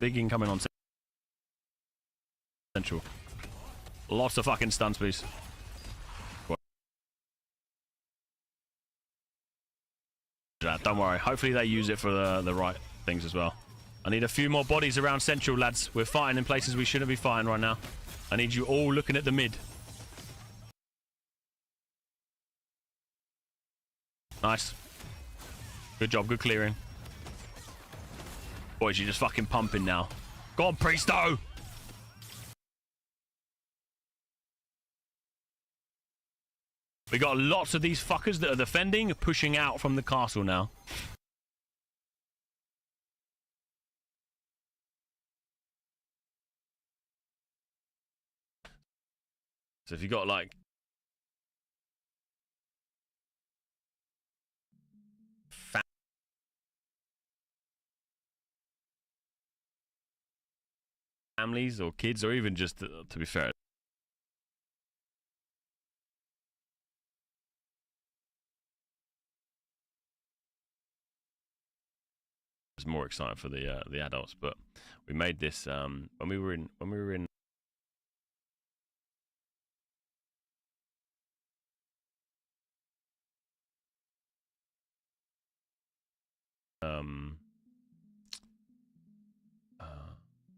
Big incoming on central. Lots of fucking stuns, please. Don't worry. Hopefully they use it for the right things as well. I need a few more bodies around central, lads. We're fighting in places we shouldn't be fighting right now. I need you all looking at the mid. Nice. Good job. Good clearing. Boys, you're just fucking pumping now. Go on, Priesto! We got lots of these fuckers that are defending, pushing out from the castle now. So if you got like families or kids, or even just to be fair, it's more exciting for the adults. But we made this when we were in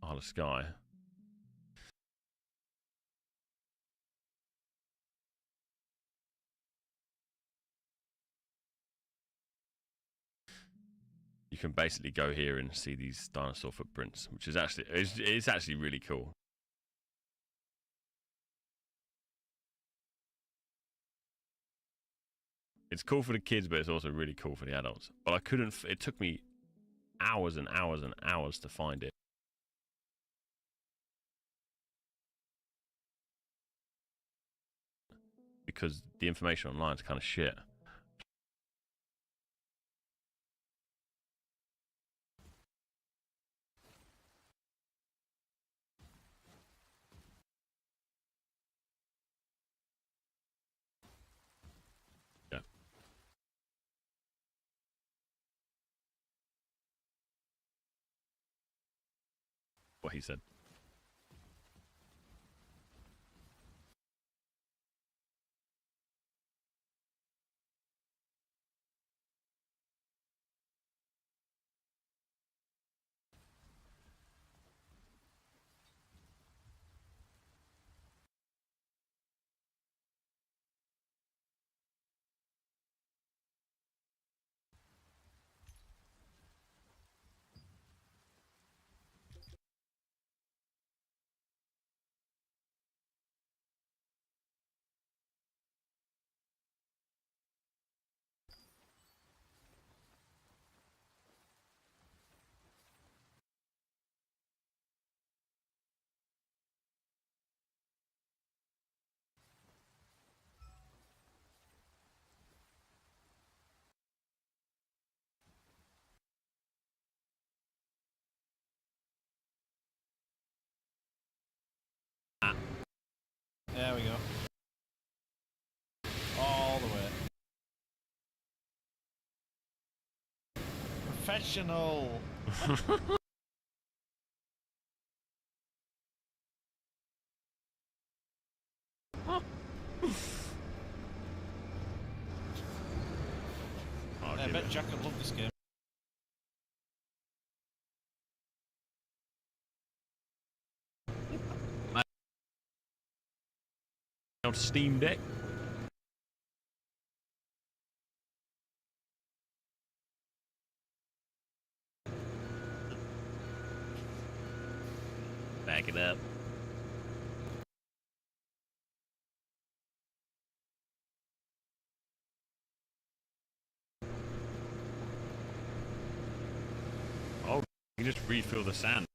Isle of Skye. You can basically go here and see these dinosaur footprints, which is actually it's actually really cool. It's cool for the kids, but it's also really cool for the adults. But I couldn't. It took me hours and hours and hours to find it. Because the information online is kind of shit. Yeah. What he said. There we go. All the way. Professional. I bet Jack would love this game. On Steam Deck. Back it up. Oh, you just refill the sand.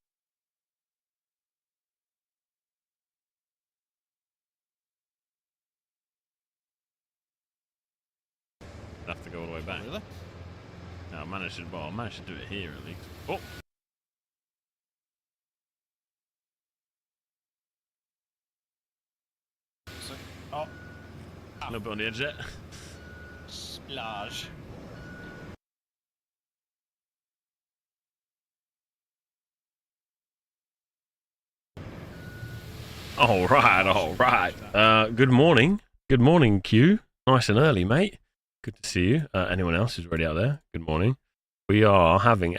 Have to go all the way back. Really? No, I managed to do it here at least. Oh! So, oh. A little bit on the edge there. Splash. All right, all right. Good morning. Good morning, Q. Nice and early, mate. Good to see you. Anyone else who's already out there? Good morning. We are having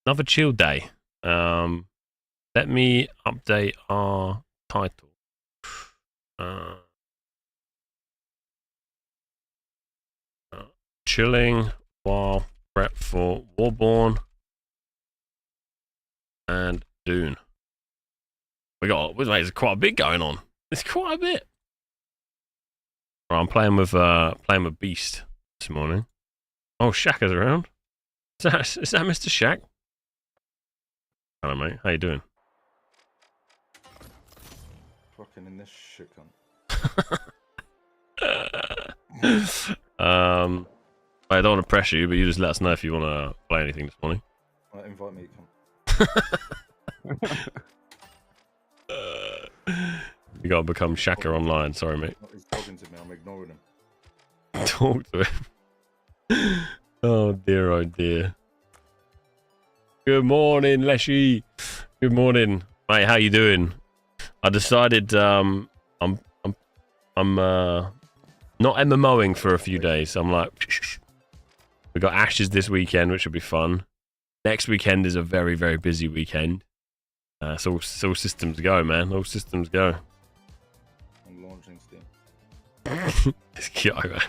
another chill day. Let me update our title. Chilling while prep for Warborn and Dune. There's quite a bit going on. There's quite a bit. Right, I'm playing with Beast this morning. Oh, Shaq is around. Is that Mr. Shaq? Hello, mate. How you doing? Fucking in this shit cunt. I don't want to pressure you, but you just let us know if you want to play anything this morning. Invite me, cunt. You gotta become Shaka online. Sorry, mate. He's talking to me. I'm ignoring him. Talk to him. Oh dear, oh dear. Good morning, Leshy. Good morning, mate. How you doing? I decided I'm not MMOing for a few days. I'm like, we got Ashes this weekend, which will be fun. Next weekend is a very, very busy weekend. So all systems go, man. All systems go. I'm launching Steam. It's cute, man.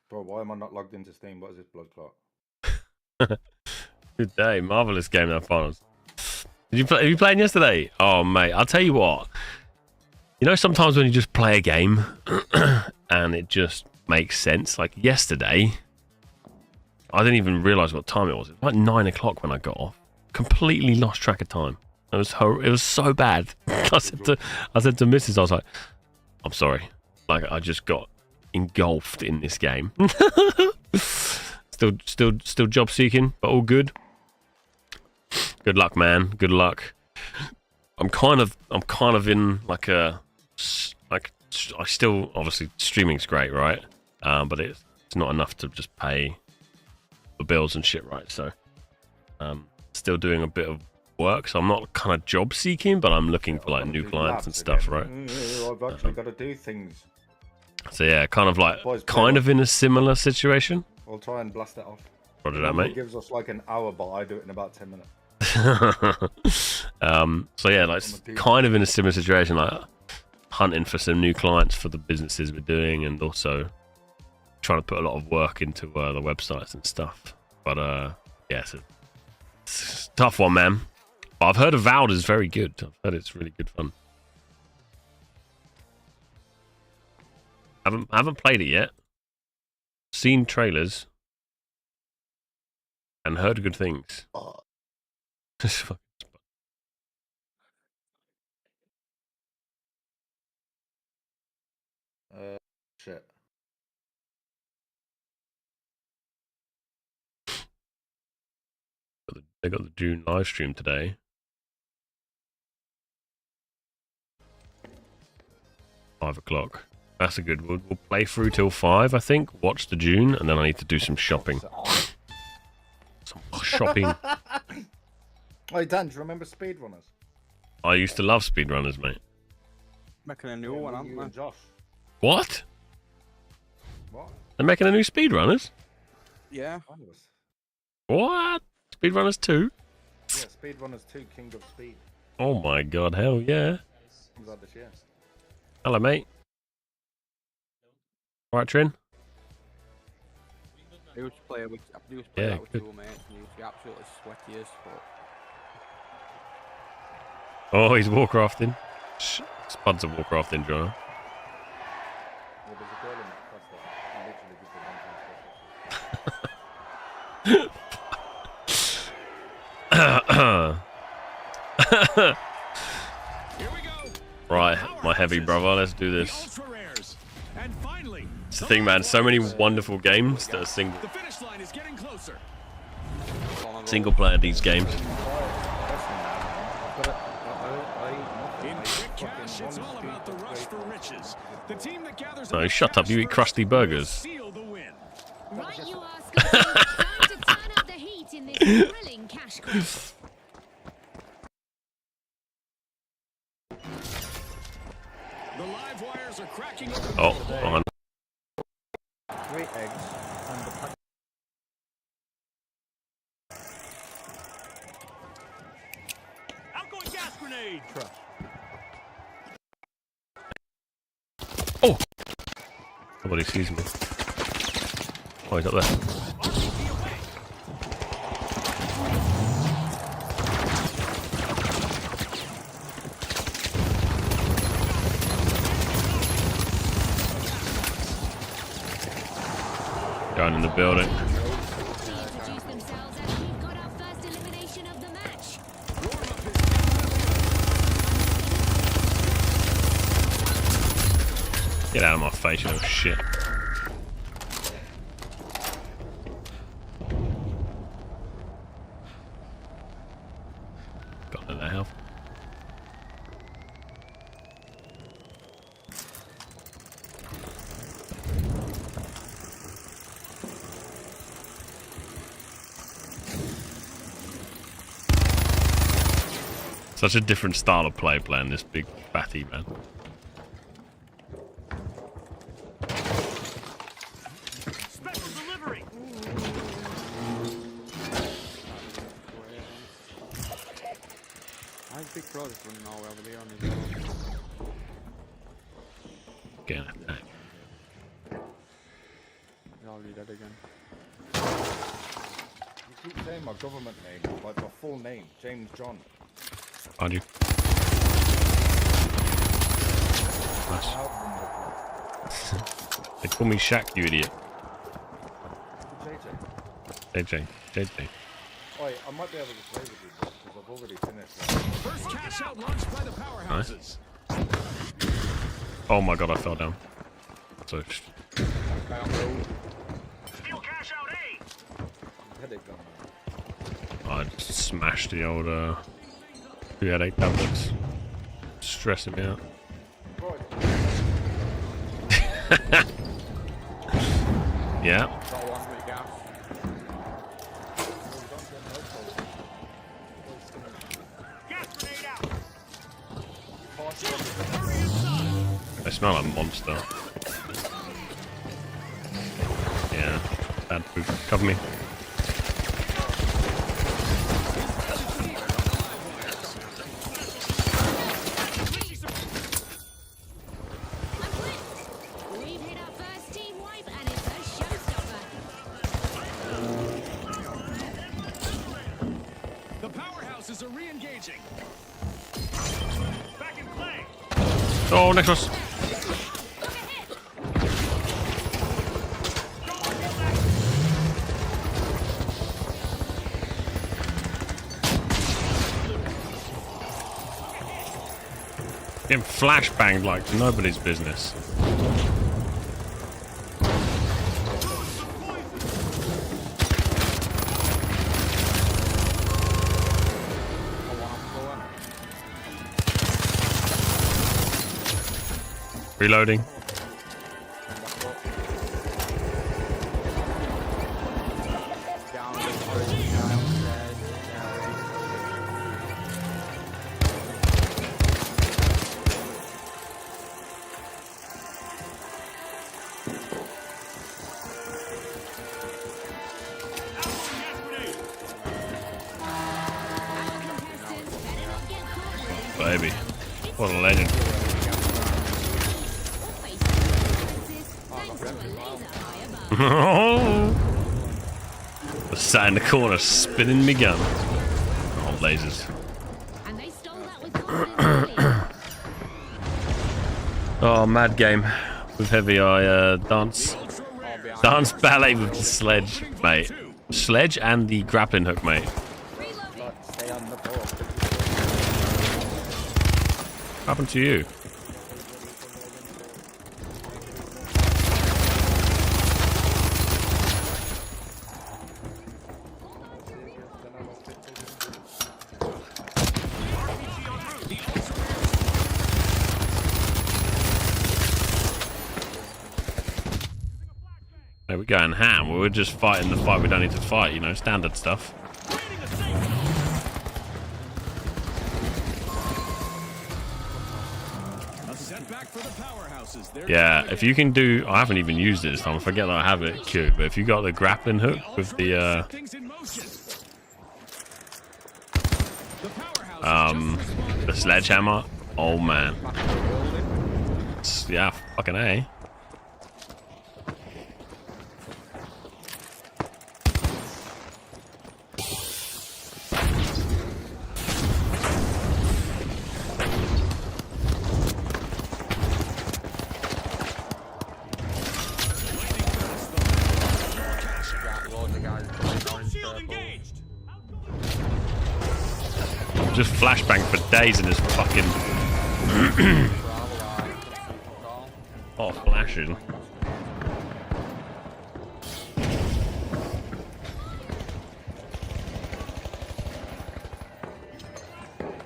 Bro, why am I not logged into Steam? What is this blood clot? Good day. Marvelous game that finals. Did you play? Have you played yesterday? Oh, mate. I'll tell you what. You know, sometimes when you just play a game and it just makes sense. Like yesterday, I didn't even realize what time it was. It was like 9 o'clock when I got off. Completely lost track of time. It was so bad. I said to Mrs. I was like, I'm sorry. Like I just got engulfed in this game. Still job seeking, but all good. Good luck, man. Good luck. I'm kind of in like I still obviously streaming's great, right? But it's not enough to just pay the bills and shit, right? So still doing a bit of work, so I'm not kind of job seeking, but I'm looking for like new clients and stuff, right? I've actually got to do things. So yeah, kind of in a similar situation. I'll try and blast it off. Roger that, mate. It gives us like an hour, but I do it in about 10 minutes. So yeah, like kind of in a similar situation, like hunting for some new clients for the businesses we're doing, and also trying to put a lot of work into the websites and stuff. But yeah, it's a tough one, man. But I've heard Avowed is very good. I've heard it's really good fun. Haven't played it yet. Seen trailers and heard good things. Shit. They got the June live stream today. £5. That's a good one. We'll play through till 5, I think. Watch the June, and then I need to do some shopping. Some shopping. Hey Dan, do you remember speedrunners? I used to love speedrunners, mate. Making a new one, aren't You they? and Josh. What? What? They're making a new speedrunners? Yeah. What? Speedrunners 2? Yeah, Speedrunners 2 King of Speed. Oh my god, hell yeah. Comes out this year. Hello, mate. Right, Trin? I used to play with Yeah, that with good. two mates, and he used to be absolutely sweaty as fuck. Oh, he's warcrafting. Spuds are warcrafting, John. Well, there's a girl in that class that literally gives her Right, my heavy brother, let's do this. It's the thing, man, so many wonderful games that are single player these games. No, shut up, you eat crusty burgers. Right, you are, Scotty. Time to turn up the heat in this thrilling cash grab. Hostiles are cracking open. Oh, on. 3 eggs and the pack. Outgoing gas grenade. Trash. Oh! Nobody sees me. Oh, he's up there. Going in the building. Introduce themselves as we've got our first elimination of the match. Get out of my face, you little shit. Got in that health. Such a different style of play playing this big batty man. Special delivery. I have big brothers running all over there on his own. Getting attacked. He's already dead again. You keep saying my government name, like my full name, James John. Behind you. Nice. Help them They call me Shaq, you idiot. with JJ. JJ. Oi, I might be able to play with you because I've already finished. First cash out launched by the powerhouses. Oh my god, I fell down. So, Guy on the road. Steel cash out A. Headache gun. I just smashed the old 2 headache tablets. Stressing me out. Right. Yeah. Got one with gas. Gas grenade out. They smell like monster. Yeah. Bad food. Cover me. We've hit our first team wipe and it's a showstopper. The powerhouses are re-engaging. Back in play. Oh, next one. Getting flashbanged like nobody's business. Reloading. Down the street, downstairs. Gas grenade. Contestants better not get caught with Baby. What a legend. or face consequences thanks to a laser high above. Sat in the corner spinning me gun. Oh, lasers. And they stole that with confidence earlier. Oh, mad game. With heavy eye dance. Dance ballet with the sledge, mate. Sledge and the grappling hook, mate. Reloading. Stay on the ball. What happened to you? There we go, and ham. We're just fighting the fight we don't need to fight, you know, standard stuff. Get back for the powerhouses. They're Yeah, coming if in. you can do, I haven't even used it this time. I forget that I have it queued. But if you got the grappling hook with the Set things in motion. The powerhouses just responded. the sledgehammer, oh man, Back to the building. yeah, fucking A. Yeah, loads of guys playing orange Shield purple. engaged. Just flashbang for days in this fucking oh flashing.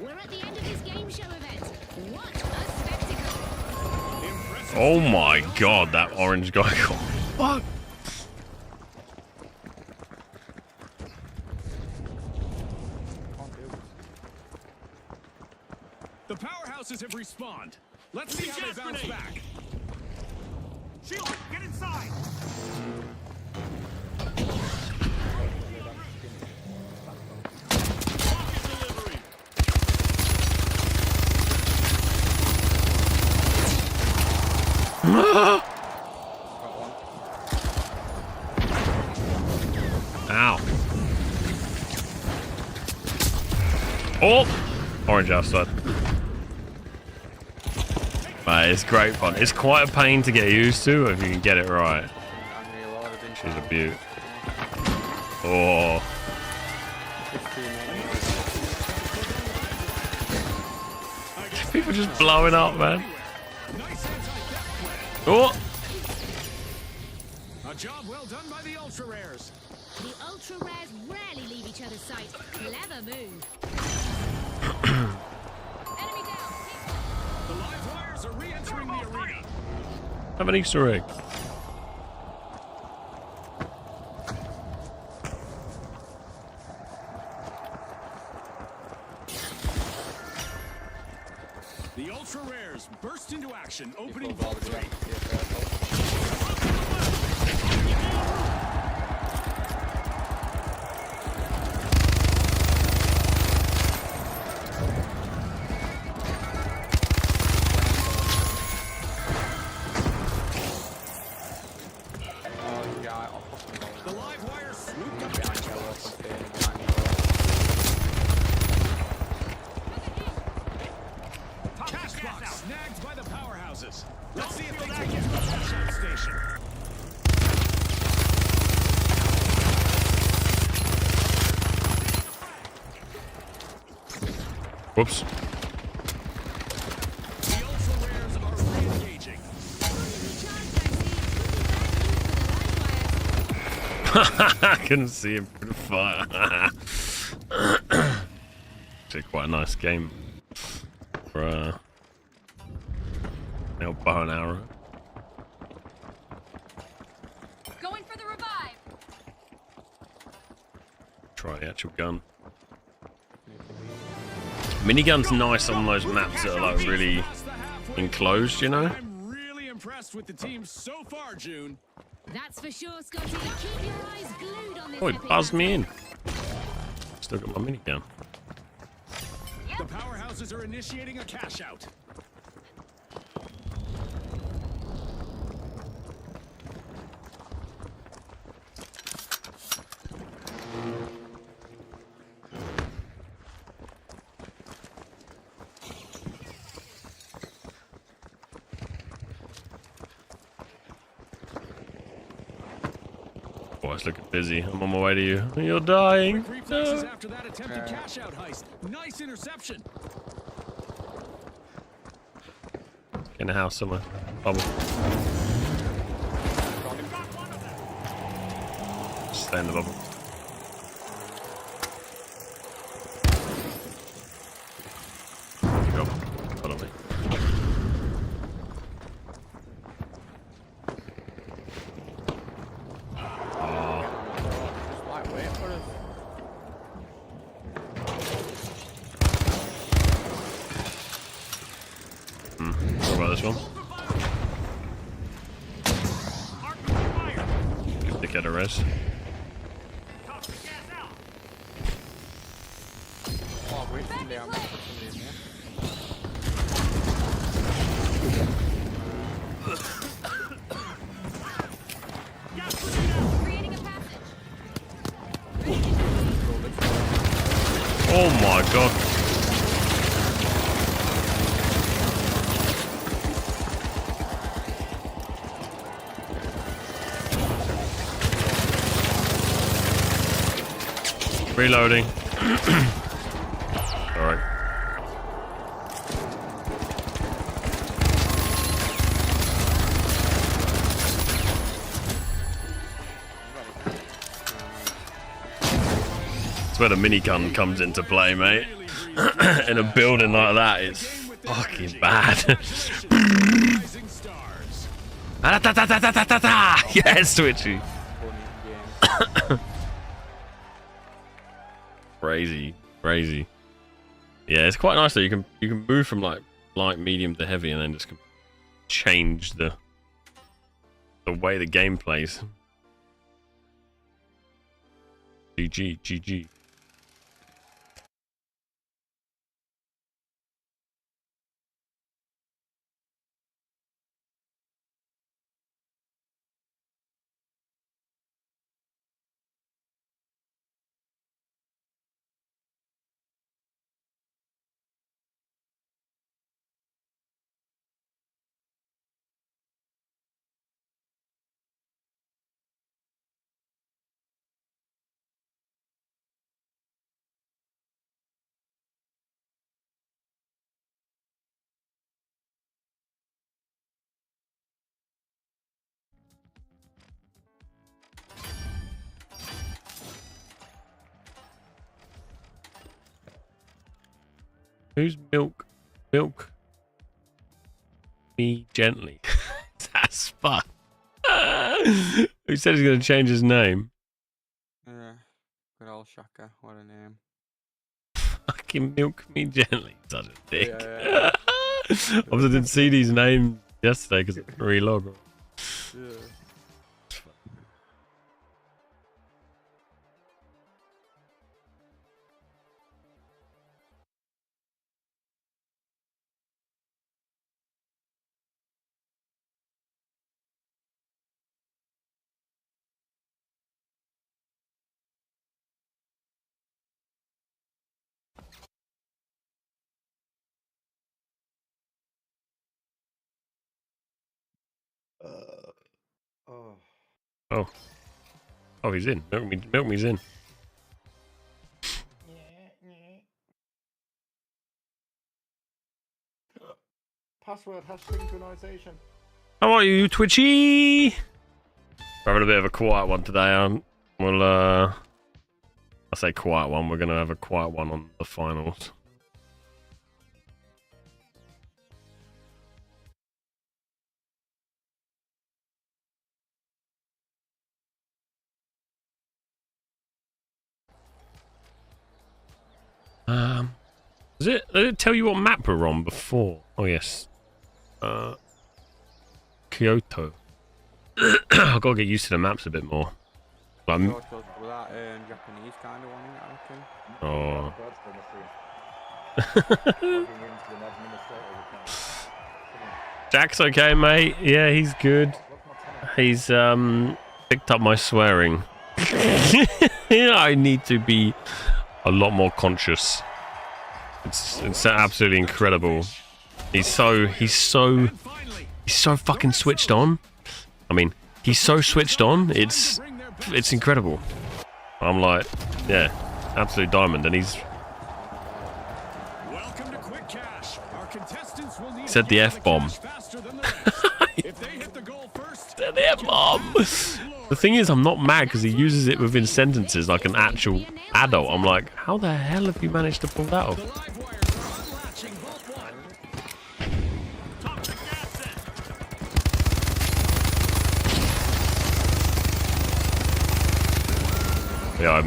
We're at the end of this game show event. What a spectacle! Oh my god, that orange guy got fuck. The powerhouses have respawned. Let's see how they bounce back. Shield, get inside. Rocket delivery. Ow. Oh! Orange outside. Mate, it's great fun. It's quite a pain to get used to if you can get it right. And reloaded in She's a time. beaut. Oh. 15 minutes. People just blowing up, man. Nice anti-theft plan. Oh! A job well done by the ultra rares. The ultra rares rarely leave each other's sight. Clever move. Enemy down. The live wires are re-entering the arena. Have an Easter egg. The ultra rares burst into action, opening People vault already 3. have to be careful. Oh, yeah, I'll fucking go. The live wire swooped up Behind behind yellow, us. container, behind yellow. Cash box snagged by the powerhouses. Let's see if they take it to the cash out station. Whoops. The ultra rares are re-engaging. I couldn't see him through the fire. Actually, quite a nice game for bow and arrow. Going for the revive. Try the actual gun. Minigun's nice on those maps that are like really Past the halfway enclosed, you know? I'm really impressed with the team so far, June. That's for sure, Scotty. Keep your eyes glued on this. Oh, it epic buzzed me battle. in. Still got my minigun. The powerhouses are initiating a cash out. Oh, it's looking busy. I'm on my way to you. You're dying. Quick reflexes after that attempted cash out heist. Nice interception. In the house somewhere. Bubble. Stay in the bubble. Go. Follow me. Just like wait for us. What about this one. Give the kid a res. Oh, wait, somebody, I'm gonna put somebody in there. Creating a passage. Oh my god. Reloading. Alright. That's where the minigun comes into play, mate. In a building like that, it's fucking bad. Rising stars. Yes, Twitchy. Funny game. Crazy, crazy. Yeah, it's quite nice though. You can move from like light, medium to heavy, and then just change the way the game plays. GG, GG. Who's milk me gently? That's fun. Who said he's going to change his name? Yeah. Good old Shaka. What a name. Fucking milk me gently. Such a dick. Yeah. Obviously, I didn't see these names yesterday because it's relog. Yeah. Oh. Oh. Oh, he's in. Milk me's in. Password hash synchronization. How are you, Twitchy? We're having a bit of a quiet one today. We'll, I say quiet one. We're going to have a quiet one on the finals. Did it tell you what map we're on before? Oh, yes. Kyoto. I've got to get used to the maps a bit more. Like, So it goes with that Japanese kind of one, I reckon. oh. Logging into an administrator account. Jack's okay, mate. Yeah, he's good. What's my tenant? He's picked up my swearing. I need to be a lot more conscious. It's absolutely incredible. He's so fucking switched on. I mean, he's so switched on. It's incredible. I'm like, yeah, absolute diamond, and he's Welcome to Quick Cash. Our contestants will need said the F-bomb. faster than the rest. If they hit the goal first, Said the F-bomb. The thing is, I'm not mad because he uses it within sentences like an actual adult. I'm like, how the hell have you managed to pull that off? the live wires are unlatching bolt one. Top the gas in. Yeah,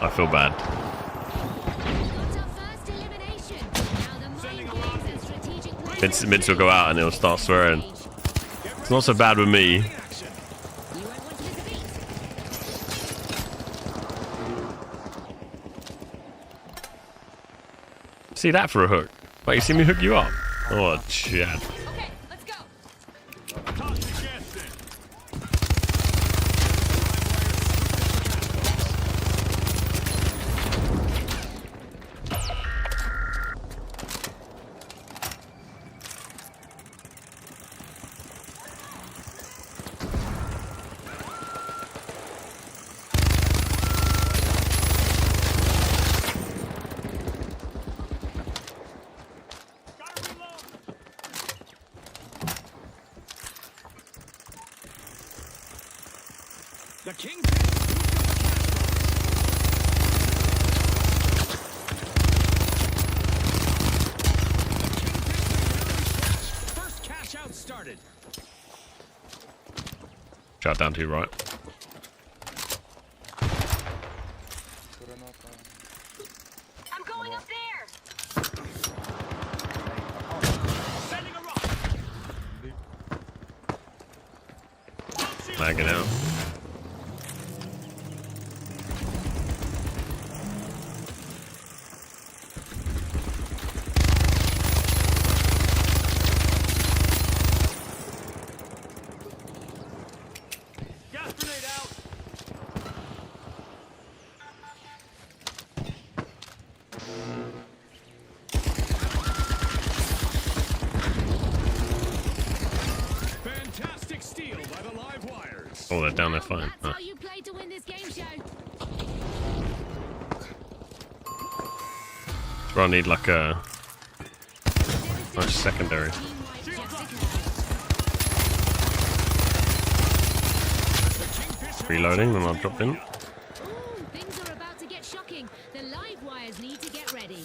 I feel bad. Got our first elimination. Now the mind games and strategic planning Mitz will go out and he'll start swearing. It's not so bad with me. You won't want to miss a beat. See that for a hook? Wait, you see me hook you up? Oh, Chad. Okay, let's go. Toss the gas in. Gotta reload. The Kingpin. First cash out started. Shot down to you, right? I'm going up there. Sending a rock. Lagging out. Gas grenade out. Fantastic steal by the live wires. Oh, they're down there fine. That's how you play to win this game show. I need like a nice secondary. Teamwork just occurred. Reloading, then I'll drop in. Ooh, things are about to get shocking. The live wires need to get ready.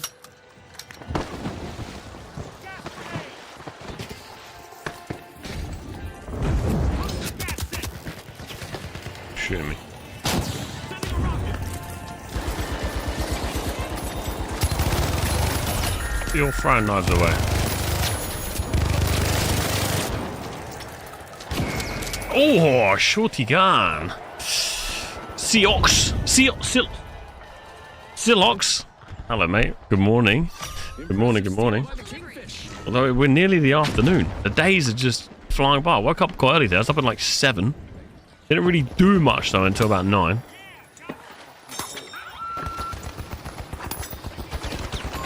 Shooting me. You're throwing knives away. Oh, shorty gun. Seox. Silox. Hello, mate. Good morning. Good morning, good morning. Although we're nearly the afternoon. The days are just flying by. I woke up quite early there. I was up at like 7. Didn't really do much though until about 9.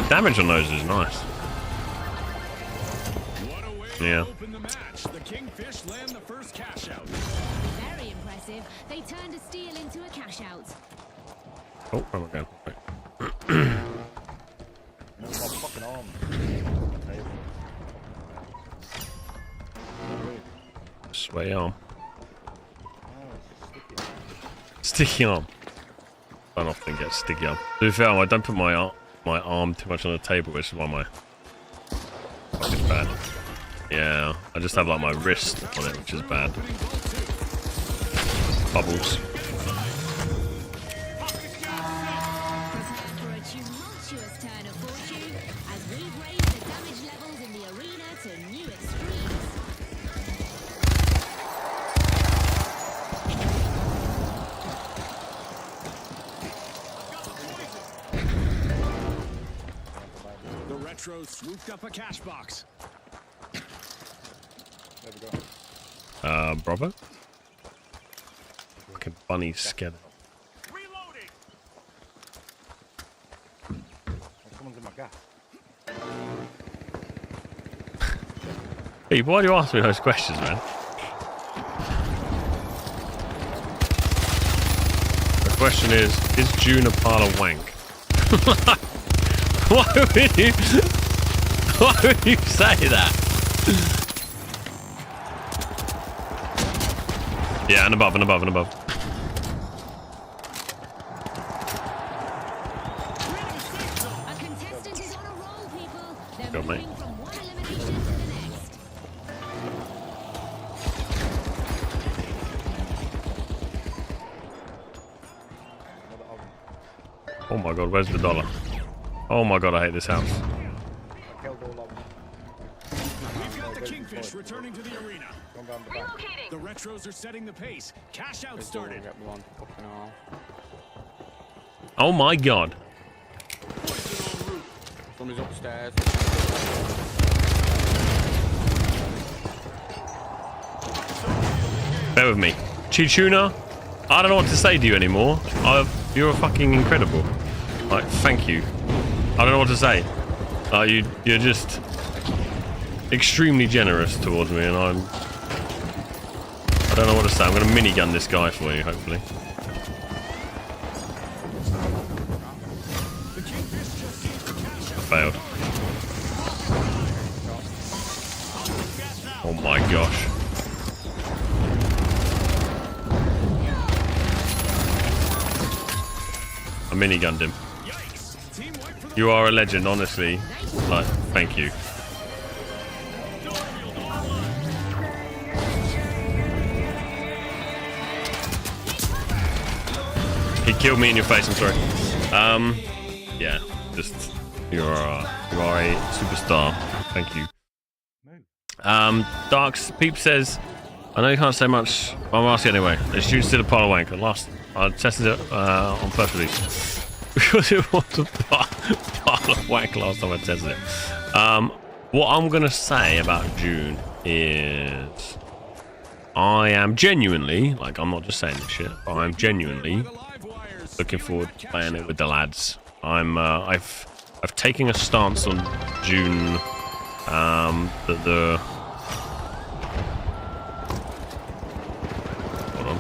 Damage on those is nice. What a way Yeah. to open the match. The Kingfish land the first cash out. Very impressive. They turned a steal into a cash out. Oh, where am I going? Right. You know, my fucking arm. Okay. Sway arm. Oh, it's sticky. Sticky arm. I don't often get sticky arm. To be fair, I don't put my arm too much on the table, which is why my fucking bad. Yeah, I just have like my wrist on it, which is bad. Bubbles. For a tumultuous turn of fortune, as we've raised the damage levels in the arena to new extremes. The Retro swooped up a cash box. There we go. Bravo. Fucking bunny scared. Reloading. Oh, someone's in my gas. Hey, why do you ask me those questions, man? The question is June a pile of wank? Why would you say that? Yeah, and above, and above, and above. A contestant is on a roll, people. They're Go, mate. moving from one elimination to the next. Another oven. Oh my god, where's the dollar? Oh my god, I hate this house. I killed all of them. the Kingfish returning to the arena. Gone round the back. The Retros are setting the pace. Cash out This door started. get one fucking all. Oh my god. Somebody's upstairs. Bear with me. Chichuna, I don't know what to say to you anymore. You're fucking incredible. Like, thank you. I don't know what to say. You're just extremely generous towards me, and I don't know what to say. I'm going to minigun this guy for you, hopefully. I failed. Oh my gosh. I minigunned him. You are a legend, honestly. Like, thank you. He killed me in your face, I'm sorry. Yeah, just, you are a superstar. Thank you. Darks Peep says, I know you can't say much, but I'm asking anyway. The students did a pile of wank. I tested it on first release. Because it was a pile of wank last time I tested it. What I'm going to say about June is I am genuinely, like, I'm not just saying this shit, but I'm genuinely looking forward to playing it with the lads. I've taken a stance on June that the hold on.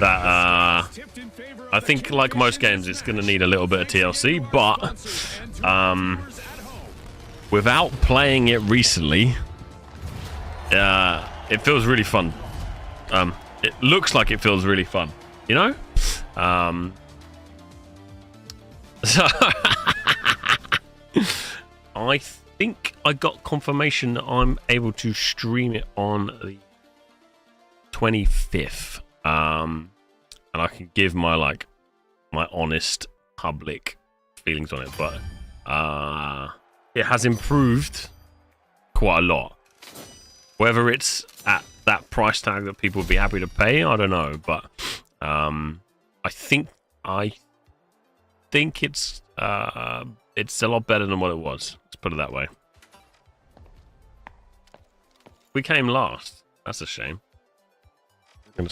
That I think, like most games, it's going to need a little bit of TLC, but without playing it recently, it feels really fun. It looks like it feels really fun, you know? So I think I got confirmation that I'm able to stream it on the 25th. And I can give my my honest public feelings on it, but it has improved quite a lot. Whether it's at that price tag that people would be happy to pay, I don't know, but I think it's a lot better than what it was. Let's put it that way. We came last. That's a shame. I'm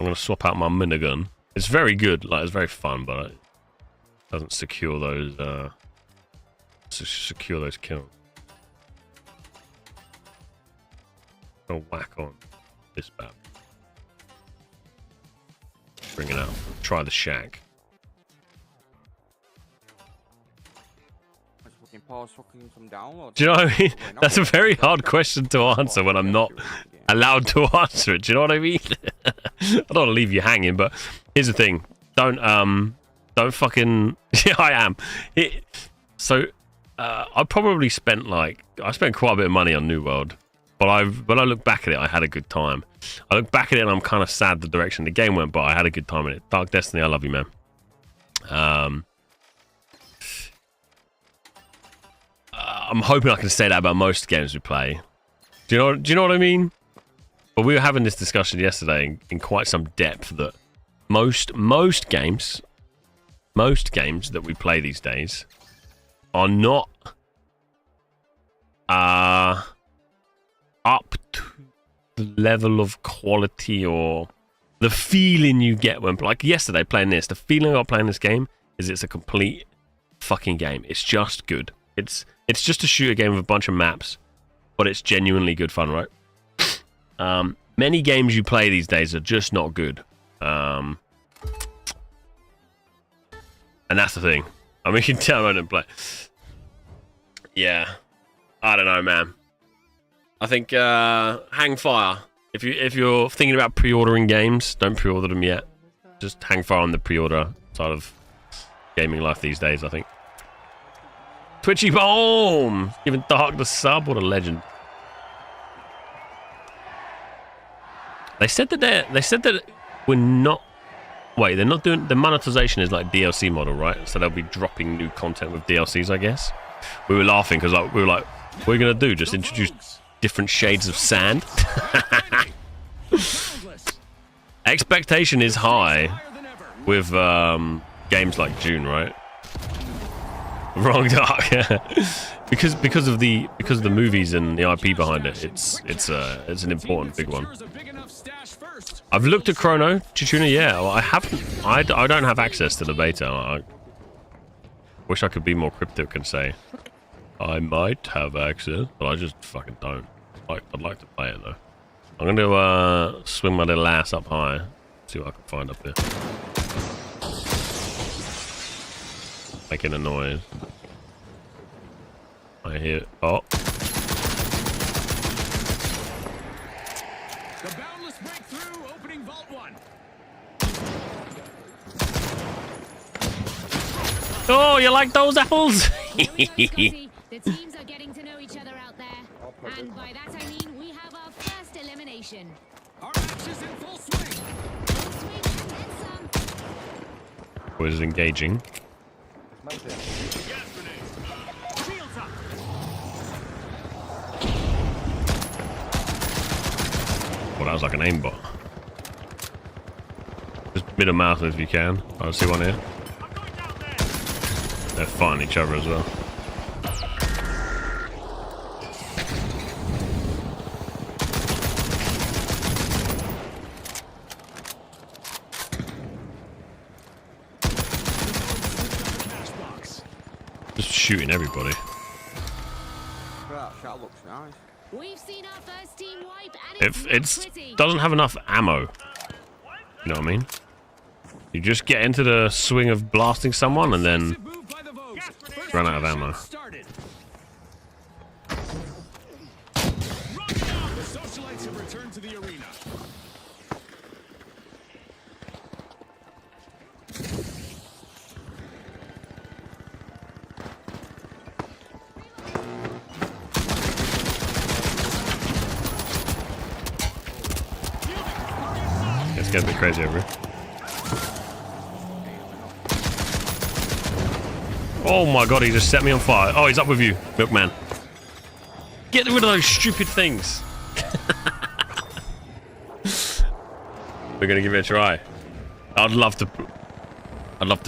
gonna swap out my minigun. It's very good, like it's very fun, but it doesn't secure those kills. I'll whack on this bad. Bring it out. Try the shack. Do you know what I mean? That's a very hard question to answer when I'm not allowed to answer it. Do you know what I mean? I don't want to leave you hanging, but here's the thing: don't fucking. Yeah, I am. I probably spent quite a bit of money on New World, but when I look back at it, I had a good time. I look back at it and I'm kind of sad the direction the game went, but I had a good time in it. Dark Destiny, I love you, man. I'm hoping I can say that about most games we play. Do you know what I mean? But we were having this discussion yesterday in quite some depth that most games that we play these days are not up to the level of quality or the feeling you get when, like yesterday playing this, the feeling I got playing this game is it's a complete fucking game. It's just good. It's just a shooter game with a bunch of maps, but it's genuinely good fun, right? Many games you play these days are just not good. And that's the thing. I mean, you can tell I don't play. Yeah. I don't know, man. I think hang fire. If you're thinking about pre-ordering games, don't pre-order them yet. Just hang fire on the pre-order side of gaming life these days, I think. Twitchy Boom! Giving Dark the sub. What a legend. They said that we're not. Wait, they're not doing the monetization is like DLC model, right? So they'll be dropping new content with DLCs, I guess. We were laughing because like, we were like, what are we gonna do? Just introduce different shades of sand? Expectation is high with games like June, right? Wrong Dark, because of the movies and the IP behind it. It's an important big one. I've looked at Chrono Chichuna. Yeah, well, I haven't. I don't have access to the beta. I wish I could be more cryptic and say I might have access, but I just fucking don't. I'd like to play it though. I'm gonna swing my little ass up high, see what I can find up here. Making a noise. I hear. Oh. The boundless breakthrough, opening Vault 1. Oh, you like those apples? The teams are getting to know each other out there. And by that I mean we have our first elimination. Our match is in full swing. Full swing and then some. Was engaging. Nice there. Gas grenade. Shields up. Well, that was like an aimbot. Just bit of mouth if you can. I see one here. I'm going down there. They're fighting each other as well. Just shooting everybody. That shot looks nice. We've seen our first team wipe and If not it's pretty. doesn't have enough ammo, you know what I mean? You just get into the swing of blasting someone and then Move by the Vogues. First run out of mission ammo. started. Run down. The socialites have returned to the arena. It's getting a bit crazy over here. Oh my god, he just set me on fire. Oh, he's up with you, Milkman. Get rid of those stupid things. We're gonna give it a try. I'd love to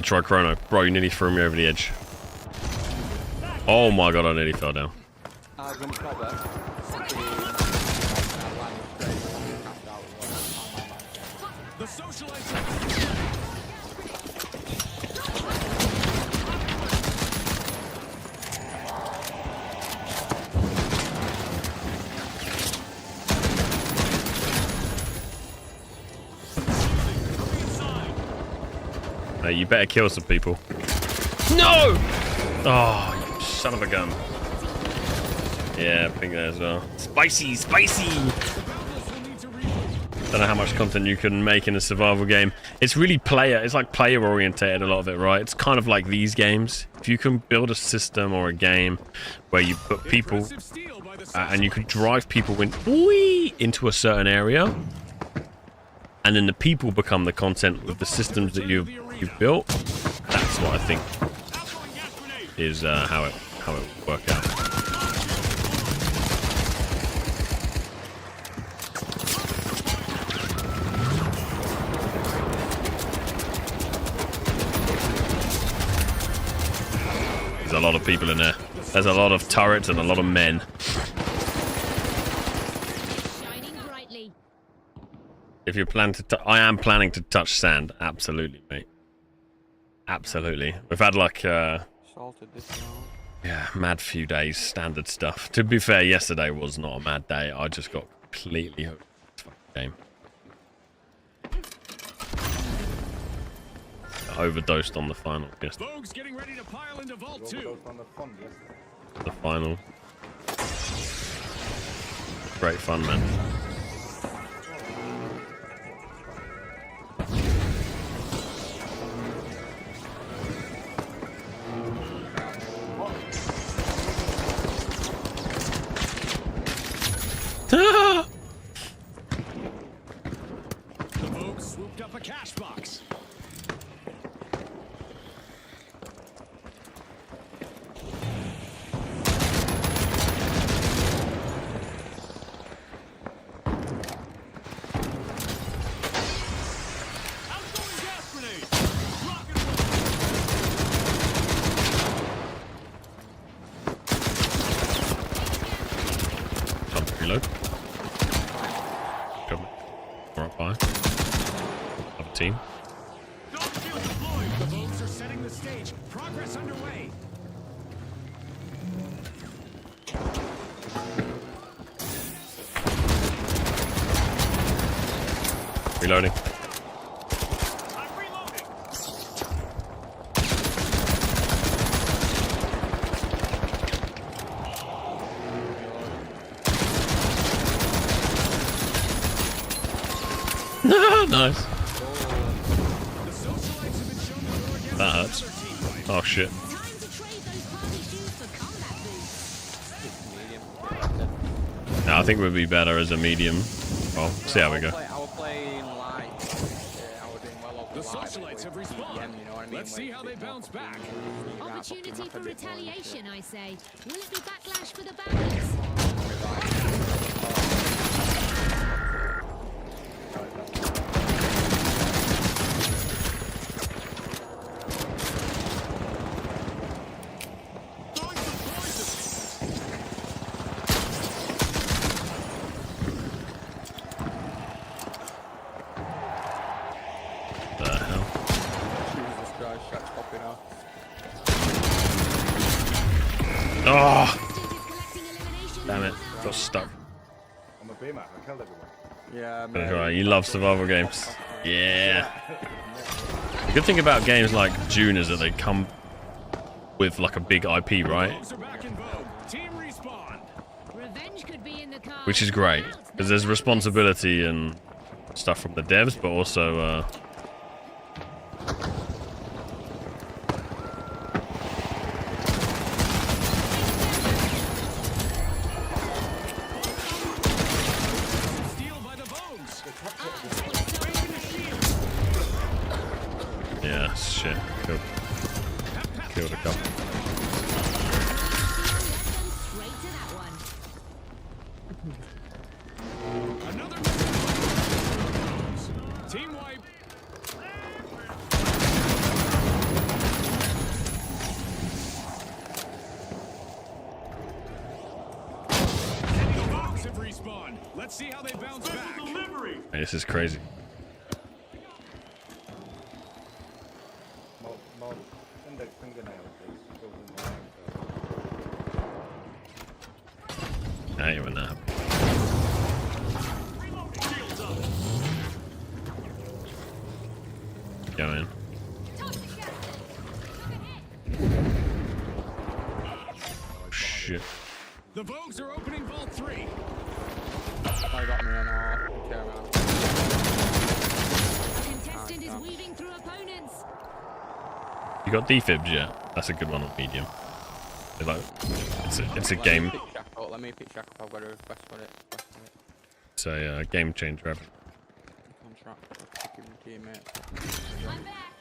try Chrono. Bro, you nearly threw me over the edge. Oh my god, I nearly fell down. I jumped over. The socialites have Hey, you better kill some people. No! Oh, you son of a gun. Yeah, ping there as well. Spicy, spicy! Don't know how much content you can make in a survival game. It's really it's like player orientated, a lot of it, right? It's kind of like these games. If you can build a system or a game where you put people and you can drive people into a certain area, and then the people become the content with the systems that you've built. That's what I think is how it will work out. There's a lot of people in there. There's a lot of turrets and a lot of men. Shining brightly. If you plan to, I am planning to touch sand. Absolutely, mate. Absolutely. We've had like, Salted this now. yeah, mad few days, standard stuff. To be fair, yesterday was not a mad day. I just got completely hooked on this fucking game. I overdosed on the final yesterday. Vogues getting ready to pile into Vault 2. Overdosed on the fun yesterday. The final. Great fun, man. The Vogues swooped up Reload. Come right by. Other team. Dog shield deployed. The boats are setting the stage. Progress underway. Reloading. I'm reloading. Nice. The socialites have been shown the door against That hurts. another team fight. Oh shit. Time to trade those party shoes for combat boots. Medium. No, I think we'd be better as a medium. Well, see how we go. I was playing live. I was doing well over The live. socialites have respawned. PM, you know what I mean? Let's see how they bounce back. Opportunity for retaliation, I say. Will it be backlash for the bandits? Throwing some poison. The hell? Jesus Christ, shots popping off. Oh, Contestant is collecting elimination. damn it. Got stuck. I'm a Baymax. I killed everyone. Yeah, That's man. right. You love survival games. Yeah. The good thing about games like June is that they come with like a big IP, right? Boats are back in vogue. Team respawn. Revenge could be in the cards. Which is great because there's responsibility and stuff from the devs, but also Steal by the bones. yeah, shit. Killed a couple. Straight to that one. Another team wipe. The boats have respawned. Let's see how they bounce back. Delivery. Hey, this is crazy. Mod index fingernail, please. Goes in the line, I hate when that happens. Shields up. Go in. Shit. The Vogues are opening Vault 3. I got me an okay, man. Contestant is weaving through opponents. You got defibs yet? That's a good one on medium. They're like, it's a game. Let me pick Shack up. I've got a request for it. It's a game changer. Contract. Give me teammate. I'm back.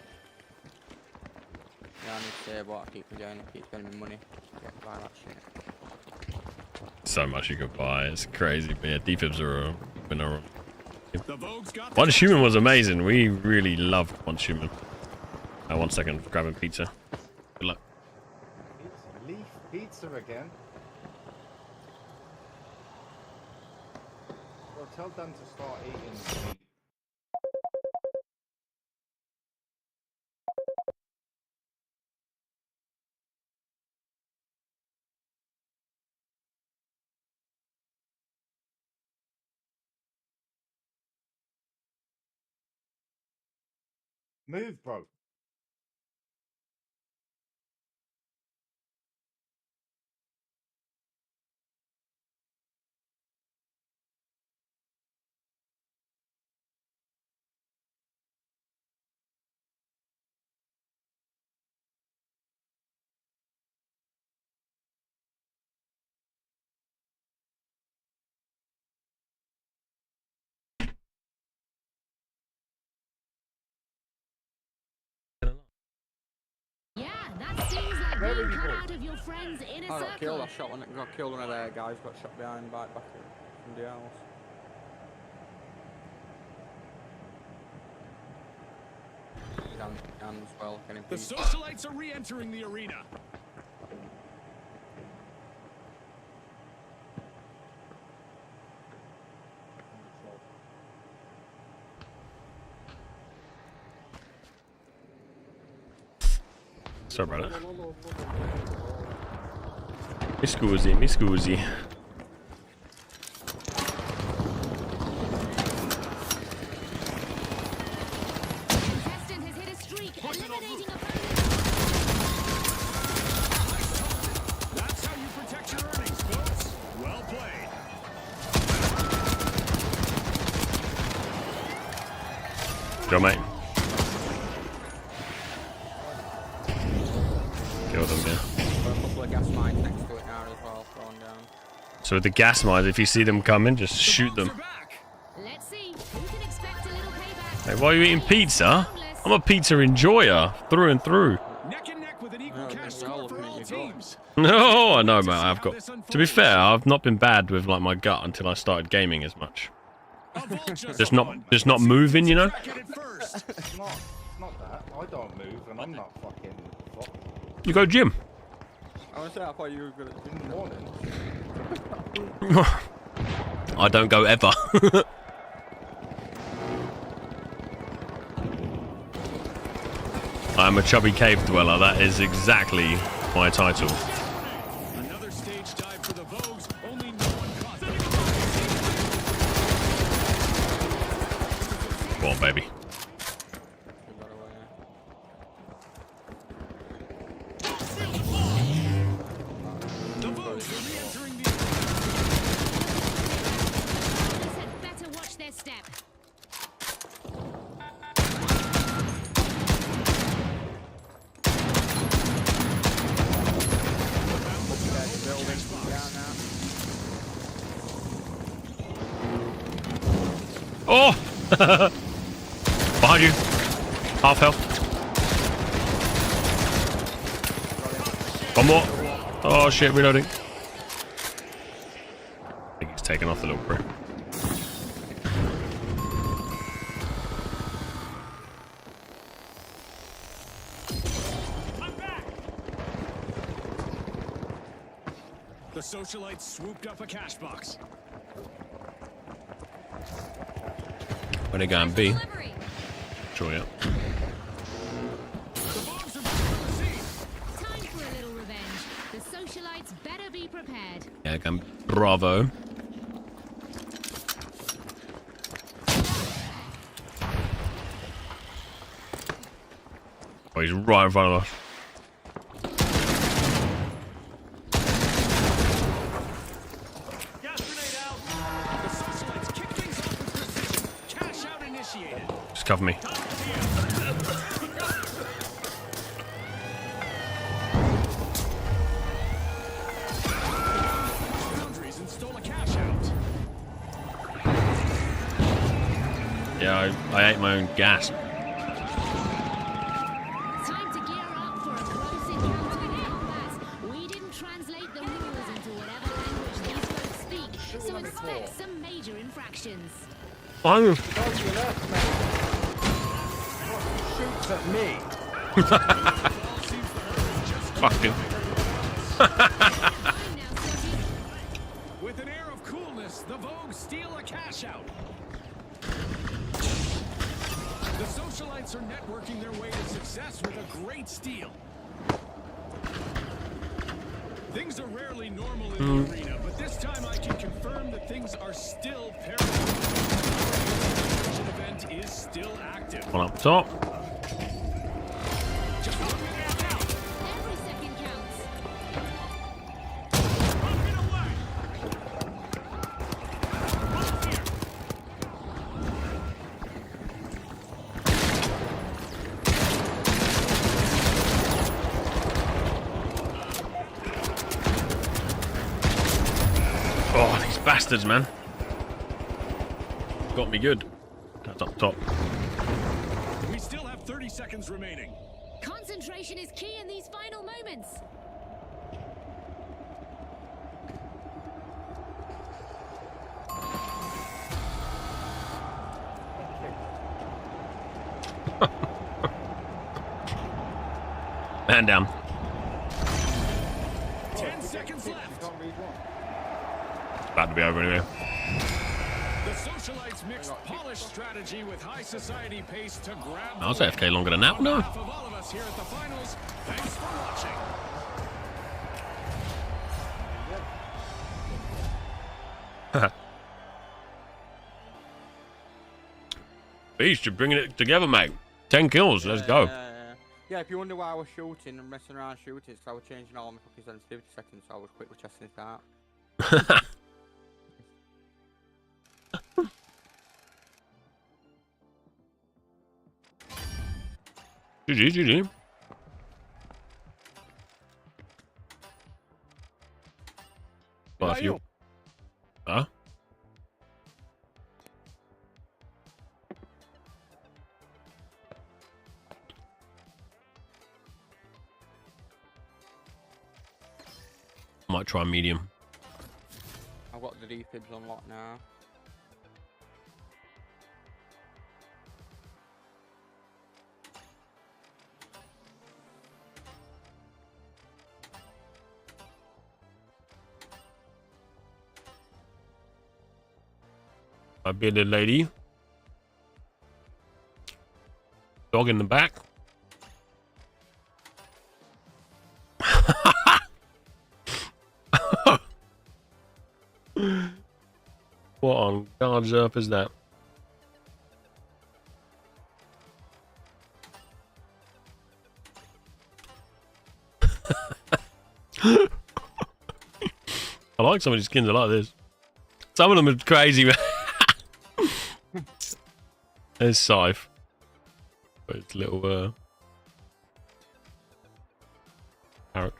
Yeah, I need to save what I keep doing. I keep spending money. Get buy that shit. So much you could buy. It's crazy. But yeah, defibs are a winner. The Vogues got Once Human was amazing. We really loved Once Human. 1 second, grabbing pizza. Good luck. Leaf pizza again. Well, tell them to start eating meat. Move, bro. Yeah, that seems like Very being good. cut out of your friend's inner I got killed. circle. I shot one. Got killed one of their guys. Got shot behind back from the house. Down as well. Getting The beat. socialites are re-entering the arena. Sorry about it. Mi scusi, mi scusi. Contestant has hit a streak, eliminating opponents. That's how you protect your earnings, folks. Well played. Go, mate. Kill them, yeah. Got a couple of gas mines next to it now as well, thrown down. So with the gas mines, if you see them coming, just shoot them. Let's see. Who can expect a little payback? Hey, why are you eating pizza? I'm a pizza enjoyer, through and through. Neck and neck with an equal Oh, cash they're all score for looking at all you teams. No, I know, mate. I've got. To be fair, I've not been bad with like my gut until I started gaming as much. Just not moving, you know. It's not that. I don't move and I'm not fucking fuck. You go gym. I was saying, I thought you were good at In the morning. I don't go ever. I'm a chubby cave dweller. That is exactly my title. Another stage dive for the Vogues. Only no one caught them. Come on, baby. The Vogues are re-entering the Opponents had better watch their step. Oh! Behind you. Half health. One more. Oh shit, reloading. I think he's taken off the little prick. The socialites swooped up a cash box. Where they going, B? Delivery. Sure, yeah. The Vogues are back on the scene. Time for a little revenge. The socialites better be prepared. Yeah, going Bravo. Oh, he's right in front of us. Gas grenade out. The socialites kick things off with precision. Cash out initiated. Just cover me. Boundaries and stole a cash out. Yeah, I ate my own gas. Time to gear up for a close encounter in combat. We didn't translate the rules into whatever language these folks speak, so expect some major infractions. I'm Guys, you're left, mate. What shoots at me? fucking. Fine now, Sophie. With an air of coolness, the Vogues steal a cash out. The socialites are networking their way to success with a great steal. Things are rarely normal in the arena, but this time I can confirm that things are still parallel. The event is still active. One up top. Just look at that now. Every second counts. Broken away. Up here. Oh, these bastards, man. Got me good. That's up top. We still have 30 seconds remaining. Concentration is key in these final moments. Man down. 10 seconds You left. can't read one. About to be over anyway. The socialites mixed polished strategy with high society pace to grab. I was AFK longer than that. On No. behalf of all of us here at the finals, thanks for watching. Beast, you're bringing it together, mate. 10 kills. Let's go. Yeah, if you wonder why I was shooting and messing around shooting, it's 'cause I was changing all my fucking sensitivity settings, so I was quickly testing it out. GG. Well, if you... Huh? Might try medium. I've got the defibs unlocked now. My bearded lady. Dog in the back. What on God's earth is that? I like some of these skins. I like this. Some of them are crazy, man. There's Scythe. But it's little character.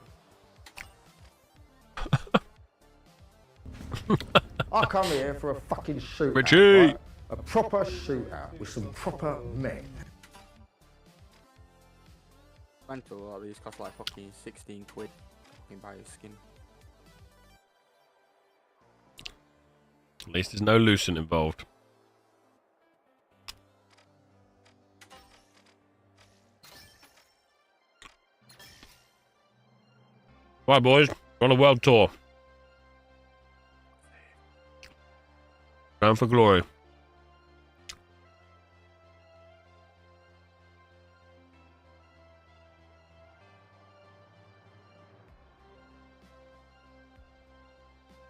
I come here for a fucking shootout. Richie! Right? A proper shootout with some proper men. Mental, a lot of these cost like fucking 16 quid. You can buy a skin. At least there's no lucent involved. Right, boys, we're on a world tour. Going for glory.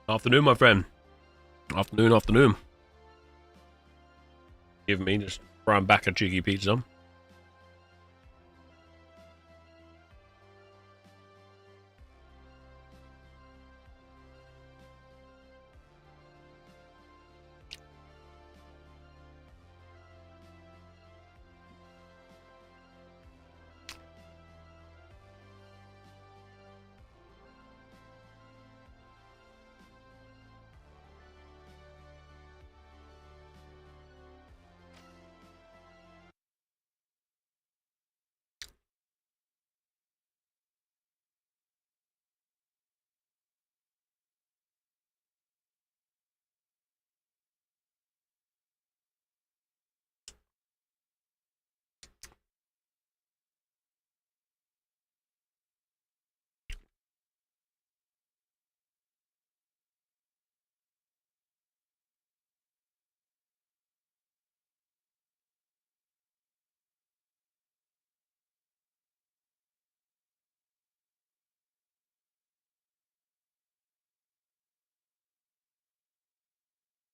Afternoon, my friend. Afternoon. Give me just frying back a cheeky pizza.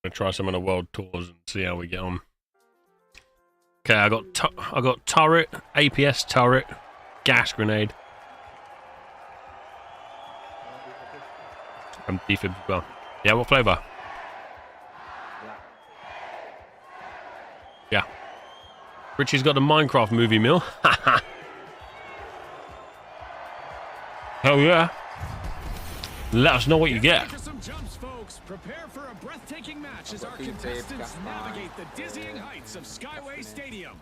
Gonna try some of the world tours and see how we get on. Okay, I got turret, APS turret, gas grenade, and defib as well. Yeah, what flavor? Yeah. Richie's got the Minecraft movie meal. Hell yeah. Let us know what you get. Prepare for a breathtaking match as our contestants navigate the dizzying heights of Skyway Stadium.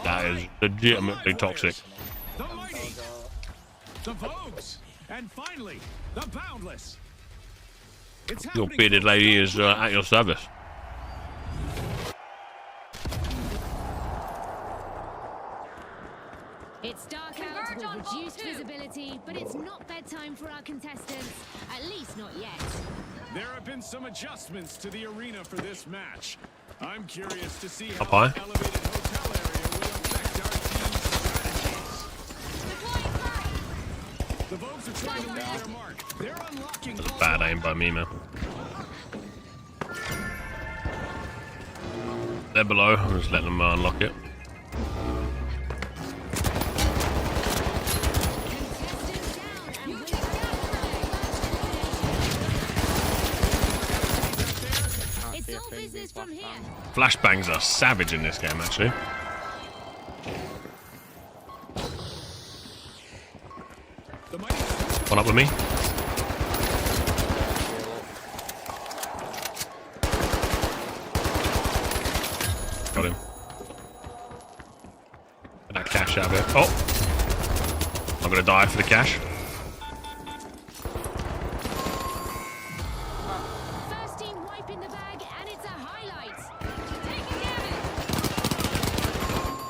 That is legitimately toxic. The mighty, the Vogues, and finally, the Boundless. It's Your bearded lady is at your service. It's dark out with reduced visibility, but it's not bedtime for our contestants. At least not yet. There have been some adjustments to the arena for this match. I'm curious to see how Up high. the elevated hotel area will affect our team's strategies. The Vogues are trying to leave their mark. They're unlocking all Bad aim by me, man. They're below. I'm just letting them unlock it. It's all business from here. Flashbangs are savage in this game, actually. the mighty One up with me. Got him. Get that cash out of it. Oh! I'm gonna die for the cash. First team wiping the bag, and it's a highlight. Taking damage.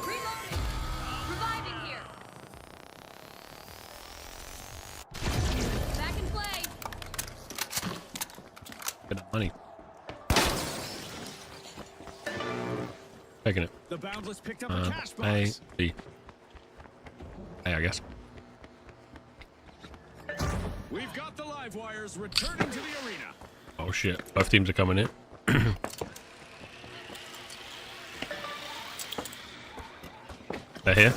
Reloading. Reviving here. Back in play. Get that money. Taking it. The Boundless picked up a cash A, box. B. A, I guess. We've got the live wires returning to the arena. Oh shit. Both teams are coming in. They're here.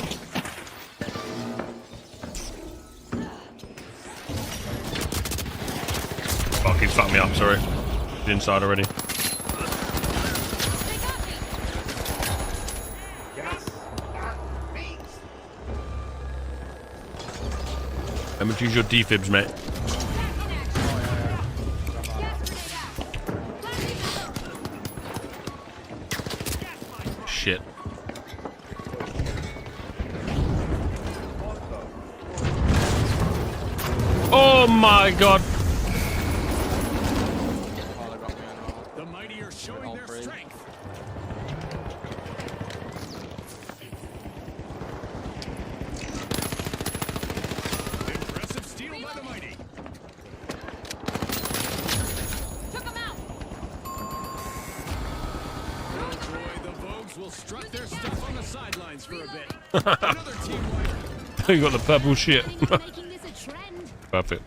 Fuck, he fucked me up, sorry. He's inside already. They got me. Let me use your defibs, mate. Back in action. Gas grenade out. Planting. Shit. Oh my god. Oh, they got me on all. The mighty are showing all their three. strength. Impressive steal by the mighty. Took him out. Oh boy, the Vogues will strut their stuff on the sidelines for a bit. Another team wipe. You got the purple shit. Planning on making this a trend. Perfect.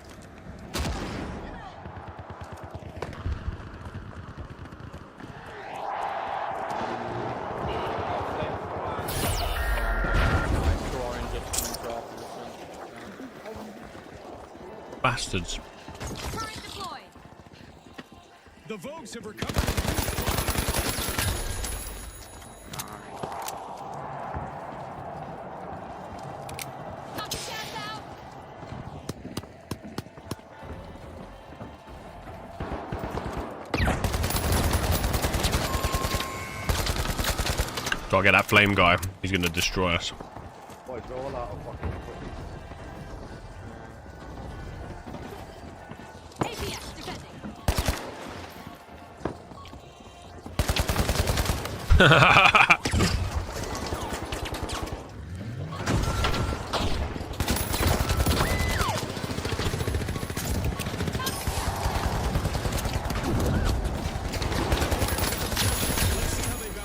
Two oranges, one drop, and Bastards. Current deployed. The Vogues have recovered. Knock the gas out. Gotta get that flame guy. He's gonna destroy us. Boy, it's all out of fucking equipment. APS defending.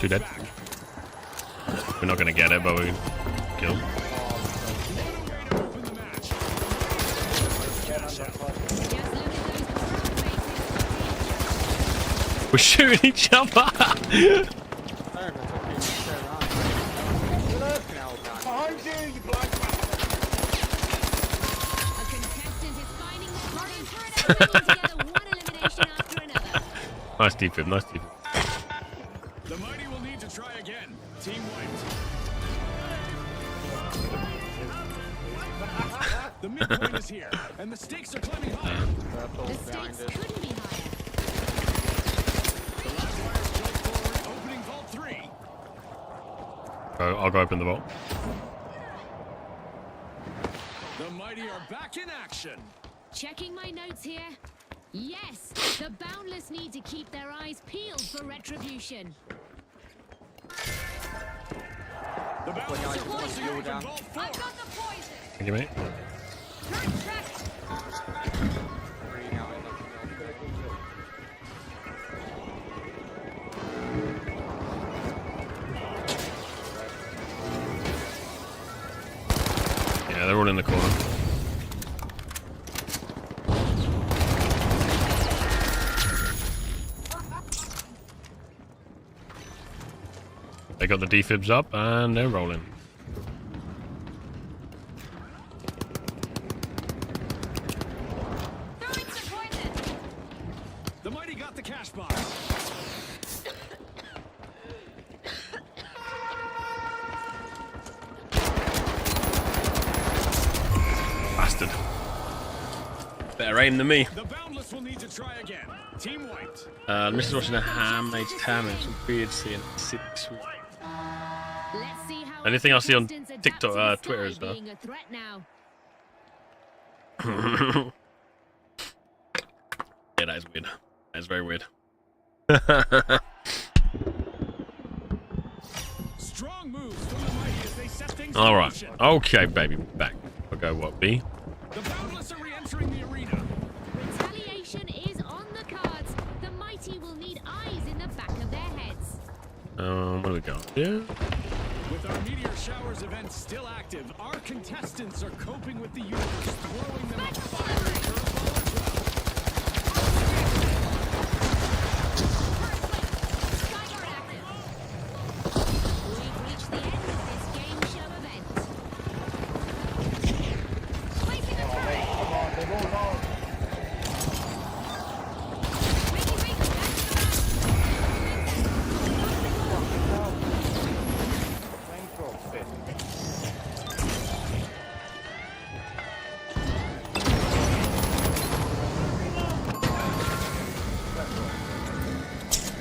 Two dead. We're not gonna get it, but we can kill him. What a way to open the match. Cash out. Just loaded those patrol bases. We're shooting each other. Behind you, you black A contestant is finding their body and bringing together one elimination after another. Nice defib, nice defib. The mighty will need to try again. Team wiped. The midpoint is here, and the stakes are climbing higher. The stakes couldn't be higher. The live wires jump forward, opening vault 3. I'll go open the vault. The mighty are back in action. Checking my notes here. Yes, the Boundless need to keep their eyes peeled for retribution. The balance guys, are forcing go open down. vault 4. I've got the poison. Thank you, mate. Turret track. Three now, I love in the corner. They got the defibs up and they're rolling. The mighty got the cash box. Bastard. Better aim than me. The boundless will need to try again. Team wiped. Mrs. watching a Handmaid's Tale and some weird seeing six. Let's see how Anything I see on contestants TikTok, adapt to the Twitter sky as well. being a threat now. Yeah, that is weird. That is very weird. Strong moves from the mighty as they set things in All right. motion. Okay, baby. Back. I'll go what, B? The boundless are re-entering the arena. Retaliation is on the cards. The mighty will need eyes in the back of their heads. Where do we go? Yeah. With our meteor showers event still active, our contestants are coping with the universe, throwing them a fiery curveball as well. Skyguard active. We've reached the end of this game show event. Placing a turret. Come on, they're all on. Flamethrower fit.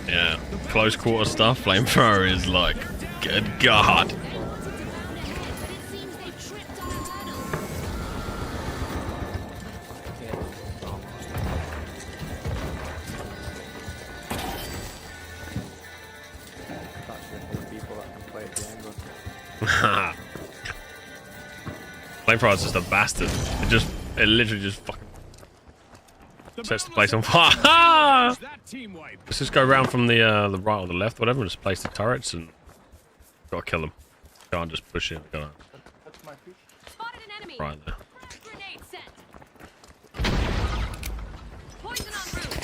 Yeah. Close quarter stuff. Flamethrower is like, good God. They wanted to bound ahead, but it seems they tripped on a hurdle. That's the only people that can play at the angle. Flamethrower is just a bastard. It literally just fucking sets the place on fire. That team wipe. Let's just go around from the right or the left, whatever, and just place the turrets and gotta kill them. Can't just push in. Gotta That's my fish. Spotted an enemy. right there. Grenade set. Poison en route.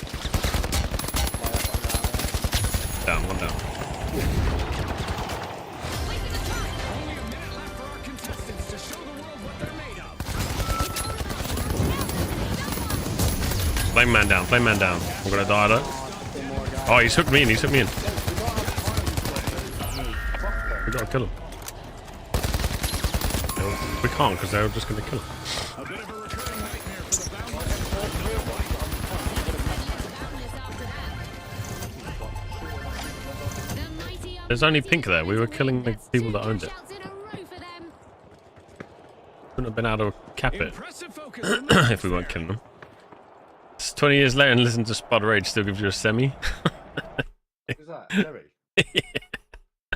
Down, one down. Placing a turret. Only a minute left for our contestants to show the world what they're made of. Flame man down, flame man down. I'm gonna die though. Oh, he's hooked me in, he's hooked me in. We gotta kill him. No, we can't because they're just gonna kill him. A bit of a recurring nightmare for the boundless. There's only pink there. We were killing the people that owned it. Couldn't have been able to cap it Impressive focus from the if we weren't killing them. It's 20 years later and listen to Spud Rage still gives you a semi. Who's that? Terry?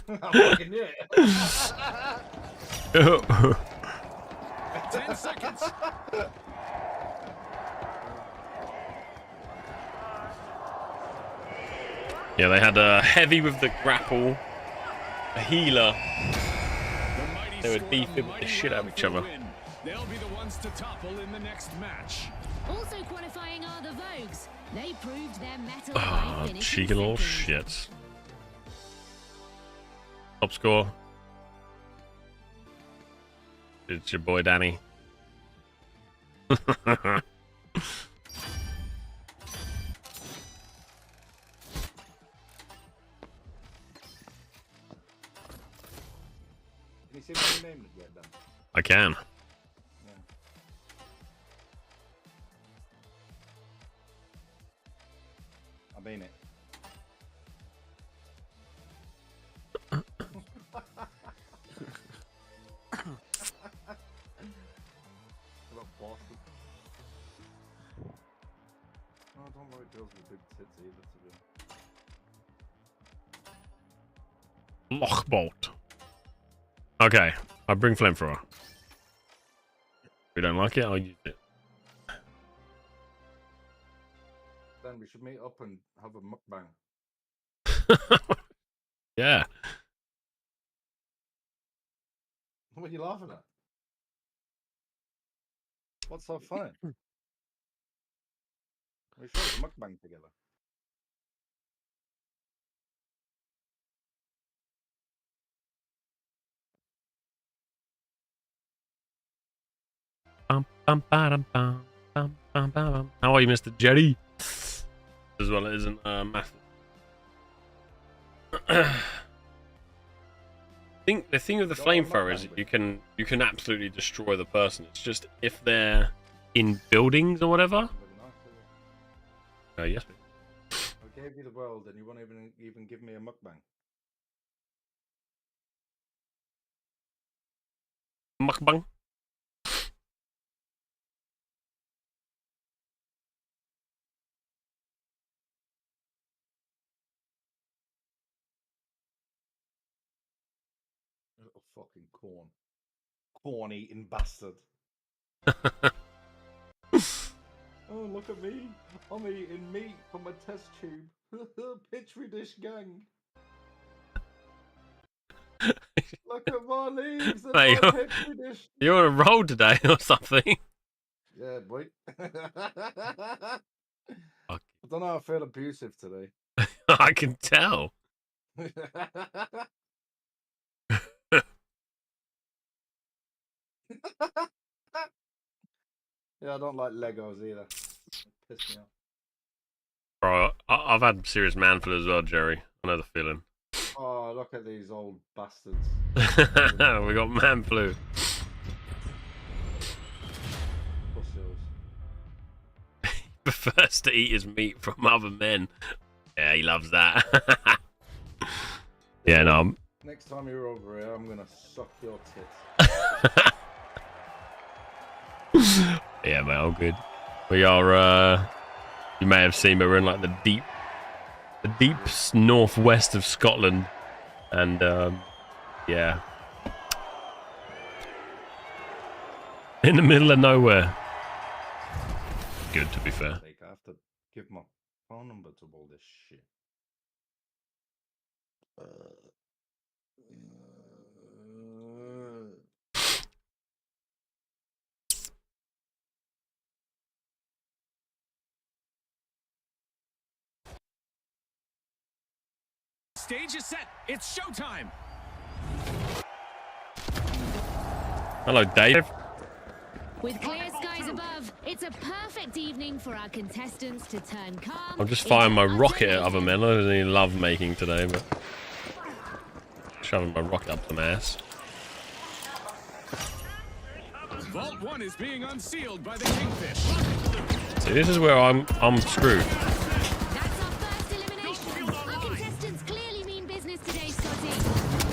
I'm fucking it. 10 seconds. Yeah, they had a heavy with the grapple, a healer. The mighty They were scored a defib the mighty shit out of round each for the other. win. They'll be the ones to topple in the next match. Also qualifying are the Vogues. They proved their mettle Oh, by finishing cheeky little second. shits. Top score. It's your boy Danny. Can you see my name yet then? I can. Yeah. I mean it. What bastard. No, I don't like girls with big tits either, to be honest. Lochbolt. Okay, I bring flamethrower. If we don't like it, I'll use it. Then we should meet up and have a mukbang. Yeah. What are you laughing at? What's so funny? We should mukbang together. Bum, bum, ba-dum, bum, bum, bum, bum, bum. How are you, Mr. Jerry? As well, it isn't massive. The thing with the flamethrower is you can absolutely destroy the person. It's just if they're in buildings or whatever. Yes. I gave you the world, and you won't even give me a mukbang. Mukbang. Little fucking corn eating bastard. Oh, look at me! I'm eating meat from a test tube. Petri dish gang. Look at my leaves and Mate, my petri dish. You're on a roll today or something. Yeah, boy. Fuck. I don't know. I feel abusive today. I can tell. Yeah, I don't like Legos either. They piss me off. Bro, I've had serious man flu as well, Jerry. I know the feeling. Oh, look at these old bastards. We got man flu. Pussils. Prefers to eat his meat from other men. Yeah, he loves that. Yeah, no. Next time you're over here, I'm gonna suck your tits. Yeah, mate, all good. We are, you may have seen, but we're in like the deep northwest of Scotland. And, yeah. In the middle of nowhere. Good, to be fair. I have to give my phone number to all this shit. Stage is set. It's showtime. Hello, Dave. With clear skies above, it's a perfect evening for our contestants to turn calm. I'm just firing my into rocket at utter other men. I don't really love making today, but shoving my rocket up some ass. Vault 1 is being unsealed by the Kingfish. See, this is where I'm screwed. That's our first elimination. Our contestants clearly mean business today, Scotty.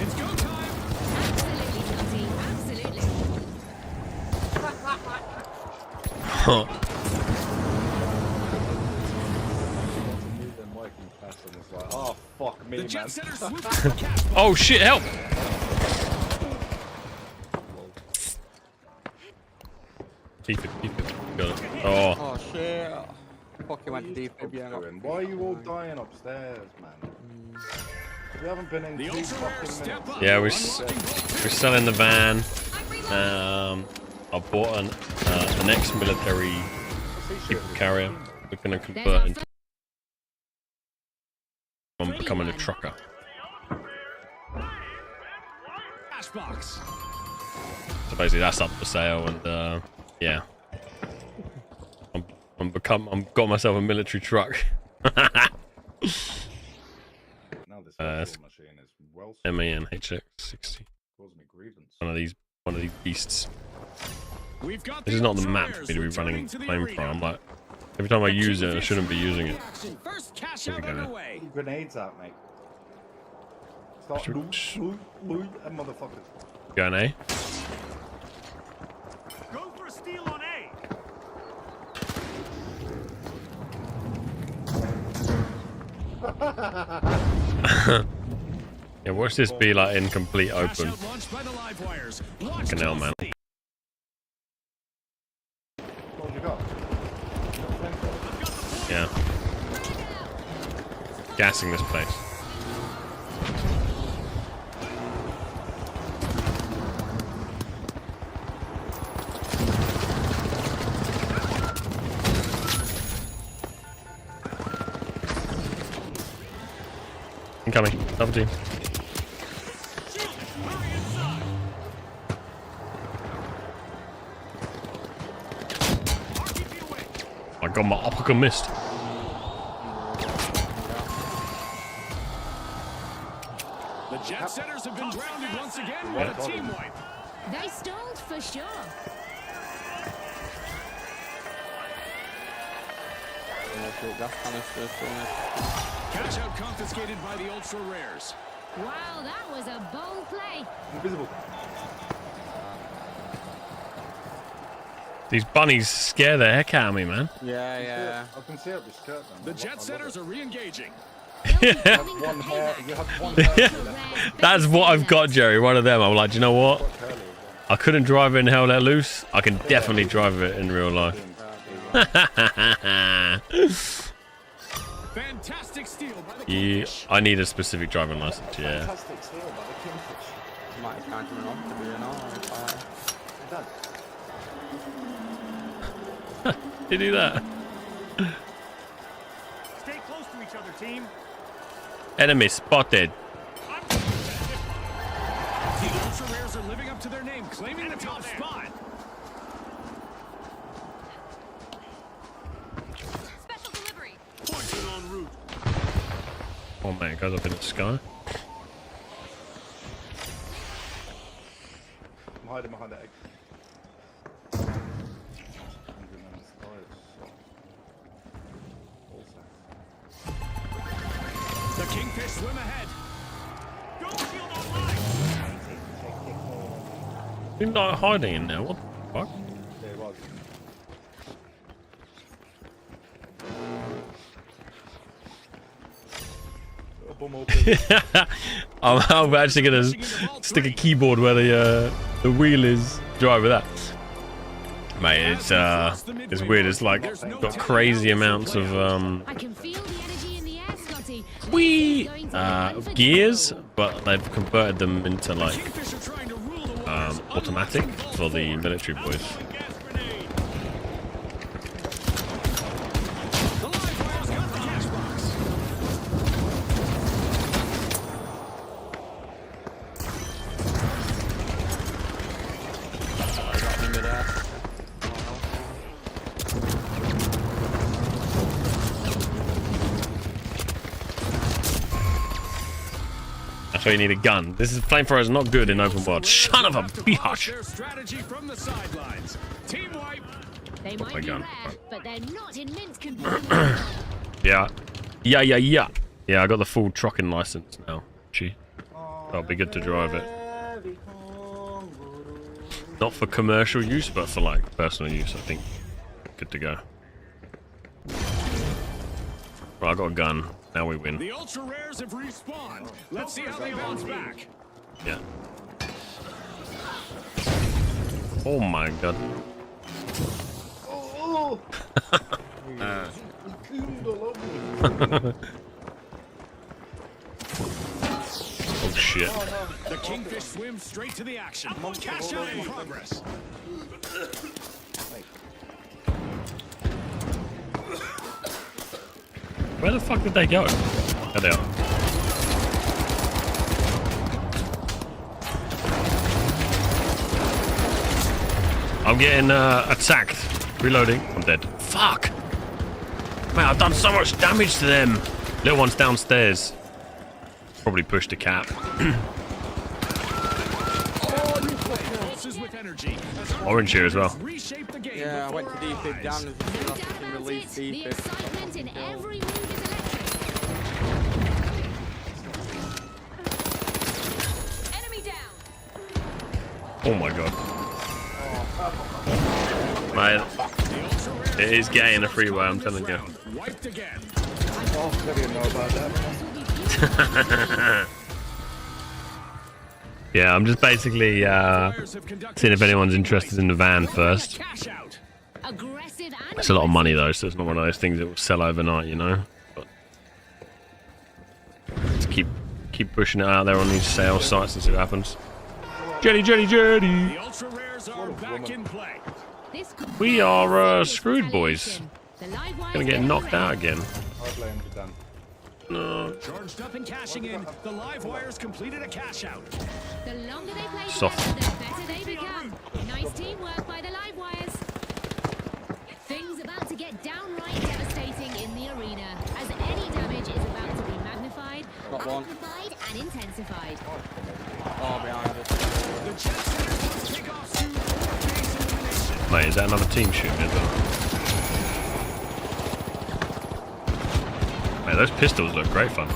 It's go time. Absolutely, Scotty. Absolutely. Huh. The mic and pass and it's like, oh fuck me, The man. jet setter swoops in the cat. Oh shit! Help! Keep it. Got it. Oh, Oh shit. Fucking went deep, maybe I got. Why are you all dying upstairs, man? You haven't been in The 2 ultra rare fucking step minutes. up. yeah, we're Unlocking Vault 2. selling the van. I bought an ex-military people carrier. We're gonna There's convert our into I'm becoming a trucker. Cash box. So basically, that's up for sale, and yeah, I'm got myself a military truck. Now this that's virtual machine is well MAN HX60. causing me grievance. One of these beasts. We've got This is not the map for me to be running flamethrower. I'm like, every time I use it, I shouldn't be using it. First cash Here we out go. underway. Grenades out, mate. Start loot, and motherfuckers. Going A. Go for steal on A. Yeah, watch this be like in complete Cash open. out launched by the live wires. Watch Fucking hell, man. closely. What have you got? Yeah. Gassing this place. Incoming. Double team. I got my uppercut missed. The jet setters have been grounded once again with a team wipe. They stalled for sure. Cash out confiscated by the ultra rares. Wow, that was a bold play. Invisible. These bunnies scare the heck out of me, man. Yeah, yeah. I can see out this curtain. The jet setters are re-engaging. One hair. You have one hair. That's what I've got, Jerry. One of them. I'm like, do you know what? I couldn't drive it in Hell Let Loose. I can definitely drive it in real life. Fantastic steal by the Yeah, Kingfish. I need a specific driving license. Yeah. Fantastic steal by the Kingfish. Might have time to run off to be an Done. You do that. Stay close to each other, team. Enemy spotted. The ultra rares are living up to their name, claiming the top spot. Special delivery. Pointing en route. Oh man, it goes up in the sky. I'm hiding behind the egg. The Kingfish swim ahead. Go shield online. You're not hiding in there. What the fuck? There it was. A bum open. I'm actually gonna stick a keyboard where the wheel is. Drive with that. Mate, it's weird. It's like got crazy amounts of I can feel the energy in the air, Scotty. wee Going to gears, but they've converted them into like Kingfish are trying to rule the waters. automatic for the military boys. The live wire's got the cash box. That's why you need a gun. This is flamethrower is not good in open world. Son of a bitch! Their strategy from the sidelines. Team wipe. They my might be gun. rare, but they're not in mint condition. Yeah, yeah. I got the full trucking license now. Gee, that'll be good to drive it. Not for commercial use, but for like personal use. I think good to go. Right, I got a gun. Now we win. The ultra rares have respawned. Let's see how they bounce back. Yeah. Oh my god. Oh! Coomed all over me. Oh shit. The Kingfish swims straight to the action. Cash out in progress. Where the fuck did they go? There they are. I'm getting attacked. Reloading. I'm dead. Fuck! Man, I've done so much damage to them. Little one's downstairs. Probably pushed a cap. Pulses with energy. Orange here as well. Reshape the game Yeah, I went to before our D-Pip down eyes. and No just doubt and about released it. The D-Pip. excitement in every move is electric. Enemy down. Oh my god. Mate, it is gay in a freeway, I'm telling you. Wiped again. Oh, I didn't know about that. Yeah, I'm just basically seeing if anyone's interested in the van first. Cash out. Aggressive and It's a lot of money though, so it's not one of those things that will sell overnight, you know. But let's keep pushing it out there on these sales sites and see what happens. Jetty. The ultra rares are back in play. This could We be are serious screwed, boys. retaliation. The live wire's Gonna get getting knocked ready. out again. Hard lane to done. No. Charged up and cashing in. The live wires completed a cash out. The longer they play Soft. together, the better they become. Nice teamwork by the live wires. Things about to get downright devastating in the arena, as any damage is about to be magnified, Got one. amplified, and intensified. Oh, behind us. The jet center wants takeoff soon for base elimination. Mate, is that another team shooting as well? Mate, those pistols look great fun.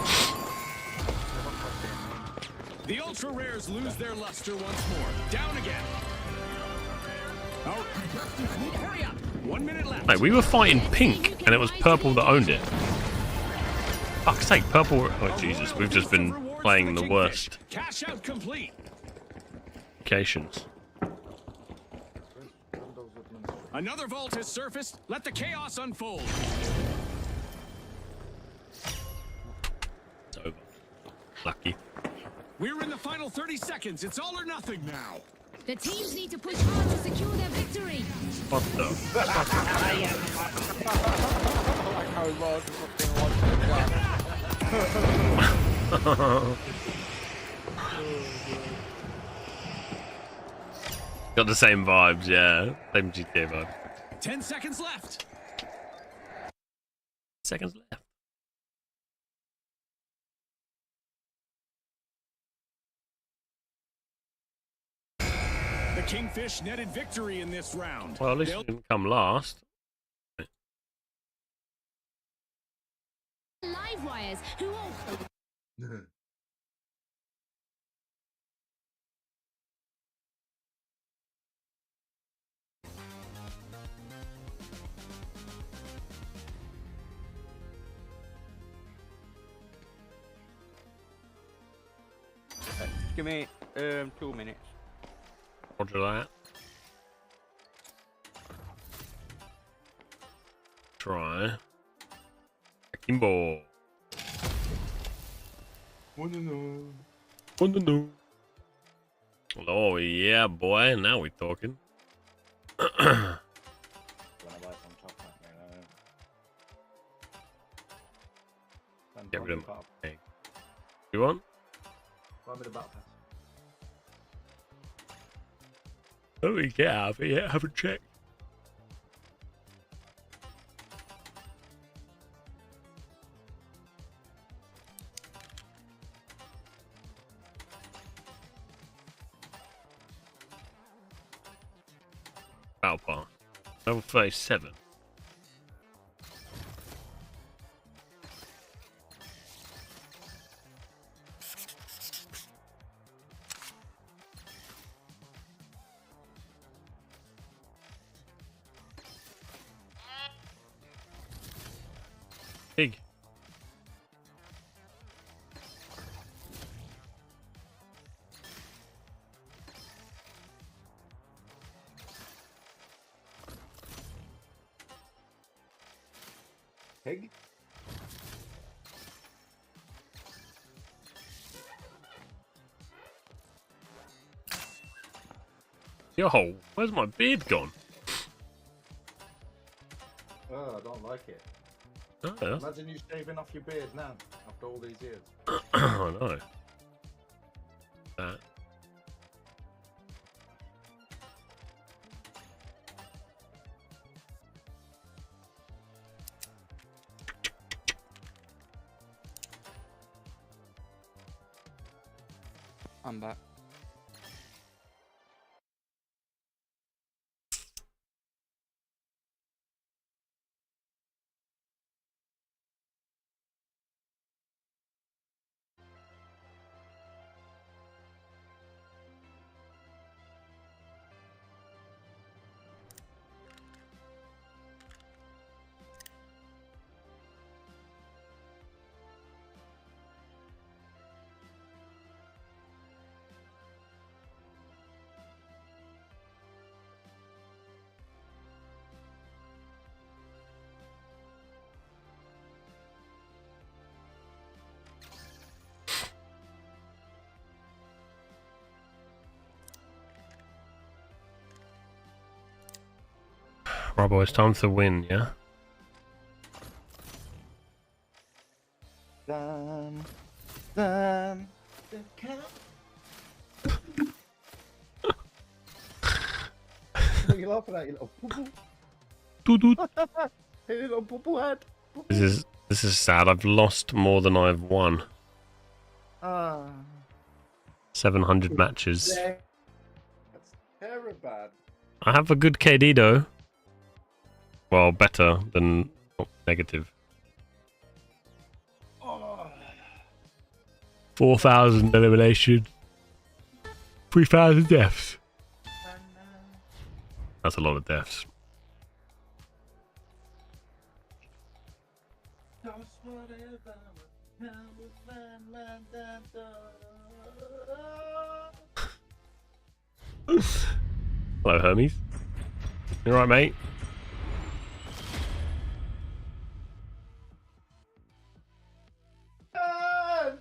The ultra rares lose their luster once more. Down again. Our contestants need to hurry up. 1 minute left. Mate, we were fighting pink, and it was purple that owned it. Fuck's sake, purple. Oh Jesus, we've just been Rewards playing for the Kingfish. worst Cash out complete. locations. Another vault has surfaced. Let the chaos unfold. It's over. Lucky. We're in the final 30 seconds. It's all or nothing now. The teams need to push hard to secure their victory. What the? Like how it was fucking Got the same vibes, yeah. Same GTA vibes. 10 seconds left. Seconds left. The Kingfish netted victory in this round. Well, at least They'll- we didn't come last. Live wires, who also Give me 2 minutes. Roger that. Try. Kimbo. Wanna No. Oh yeah, boy. Now we're talking. buy some chocolate, Get rid of my my egg. You want? Buy me the battle pass. Oh, we get out of it yet. Haven't checked. Battle pass. Level 37. Pig. Pig? Yo, where's my beard gone? Oh, I don't like it. Oh, yeah. Imagine you shaving off your beard now, after all these years. I know. That. I'm back. Right, boys, time to win, yeah? Da, than the cat. What are you laughing at, you little poo-poo? Doot, doot. Hey, little poo-poo head. This is sad. I've lost more than I've won. 700 matches. Yeah. That's terrible. I have a good KD though. Well, better than negative. 4,000 elimination. 3,000 deaths. That's a lot of deaths. Hello, Hermes. You alright, mate?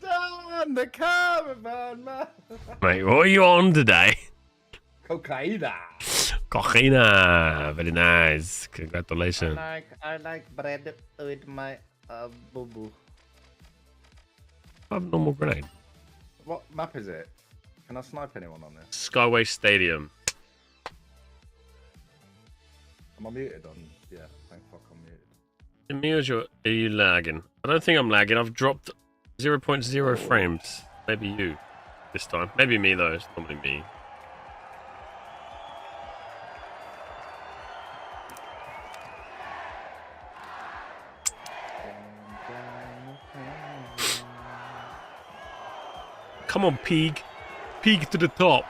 Down the caravan, man. Mate, what are you on today? Cocaine. Cocaina. Very nice. Congratulations. I like bread with my boo boo. I have a normal grenade. What map is it? Can I snipe anyone on this? Skyway Stadium. Am I muted on? Yeah, thank fuck I'm muted. Emil, are you lagging? I don't think I'm lagging. I've dropped 0.0 frames. Maybe you this time. Maybe me though. It's normally me. Come on, Peak. Peak to the top.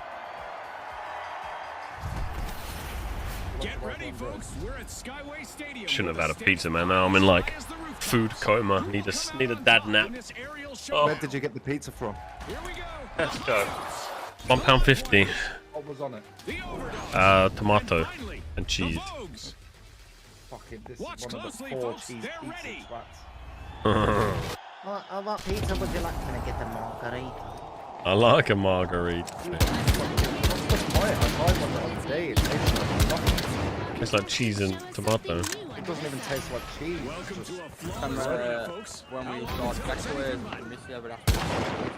Get ready, folks. We're at Skyway Stadium. Shouldn't have had a pizza, man. Now I'm in like food coma. Need a dad nap. Oh. Where did you get the pizza from? Here we go. Let's go. £1.50. What was on it? Tomato and cheese. Fucking this Watch is one closely, of the 4 folks. cheese They're pizza ready. twats. What pizza would you like? Can I get the margarita? I like a margarita. What's the point? I tried one the other day. It tastes like nothing. It's like cheese and tomato. It doesn't even taste like cheese. Welcome It's to just... a flawless arena, folks. When we How got long back is away, it? Missy ever asked me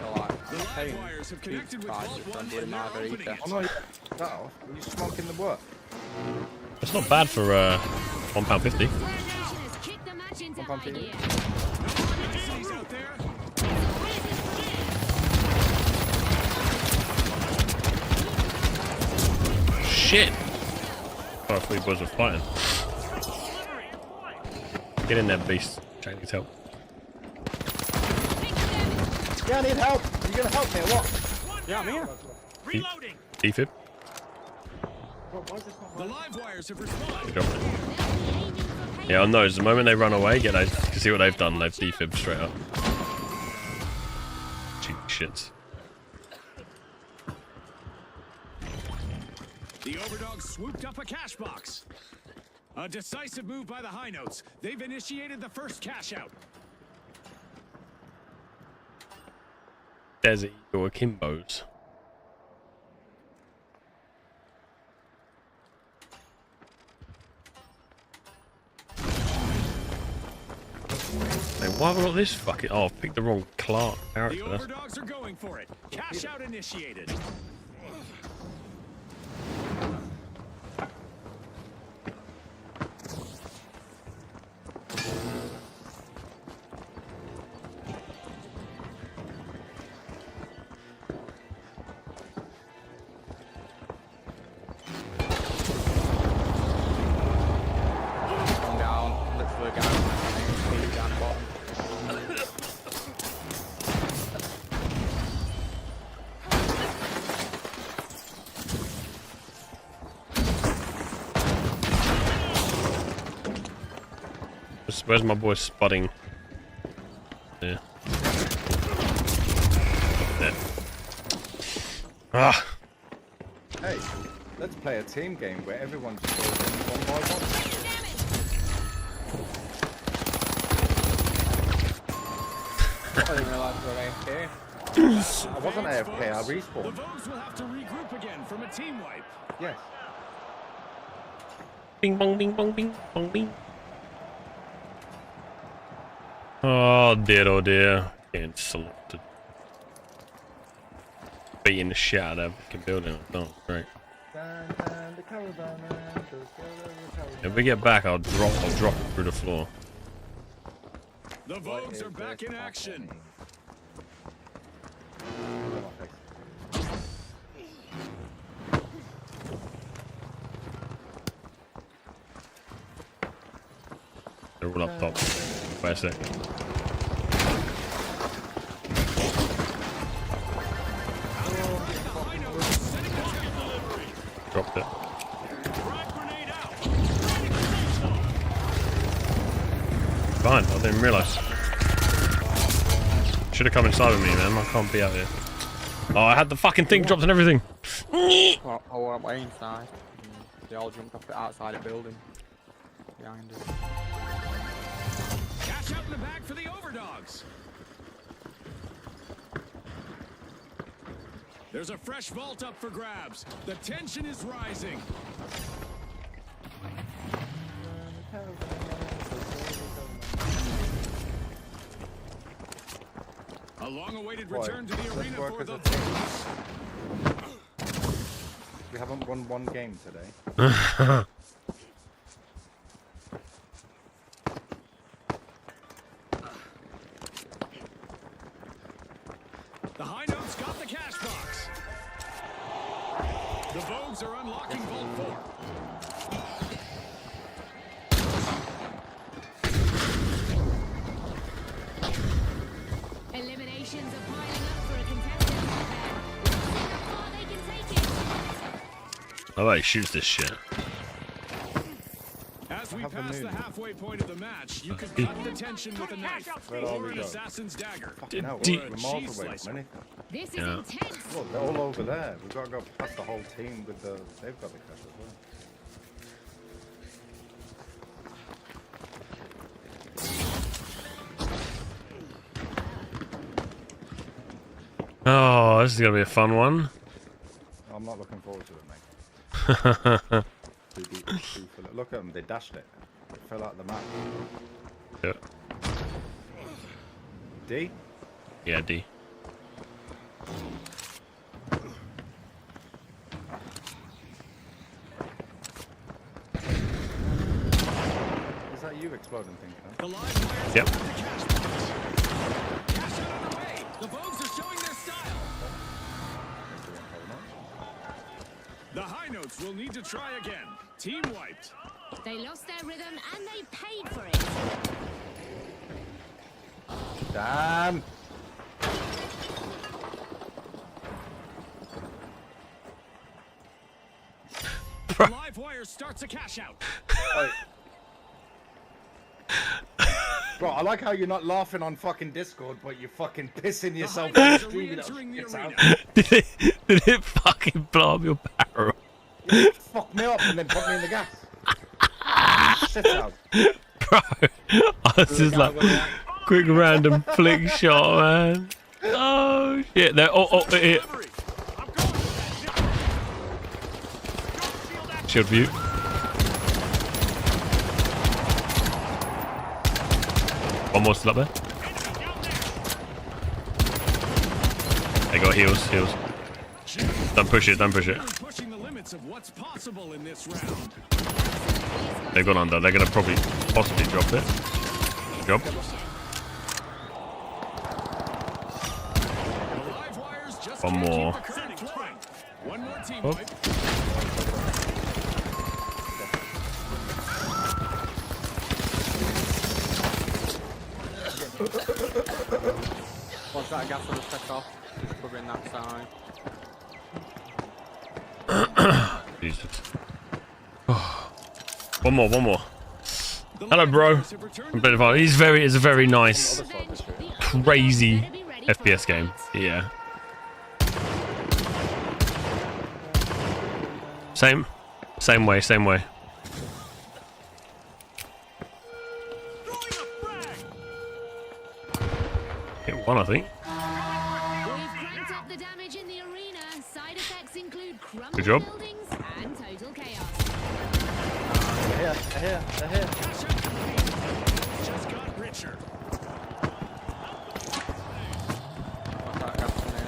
to like, The paying live wires have 2 connected with prices Vault for a 1 bloody and they're opening margarita. it. I'm not even that off. Were you smoking the work? It's not bad for £1.50. Nation has kicked the match into high £1.50. gear. Niceties out there. Shit! Oh, I thought you boys were fighting. Get in there, beast. Jack needs help. Yeah, I need help. You gonna help me or what? Yeah, I'm here. Reloading. Defib. Why is this not The live wires have responded. Good job. Yeah, I know. The moment they run away, you can see what they've done. They've defibbed straight up. Cheap shits. The Overdogs swooped up a cash box. A decisive move by the High Notes. They've initiated the first cash out. Desert Eagle Akimbos. Hey, why have I got this fucking... Oh, I've picked the wrong Clark The character. That's... Overdogs are going for it. Cash out initiated. Going down, literally down the bottom. Where's my boy spotting? Yeah. There. Ah! Hey, let's play a team game where everyone just goes in one by one. I didn't realise we were AFK. I wasn't AFK, I The respawned. Vogues will have to regroup again from a team wipe. Yes. Bing bong bing bong bing bong bing. Oh dear, oh dear. Getting selected. beating the shit out of that fucking building. Oh, great. The caravan man does go over the caravan. If we get back, I'll drop it through the floor. The What Vogues is are back this in action. happening? They're all up top. Wait a sec. Dropped it. Fine, I didn't realise. Should have come inside with me, man. I can't be out here. Oh, I had the fucking thing dropped and everything. Well, I went way inside. They all jumped off the outside of the building. Behind us. Cash out in the bag for the overdogs. There's a fresh vault up for grabs. The tension is rising. A long-awaited return to the Let's arena work for as the a team. Vogues. We haven't won one game today. The high notes got the cash box. The Vogues are unlocking Vault 4. Eliminations are piling up for a contestant. Let's see how far they can take it. I bet he shoots this shit. As we have the pass the mood. halfway point of the match, you can cut the tension with a knife Where are or we an going? assassin's dagger. Fucking hell, do- we're Cheese miles away slicer. from anything. This is Yeah. intense. Look, they're all over there. We've got to go past the whole team with the... They've got the cash as well. Oh, this is gonna be a fun one. I'm not looking forward to it, mate. Look at them, they dashed it. It fell out of the map. Yeah. D? Yeah, D. Is that you exploding thing? Huh? The live wires Yep. got the cash box. Cash out on the way. The Vogues are showing their style. The high notes will need to try again. Team wiped. They lost their rhythm and they paid for it. Damn! The live wire starts a cash out. Bro, I like how you're not laughing on fucking Discord, but you're fucking pissing The yourself high on notes are stream. re-entering the It's arena. out. Did it fucking blow up your barrel? You fuck me up and then put me in the gas. Shit out. Bro, I was just like, quick random flick shot, man. Oh, shit. They're, here. Delivery. I'm going for that. Shield view. One more still up there. They got heals, heals. Don't push it, don't push it. Really pushing the limits of what's possible in this round. They've gone under. They're going to probably possibly drop it. Drop. The live wires just One can't more. keep the current flowing. One more team Oh. wipe. Once that gas will set off, just covering that side. Jesus. One more, one more. The Hello, live bro. wires have returned to Completed file. It's a very nice, Bench, the crazy better be ready for FPS a game. fight. Yeah. Same way, same way. Hit one, I think. We've cranked up the damage in the arena. Side effects include crumbling Good job. buildings and total chaos. They're here, they're here. cash out complete. Just got richer. Once that gas in there.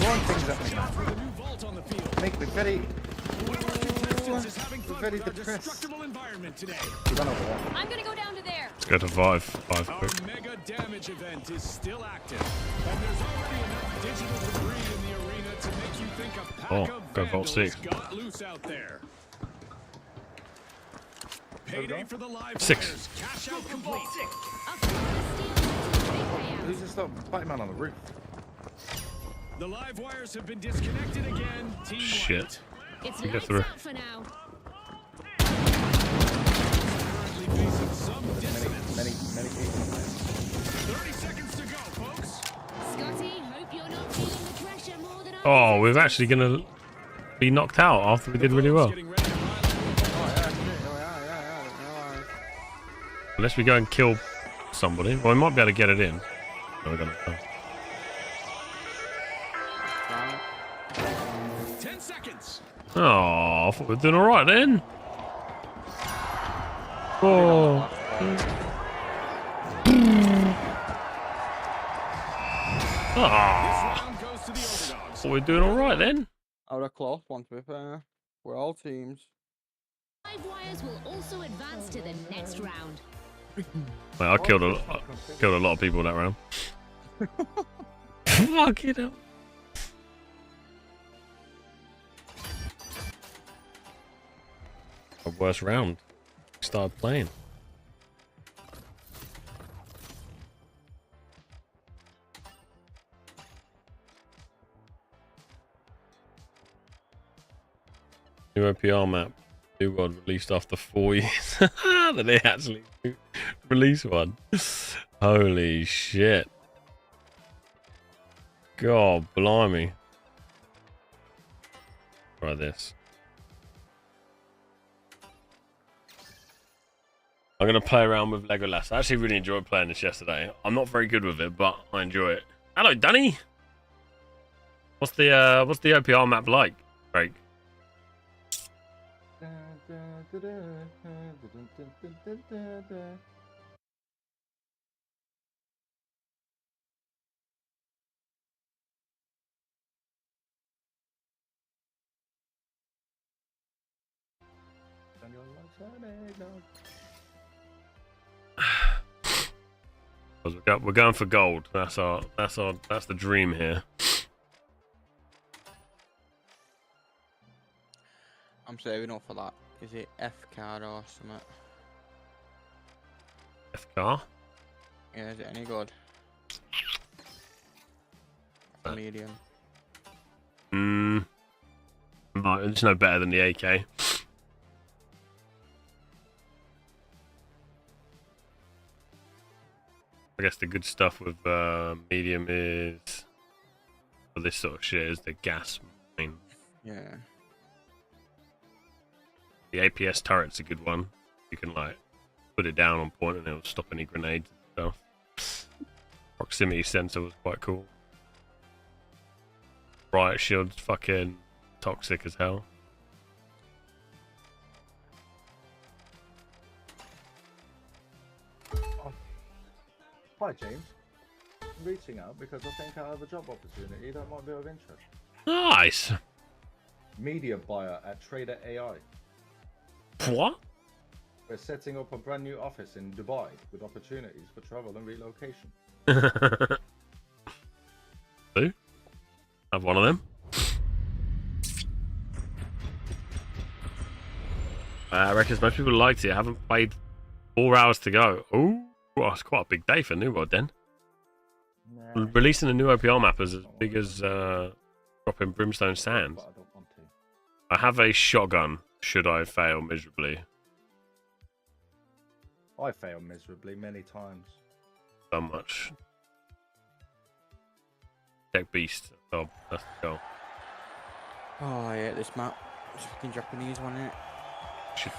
throwing things at me, man. For the new vault on the field. Make me very... One of our contestants is having fun Very with our depressed. destructible environment today. Run over there. I'm gonna go down to there. Let's go to five Our quick. mega damage event is still active, and there's already enough digital debris in the arena to make you think a pack Oh, of go Vault vandals 6. got loose out there. Payday for the live 6. wires. Cash out complete. Up to the big payout. Who's this little Batman on the roof? The live wires have been disconnected again. Team Shit. White. It's get lights through. out for now. Currently facing some dissonance. Many people. 30 seconds to go, folks. Scotty, hope you're not feeling the pressure more than I Oh, we're actually gonna be knocked out after we did really well. Getting ready to ride. Unless we go and kill somebody. Well, we might be able to get it in. No, we're gonna. 10 seconds. Oh, I thought we were doing alright then. Oh. Ah, Round goes to the overdogs. thought we were doing alright then. Out of cloth, one to be fair. We're all teams. Live wires will also advance to the next round. Well, I killed a lot of people that round. Fuck it up. A worst round. Started playing. New OPR map. New one released after 4 years. That they actually release one. Holy shit. God blimey. Try this. I'm going to play around with Legolas. I actually really enjoyed playing this yesterday. I'm not very good with it, but I enjoy it. Hello, Danny. What's the OPR map like, Craig? We're going for gold. That's the dream here. I'm saving up for that. Is it F card or something? F car. Yeah, is it any good? A medium. No, it's no better than the AK. I guess the good stuff with medium is, for this sort of shit, is the gas mine. Yeah. The APS turret's a good one. You can like put it down on point and it'll stop any grenades and stuff. Proximity sensor was quite cool. Riot shield's fucking toxic as hell. Hi, James. I'm reaching out because I think I have a job opportunity that might be of interest. Nice. Media buyer at Trader AI. What? We're setting up a brand new office in Dubai with opportunities for travel and relocation. Do? Have one of them. I reckon most people liked it. I haven't played 4 hours to go. Ooh, well, it's quite a big day for New World then. Nah, Releasing a new OPR map is as big as dropping Brimstone Sands. but I don't want to. I have a shotgun should I fail miserably. I failed miserably many times. So much. Tech Beast. Oh, that's the goal. Oh, I hate this map. It's fucking Japanese one, innit? Should...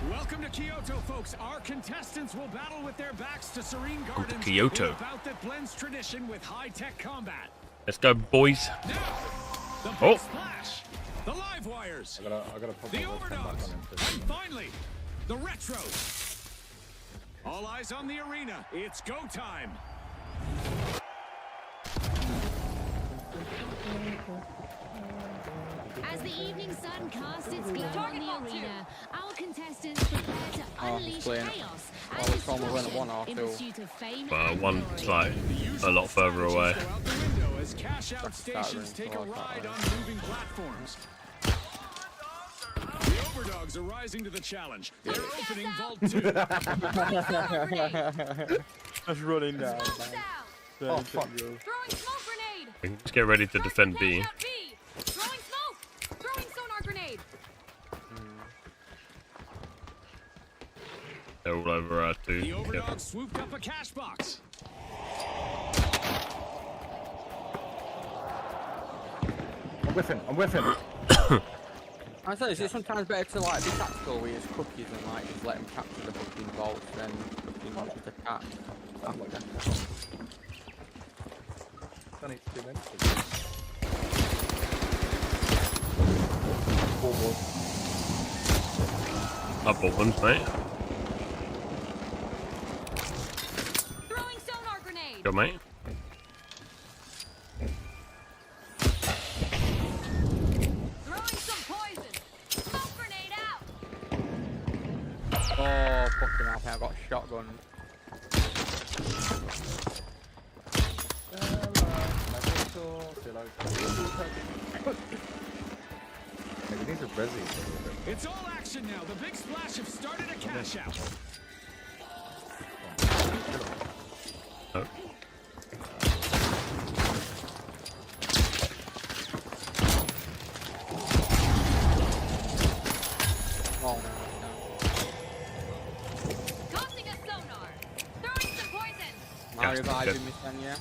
Welcome to Kyoto, folks. Our contestants will battle with their backs to serene gardens. Kyoto. A bout that blends tradition with high-tech combat. Let's go, boys. Now, the big Oh. splash. The live wires. I gotta put The my voice back overdogs. on him. And finally, the retros. All eyes on the arena. It's go time. As the evening sun casts its glow on the arena, our contestants prepare to unleash playing. chaos Oh, and it's almost went one destruction off, in too. pursuit of fame and One's glory. like a lot further away. Go out the window as cash out That's that stations ring, take a so I can't ride ring. on moving platforms. The overdogs are rising to the challenge. They're opening vault 2. Just running down. Oh, fuck. Throwing smoke grenade! We can just get ready to defend B. Out B! Throwing smoke! Throwing sonar grenade! They're all over our The two. overdogs Yep. swooped up a cash box. I'm with him. I'm with him. I say, is it sometimes better to like be tactical with his cookies and like just let him capture the fucking vaults than fucking just attack? I'm like that. Don't need to do anything. Up ones, mate. Throwing sonar grenade! Go, mate. Throwing some poison! Smoke grenade out! Oh, fucking hell, I got shotgun. Maybe these are Brezzy. It's all action now. The big splash have started a cash out. Oh. Oh, no. Tossing a sonar! Throwing some poison! My Yeah, reviving good. me, then, yeah.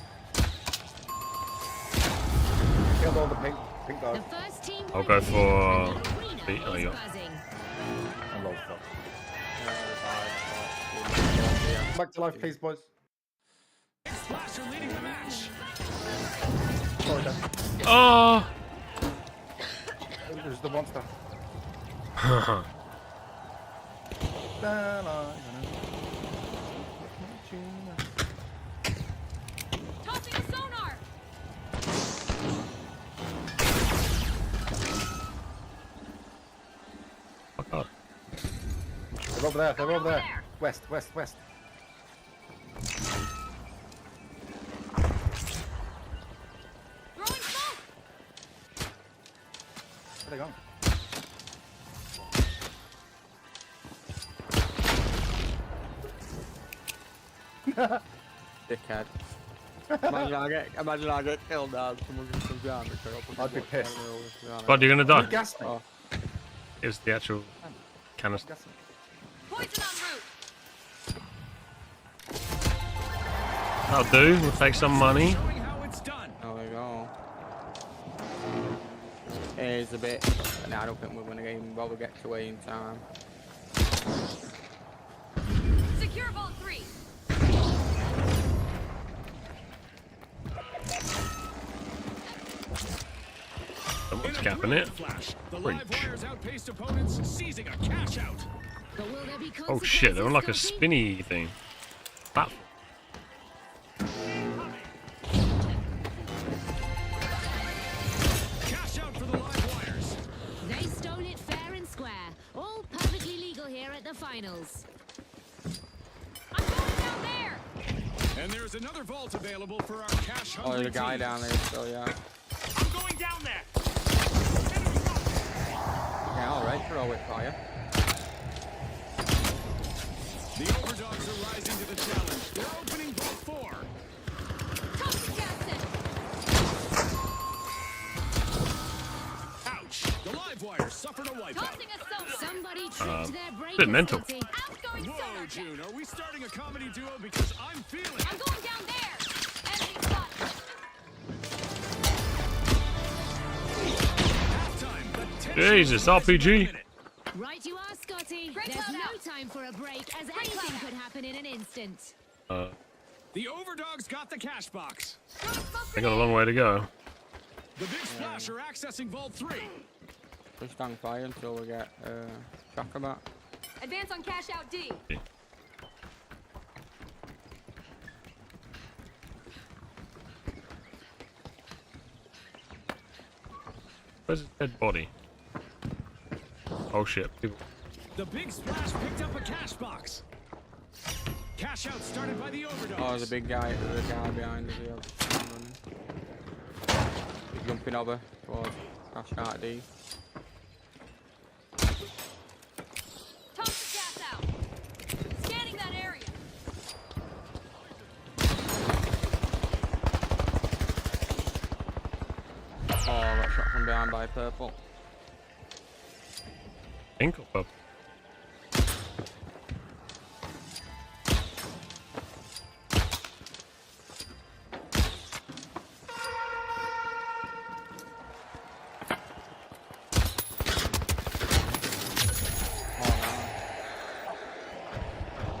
Killed all the pink The guys. first team I'll go wins, for and the arena B. Oh, is you buzzing. I'm low stuff. Yeah. Come back to life, please, boys. Big splash are leading the match. Sorry, Dan. Oh! There's the monster. Tossing a sonar! Fuck off. They're over there. They're over there. West, west, west. Throwing smoke! Where they gone? Dickhead. Imagine I get killed now. Someone just comes down and I'd be pissed. God, you're gonna You die. gassed me. Oh. Here's the actual canister. Gassed me. Poison en route! That'll do. We'll take some money. Showing how it's done. There we go. Here's a bit. And I don't think we're gonna even bother get to A in time. Secure vault 3! Someone's In a capping it. brilliant flash, the Reach. live wires outpaced opponents, seizing a cash out. But will there be Oh shit, they're on like a consequences, Scotty? spinny thing. That. Cash out for the live wires. They stole it fair and square. All perfectly legal here at the finals. I'm going down there! And there's another vault available for our cash Oh, hungry there's a guy teams. down there still, yeah. I'm going down there. Yeah, alright, throw it for you. The overdogs are rising to the challenge. They're opening vault 4. Tossing Jackson! Ouch! The live wires suffered a wipeout. Tossing a sonar! Somebody tripped their breaker, bit mental. Scotty. Outgoing Whoa, sonar check! June, are we starting a comedy duo? Because I'm feeling I'm it. going down there! Enemy spotted! Halftime, the tension Jesus, is rising by the RPG. minute. Right you are, Scotty. There's no time for a break, as anything could happen in an instant. The overdogs got the cash box. Throwing smoke They got a long way to go. The big splash are accessing Vault 3. Just stand fire until we get tracker back. Advance on cash out D. Where's his dead body? Oh shit. People. The big splash picked up a cash box. Cash out started by the overdose. Oh, the big guy, the guy behind us here. He's jumping over towards cash out D. Toss the gas out. Scanning that area. Oh, got shot from behind by purple. Pink or purple?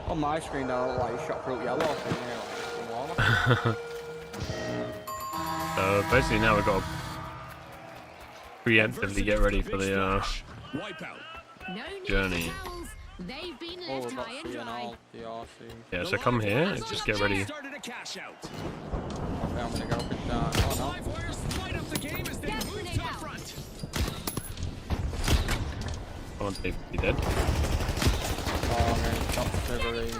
On my screen, though, like you shot through yellow. So basically now we've got to preemptively get ready for the Wipeout. No need journey. for towels. They've been Oh, left we've got high and C and dry. all, DRC. Yeah, so come here and just get ready. Started a cash out. Okay, I'm gonna go push that. Oh no. Live wires light up the game as they Gas move grenade to the out. front. Come on, Dave, you dead? Oh, man, stop shivering.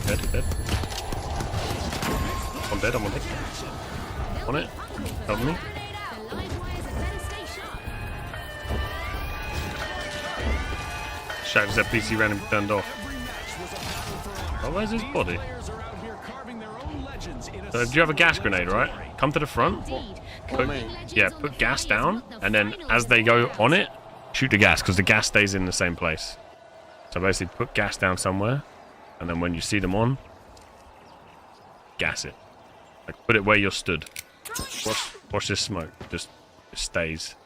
Dead, dead. I'm dead, I'm on it. They'll On be it. hungry for Help some me. grenade out. The live wires had better stay sharp. Shack's that PC randomly turned off. Every match was a battle for honor. Oh, where's his body? Players are out here carving their own legends in a So do you have a gas single grenade, right? legendary. Come to the front. Indeed. Put, Carving legends yeah, on the put gas fly is down, what the and then finals as they is go about. on it, shoot the gas, because the gas stays in the same place. So basically put gas down somewhere, and then when you see them on, gas it. Like put it where you're stood. Watch this smoke. Just it stays.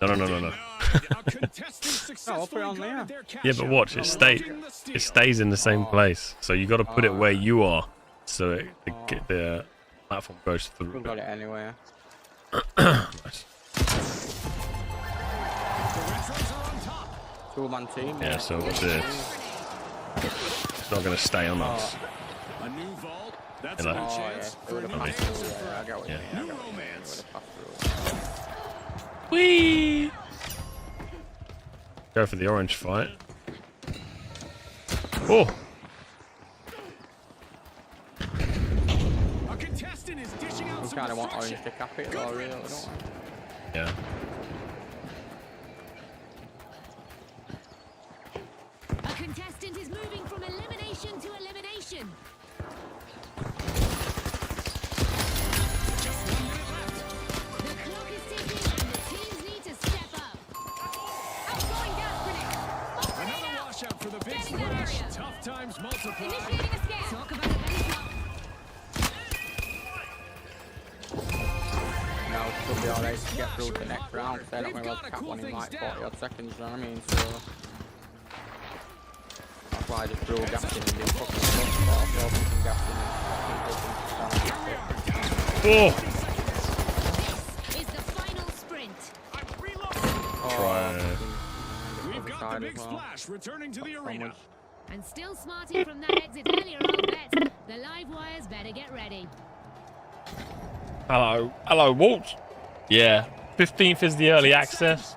No. A contestant No, I'll put it successfully on there. guarded their cash Yeah, but out, watch, unlocking the steal. it stays in the same place. So you got to put it where you are, so the platform goes through. We've got it anyway. Nice. The Retros are on top. Two-man team. Yeah, so what's this? It's not gonna stay on us. A new vault. That's Hello. a new Oh, chance yeah. for a new Okay. dance and for Yeah, I got what you Yeah. mean. a new romance. Whee! Go for the orange fight. Oh! A contestant is dishing out We some kind of want destruction. orange to cap it, though, really, don't we? Yeah. A contestant is moving from elimination to elimination. Just 1 minute left. The clock is ticking and the teams need to step up. Outgoing gas grenade. Smoke grenade Another out. washout for the big Scanning that splash. area. Tough times multiplied. Initiating a scan. Talk about a benchmark. Now it should be alright to get through to the next round, because they're not going to be able to cap one in like 40 odd seconds, you know what I mean? So that's why I just threw gas in and do fucking stuff, but I'll throw some gas in and Oh! This is the final sprint. Try. We've got the big splash returning to the arena. And still smarting from that exit earlier, I'll bet. The live wires better get ready. Hello, Walt. Yeah. 15th is the early access.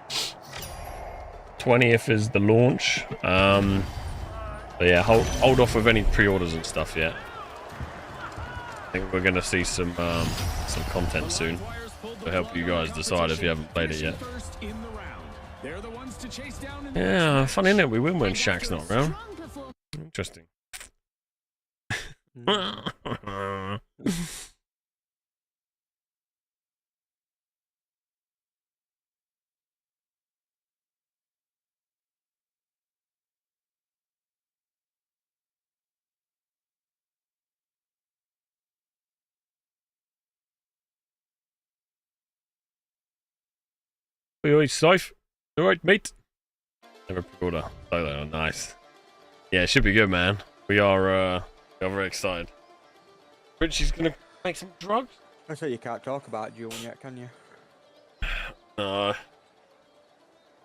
20th is the launch. But yeah, hold off with any pre-orders and stuff yet. I think we're gonna see some content soon to help you guys decide if you haven't played it yet. First in the round. They're the ones to chase down in the Yeah, funny isn't it? We win when Shaq's not around. Strong performance. Interesting. Oi, safe. All right, mate. Never pre-order. Oh, nice. Yeah, it should be good, man. We are very excited. Richie's gonna make some drugs. I say you can't talk about June yet, can you? No.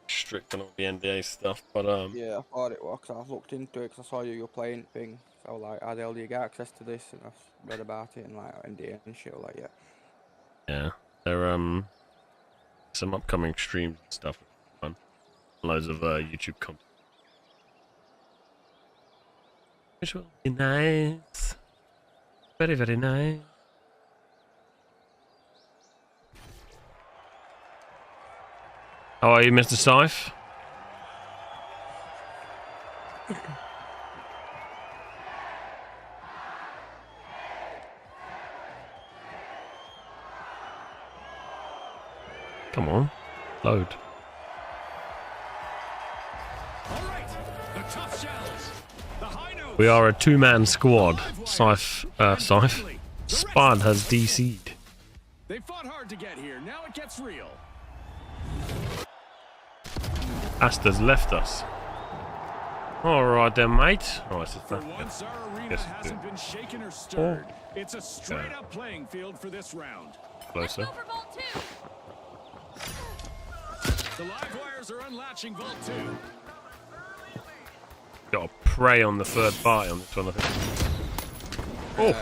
Strict on all the NDA stuff, but Yeah, I thought it was, 'cause I've looked into it, 'cause I saw you were playing thing. So I was like, how the hell do you get access to this? And I've read about it and like NDA and shit, like, yeah. yeah, there some upcoming streams and stuff. Fun. Loads of YouTube content. Which will be nice. Very, very nice. How are you, Mr. Scythe? Come on, load. All right, the tough shells. The high notes. We are a two-man squad. Live wires. Scythe. Spud has DC'd. They fought hard to get here. Now it gets real. Asta's left us. Alright then, mate. Alright, so For once, our arena Yes, hasn't been shaken or stirred. It's a straight-up playing field for this round. closer. For Vault 2. The live wires are unlatching Vault 2. Got to prey on the third party on this one, I think. Oh!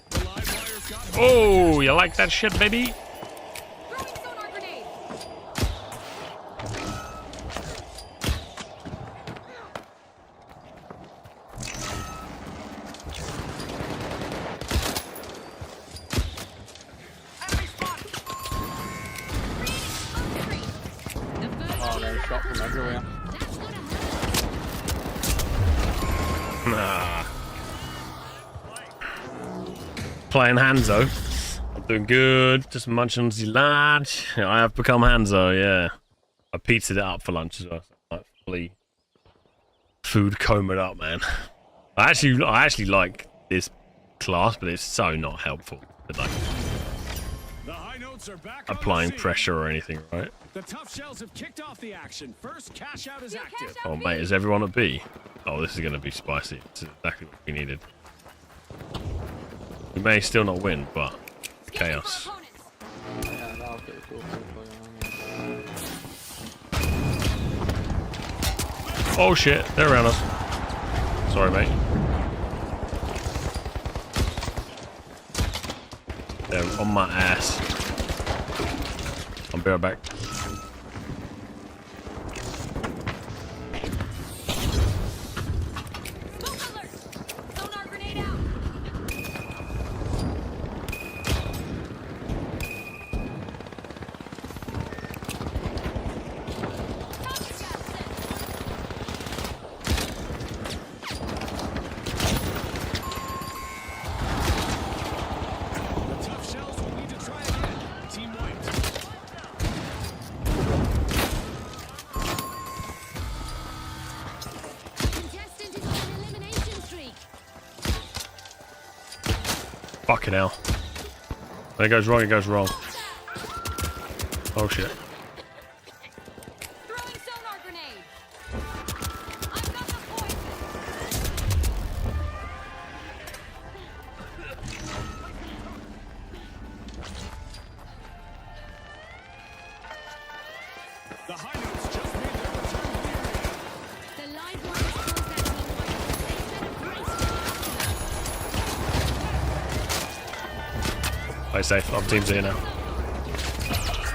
The live wires got Oh, you like that shit, baby? Oh, there's a shot from everywhere. Nah. Playing Hanzo. I'm doing good. Just munching on the lunch. I have become Hanzo, yeah. I pizzaed it up for lunch as well. So I'm like fully food combed up, man. I actually like this class, but it's so not helpful with like the high notes are back on applying the scene. pressure or anything, right? The tough shells have kicked off the action. First cash out is active. Oh mate, is everyone at B? Oh, this is gonna be spicy. This is exactly what we needed. We may still not win, but chaos. Yeah, that'll get it cool. Oh shit, they're around us. Sorry, mate. They're on my ass. I'll be right back. The tough shells will need to try again. Team wiped. Contestant is on an elimination streak. Fucking hell. When it goes wrong, it goes wrong. Oh shit. Throwing sonar grenade. I've got the point. The high notes just made their return to the arena. The live wires caused that team wipe. They should have braced. Play safe. Our team's here now.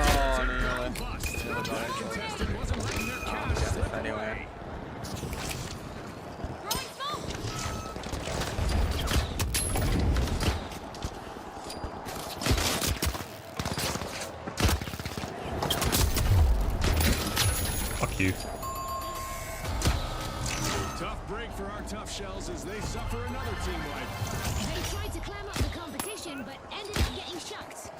Oh, nearly. Bust. Nearly got it. Contestant wasn't letting their cash Get slip this anyway. Throwing smoke. Fuck you. Tough break for our tough shells as they suffer another team wipe. They tried to clam up the competition, but ended up getting shucked.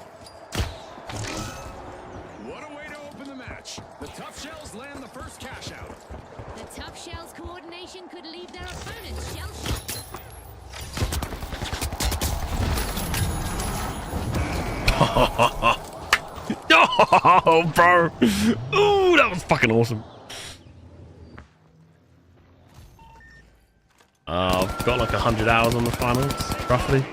What a way to open the match. The tough shells land the first cash out. The tough shells coordination could leave their opponents shell-shocked. Oh, bro. Ooh, that was fucking awesome. I've got like 100 hours on the finals, roughly.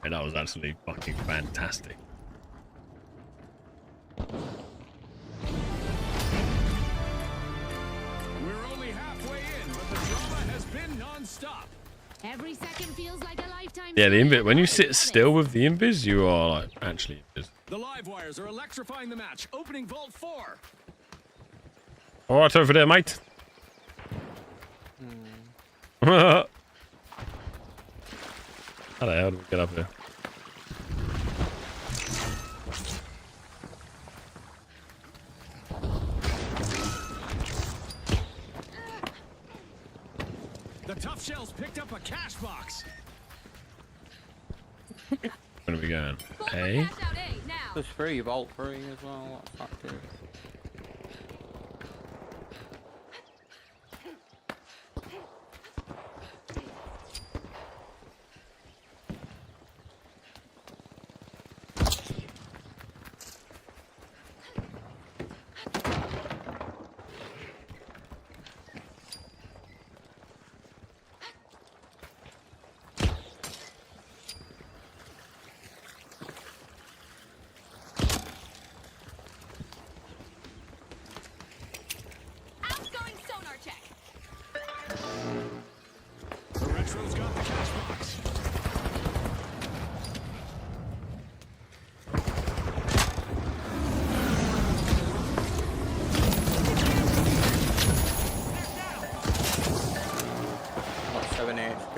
And that was absolutely fucking fantastic. We're only halfway in, but the drama has been non-stop. Every second feels like a lifetime. Yeah, the invis. When you sit still with the invis, you are like actually invis. The live wires are electrifying the match. Opening Vault 4. All right, over there, mate. How the hell do we get up here? The tough shells picked up a cash box. Where are we going? Full for A? cash out A now. There's 3, Vault 3 as well. What's that do? Outgoing sonar check. The retro's got the cash box. Got 7 HP.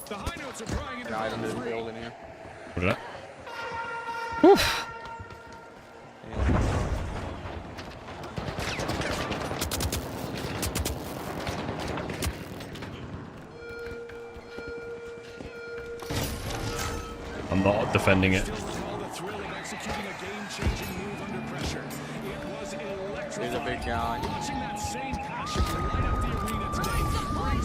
The high notes are prying into An item Vault is 3. building here. What is that? Oof. I'm not defending it. Still recall the thrill of executing a game-changing move under pressure. It was electrifying. He's a big guy. Watching that same passion light up the arena today.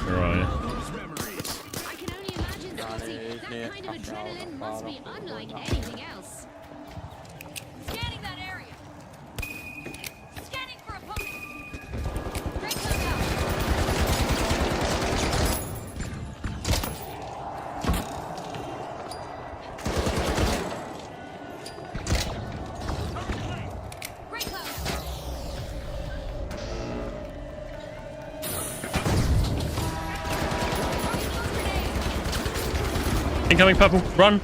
Where are you? Those memories. I can only imagine, Scotty. is That near kind of top tower, adrenaline must be bottom, unlike bottom. anything else. Scanning that area. Scanning for opponent. Break them out. Break them out. Incoming purple. Run.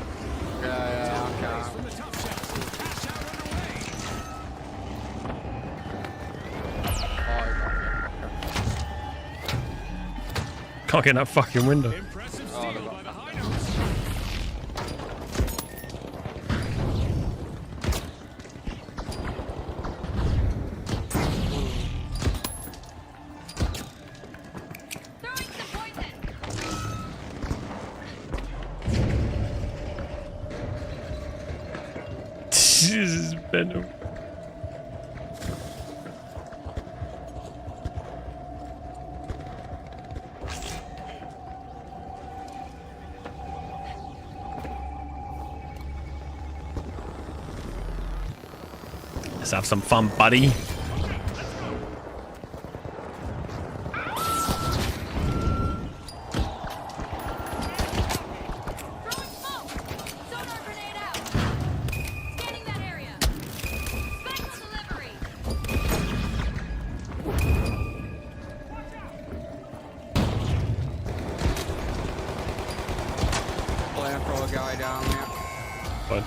Yeah, okay. From the tough shells. Cash out underway. Can't get in that fucking window. Impressive Oh, steal they got by the that. high notes. Throwing some poison. This is venom. Let's have some fun, buddy. Throwing smoke. Sonar grenade out. Scanning that area. Special delivery. Playing for a guy down there. But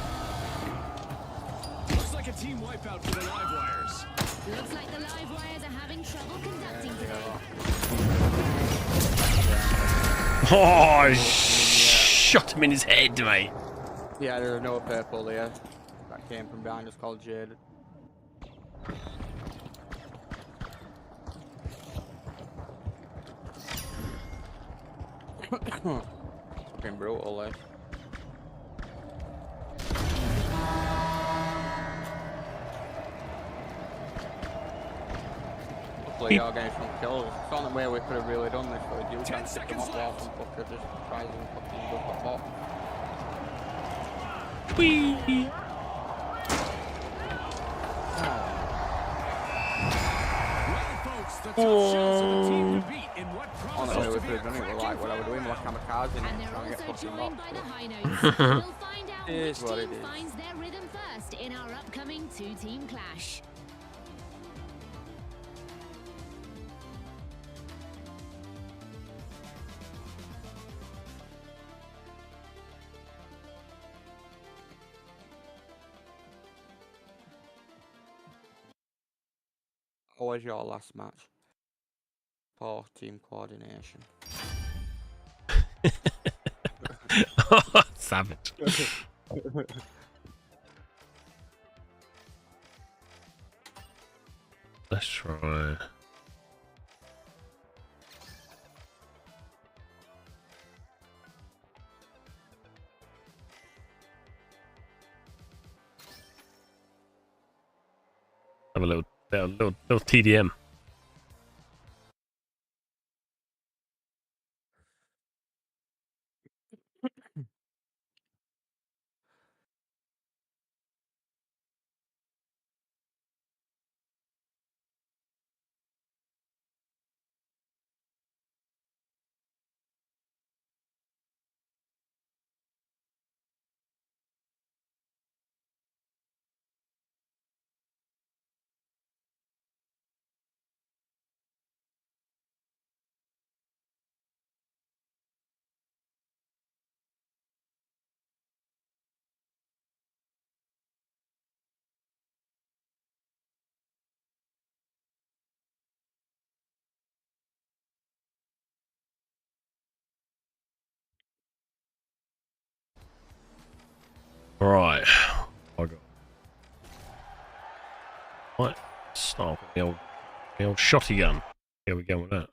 Looks like a team wipeout for the live wires. Looks like the live wires are having trouble conducting today. oh, shot him in his head, mate. Yeah, there's no purple there. That came from behind us called Jade. Fucking brutal, like. Luckily, you're getting some kills. It's on the way we could have really done this, but you can't pick them up off and fucker just tries and fucking does the bot. Whee! Well, folks, the tough shots of the team to beat in what On the way promises we to be could a have done it, we're like, cracking what are we doing? We're kamikaze And and they're trying to get also fucking joined bots. by the high notes. We'll find out It which is what it team is. finds their rhythm first in our upcoming two-team clash. How was your last match? Poor team coordination. Savage. Let's try. Have a little TDM. Right. I got. What? Start with the old shotty gun. Here we go with that.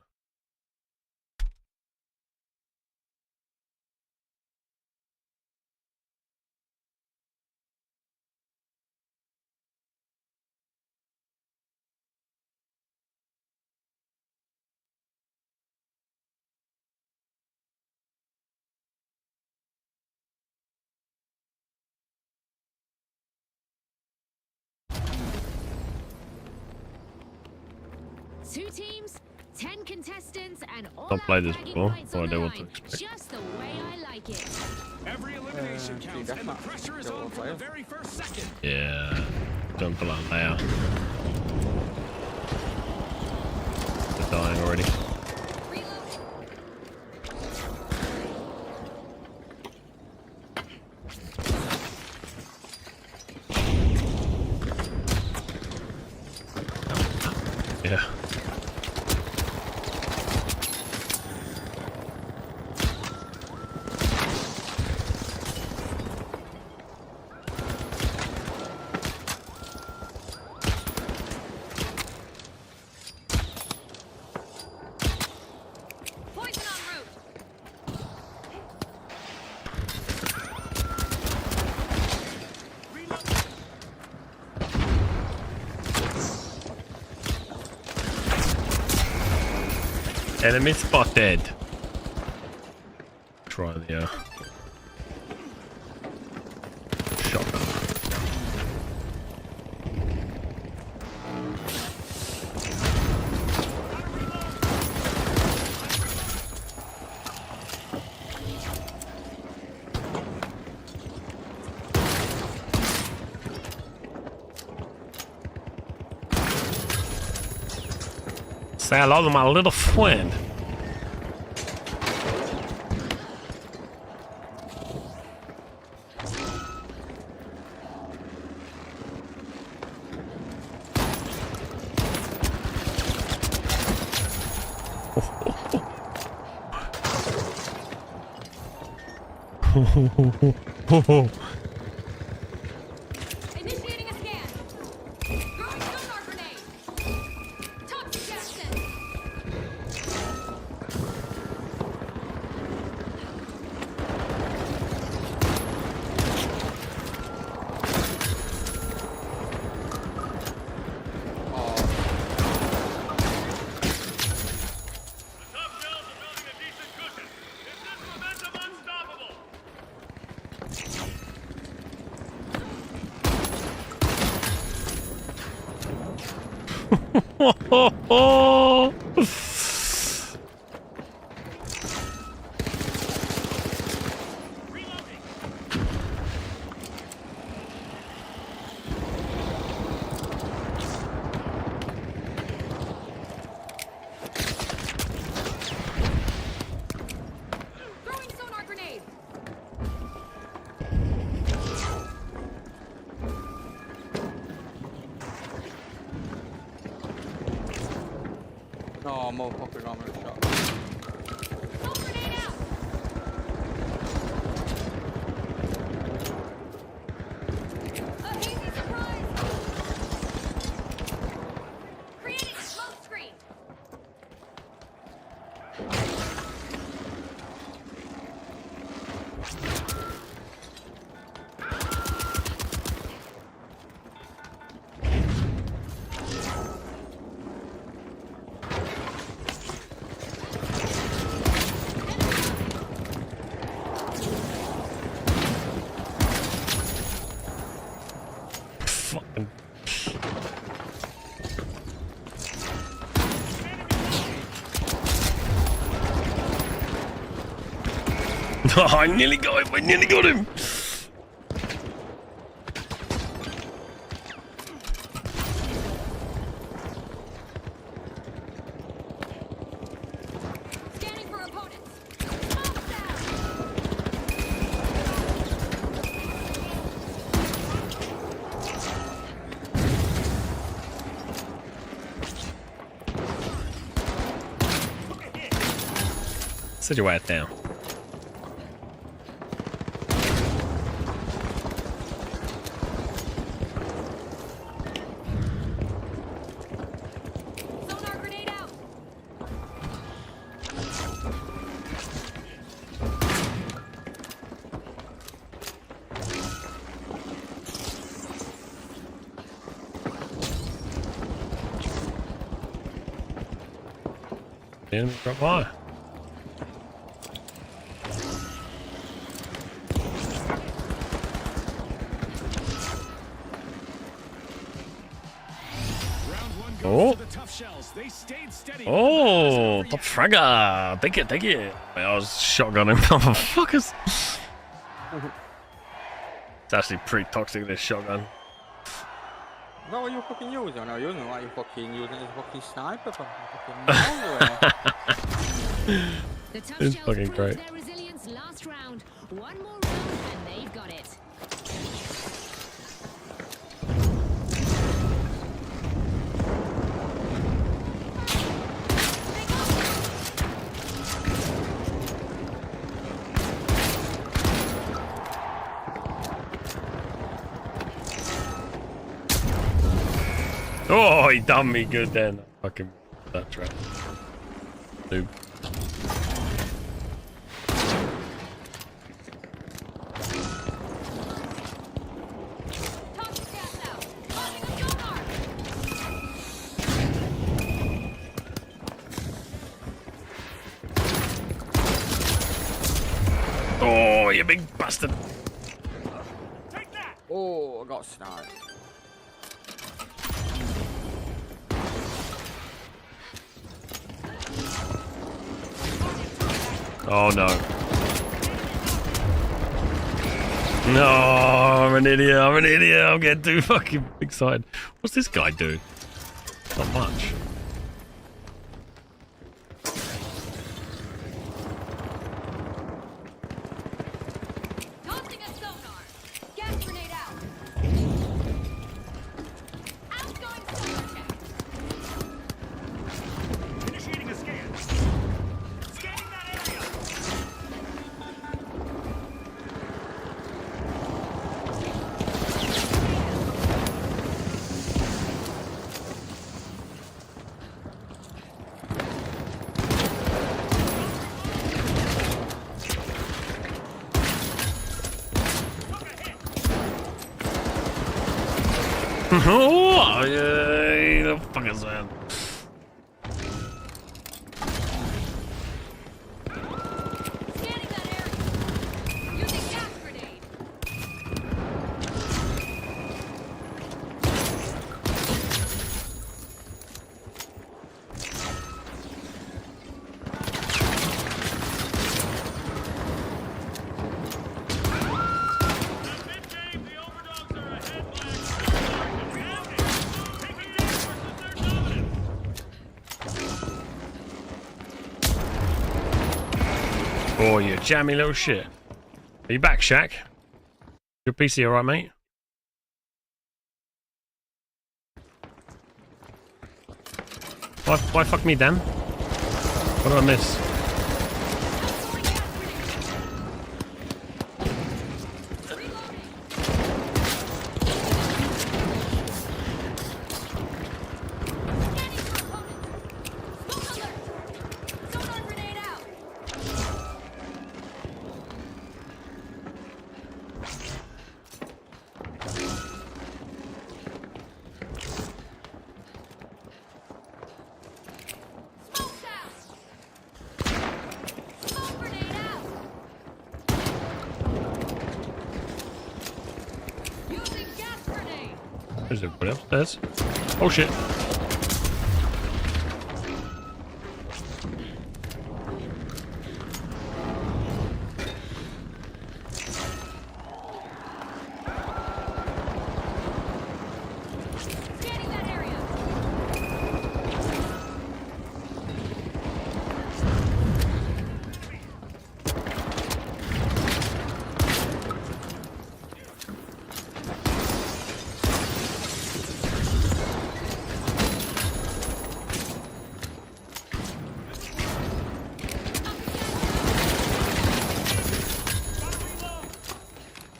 Two teams, 10 contestants, and all Don't play out this bragging before, rights so I on the know what to line. expect. Just the way I like it. Every elimination See, counts, that's and the not pressure is still on a from the player. very first second. Yeah. Don't pull out there. They're dying already. Yeah. Poison en route. Enemy spotted. Try the shotgun. Say hello to my little friend. Initiating a scan. Throwing sonar grenade. Toxic Jackson. Throwing sonar grenade. Oh, motherfucker, I'm gonna shot. Sonar grenade out. A easy surprise. Creating a smoke screen. Fucking. Oh, I nearly got him. I nearly got him. Scanning for opponents. Smoke down. Sit your ass down. Sonar grenade out. Didn't drop by. Round one goes Oh. to the tough shells. They stayed steady. Oh, top fragger. Take it, take it. Wait, I was shotgunning motherfuckers. It's actually pretty toxic, this shotgun. Is that what you're fucking using? No, you're using like you're fucking using as a fucking sniper for fucking The tough It's shells fucking proved great. their resilience last round. One more round and they've got it. Oh, he done me good then. Fucking that trap. Dude. Toxic gas out. Launching a sonar. Oh, you big bastard. Oh, I got sniped. Oh no. No, I'm an idiot. I'm an idiot. I'm getting too fucking excited. What's this guy do? Not much. Tossing a sonar. Gas grenade out. Outgoing sonar check. Initiating a scan. Scanning that area. Oh, yeah, the fuck is that? Scanning that area. Using gas grenade. Oh, you jammy little shit. Are you back, Shaq? Your PC alright, mate? Why fuck me, Dan? What did I miss? Where's everybody upstairs? Oh shit. Scanning that area.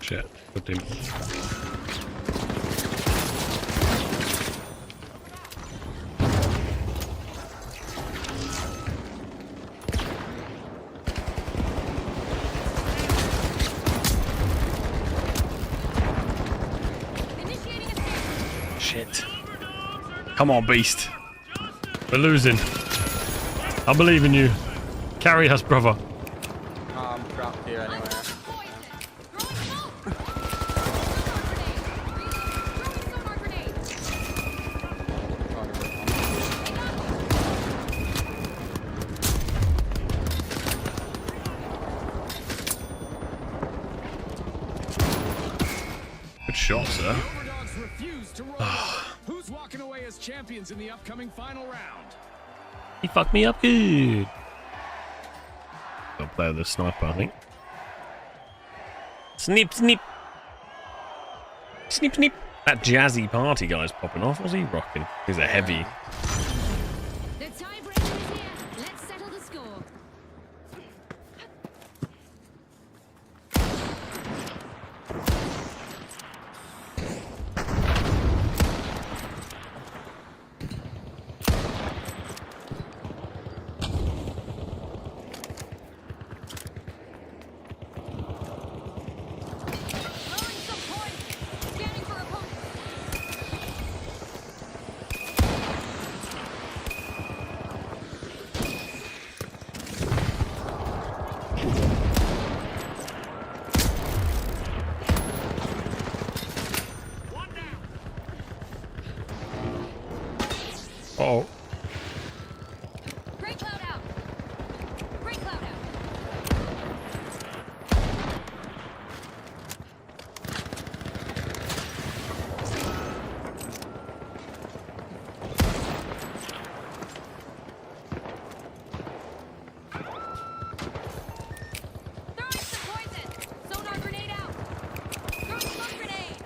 Shit. Good team. Initiating a Shit. Come on, beast. We're losing. I believe in you. Carry us, brother. I'm trapped here anyway. Good shot, sir. Overdogs refuse to roll over. Who's walking away as champions in the upcoming final round? He fucked me up good. I'll play with the sniper, I think. Snip, snip. Snip, snip. That jazzy party guy's popping off. What's he rocking? He's a heavy. The tiebreaker is here. Let's settle the score. Throwing some points. Scanning for opponents. Oh. Great cloud out. Great cloud out. Throwing some poison. Sonar grenade out. Throwing smoke grenade.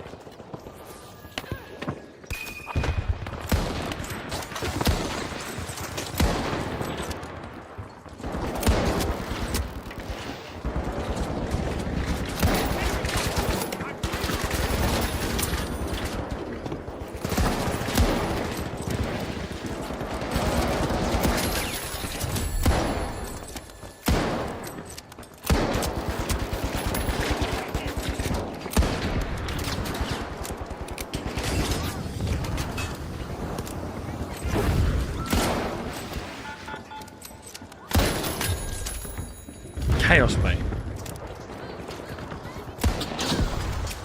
Chaos, mate.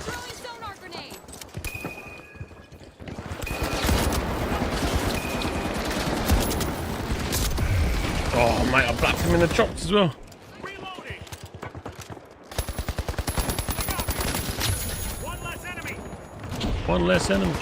Throwing sonar grenade. Oh, mate, I blacked him in the chops as well. Reloading. One less enemy. One less enemy.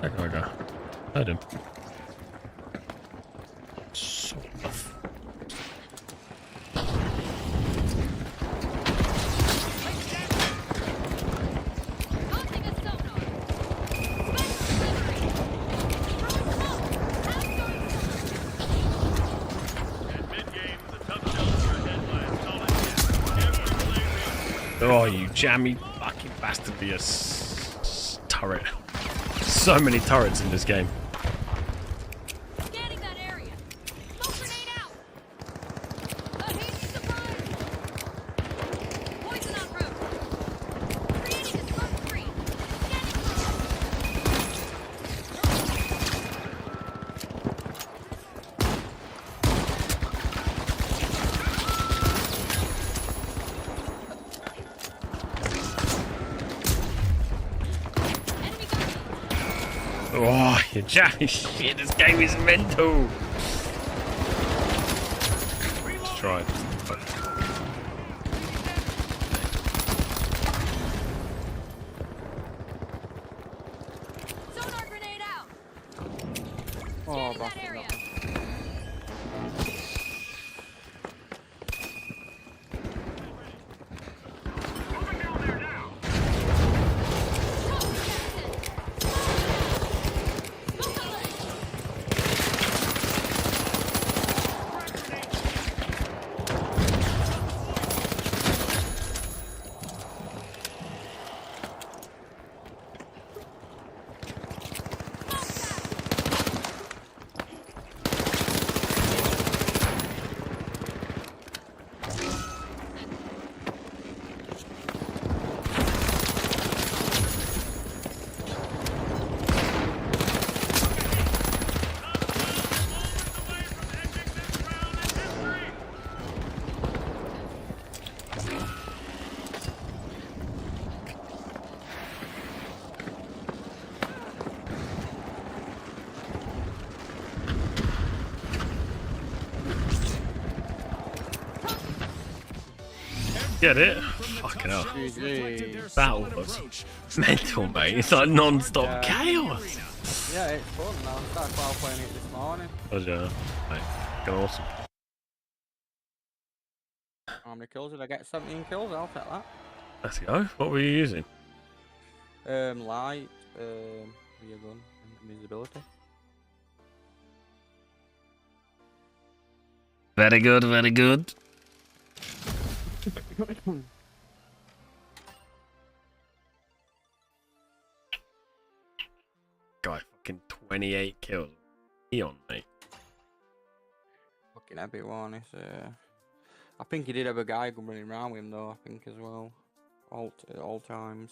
There we go. Heard him. Sort of. Launching a sonar. Oh, you jammy fucking bastard! Be a turret. So many turrets in this game. Scanning that area. Smoke grenade out. Adhesive supplies. Poison en route. Creating a smoke screen. Scanning enemy gun. Oh, you jammy shit! This game is mental. Let's try it. Sonar grenade out. Oh, Scanning that bastard. area. Get it? Fucking hell. GG. That was mental, mate. It's like non-stop Yeah. chaos. Yeah, it's fun now. I started while playing it this morning. Oh, yeah. Mate, fucking awesome. How many kills did I get? 17 kills, I'll take that. Let's go. What were you using? Light, rear gun, and invisibility. Very good, very good. Guy, fucking 28 kills. Eon, mate. Fucking epic one. It's, I think he did have a guy running around with him though, I think as well. At all times.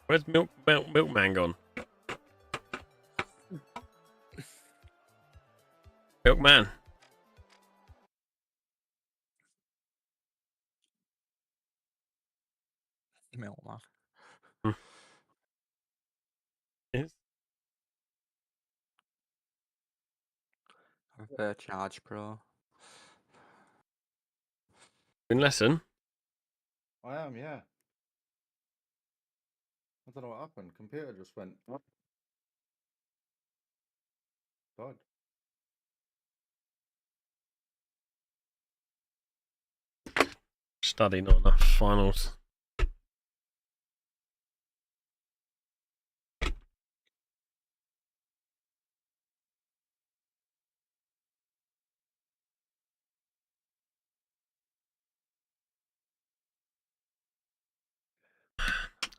Where's Milkman gone? Milkman. Milkman. Yes. I prefer Charge Pro. In lesson. I am, yeah. I don't know what happened. Computer just went. God. Study, not enough finals.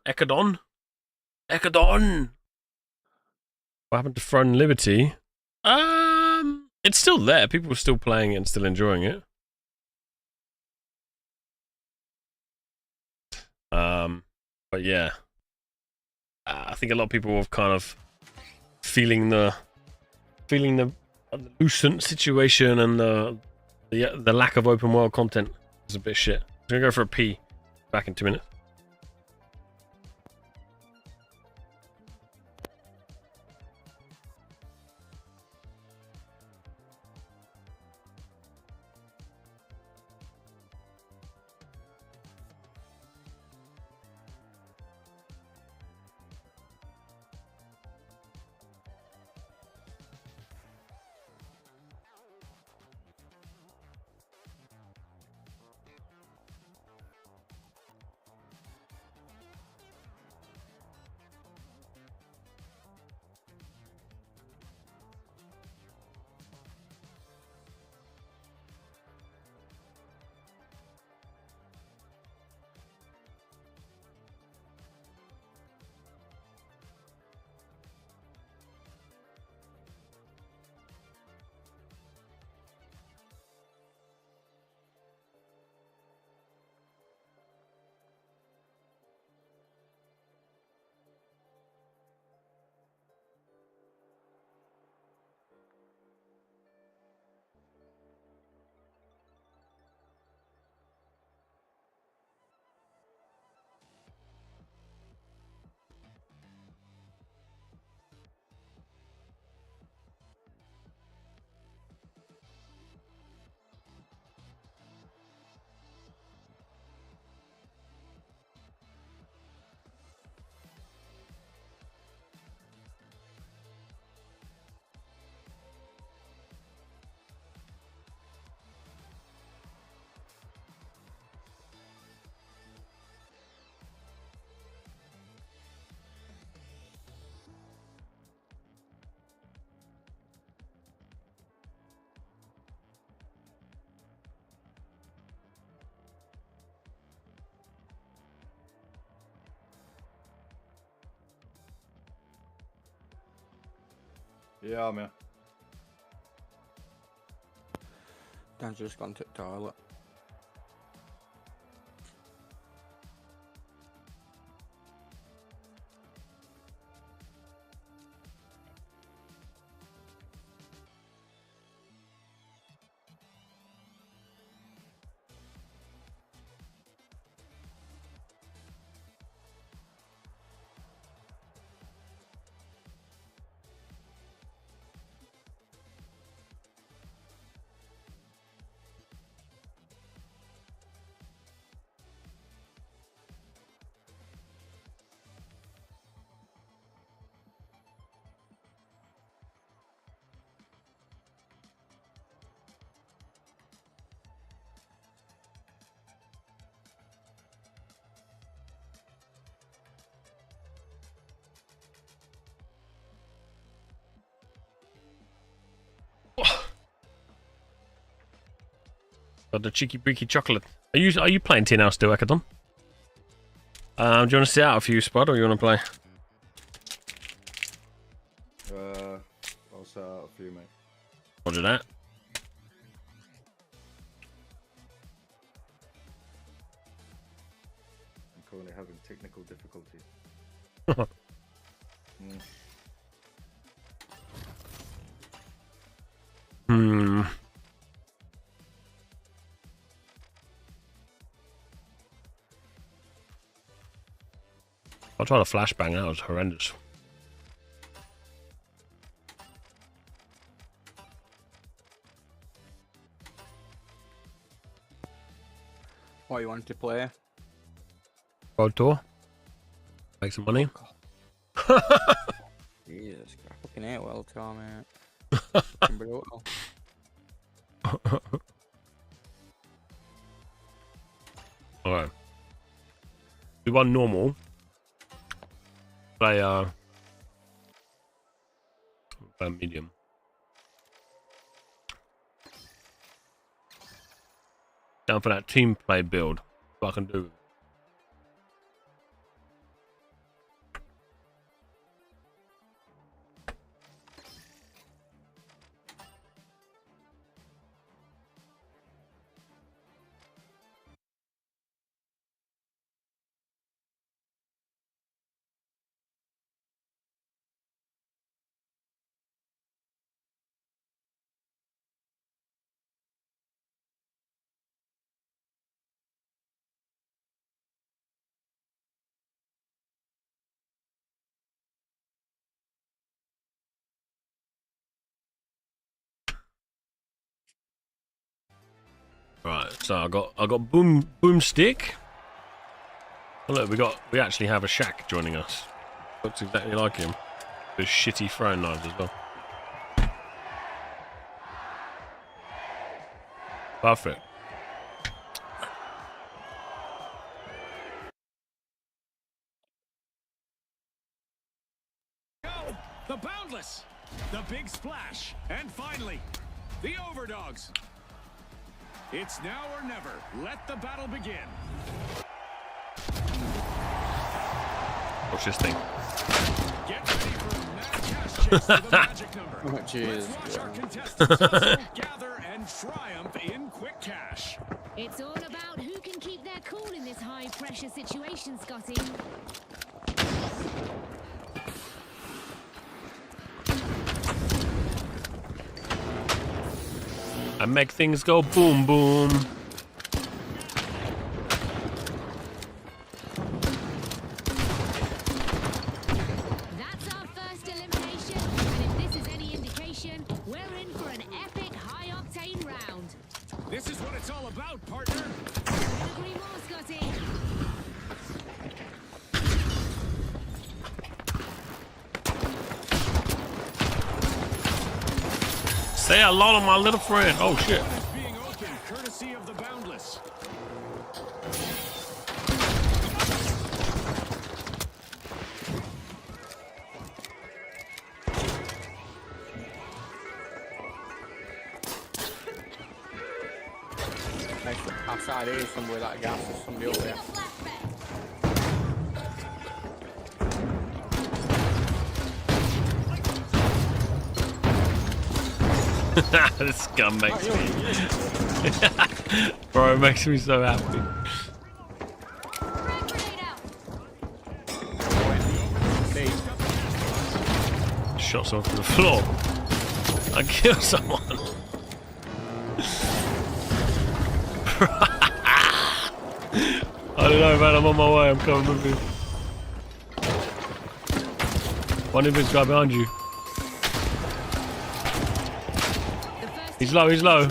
Ecodon? Ecodon! What happened to Throne Liberty? It's still there. People are still playing it and still enjoying it. But yeah. I think a lot of people have kind of feeling the lucent situation and the lack of open world content is a bit shit. I'm gonna go for a pee. Back in 2 minutes. Yeah, I'm here. Dan's just gone to the toilet. Got the cheeky breaky chocolate. Are you playing Tin House still, Ekadon? Do you want to sit out a few, Spud, or you want to play? I'll set out a few, mate. Roger that. I'm currently having technical difficulties. Hmm. I tried a flashbang. That was horrendous. What you want to play? Road tour. Make some money. Jesus, I fucking hate World Tour, mate. Fucking brutal. Alright. We won normal. Play medium. Down for that team play build. What I can do. Right, so I got boomstick. Oh, look, we actually have a Shaq joining us. Looks exactly like him. With shitty throwing knives as well. Perfect. Go! The Boundless! The Big Splash! And finally, the Overdogs! It's now or never. Let the battle begin. Watch this thing. Get ready for a mad cash chase to the magic number. Oh, jeez. Let's watch our contestants hustle, gather, and triumph in quick cash. It's all about who can keep their cool in this high-pressure situation, Scotty. I make things go boom boom. That's our first elimination, and if this is any indication, we're in for an epic high-octane round. This is what it's all about, partner. Couldn't agree more, Scotty. Say hello to my little friend. Oh shit. Is being opened courtesy of the Boundless. Outside here somewhere that gas or somebody up there. This gun makes me... Bro, it makes me so happy. Shot someone from the floor. I killed someone. I don't know, man. I'm on my way. I'm coming with you. One of this guy behind you. He's low. He's low.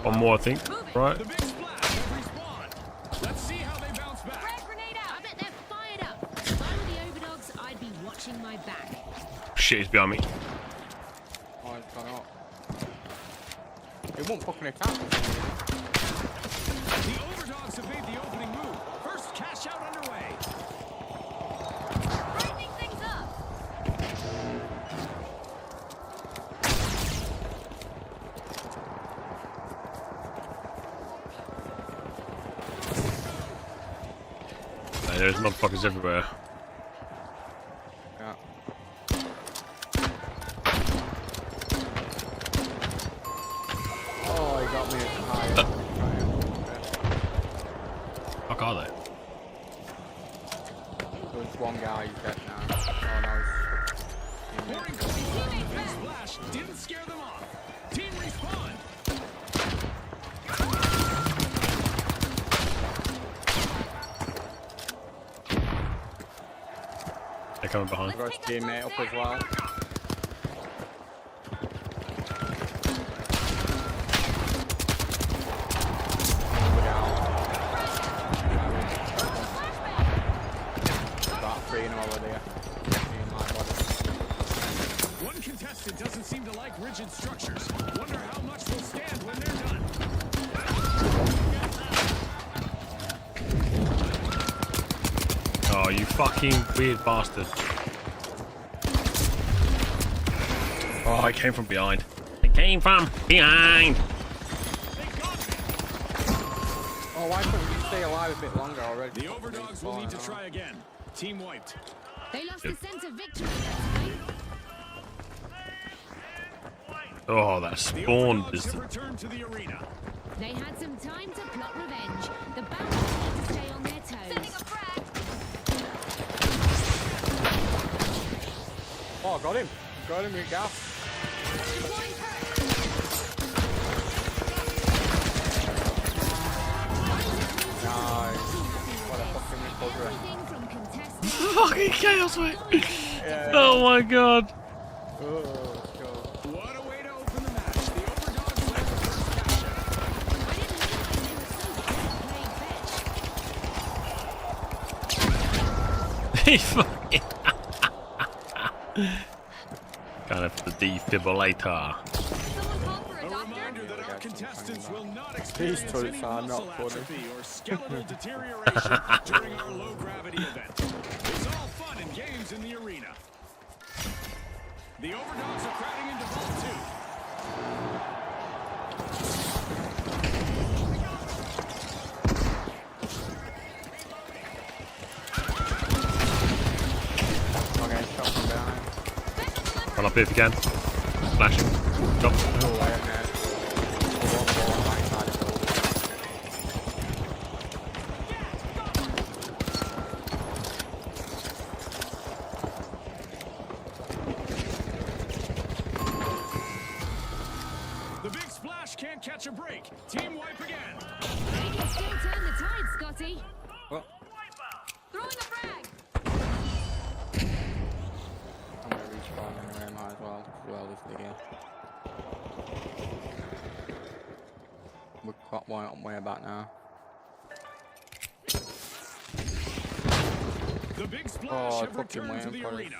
One more, I think. Right. The big splash has respawned. Let's see how they bounce back. Frag grenade out. I bet they're fired up. If I were the overdogs, I'd be watching my back. Shit, he's behind me. Oh, it's gone up. It won't fucking attack. The overdogs have made the opening move. First cash out underway. Brightening things up. Hey, there's motherfuckers everywhere. Yeah. Oh, he got me high. Fuck are they? There's one guy, he's dead now. Oh no, Pouring cold water on the big splash didn't scare them off. Team respawn. They're coming behind. I've got his teammate up as well. About three in all of there. One contestant doesn't seem to like rigid structures. Wonder how much they'll stand when they're done. Oh, you fucking weird bastard. Oh, I came from behind. I came from behind. Oh, why couldn't you stay alive a bit longer already? The overdogs will need to try again. Team wiped. They lost the sense of victory that time. Oh, that The spawn overdogs is have the... returned to the arena. They had some time to plot revenge. The bounties need to stay on their toes. Sending a frag. Oh, got him. Got him with gas. Deploying frag. Nice. What a fucking recovery. Everything from contestants. fucking chaos, mate. Oh my god. Oh, let's go. What a way to open the match. The overdogs led the first cash out. I didn't realize they were so good at playing fetch. He fucking... kind of the defibrillator. Someone call for a A doctor? reminder that our contestants will not These experience turrets any are muscle not funny. atrophy or skeletal deterioration during our low-gravity event. It's all fun and games in the arena. The overdogs are crowding into Vault 2. Okay, shot from behind. Run up here if you can. Flash. Stop. Oh, I am dead. One ball on my side of the building. The big splash can't catch a break. Team wipe again. They can still turn the tide, Scotty. Oh, Throwing a frag. I'm gonna respawn anyway, might as well. This again. We've got one on way back now. The big splash Oh, have fucking returned to waiting the for it. arena.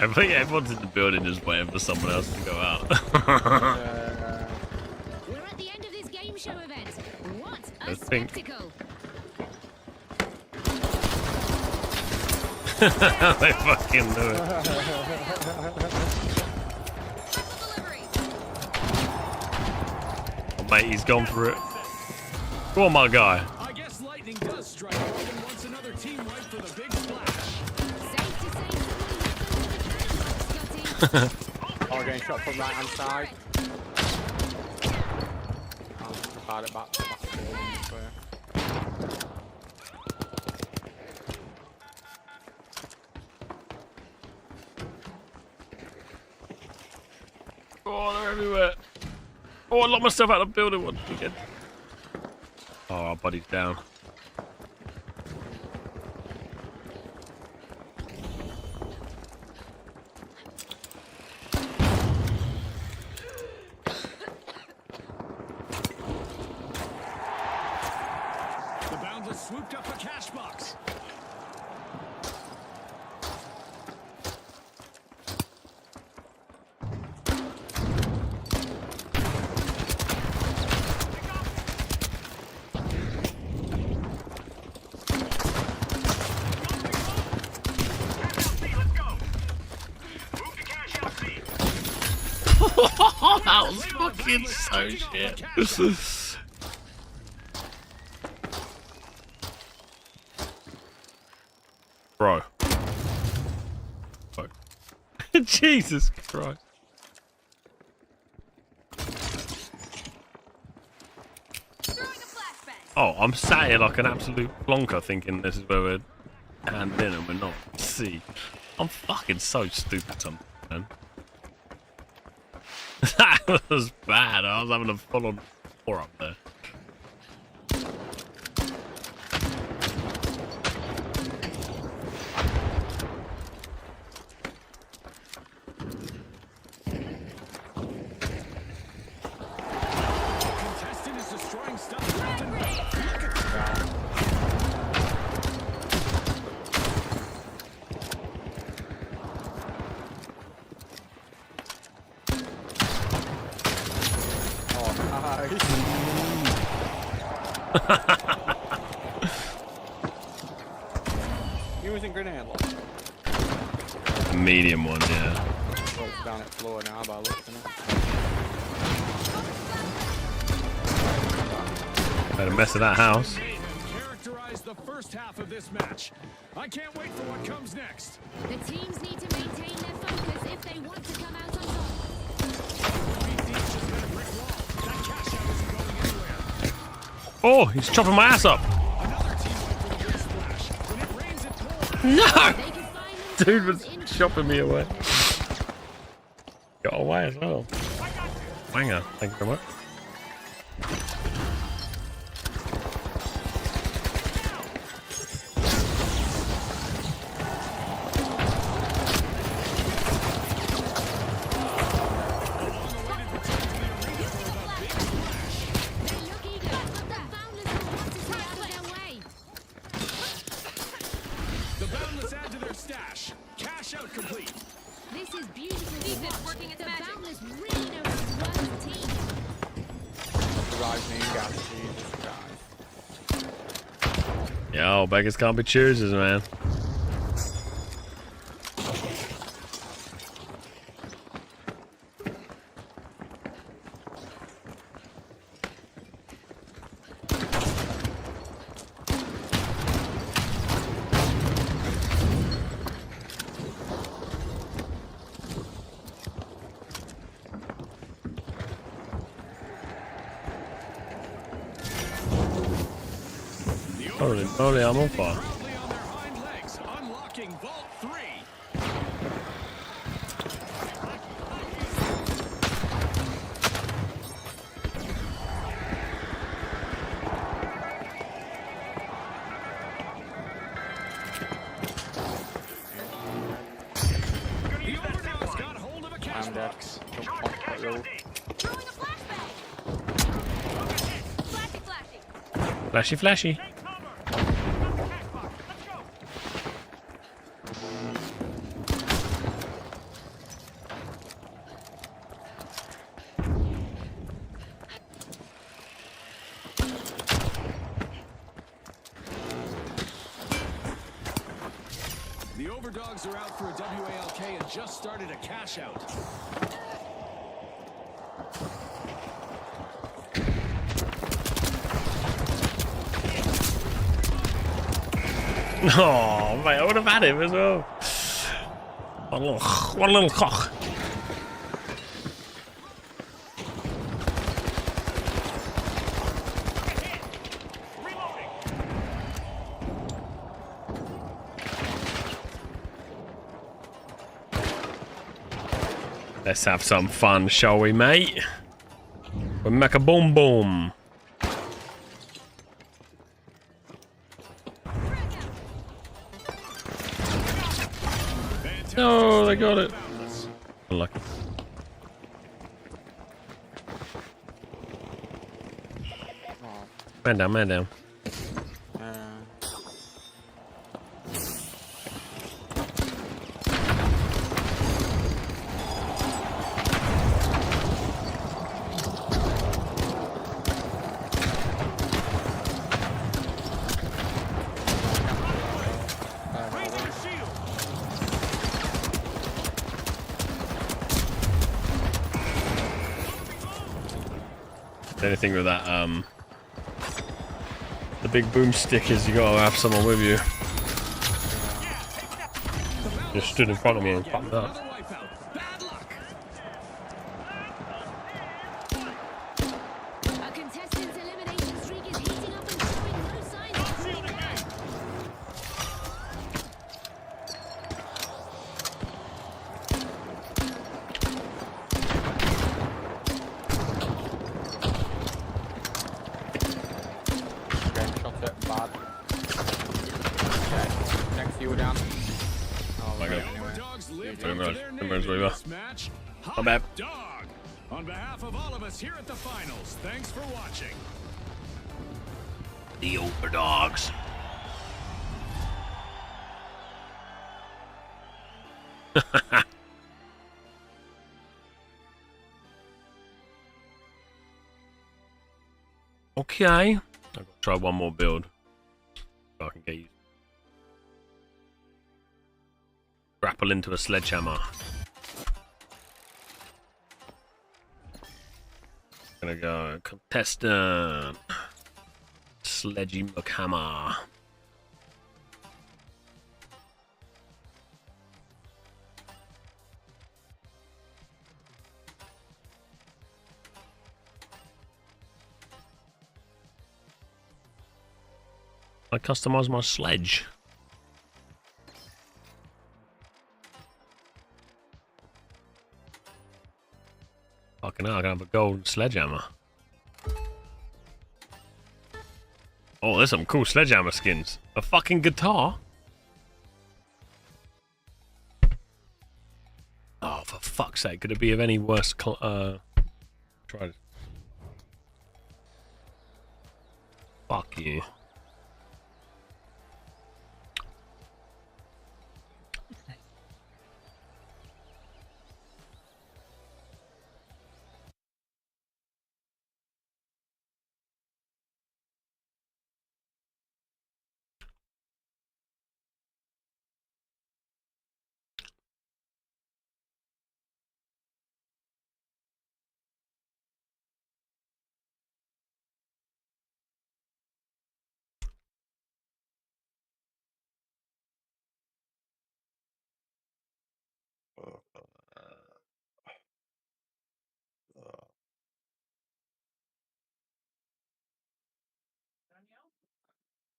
Everyone's in the building just waiting for someone else to go out. We're at the end of this game show event. What a I think- spectacle. They fucking do it. Oh, mate, he's gone for it. Go on, my guy. I guess lightning does strike Logan once another team right for the big splash. Oh, getting shot from right hand side. Oh, fired it back. Oh, they're everywhere. Oh, I locked myself out of the building once again. Oh, our buddy's down. The Boundless swooped up a cash box. That was fucking so shit. Bro. Jesus Christ. Oh, I'm sat here like an absolute plonker thinking this is where we're handing in and we're not. See, I'm fucking so stupid sometimes, man. That was bad. I was having a full-on war up there. Contestant is destroying stuff left and right. Using grenade launcher. Medium one, yeah. Oh, it's down at floor now by looking at it. Made a mess of that house. Characterize the first half of this match. I can't wait for what comes next. The teams need to maintain their focus if they want to come out on top. BC's just hit a brick wall. That cash out isn't going anywhere. Oh, he's chopping my ass up. Another team went for the big splash. When it rains, it pours. No! They can find Dude was themselves in chopping me away. Got away as well. Banger. Thank you very much. They look eager, but the Boundless will want to stay out of their way. The Boundless add to their stash. Cash out complete. This is beautifully working at the Boundless really know how to work as a team. Rising gas, Jesus Christ. Yo, beggars can't be choosers, man. Holy moly, I'm on fire. Proudly on their hind legs, unlocking Vault 3. The Overdog's got hold of a cash I'm dead. box. Jump off that road. Throwing a flashbang. Flashing, flashing. Flashy, flashy. The dogs are out for a WALK and just started a cash out. Oh, mate, I would have had him as well. One little cock. Let's have some fun, shall we, mate? We'll make a boom boom. No, they got it. Unlucky. Man down, man down. Anything with that, the big boomstick is you gotta have someone with you. Just stood in front of me and fucked up. A contestant's elimination streak is heating up and showing no signs of slowing down. Shot it bad. Okay, next you were down. Oh my God. Our dogs lived Pretty up to much. their Pretty name much in what you this match. My bad. Hot dog. On behalf of all of us here at the finals, thanks for watching. The overdogs. Okay. I've got to try one more build. So I can get used. Grapple into a sledgehammer. Gonna go contestant. Sledgy McHammer. I customize my sledge. Fucking hell, I can have a gold sledgehammer. Oh, there's some cool sledgehammer skins. A fucking guitar? Oh, for fuck's sake, could it be of any worse try this. Fuck you.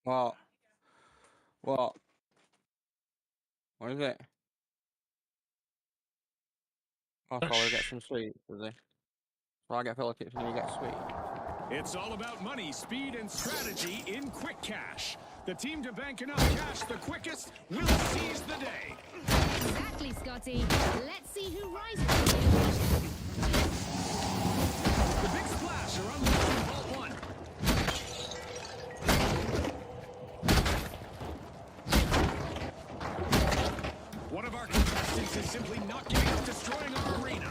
What? What? What is it? Oh, so I get some sweets, does he? So I get Philip tips and you get sweet. It's all about money, speed, and strategy in Quick Cash. The team to bank enough cash the quickest will seize the day. Exactly, Scotty. Let's see who rises to the occasion. The big splash are unleashing Vault 1. One of our contestants is simply not giving up destroying our arena.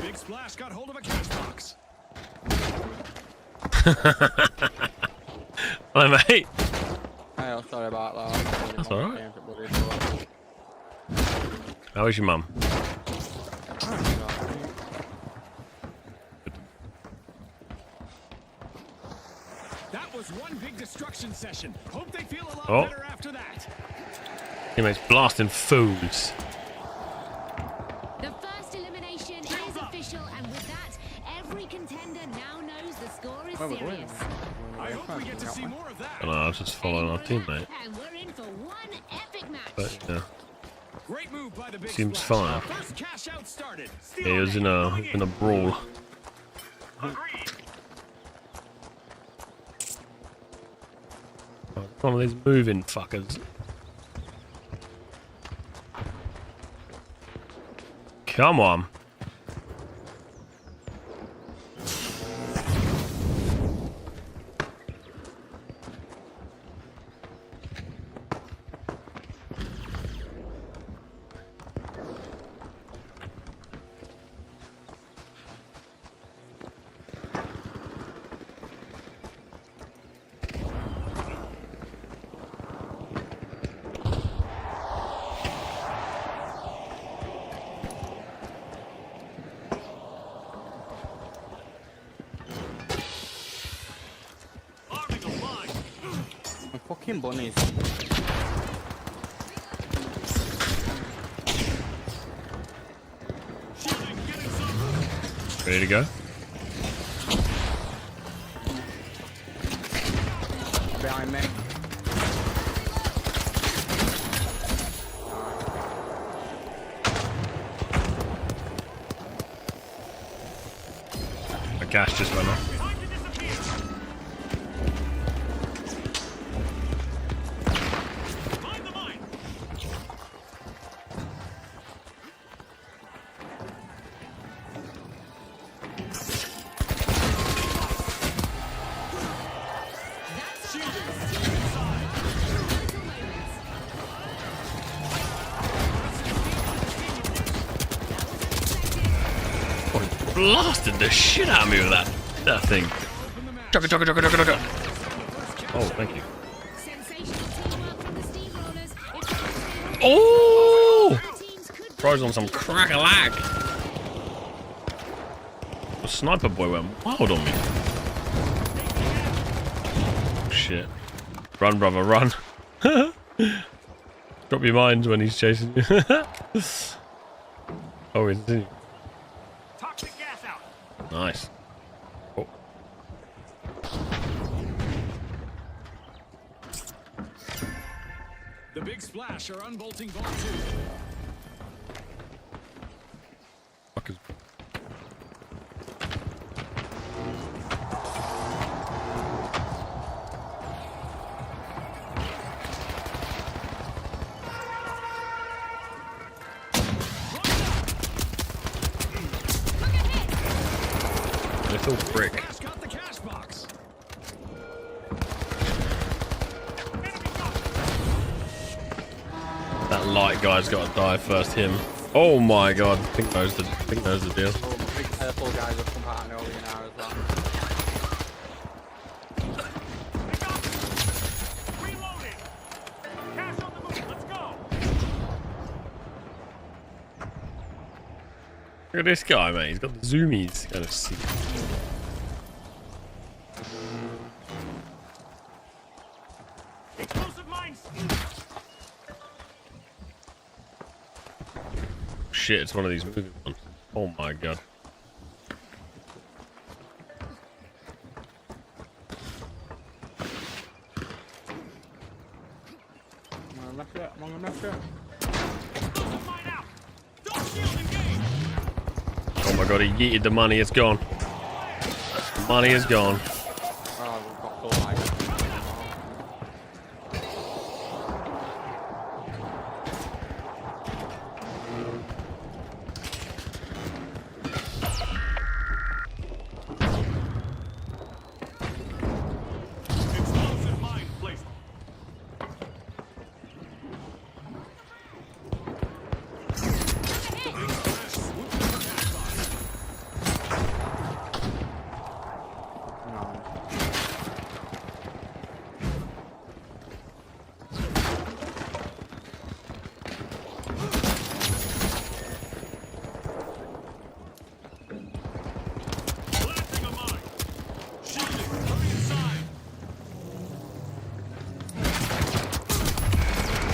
Big Splash got hold of a cash box. Hello, mate. Hey, oh, sorry about that. That's alright. How is your mum? That was one big destruction session. Hope they feel a lot Oh. better after that. Teammates blasting fools. The first elimination is official, and with that, every contender now knows the score is serious. I hope we get to see more of that. I don't know, I was just following our teammate. And we're in for one epic match. But yeah, Great move by the big seems splash. fine. First cash out started. He was in a brawl. Oh, one of these moving fuckers. Come on. Fucking bunnies. Ready to go? Behind me. The gas just went off. Blasted the shit out of me with that thing. Chugga, chugga, chugga, chugga, chugga. Oh, thank you. Sensational teamwork from the steamrollers. Oh! Teams could Bro's on some crack-a-lack. The sniper boy went wild on me. Oh, shit. Run, brother, run. Drop your mind when he's chasing you. Oh, is he? Nice. Oh. The big splash are unbolting vault 2. Fuck is... Little brick. Cash got the cash box. That light guy's got to die first. Him. Oh my god. I think knows the deal. Oh, the big purple guys have come out of nowhere now as well. Look at this guy, mate. He's got the zoomies. Kind of see. Shit, it's one of these moving ones. Oh my god. I'm gonna mess it. I'm gonna mess it. Oh my god, he yeeted the money. It's gone. The money is gone. Oh, we've got full light. No.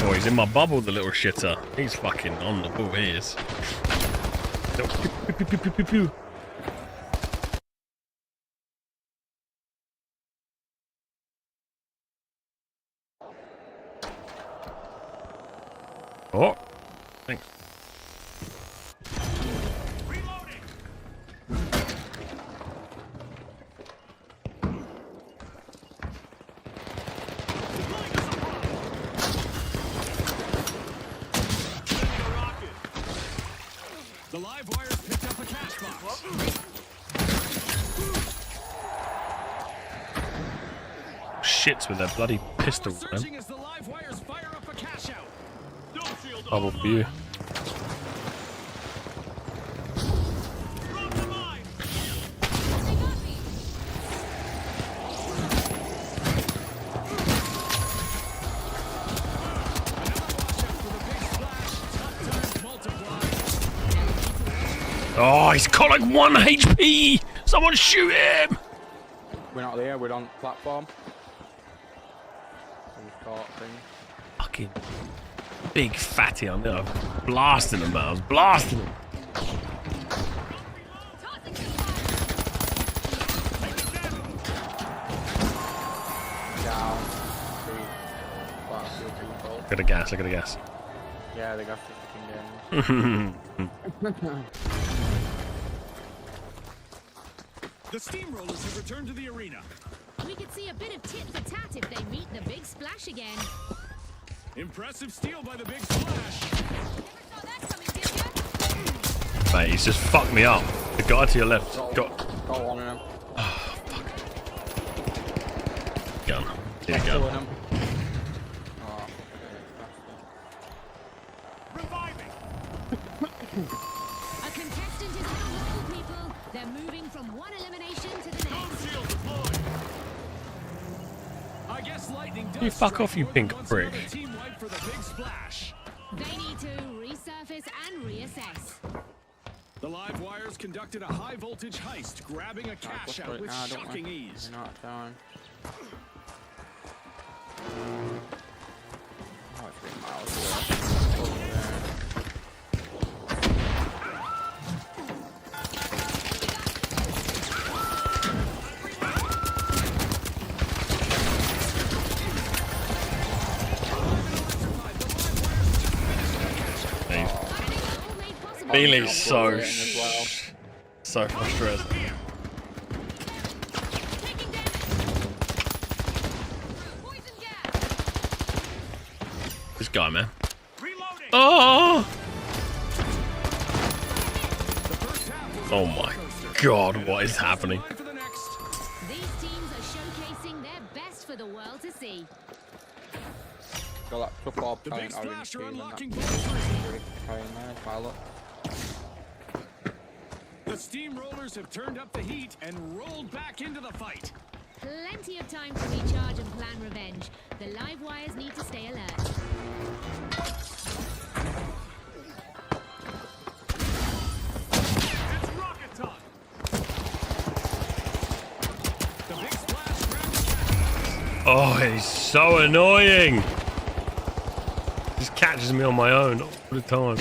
Oh, he's in my bubble, the little shitter. He's fucking on the ball, he is. Pew, pew, pew, pew, pew, pew. Oh, thanks. The live wires picked up a cash box. Shits with their bloody pistols, man. Searching as the live wires fire up a cash out. Bubble for you. Oh, he's got like 1 HP! Someone shoot him! We're not there, we're on platform. Fucking big fatty on there. Blasting him, man. I was blasting him. Down. Look at the gas, look at the gas. Yeah, the gas is fucking down. The steamrollers have returned to the arena. We could see a bit of tit for tat if they meet the big splash again. Impressive steal by the big splash. Never saw that coming, did ya? Mate, he's just fucked me up. The guy to your left. Go on him. Oh, fuck. Gun. Here you Killing go. him. Oh, Reviving. A contestant is on a roll, people. They're moving from one elimination to the next. Shield deployed. I guess lightning does You fuck off, you strike more pink than once prick. another team wipe for the big splash. They need to resurface and reassess. The live wires conducted a high voltage heist, grabbing a cash out with shocking ease. We're not down. Oh, it's 3 miles away. Over there. Bailey's so Well. so frustrated. Taking damage. Poison gas. This guy, man. Reloading. Oh! The first half was Oh a my rollercoaster. god, what is happening? Line for the next. These teams are showcasing their best for the world to see. Got that football The big talent orange splash are team and that. unlocking bonus. Trying there, pilot. The steamrollers have turned up the heat and rolled back into the fight. Plenty of time to recharge and plan revenge. The live wires need to stay alert. It's rocket time. The big splash grabs the catch. Oh, he's so annoying. Just catches me on my own all the time.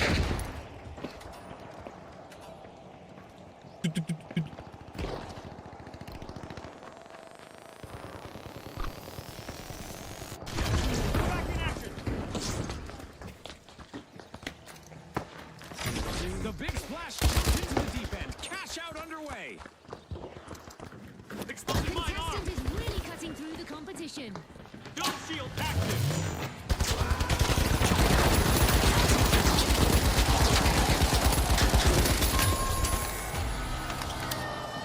The big splash jumps into the deep end. Cash out underway. Exploding mine arm. Contestant is really cutting through the competition. Dome shield active.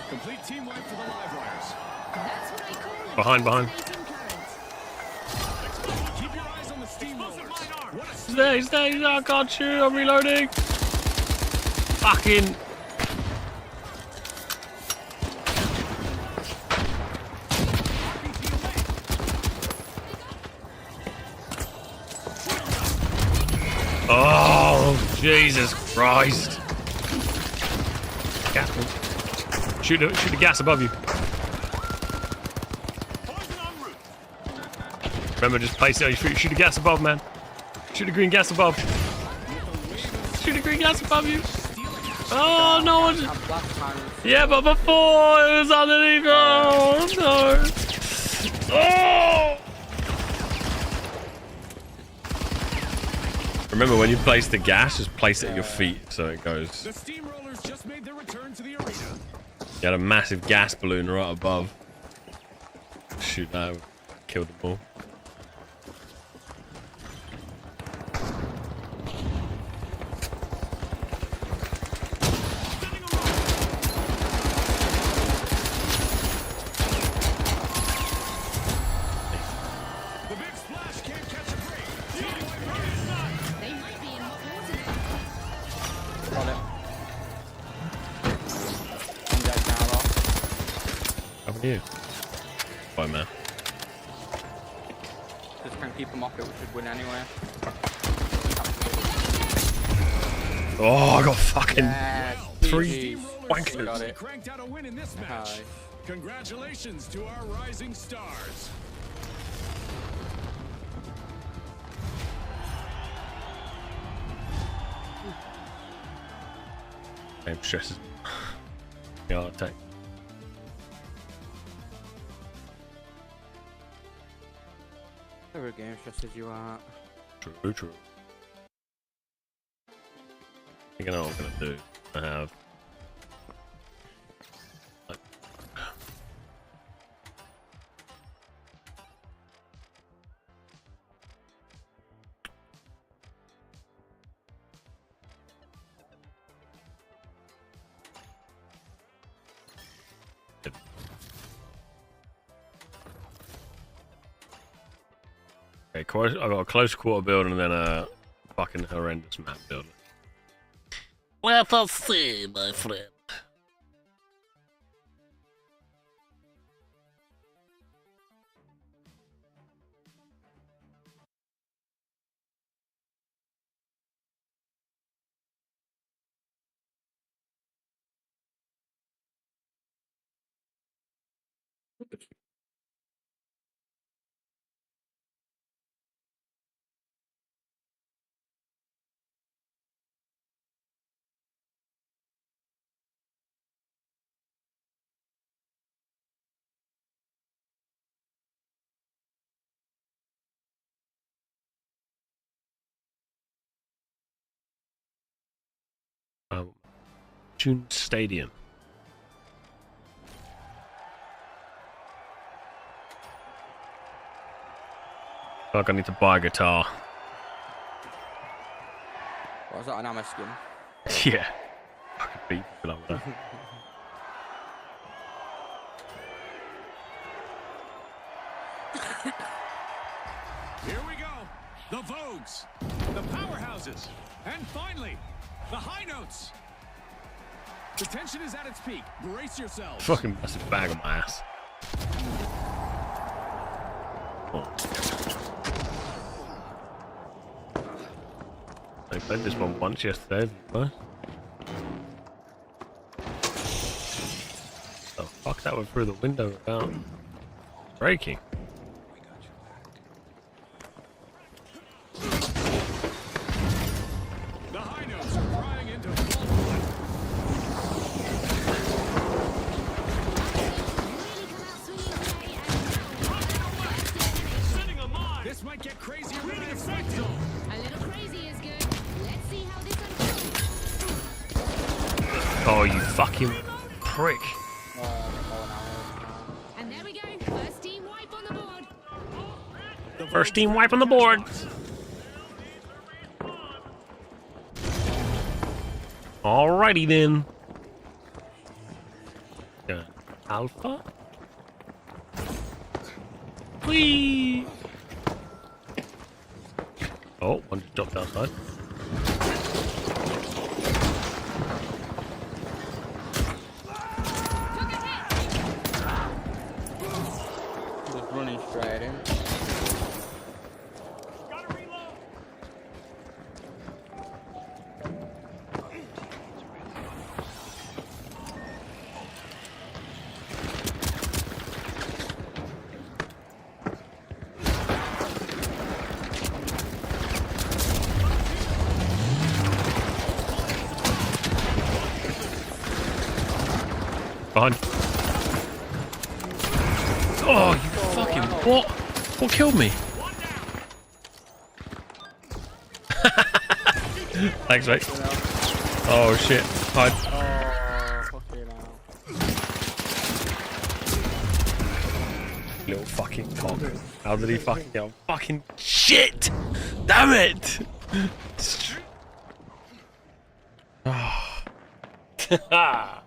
Complete team wipe for the live wires. That's what I call a Behind. fascinating current. Keep your eyes on the steamrollers. What a He's there, he's there, he's there. I can't shoot, I'm reloading. Fucking. Oh, Jesus Christ. Gas. Shoot the gas above you. Remember, just place it. Shoot the gas above, man. Shoot the green gas above. Shoot the green gas above you. Oh, no one. Yeah, but before it was underneath. Oh, no. Oh! Remember, when you place the gas, just place it at your feet so it goes. The steamrollers just made their return to the arena. You had a massive gas balloon right above. Shoot that, killed them all. The big splash can't catch a break. They might be in hot water now. Got it. I'm dead now, though. How about you? Bye, man. Just can't keep them off it, we should win anyway. Oh, I got fucking Yes, three GG's. wankers. Got it. Cranked out a win in this match. Nice. Congratulations to our rising stars. Game stresses. Yeah, I'll take. Every game stresses you out. True, true. I think I know what I'm gonna do. I have. Okay, I've got a close quarter build and then a fucking horrendous map build. Let us see, my friend. June Stadium. I feel like I need to buy a guitar. What was that, an ammo skin? Yeah. I could beat people up with that. Here we go. The Vogues, the Powerhouses, and finally, the High Notes. The tension is at its peak. Brace yourselves. Fucking massive bag on my ass. Oh. I played this one once yesterday. What? Oh fuck, that went through the window without breaking. The High Notes are crying into full blood. This might get crazier than I expected. A little crazy is good. Let's see how this unfolds. Oh, you fucking prick. And there we go. First team wipe on the board. First team wipe on the board. Alrighty then. Alpha? Whee! Oh, one just dropped outside. Just running straight in. behind. Oh, you fucking what? What killed me? Thanks, mate. Oh shit! Hide. Oh, fucking hell. Little fucking cock. How did he fucking get on? Fucking shit! Damn it! Ah.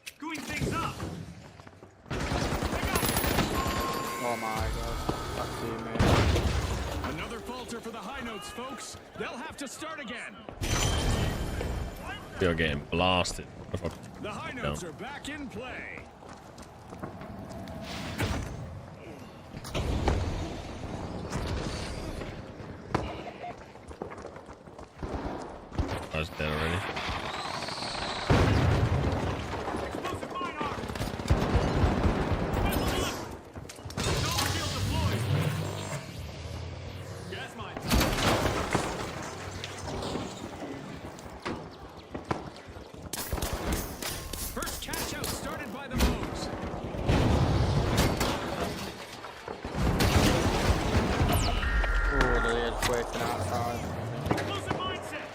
Screwing things up. Oh my god. That's you, mate. Another falter for the high notes, folks. They'll have to start again. You're getting blasted. The high notes are back in play. I was dead already. Explosive mine arm. Solar field deployed. Gas mine. First catch out started by the Vogues. Oh, they're just waiting outside. Explosive mindset.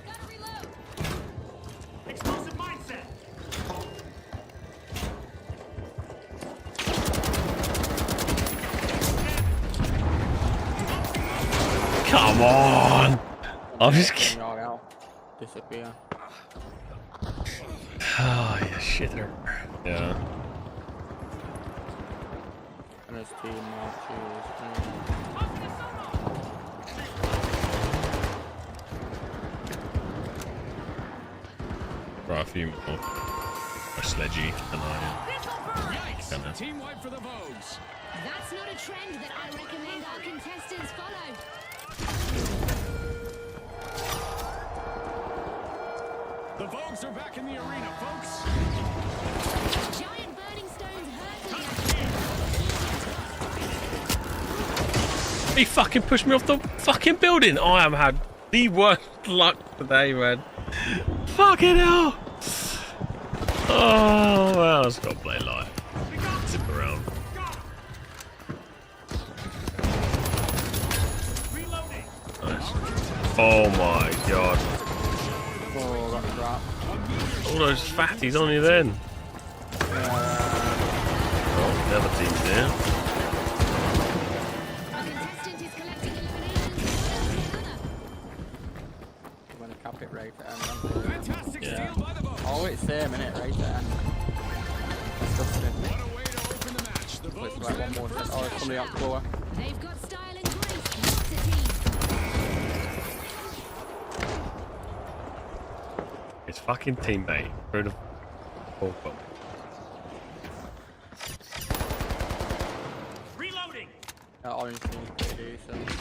Gotta reload. Explosive mindset. Come on! I'm just kidding. You're out. Disappear. Oh, you shitter. Yeah. And his team marches. Right, a few more. A sledgy and Yikes! Kinda. Team wipe for the Vogues. That's not a trend that I recommend our contestants follow. The Vogues are back in the arena, folks. Giant burning stones hurtling at He fucking pushed me off the fucking building. I have had the worst luck today, man. Fucking hell. Oh, well, I just got to play live. Zip around. Reloading. Nice. Oh my god. Oh, that's crap. All those fatties on you then. Oh, the other team's there. a contestant is collecting eliminations. I'm gonna cap it right there. Fantastic Yeah. steal by the Vogues. Oh, it's there, minute, right there. Disgusting. What a way to open the match. The Looks Vogues like win one the more first set. Oh, it's somebody catch. up lower. They've got style and grace, not a team. It's fucking teammate. Through the ball. Reloading. That orange team's pretty decent.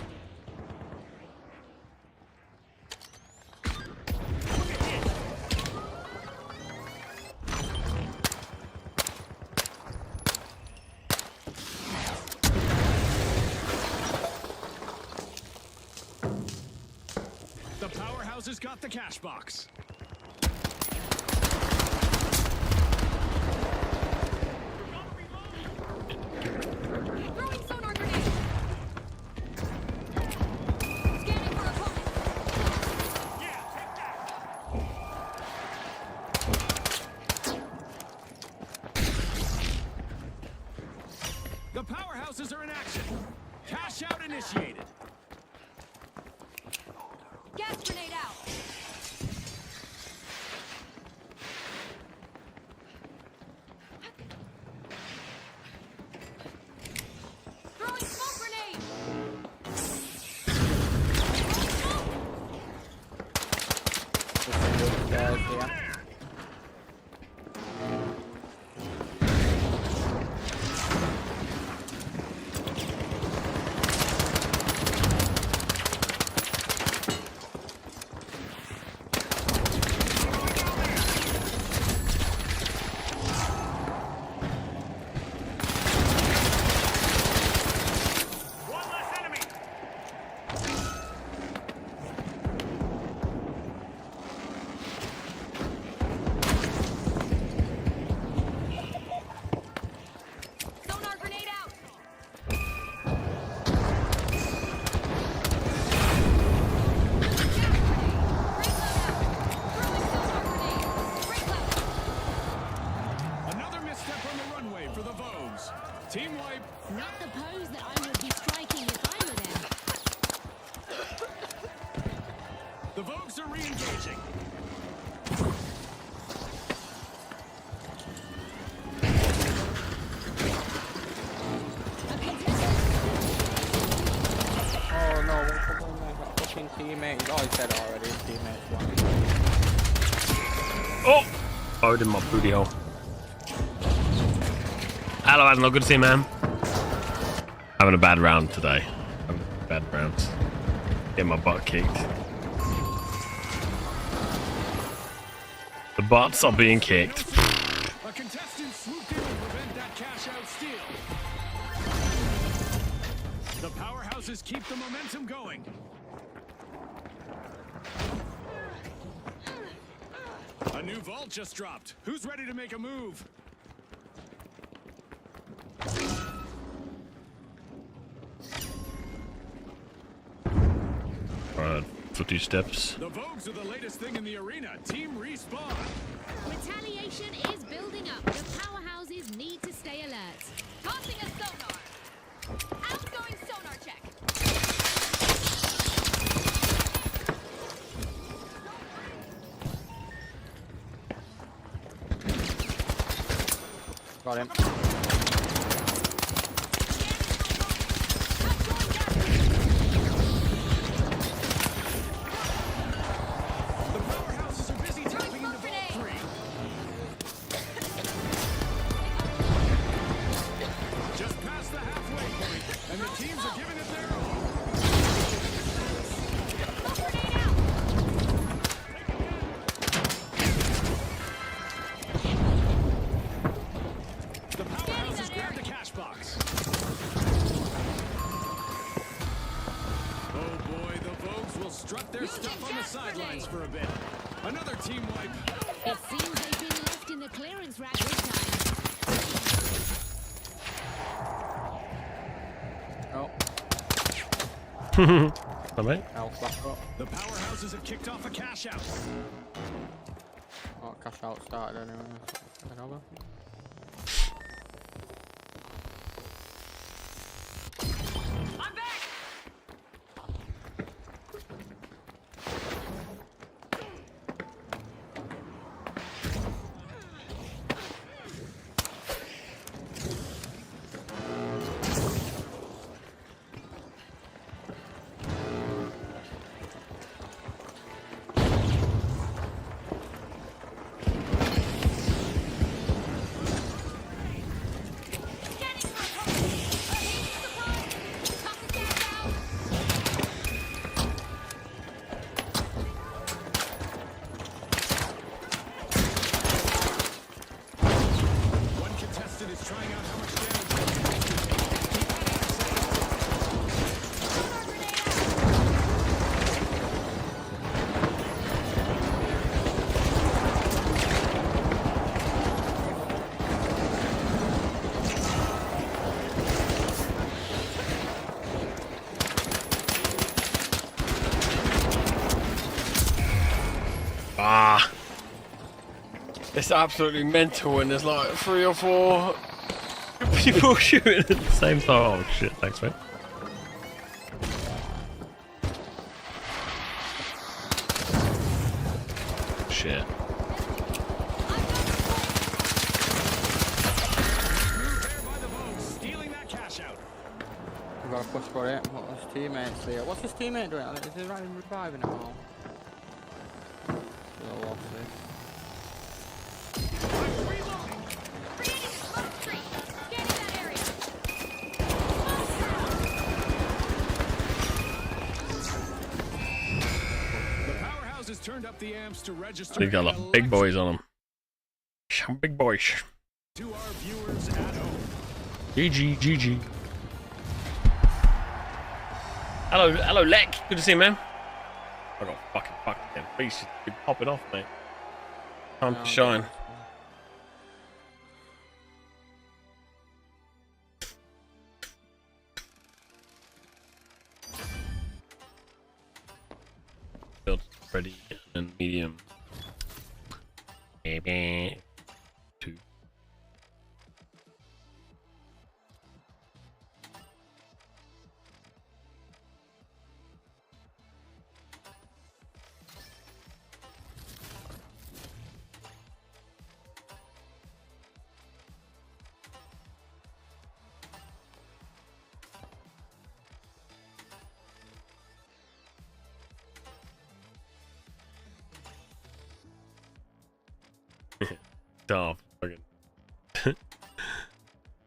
The powerhouses got the cash box. Throwing sonar grenade. Scanning for opponent. Yeah, take that. The powerhouses are in action. Cash out initiated. Gas grenade out. Throwing smoke grenade. There's here. wipe. Not the pose that I would be striking if I were them. The Vogues are re-engaging. A contestant. Oh no, what's the one there? That fucking teammate. Oh, he said it already. His teammate's one. Oh! Bowed in my booty hole. Hello, Admiral. Good to see you, man. Having a bad round today. Having bad rounds. Getting my butt kicked. The butts are being kicked. A contestant swooped in to prevent that cash-out steal. The powerhouses keep the momentum going. A new vault just dropped. Who's ready to make a move? Footy steps. The Vogues are the latest thing in the arena. Team respawn. Retaliation is building up. The powerhouses need to stay alert. Tossing a sonar. Outgoing sonar check. Got him. The powerhouses are busy tapping into Vault 3. Just past the halfway point, and the teams are giving it their all. The powerhouses grab the cash box. Oh boy, the Vogues will strut their stuff on the sidelines for a bit. Another team wipe. It seems they've been left in the clearance rack this time. Oh, Alright. health back up. The powerhouses have kicked off a cash out. Oh, cash out started anyway. Fucking over. I'm back. One contestant is trying out how much damage they can take. Ah. It's absolutely mental when there's like 3 or 4 people shooting at the same time. Oh shit, thanks mate. Shit. Move there by the Vogues, stealing that cash out. We've got to push for it. What was his teammates here? What's his teammate doing? Is he reviving it all? Still lost it. Creating smoke screen. Scanning that area. The powerhouses turned up the amps to register. They got a lot of big boys on them. Some big boys. To our viewers at home. GG, GG. Hello, Lek. Good to see you, man. I got fucking them. Please just be popping off, mate. Time to shine. Build ready and medium. Maybe 2. Oh, fucking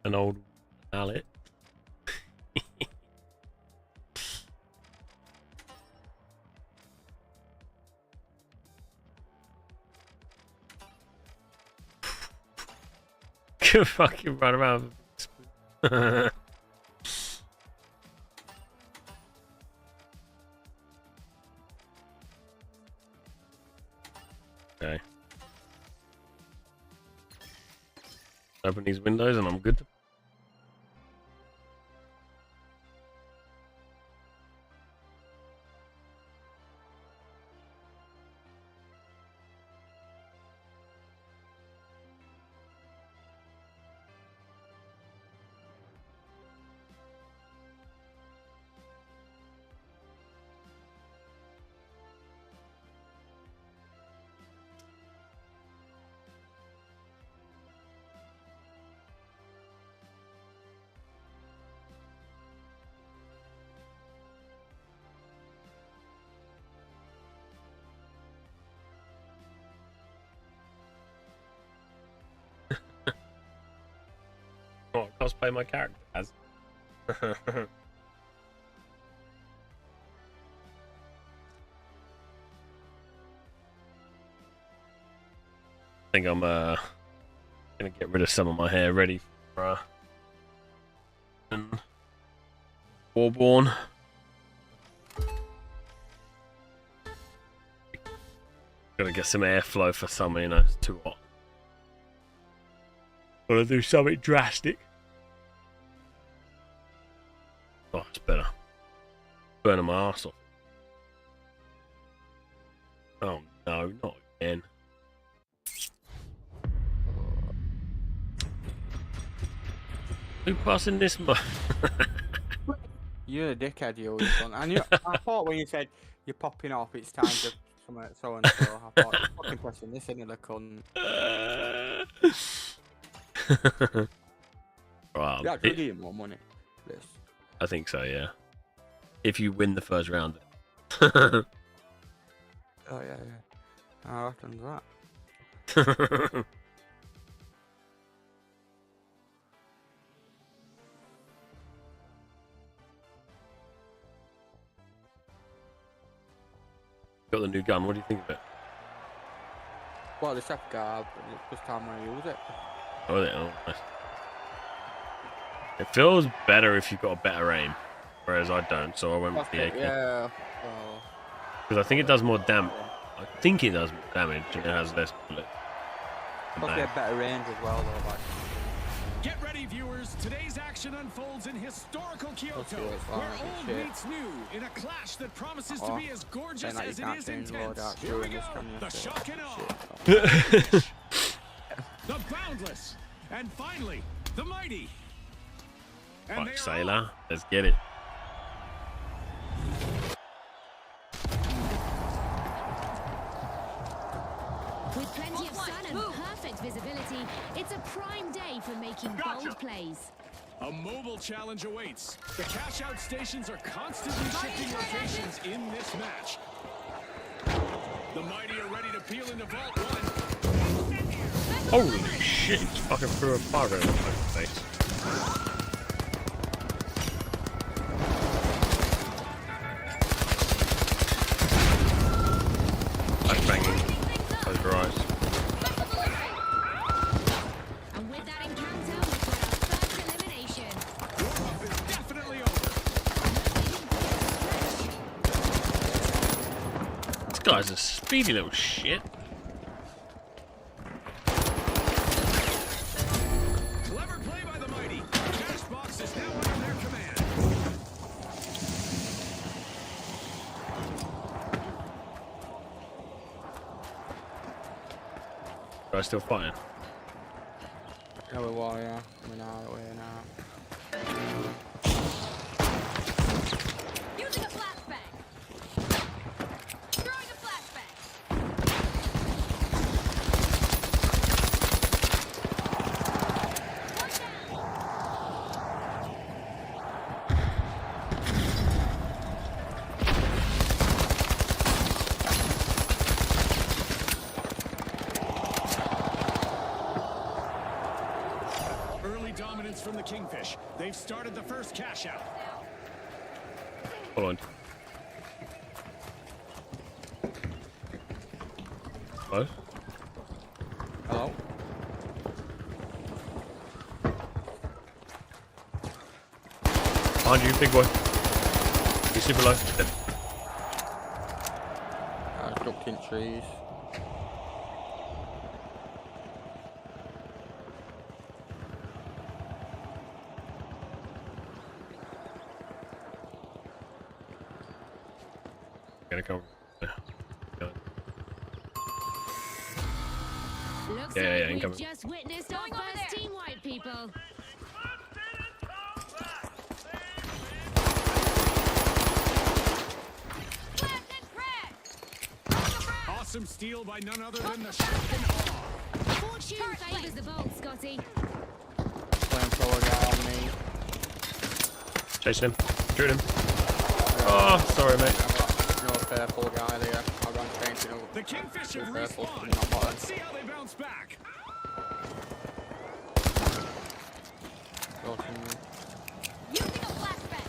an old mallet. Can fucking run around. Okay. Open these windows and I'm good. What cosplay my character as? I think I'm gonna get rid of some of my hair ready for Warborn. Gotta get some airflow for summer, you know, it's too hot. Gotta do something drastic. Oh, it's better. Burning my arse off. Oh no, not again. Who passing this mo- You're a dickhead, you always done. I thought when you said you're popping off, it's time to something so and so. I thought you're fucking pressing this in the cunt. Wow, You actually getting more money. This. I think so, yeah. If you win the first round. Oh yeah. How often is that? Got the new gun, what do you think of it? Well, the second guy, first time when I use it. Oh, nice. It feels better if you've got a better aim, whereas I don't, so I went with the AK. Yeah. Because I think it does more damage. I think it does more damage and it has less bullets. Plus they have better range as well, though. Like. Get ready, viewers. Today's action unfolds in historical Kyoto, see what it's where like, old shit. meets new in a clash that promises to be as gorgeous Saying that as you it can't is change intense. loadout Here we during go. this, can you? The So, shock and shit. awe. The boundless. And finally, the mighty. And Right, they are Sailor, let's get it. With plenty of sun and perfect visibility, it's a prime day for making bold plays. A mobile challenge awaits. The cash-out stations are constantly shifting locations in this match. The mighty are ready to peel into Vault 1. Holy shit, fucking threw a fire in my face. I'm banging. Close your eyes. And with that encounter, we've got our first elimination. Warm-up is definitely over. This guy's a speedy little shit. Clever play by the mighty. Cash box is now under their command. Guy's still fighting. Yeah, we were, yeah. Coming out of the way now. Using a flashbang. Throwing a flashbang. One down. Kingfish. They've started the first cash out. Hold on. Hello? Hello? Behind you, big boy. He's super low. Dead. I ducked in trees. Gonna come. Yeah. Looks Yeah, like yeah, we've incoming. just witnessed our first team wipe, people. Awesome steal by none other than the shock and awe. Fortune favours the bold, Scotty. Flamethrower guy on me. Chasing him. Shoot him. Oh, sorry, mate. No purple guy there. I ran changing over. The Kingfish have Purple, respawned. not bottom. Let's see how they bounce back. Using a flashbang.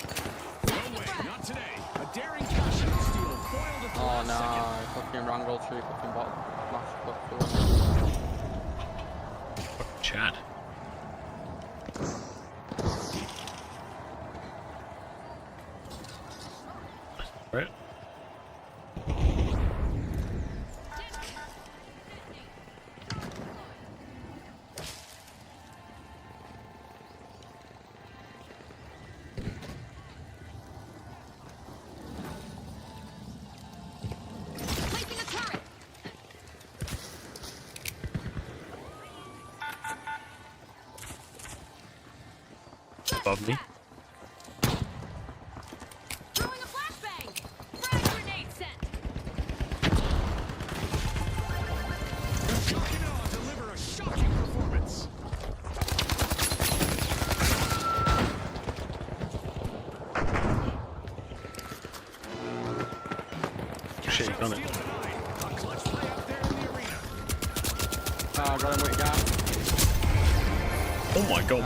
No way, not today. A daring cash out steal foiled at the Oh last second. no, fucking wrangle tree, fucking bottom. Mash fuck. Chad. Right. Placing a turret. Above me. Throwing a flashbang. Frag grenade set. Shock and awe deliver a shocking performance. Shit, he's done it. Steal denied. A clutch play out there in the arena. Oh, I got him with a gun. Oh my god.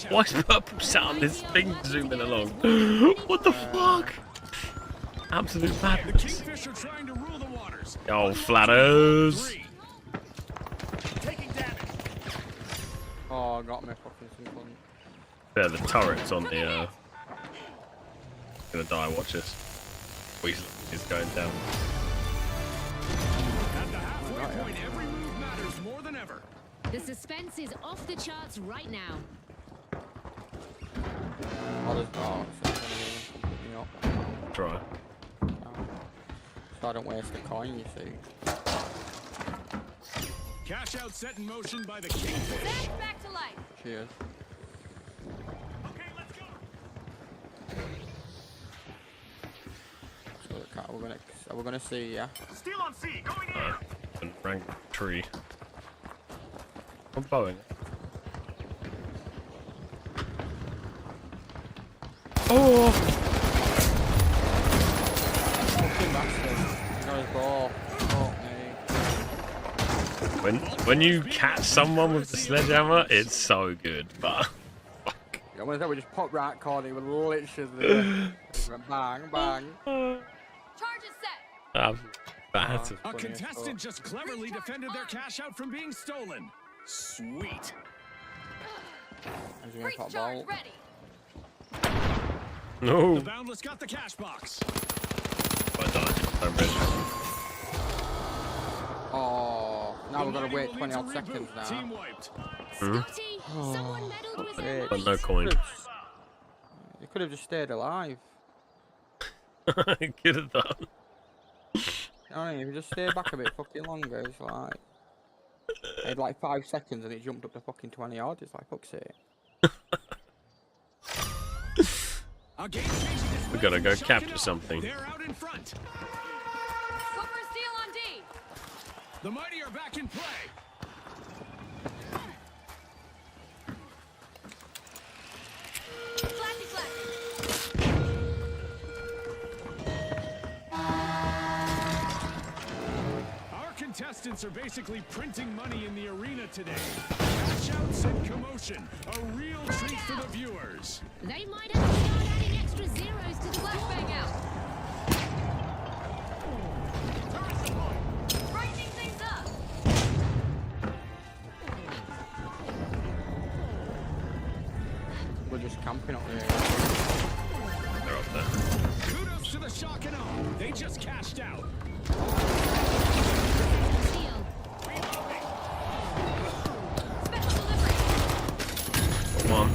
Why is purple sat on this thing zooming along? What the fuck? Absolute The madness. Kingfish are trying to rule the waters. Oh, flatters. 3. Taking damage. Oh, I got me fucking simple. Yeah, the turret's on the, gonna die, watch this. Weasel is going down. At the halfway point, every move matters more than ever. The suspense is off the charts right now. Oh, there's dogs. You know, Try. so I don't waste the coin, you see. Cash out set in motion by the Kingfish. Send back to life. Cheers. Okay, let's go. So we're gonna see, yeah. Steal on C, going in. And rank tree. I'm bowing. Oh! Fucking bastard. Got his ball. Fuck me. When you catch someone with the sledgehammer, it's so good, but Yeah, when we just popped right corner, we literally went bang, bang. Charges set. absolute bad. A contestant just cleverly defended their cash out from being stolen. Sweet. I'm just gonna Breach pop charge ball. ready. No, The Boundless got the cash box. I died. I'm rich. Oh, now we're gonna The wait mighty will 20 need odd to seconds reboot. now. Team wiped. Scotty, someone meddled with shit. But him. no coin. You could have just stayed alive. I could have done. You know what I mean? If you just stay back a bit fucking longer, it's like... I had like 5 seconds and it jumped up to fucking 20 odd. It's like, fuck's sake. A game-changing display We gotta go from Shock capture and Awe. something. They're out in front. Go for a steal on D. The mighty are back in play. Flashy flash. Our contestant contestants are basically printing money in the arena today. Cash outs and commotion. A real treat for the viewers. They might have to start adding extra zeros to the flashbang out. Brightening things up. We're just camping up here. They're up there. Kudos to the shock and awe. They just cashed out. Steal. Special delivery. One.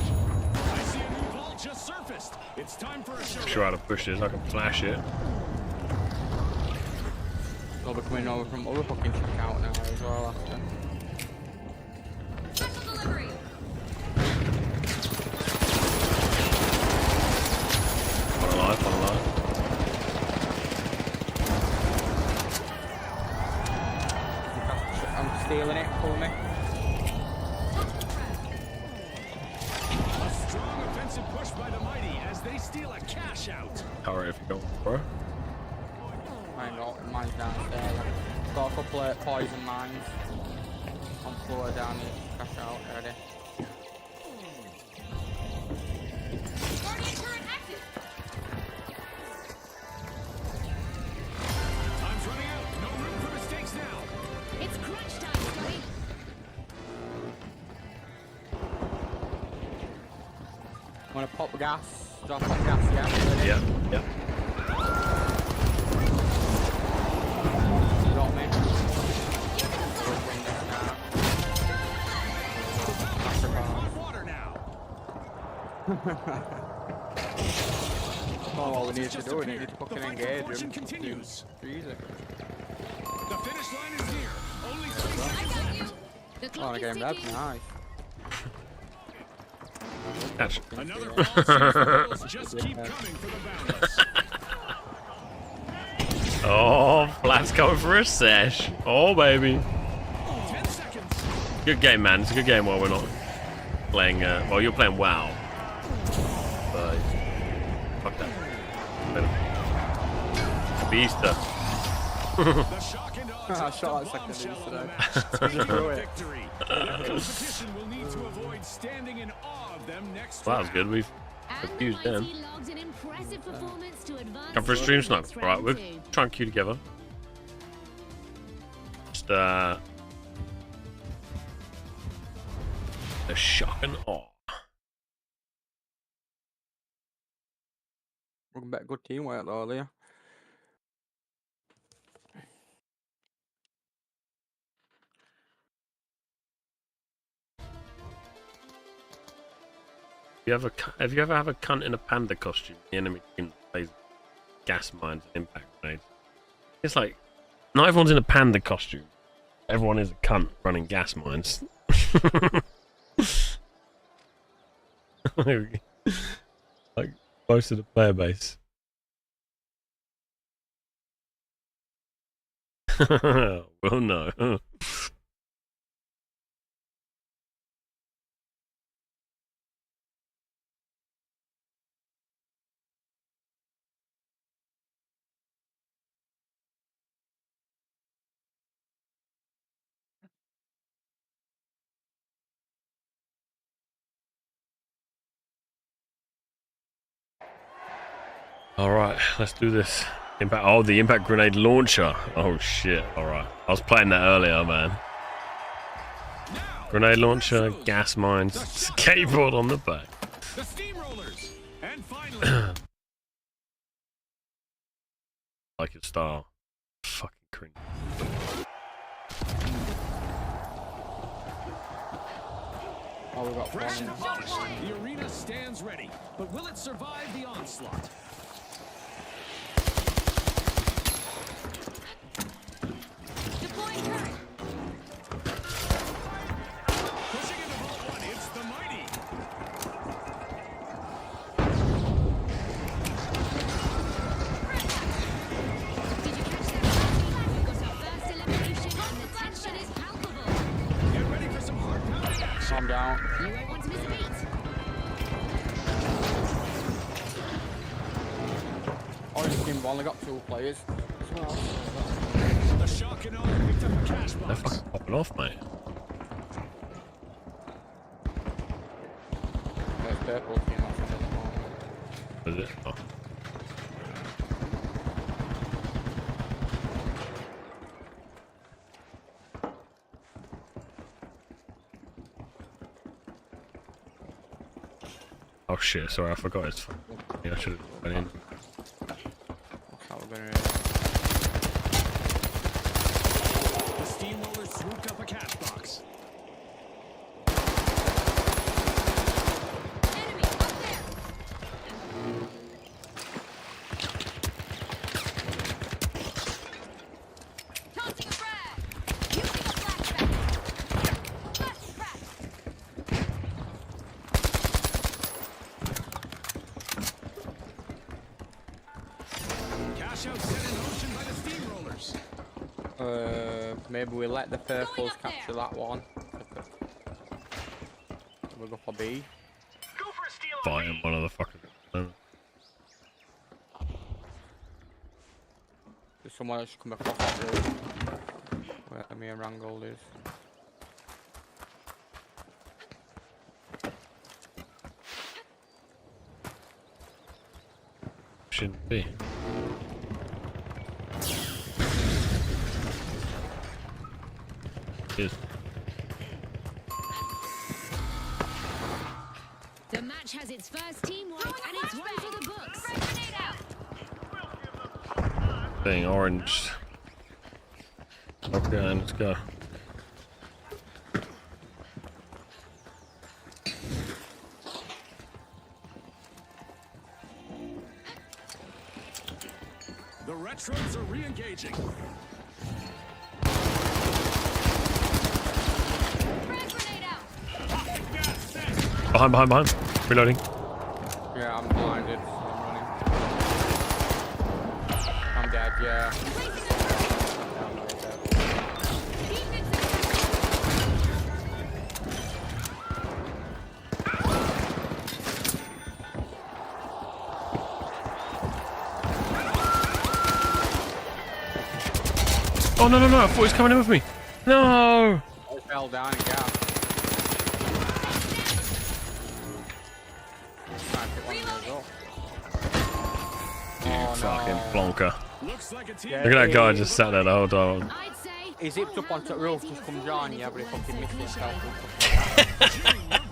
I see a new vault just surfaced. It's time for a show. Sure how to push this. I can flash it. They'll be coming over from other fucking shit out now as well after. Special delivery. One alive. One alive. I'm stealing it, pull me. A strong offensive push by the mighty as they steal a cash out. Alright, if you go for it. I know, mine's downstairs. Got a couple of poison mines on floor down here. Cash out already. Guardian turret active. Time's running out. No room for mistakes now. It's crunch time, Scotty. I'm gonna pop gas. Drop pop gas, yeah. Ready? Yeah. Yeah. You got me. Hot water now. Oh, all we need to Just do is appeared. need to fucking The fight for engage fortune him. continues. Easy. The finish line is near. Only 3 I seconds got left. you. The Oh, clock the is game dead. ticking. Nice. Catch. Another vault series wheels just keep coming for the boundless. Oh, Flat's going for a sesh. Oh, baby. 10 seconds. Good game, man. It's a good game while we're not playing. Well, you're playing WoW. But fuck that. Beaster. The shock and awe I dropped shot a that second bombshell on the today. match, speaking Threw of it. victory. The competition will need to avoid standing in awe of them next Well, that was round. good. We've And the confused them. mighty logged an impressive performance to advance. Come for a to stream the snipe. next Right, round we'll two. try and queue together. Just the shock and awe. Looking back, good teamwork though, Leah. Have you ever have a cunt in a panda costume? The enemy team plays gas mines and impact grenades. It's like not everyone's in a panda costume. Everyone is a cunt running gas mines. Like most of the player base. Well, no. All right, let's do this. Impact. Oh, the impact grenade launcher. Oh shit. All right, I was playing that earlier, man. Grenade launcher, gas mines, skateboard on the back. The steamrollers. And finally, Like your style. Fucking cringe. Oh, we got fresh and one. polished, the arena stands ready. But will it survive the onslaught? Deploying turret. Pushing into vault 1, it's the mighty. Did you catch that, Marty? We got our first elimination, and the tension is palpable. Get ready for some hard pounding action. Calm down. You won't want to miss a beat. Oh, this team only got 2 players. The shock and awe picked up a cash They're box. fucking popping off, mate. There's purple team that's in the moment. Was it? Oh. Oh shit, sorry, I forgot it's I should have went in. That's how we're gonna The steamroller swooped up a cash box. Enemy up there. Tossing a frag. Using a flashback. Flash crack. Cash out set in motion by the steamrollers. maybe we let the purples up there. capture that one. We'll go for B. Fighting one of the fucking. There's someone that's come across the road. Where me and Rangold is. Shouldn't be. Is. The match has its first team wipe and it's one for the books. Grenade out. Being orange. Okay, let's go. The retros are re-engaging. Grenade out. Behind. Reloading. Yeah, I'm blinded. So I'm running. I'm dead, yeah. Yeah, I'm very dead. Oh no! I thought he was coming in with me. No! I fell down and gasped. Oh Fucking no. plonker. Looks like a team. Yeah. Look at that guy just sat there the whole time. I'd say He zipped up onto the roof, just come down, yeah, but he fucking missed himself.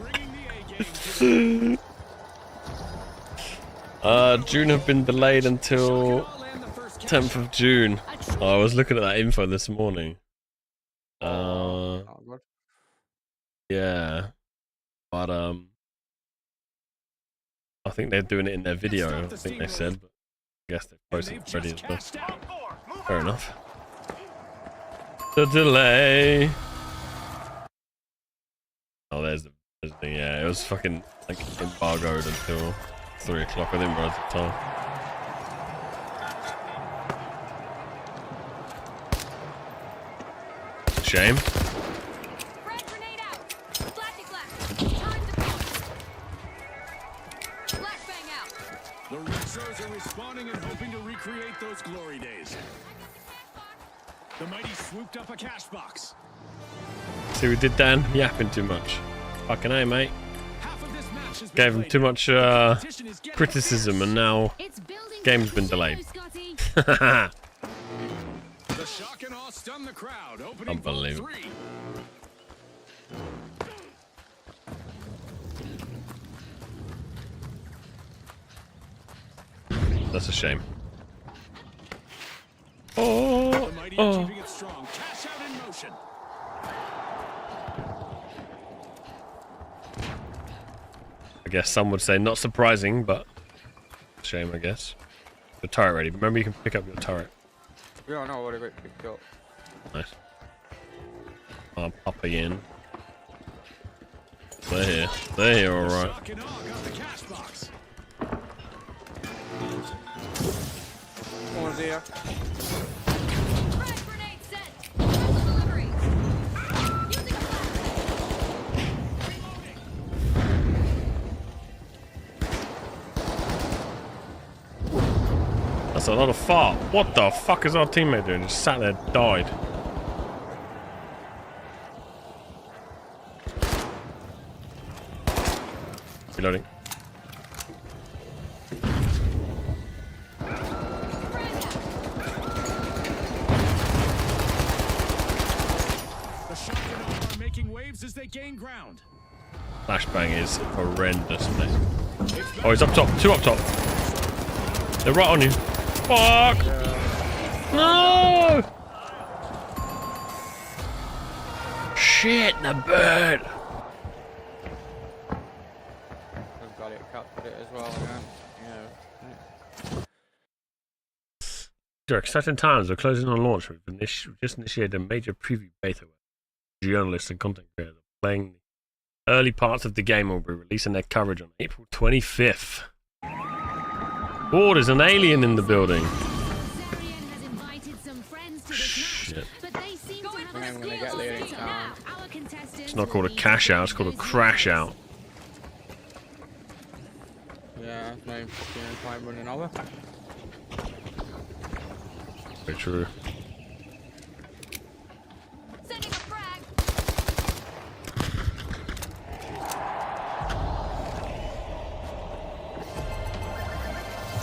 Bringing the A game to June have been delayed until I'll land the first cash. 10th of June. Oh, I was looking at that info this morning. Oh, good. Yeah. But I think they're doing it in their video, I think they said, but I guess they've posted They've it already just as well. cashed out. Fair enough. The delay. Oh, there's the thing. Yeah, it was fucking like embargoed until 3 o'clock. I didn't realize the time. Shame. frag grenade out. Flashing flash. Time to pause. Flashbang out. The retros are responding and hoping to recreate those glory days. The mighty swooped up a cash box. See what we did, Dan? Yapping too much. Fucking A, mate. Half of this match has been Gave him played. too much Competition is getting criticism, and now It's building. Game's been to delayed. you, Scotty. The shock and awe stunned the crowd. Opening vault Unbelievable. 3. That's a shame. Oh, The mighty are oh. keeping it strong. Cash out in motion. I guess some would say not surprising, but shame, I guess. The turret ready. Remember, you can pick up your turret. We don't know what it picked up. Nice. I'll pop in. They're here. They're here, alright. Shock and awe got the cash box. One's here. Frag grenade set. Missile delivery. Using a flash. That's a lot of fart. What the fuck is our teammate doing? Just sat there, died. Reloading. The shotgun are making waves as they gain ground. Flashbang is horrendous, mate. Oh, he's up top. Two up top. They're right on you. Fuck! No! Shit, the bird! We've got it, captured it as well again. Yeah. There are exciting times. We're closing on launch. We've just initiated a major preview beta where journalists and content creators are playing the early parts of the game and will be releasing their coverage on April 25th. Oh, there's an alien in the building. Shit. I'm gonna get there in time. It's not called a cash out, it's called a crash out. Yeah, it's not even fucking point running over. Very true. Sending a frag.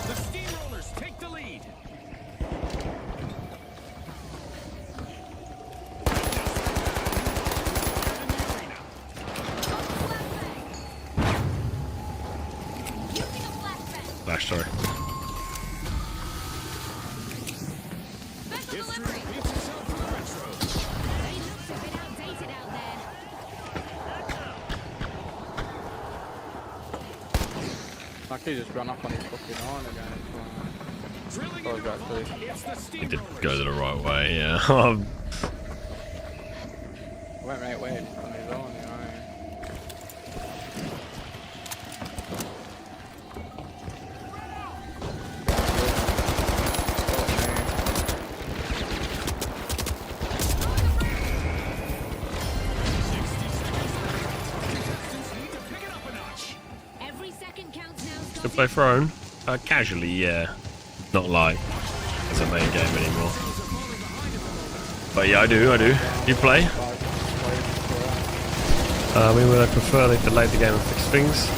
The steamrollers take the lead. Using a flashbang. Flash, sorry. Special History delivery. repeats itself for the retros. They look a bit outdated out there. Actually, just run off on his fucking horn again. Drilling Oh, into God, a please. vault. It's the It did steamrollers. go the right way, yeah. Went right way just on his own, you know. Contestants need to pick it up a notch. Every second counts now. To Scotty. play for own? Casually, yeah. Not like it's a main game anymore. But yeah, I do. You play? I mean, would I prefer they delayed the game and fix things?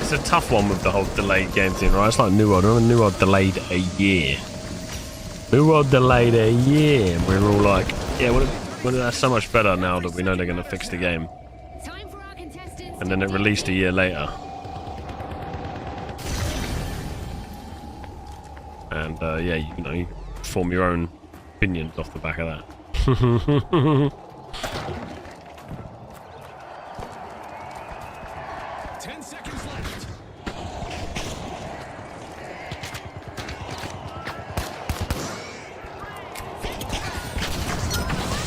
It's a tough one with the whole delayed game thing, right? It's like New World. Remember New World delayed a year? New World delayed a year, and we were all like, yeah, well, that's so much better now that we know they're going to fix the game. Time for our contestants. And then it released a year later. And yeah, you form your own opinions off the back of that. 10 seconds left.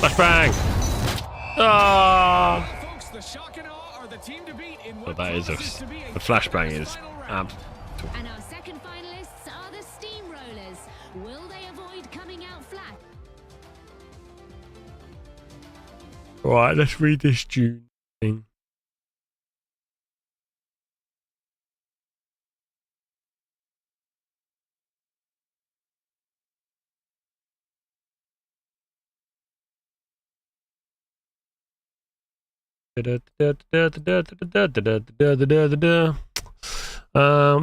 Flashbang! Ah! Folks, the shock and awe are the team to beat in But what that is promises to be a the flashbang fabulous is final round. And our second finalists are the Steamrollers. Will they avoid coming out flat? Right, let's read this June thing.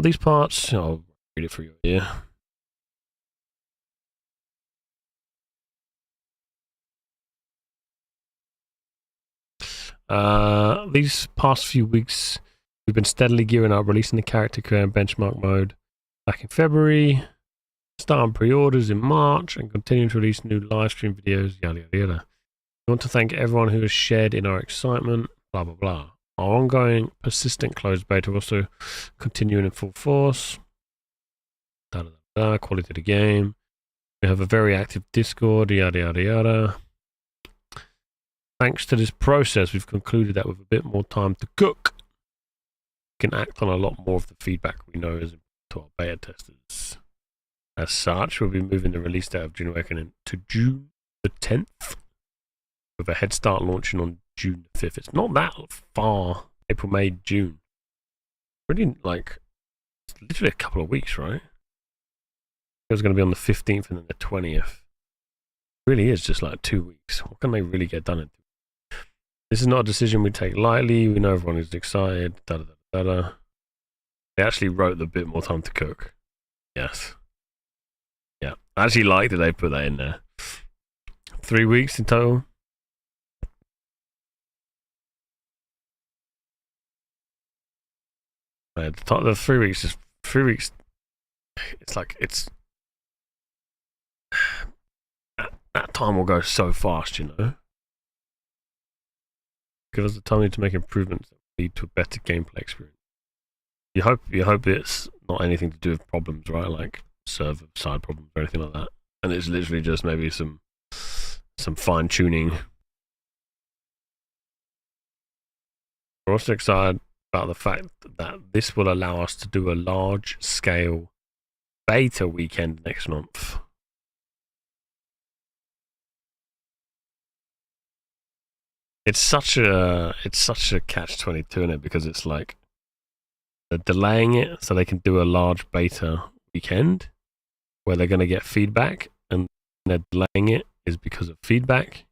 These parts, I'll read it for you here. These past few weeks, we've been steadily gearing up, releasing the character creator and benchmark mode back in February, starting pre-orders in March, and continuing to release new live stream videos, yada yada yada. We want to thank everyone who has shared in our excitement, blah blah blah. Our ongoing, persistent closed beta also continuing in full force. Da, da, da, da, quality of the game. We have a very active Discord, yada yada yada. Thanks to this process, we've concluded that with a bit more time to cook, we can act on a lot more of the feedback we know is important to our beta testers. As such, we'll be moving the release date of June Awakening to June the 10th, with a head start launching on June the 5th. It's not that far. April, May, June. Really, like, it's literally a couple of weeks, right? It was going to be on the 15th and then the 20th. Really is just like 2 weeks. What can they really get done in? This is not a decision we take lightly. We know everyone is excited. Da, da, da, da, da. They actually wrote the bit more time to cook. Yes. Yeah. I actually like that they put that in there. 3 weeks in total. The 3 weeks is 3 weeks. It's like that time will go so fast, you know. Give us the time to make improvements that lead to a better gameplay experience. You hope it's not anything to do with problems, right? Like server side problems or anything like that. And it's literally just maybe some fine tuning. We're also excited about the fact that this will allow us to do a large scale beta weekend next month. It's such a catch-22 in it, because it's like they're delaying it so they can do a large beta weekend where they're going to get feedback, and they're delaying it is because of feedback.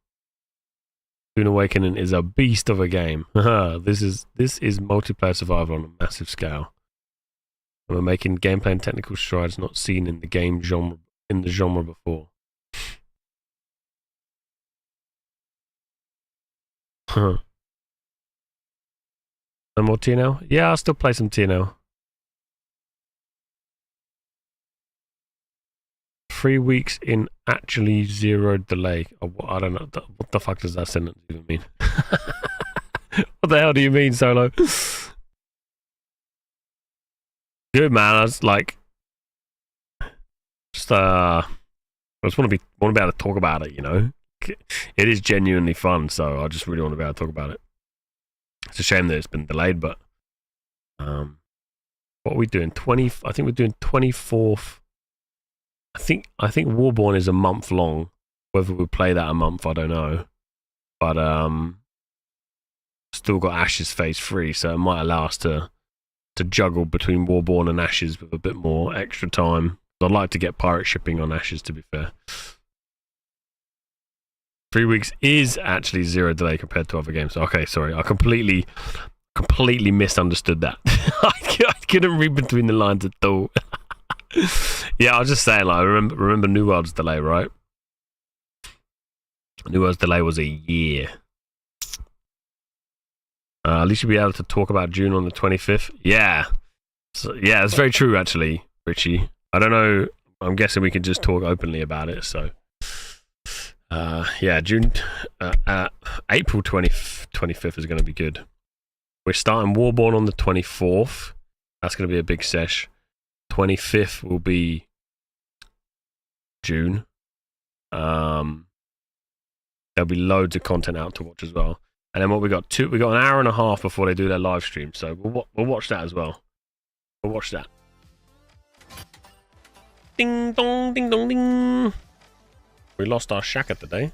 Toon Awakening is a beast of a game. This is multiplayer survival on a massive scale. And we're making gameplay and technical strides not seen in the genre before. No more TNL? Yeah, I'll still play some TNL. 3 weeks in actually 0 delay. Oh, I don't know. What the fuck does that sentence even mean? What the hell do you mean, Solo? Good, man. I was like, I just want to be able to talk about it, you know. It is genuinely fun, so I just really want to be able to talk about it. It's a shame that it's been delayed, but what are we doing? I think we're doing 24th. I think Warborn is a month long. Whether we play that a month, I don't know. But still got Ashes Phase 3, so it might allow us to juggle between Warborn and Ashes with a bit more extra time. I'd like to get pirate shipping on Ashes, to be fair. 3 weeks is actually 0 delay compared to other games. Okay, sorry, I completely misunderstood that. I couldn't read between the lines at all. Yeah, I was just saying, like, I remember New World's delay, right? New World's delay was a year. At least you'll be able to talk about June on the 25th. Yeah. So, yeah, it's very true, actually, Richie. I don't know. I'm guessing we can just talk openly about it, so. Yeah, April 25th is going to be good. We're starting Warborn on the 24th. That's going to be a big sesh. 25th will be June. There'll be loads of content out to watch as well. And then what we got an hour and a half before they do their live stream. So we'll watch that as well. We'll watch that. Ding dong, ding dong, ding. We lost our Shaka today.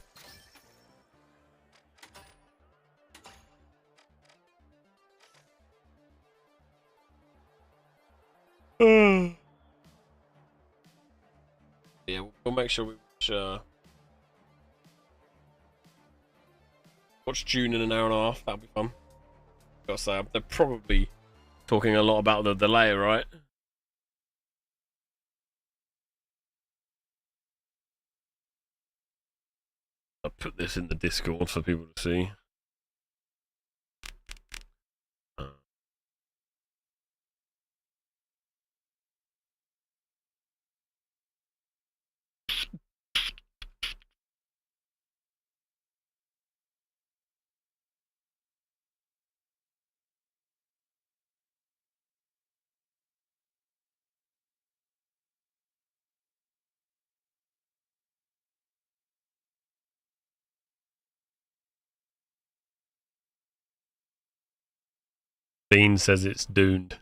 Yeah, we'll make sure we watch June in an hour and a half. That'll be fun. Gotta say, they're probably talking a lot about the delay, right? I'll put this in the Discord for people to see. Bean says it's doomed.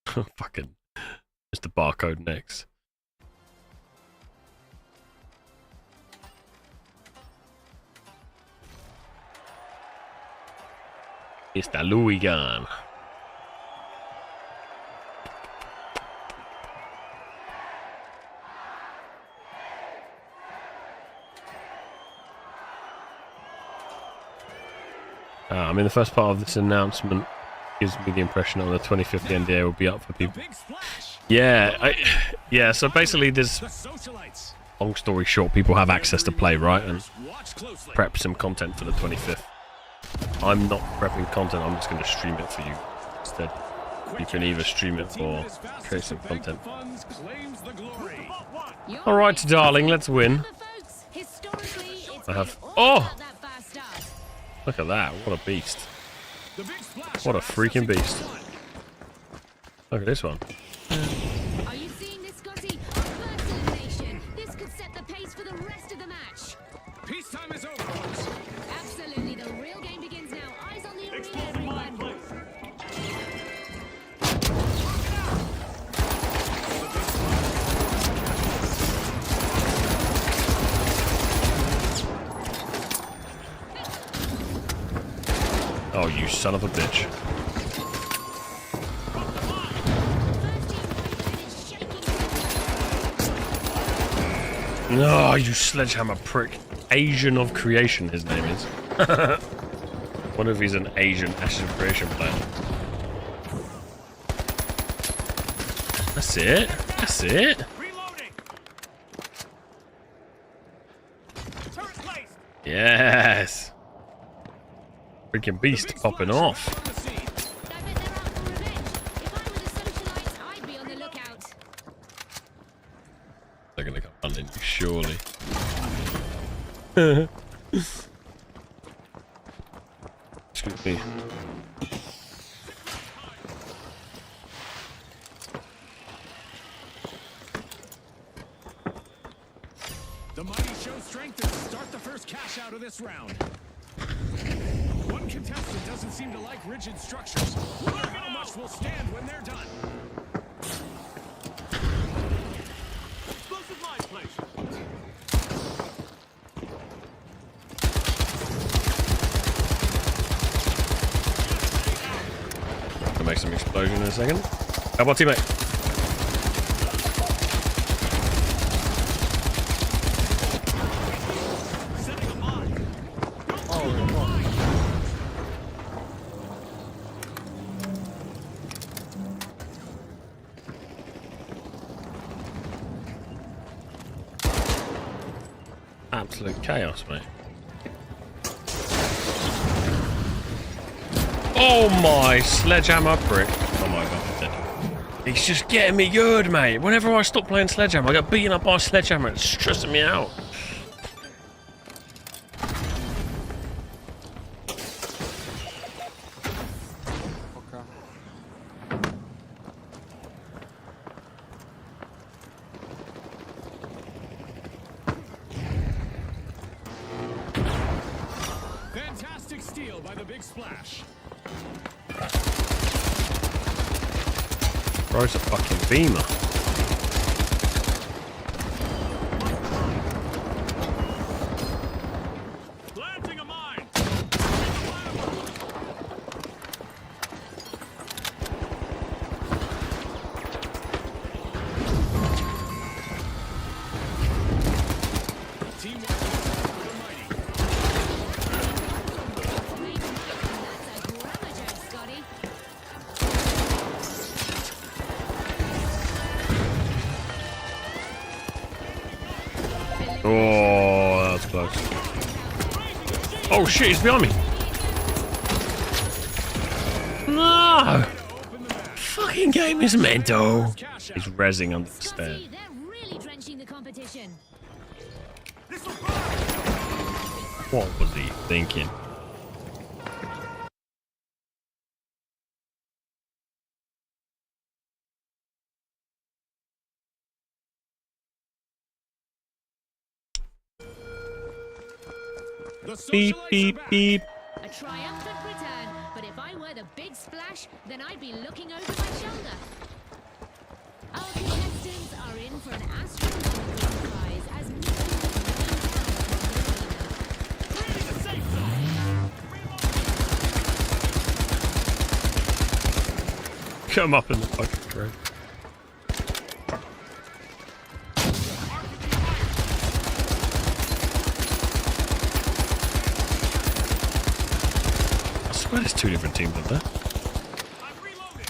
Fucking Mr. Barcode next. It's the Louis gun. I mean, the first part of this announcement gives me the impression that on the 25th the NDA will be up for people. Yeah, yeah. So basically, there's, long story short, people have access to play, right, and prep some content for the 25th. I'm not prepping content. I'm just going to stream it for you instead. You can either stream it or create some content. All right, darling, let's win. I have. Oh, look at that! What a beast! What a freaking beast! Look at this one. Are you seeing this, Scotty? Our first elimination. This could set the pace for the rest of the match. Peacetime is over, folks. Absolutely, the real game begins now. Eyes on the arena, everyone. Oh, you son of a bitch! No, you sledgehammer prick! Asian of Creation, his name is. Wonder if he's an Asian Ashes of Creation player. That's it. That's it. Yes. Freaking beast popping off. I bet they're out for revenge. If I were the socialites, I'd be on the lookout. They're gonna come hunting you, surely. Excuse me. The mighty show strength and start the first cash out of this round. One contestant doesn't seem to like rigid structures. Wonder how much will stand when they're done. Explosive line place. Gonna make some explosion in a second. How about teammate? Absolute chaos, mate. Oh my sledgehammer prick. Oh my god, I'm dead. He's just getting me good, mate. Whenever I stop playing sledgehammer, I get beaten up by a sledgehammer. It's stressing me out. Fantastic steal by the big splash. Bro's a fucking beamer. Planting a mine. Teamwork for the mighty. That's a grammar joke, Scotty. Oh, that was close. Oh shit, he's behind me. No! Fucking game is mental. He's rezzing under the stairs. Scotty, they're really drenching the competition. What was he thinking? Beep, beep, beep. A triumphant return, but if I were the big splash, then I'd be looking over my shoulder. Our contestants are in for an astronomical surprise as Come up in the fucking crate. I swear there's two different teams up there. I'm reloading.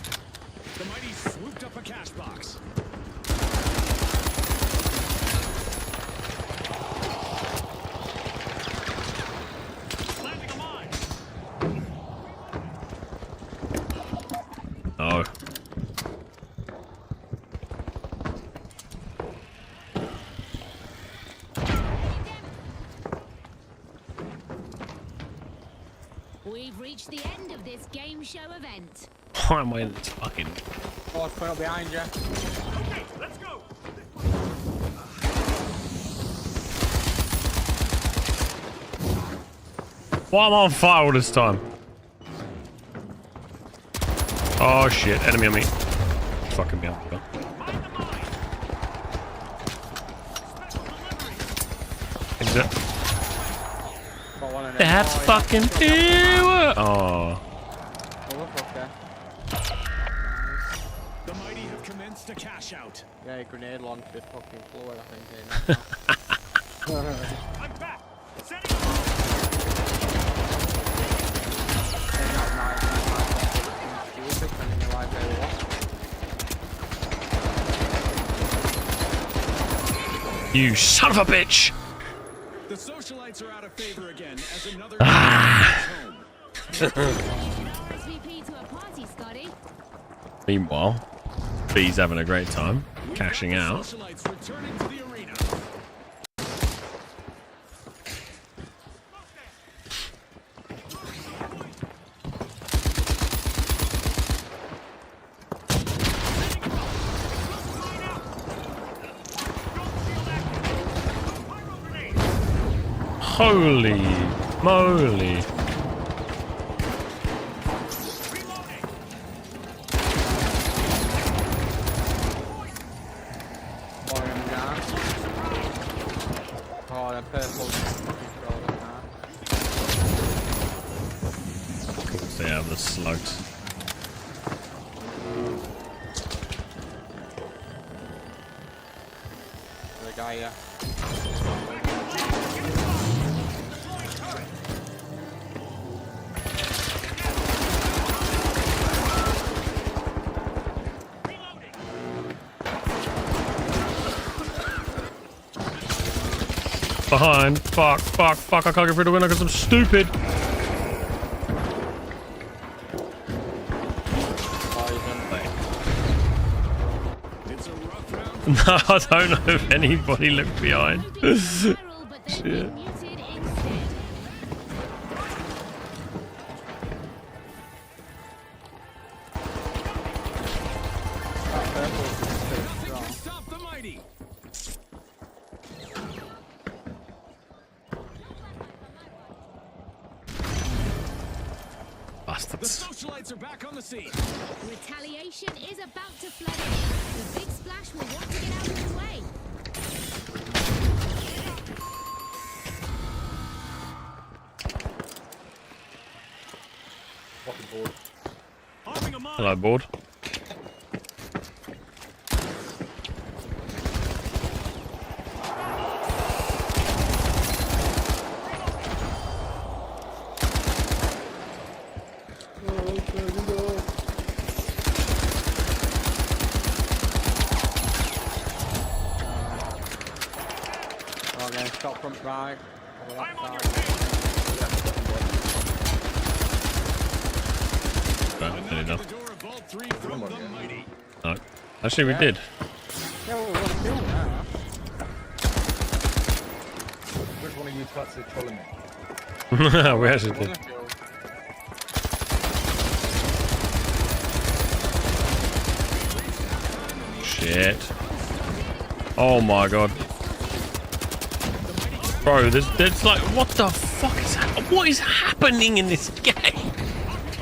The mighty swooped up a cash box. Planting a mine. Oh. We've reached the end of this game show event. Why am I in this fucking... Oh, it's put up behind you. Okay, let's go. Why am I on fire all this time? Oh shit, enemy on me. Fucking me up. Exit. Got one in it. That's Oh, fucking ew. Oh. Oh, look up there. The mighty have commenced a cash out. Yeah, a grenade launched this fucking floor, I think. I'm back. Setting up. You son of a bitch! The socialites are out of favor again as another home. RSVP to a party, Scotty. Meanwhile, B's having a great time, cashing out. Socialites returning to the arena. Holy moly. Oh, the purple controller now. Stay out of the slugs. The guy here. Behind. Fuck, fuck, fuck. I can't get through the window because I'm stupid. It's a rough round. No, I don't know if anybody looked behind. Viral, but they've Shit. been muted instead. That purple is too Nothing strong. can stop the mighty. The Bastards. socialites are back on the scene. Retaliation is about to flood in. The big splash will want to get out of the way. Fucking board. Arming a mine. Hello, board. Oh, then stop front right. Over that I'm on your side. tail. Right, A did knock it at enough. the door of Vault 3 from the mighty. No. Actually, we did. Yeah, well, we're still now. Which one of you twats is trolling me? We actually did. Shit. Oh my god. Bro, there's like, what the fuck is what is happening in this game?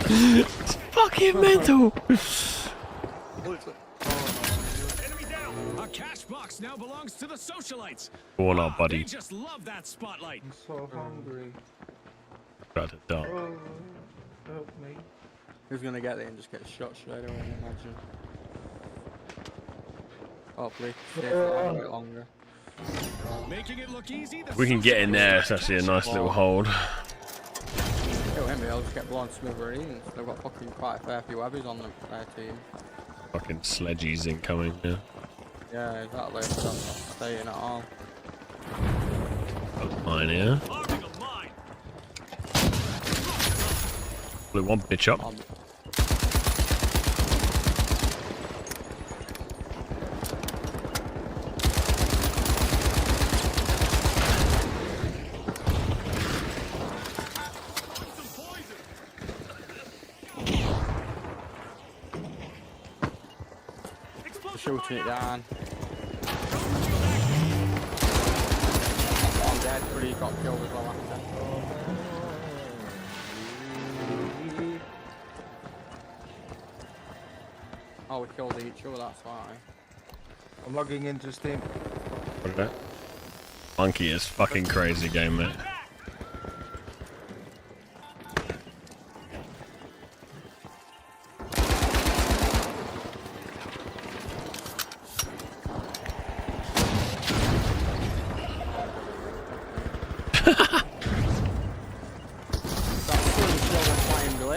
It's fucking mental. Enemy down. A cash box now belongs to the socialites. Go on, Wow, buddy. They just love that spotlight. I'm so hungry. Got to die. Oh, help me. Who's gonna get there and just get shot straight away, I imagine. Hopefully, stay for a bit longer. Making it look easy. We can get in there. It's actually a nice little hold. Kill him, he'll just get blown smithereens. They've got fucking quite a fair few heavies on their team. Fucking sledgies incoming. Yeah. Yeah, exactly. So I'm not staying at all. Mine here. Blew one bitch up. Shooting it down. I'm dead, but he got killed as well after. Oh, we killed each other, that's why. I'm logging into Steam. What is that? Monkey is fucking crazy game, mate.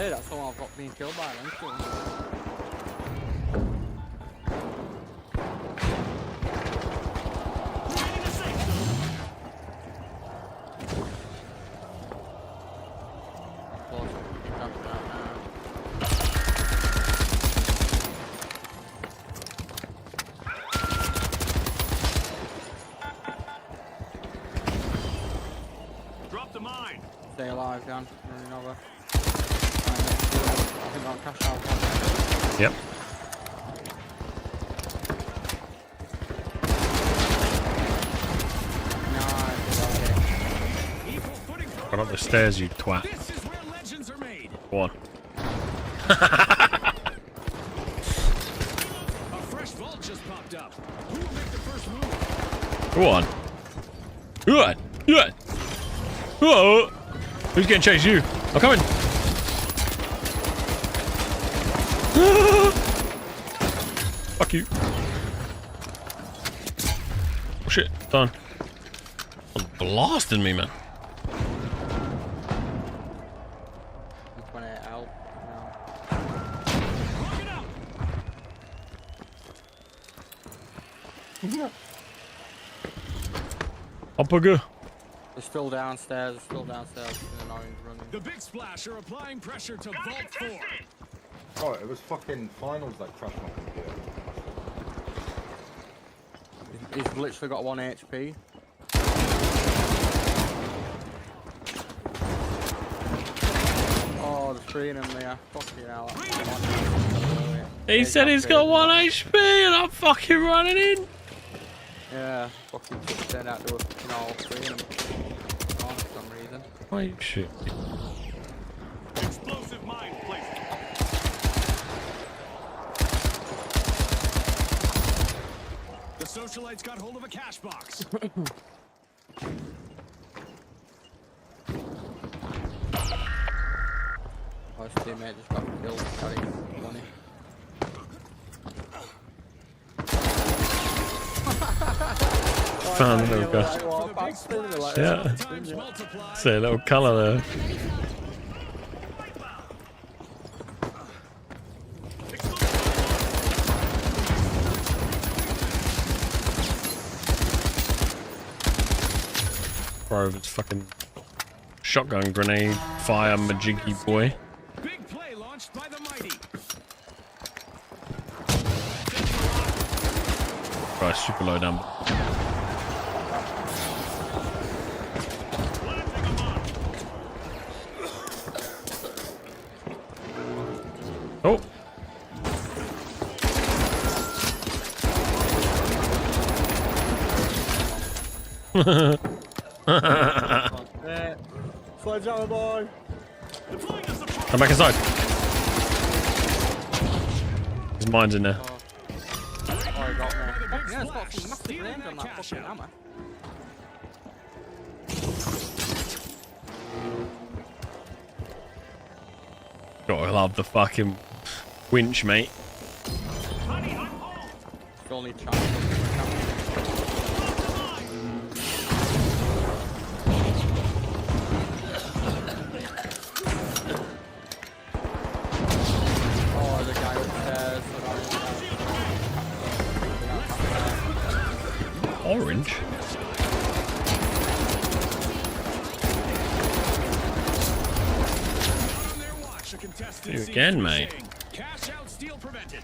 That's all I've got being killed by them. Drop the mine. Stay alive, Dan. Running over. Cash out. Yep. Run up the stairs, you twat. This is where legends are made. Go on. A fresh vault just popped up. Who will make the first move? Go on. Good. Good. Whoa. Who's getting chased? You. I'm coming. Fuck you. Oh shit, done. I'm blasting me, man. Out. Up a go. They're still downstairs, There's an orange running. The big splash are applying pressure to Vault 4. Oh, it was fucking finals that crashed my computer. He's literally got 1 HP. Oh, there's 3 in him there. Fucking hell. He said he's got 1 HP and I'm fucking running in. Yeah, fucking turned out to have, all 3 in him. For some reason. Wait, shit. Explosive mine placed. The socialites got hold of a cash box. Oh, his teammate just got killed carrying money. Found little guy. Yeah. See a little colour there. Bro, it's fucking shotgun grenade fire majiggy boy. Big play launched by the mighty. Bro, super low down. Oh. Sledgehammer boy! Come back inside. His mine's in there. Oh, he got me. Yeah, it's got some massive range on that fucking hammer. Got a love the fucking winch, mate. It's only chance. Oh, the guy upstairs. Orange. On their watch, a contestant You seems again, to be mate. saying, cash out steal prevented.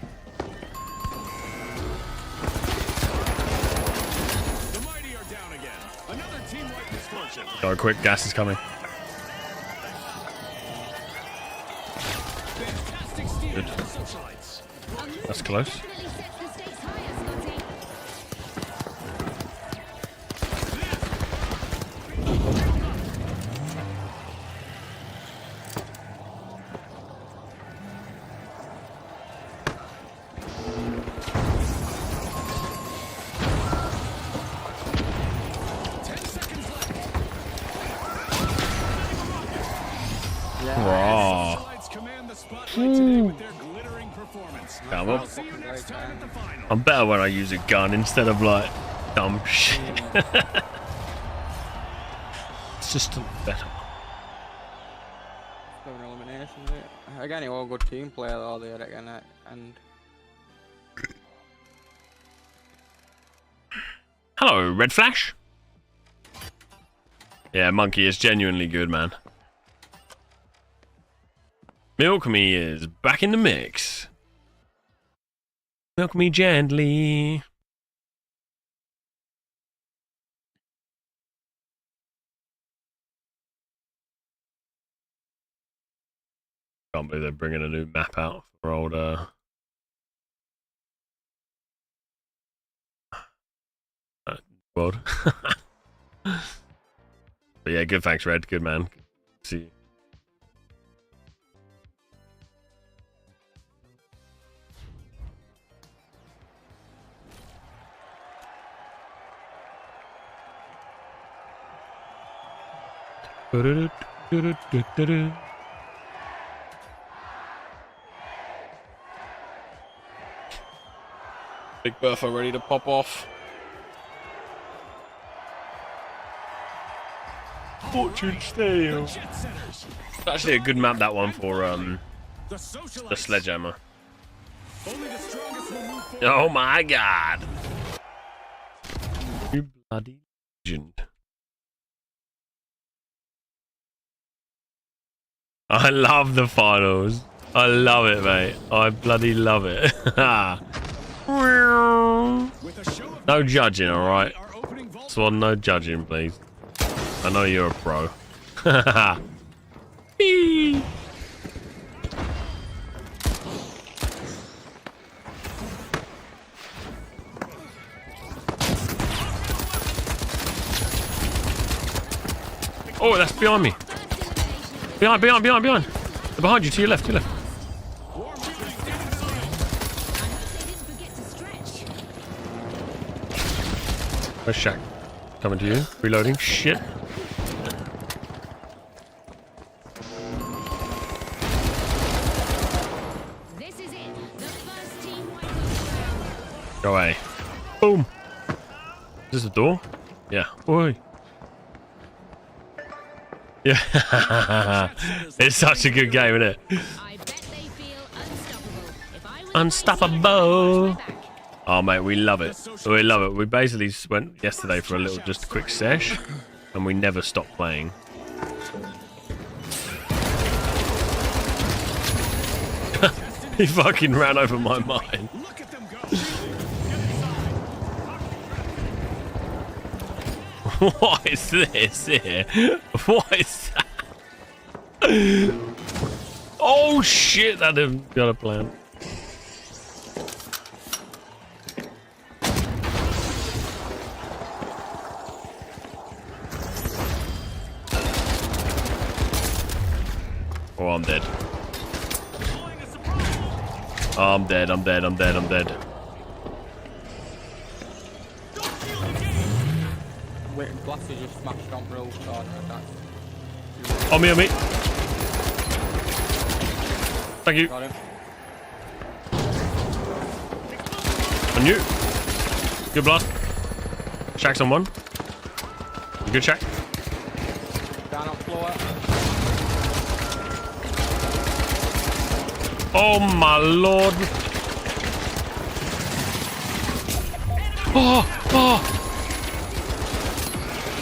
The mighty are down again. Another team-wide misfortune. Go quick, gas is coming. Fantastic steal Good. from the socialites. That's close. Definitely sets the stakes higher, Scotty. Raw. Socialites command the spotlight today with their glittering performance. Come on. We'll see you next time at the final. I'm better when I use a gun instead of like dumb shit. It's just better. Still an elimination, is it? Again, it was a good team play though there again, and Hello, Red Flash. Yeah, Monkey is genuinely good, man. Milk Me is back in the mix. Milk me gently. Can't believe they're bringing a new map out for old world. But yeah, good. Thanks, Red. Good man. See you. Big Bertha ready to pop off. Fortune Steel. Jet setters. Actually a good map, that one, for The socialites. the sledgehammer. Only the strongest will move forward. Oh my god. You bloody legend. I love the finals. I love it, mate. I bloody love it. With a show of No judging, alright? our opening vault. Swan, no judging, please. I know you're a pro. Eee. Oh, that's behind me. Behind. They're behind you, to your left, I hope they didn't forget to stretch. Where's Shaq? Coming to you. Reloading. Shit. This is it. The first team wiped off. Go away. Boom. Is this a door? Yeah. Oi. Yeah. It's such a good game, isn't it? I bet they feel unstoppable. If I win, Unstoppable. right back. Oh, mate, we love it. We love it. We basically went yesterday for a little, just a quick sesh, and we never stopped playing. He fucking ran over my mind. Look at them go. What is this here? What is that? Oh shit, that didn't got a plan. Oh, I'm dead. Oh, I'm dead. wait, glasses just smashed on real hard. On me. Thank you. Got him. On you. Good blast. Shack's on one. Good Shack. Down on floor. Oh my lord.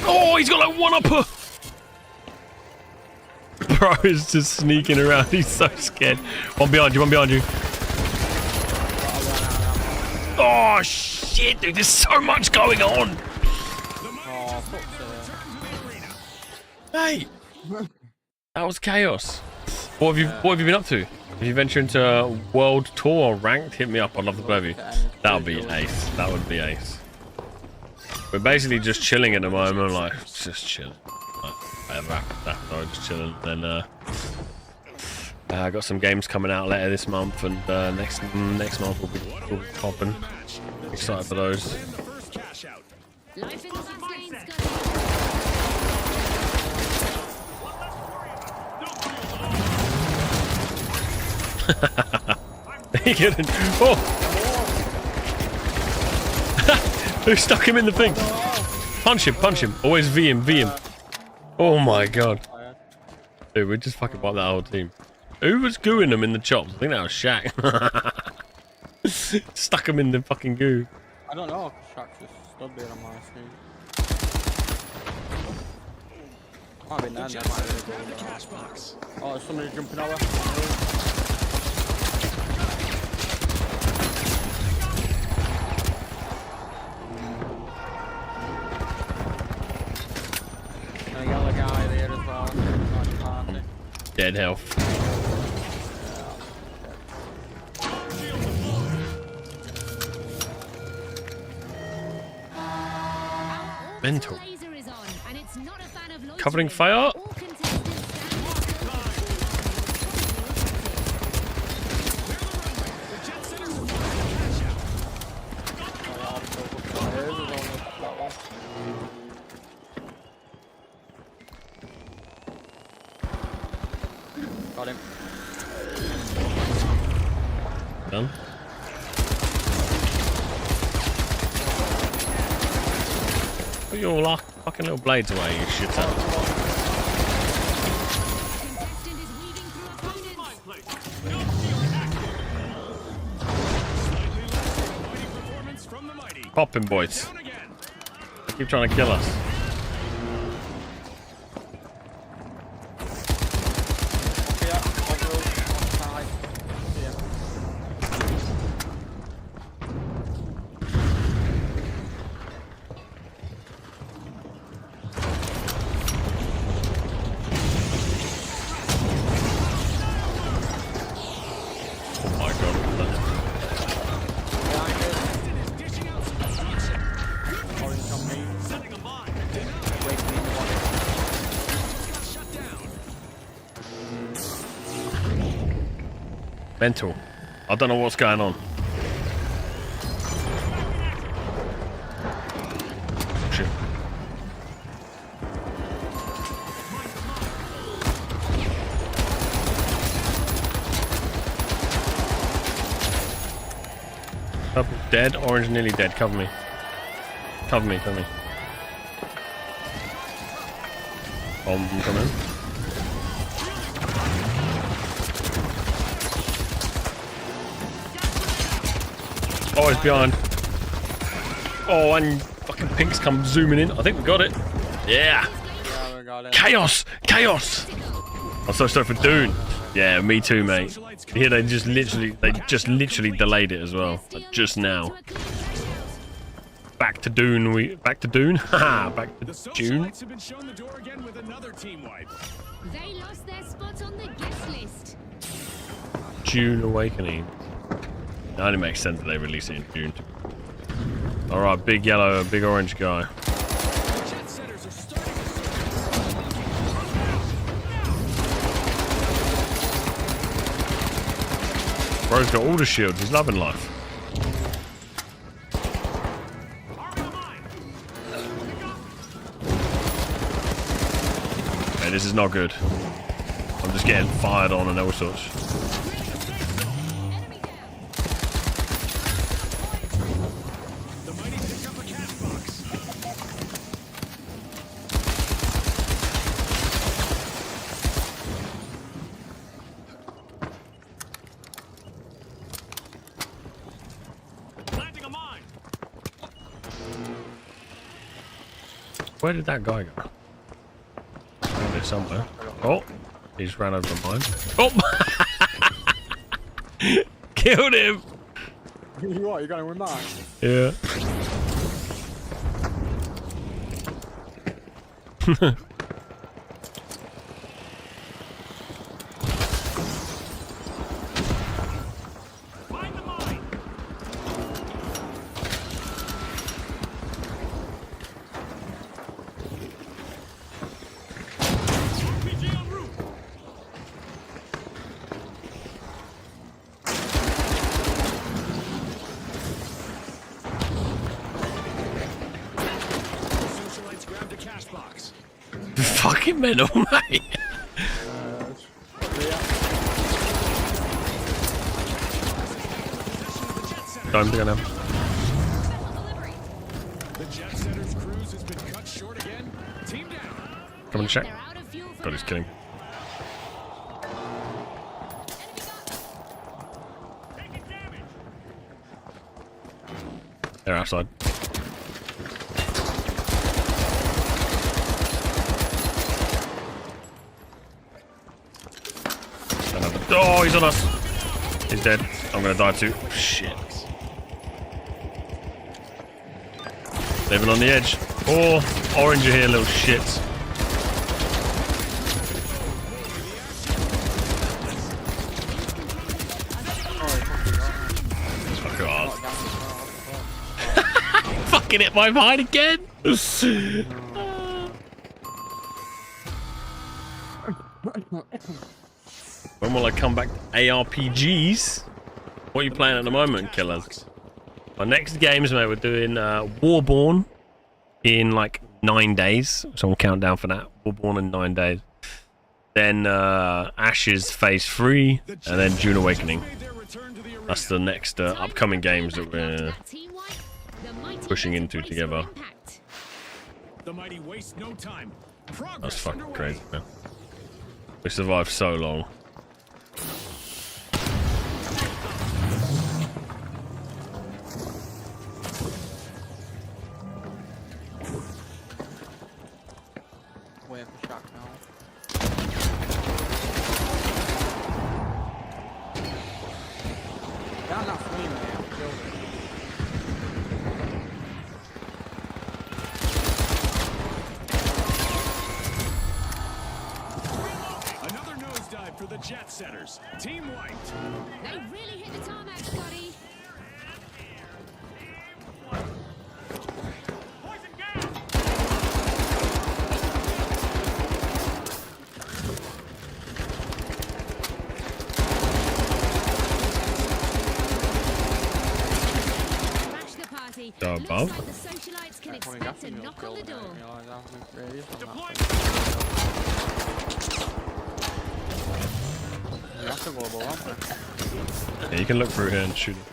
Oh, he's got like one upper. Bro is just sneaking around. He's so scared. One behind you, one behind you. Oh shit, dude, there's so much going on. Oh, fuck's Hey, that was chaos. What have you been up to? If you venture into a world tour or ranked, hit me up. I'd love to play with you. That would be ace. That would be ace. We're basically just chilling at the moment, like just chilling. Just chilling. Then I got some games coming out later this month, and next month we'll be popping. Excited for those. Life in the States, He couldn't. Oh! Who stuck him in the thing? Punch him. Always V him. Oh my god. Dude, we just fucking wiped that whole team. Who was gooing them in the chops? I think that was Shaq. Stuck him in the fucking goo. I don't know. Shaq just stood there on my screen. Might be none. Oh, there's somebody jumping over. And I got a guy there as well. Dead health. Mental. Covering fire. Got him. Done. Put your fucking little blades away, you shit out. Popping, boys. They keep trying to kill us. Mental. I don't know what's going on. Shit. Purple dead, orange nearly dead. Cover me. Cover me. Bomb coming. Oh, it's behind. Oh, and fucking Pink's come zooming in. I think we got it. Yeah. Yeah, we got it. Chaos! I'm so sorry for Dune. Yeah, me too, mate. Here they just literally delayed it as well. Like just now. Back to Dune. Back to Dune. Haha. Back to June. Have been shown the door again with another team wipe. They lost their spot on the guest list. June Awakening. It only makes sense that they release it in June. Alright, big yellow, big orange guy. Bro's got all the shields, he's loving life. Okay, this is not good. I'm just getting fired on and all sorts. Where did that guy go? Over there somewhere. Oh, he just ran over the mine. Oh! Killed him! What, you going with mine? Yeah. Find the mine. RPG en route. Socialites grabbed a cash box. Fucking mental, mate. Time to go now. The jet setter's cruise has been cut short again. Team down. Come and check. They're out of fuel for God, he's now. kidding. Taking damage. They're outside. Oh, he's on us. He's dead. I'm gonna die too. Shit. Living on the edge. Oh, orange are here, little shits. Oh god. Fucking hit my mind again. When will I come back to ARPGs? What are you playing at the moment, killers? My next games, mate, we're doing Warborn in like 9 days. So I'm countdown for that. Warborn in 9 days. Then Ashes Phase 3, and then June Awakening. That's the next upcoming games that we're pushing into together. The mighty waste no time. Progress That's fucking underway. crazy, man. We survived so long. Waiting for Shaq now. Down that flame there, I'm killed it. Another nosedive for the jet setters. Team wiped. They really hit the tarmac, Scotty. Poison gas. Crash the party. Go Looks above. like the socialites can Probably expect a definitely knock on the killed it, I door. didn't realise how many there is on that Deploying. thing. We have to go above, aren't we? Yeah, you can look through here and shoot him.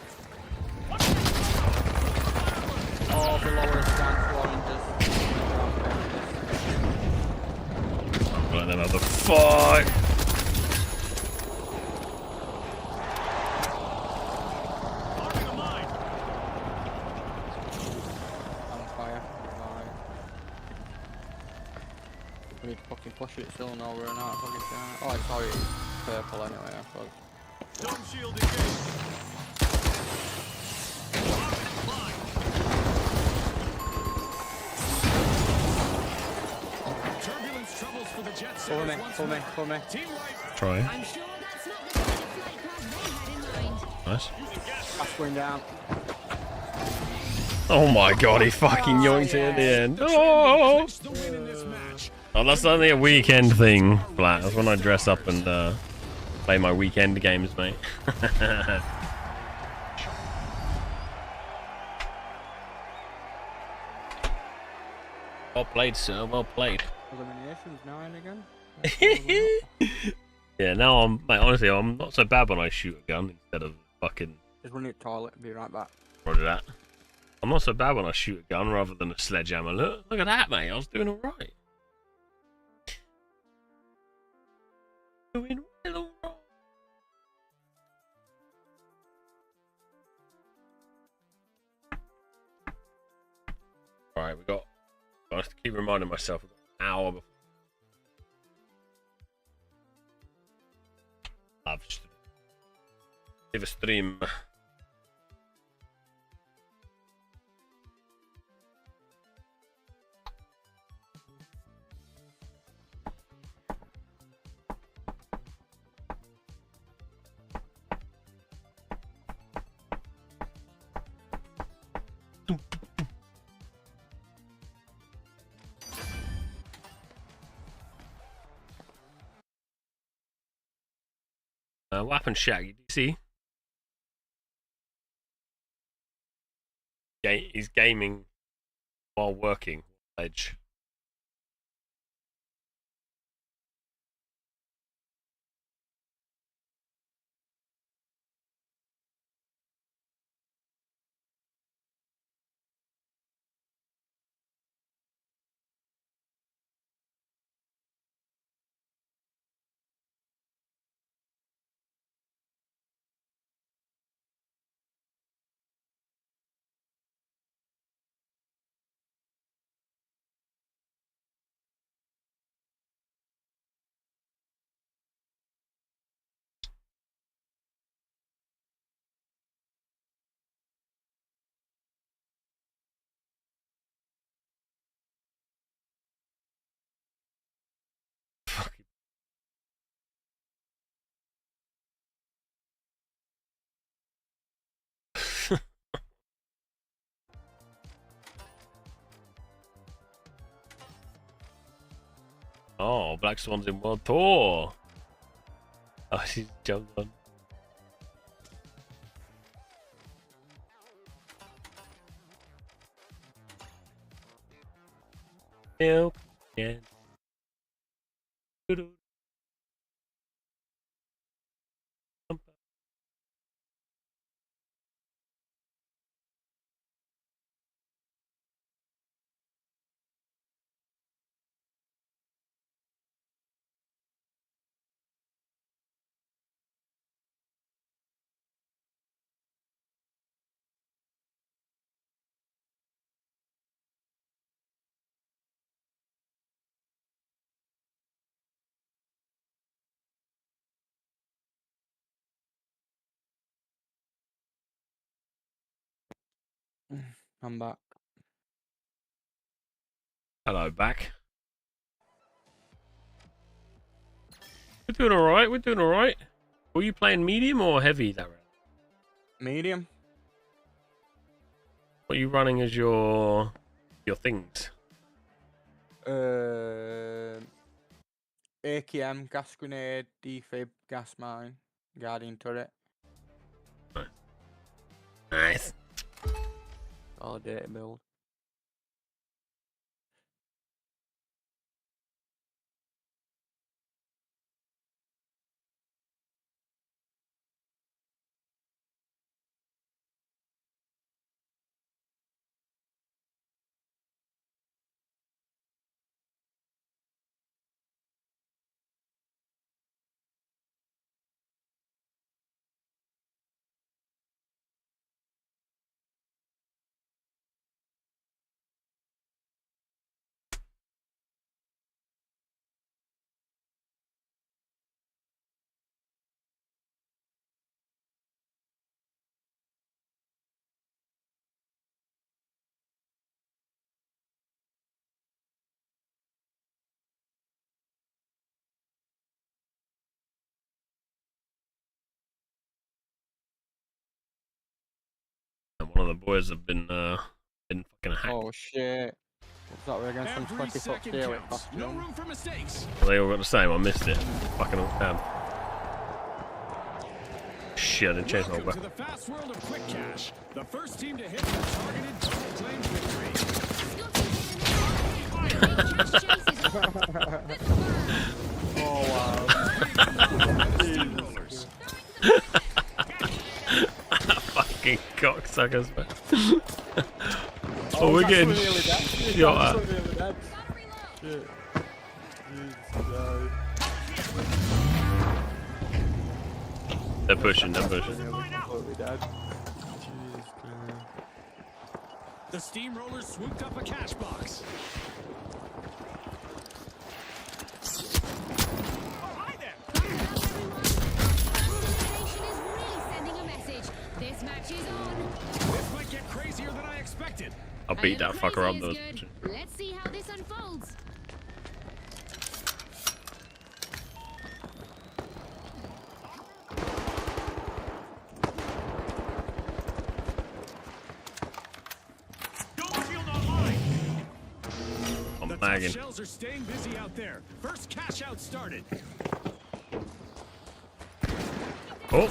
Oh, below us, down to oranges. Right, another fight. Arming a mine. On fire. Right. We need to fucking push it still, no, we're not fucking down. Oh, sorry, it's purple anyway, I suppose. Dome shield engaged. Rocket applied. Turbulence troubles for the jet Follow setters me, once follow me, more. follow me. Team wipe. Try. I'm sure that's not the kind of flight path they had in mind. Nice. Using gas. That's going down. Oh my god, he fucking yoinked it at the end. The Oh! clinch the win in this match. Oh, that's only a weekend thing, Flat. That's when I dress up and play my weekend games, mate. Well played, sir. Well played. Eliminations 9 again. Yeah, now mate, honestly, I'm not so bad when I shoot a gun instead of fucking Just run to the toilet, be right back. roger that. I'm not so bad when I shoot a gun rather than a sledgehammer. Look at that, mate. I was doing alright. Doing well, alright. Alright, we got a have to keep reminding myself. I've got an hour before. Live stream. What happened, Shaggy? Did you see? He's gaming while working. Edge. Oh, Black Swan's in World Tour. Oh, she jumped on. Milk. Yeah. I'm back. Hello, back. We're doing alright, we're doing alright. Were you playing medium or heavy that round? Medium. What are you running as your things? AKM, gas grenade, defib, gas mine, guardian turret. Nice. All data build. One of the boys have been fucking hacked. Oh shit. What's that? We're against some Every 20 foot second stairway counts. No bastion. room for mistakes. Well, they all got the same. I missed it. Fucking all damn. Shit, I didn't change my Welcome to weapon. the fast world of quick cash. The first team to hit the targeted double claim victory. Oh wow. Steamrollers. Fucking cocksuckers, man. Oh, we're getting shot at. Shit. They're pushing, they're pushing. The steamrollers swooped up a cash box. beat that little fucker up. crazy Though. is good. Let's see how this unfolds. I'm The tough lagging. shells are staying busy out there. First cash out started. Oh,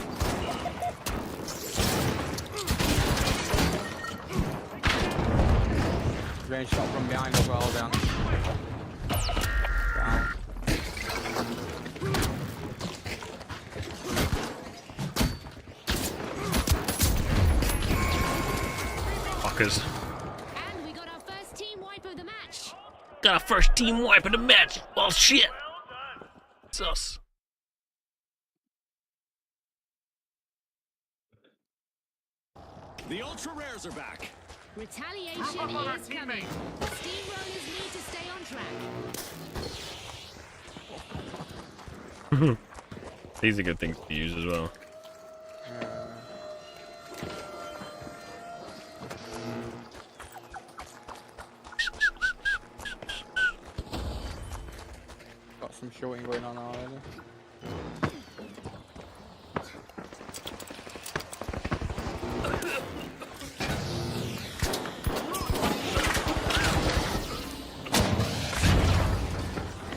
Getting shot from behind as well, down. Down. fuckers. And we got our first team wipe of the match. Got our first team wipe of the match. Well, shit. Sus. The ultra rares are back. Retaliation is coming. The steamrollers need to stay on track. These are good things to use as well. Got some shooting going on already.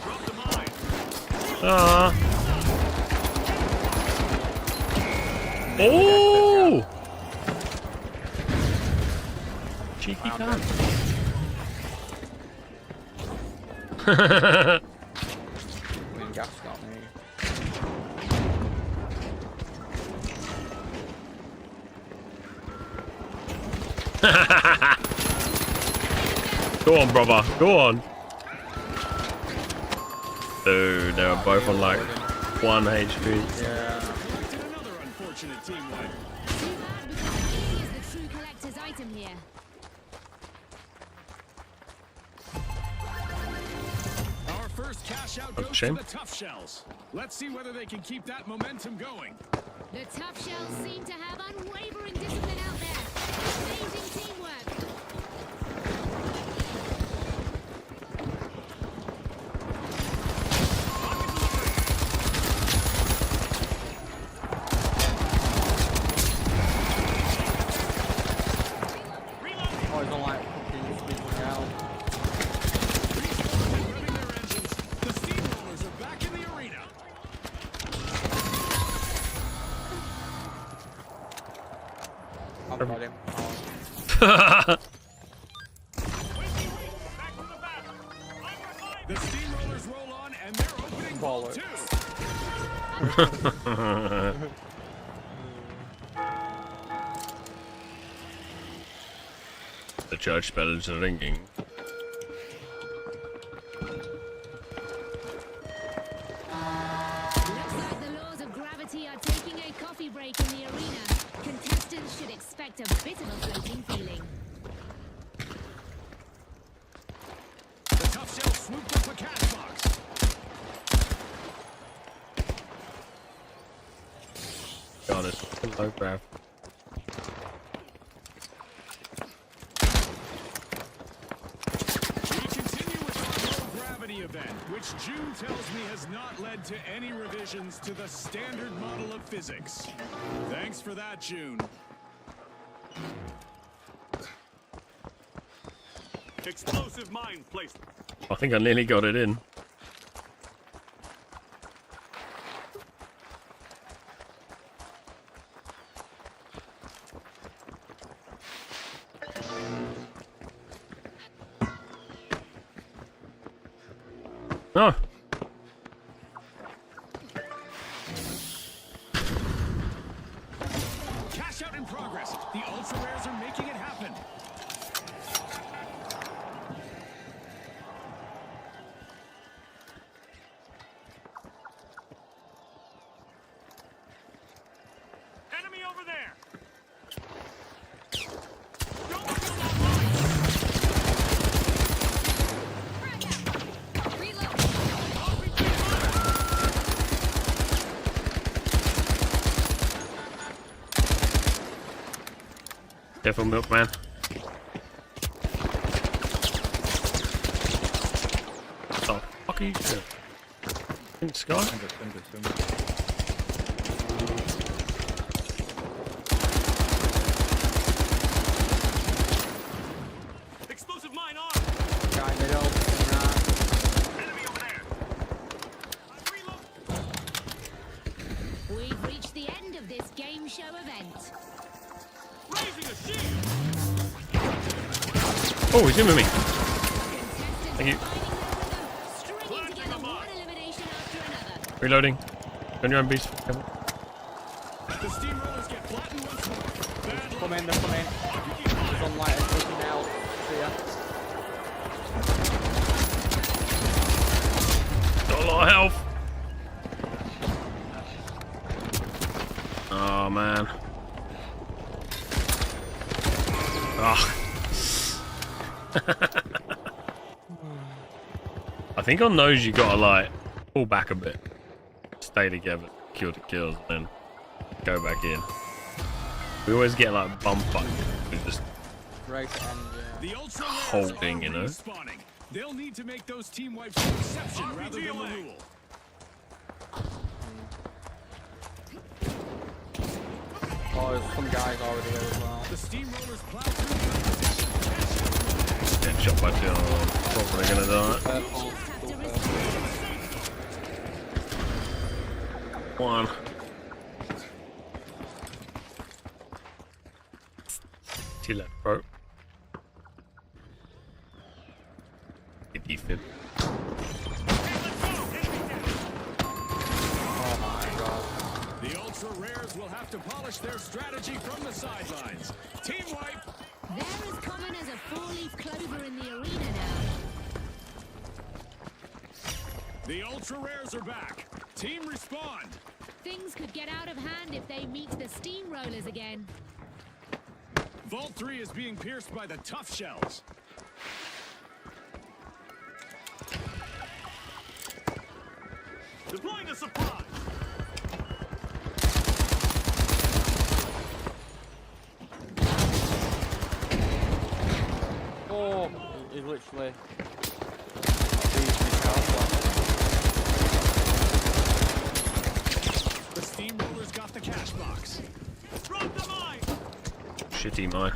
Drop the mine. Oh! Cheeky cunt. I mean, gas got me. Go on, brother. Go on. Dude, they were both on like 1 HP. Yeah. Collected another unfortunate team wipe. Too bad because he is the true collector's item here. Our first cash out That's a goes to shame. the tough shells. Let's see whether they can keep that momentum going. The tough shells seem to have unwavering discipline out there. Amazing teamwork. Oh, he's on like fucking speaking out. Revving their engines. The steamrollers are back in the arena. I've got him. The steamrollers roll on and they're opening vault Bollocks. too. The church bells are ringing. Looks like the laws of gravity are taking a coffee break in the arena. Contestants should expect a bit of a floating feeling. The tough shell swooped up a cash box. God, it's fucking low grab. We continue with our low gravity event, which June tells me has not led to any revisions to the standard model of physics. Thanks for that, June. Explosive mine placed. I think I nearly got it in. Oh. Cash out in progress. The ultra rares are making it happen. Enemy over there. Careful, milkman. fuck are you doing? In the sky? Explosive mine on. Guy middle. Nah. Enemy over there. I reload. We've reached the end of this game show event. Raising a shield. Oh, he's in with me. Contestants Thank you. finding their rhythm, stringing together one elimination after another. Reloading. On your own beast. The steamrollers get flattened once more. Bad luck. Come in, they're coming. There's one light and pushing out. See ya. Got a lot of health. Oh man. Ah. I think on those you gotta like pull back a bit, stay together, kill the kills, and then go back in. We always get like bump up. We just Right end, yeah. The ultra holding, you know. respawning. They'll need to make those team wipes an exception rather than the rule. Oh, there's some guys already here as well. The steamrollers plow through the opposition. get shot by two. Probably gonna die. Purple, Just have to full risk purple. One. Two left, bro. Get defib. Oh my god. The ultra rares will have to polish their strategy from the sidelines. Team wipe. They're as common as a four-leaf clover in the arena now. The ultra rares are back. Team respond. Things could get out of hand if they meet the steamrollers again. Vault 3 is being pierced by the tough shells. Deploying a surprise. Oh, he's literally. The steamrollers got the cash box. Drop the mine. Shitty mine.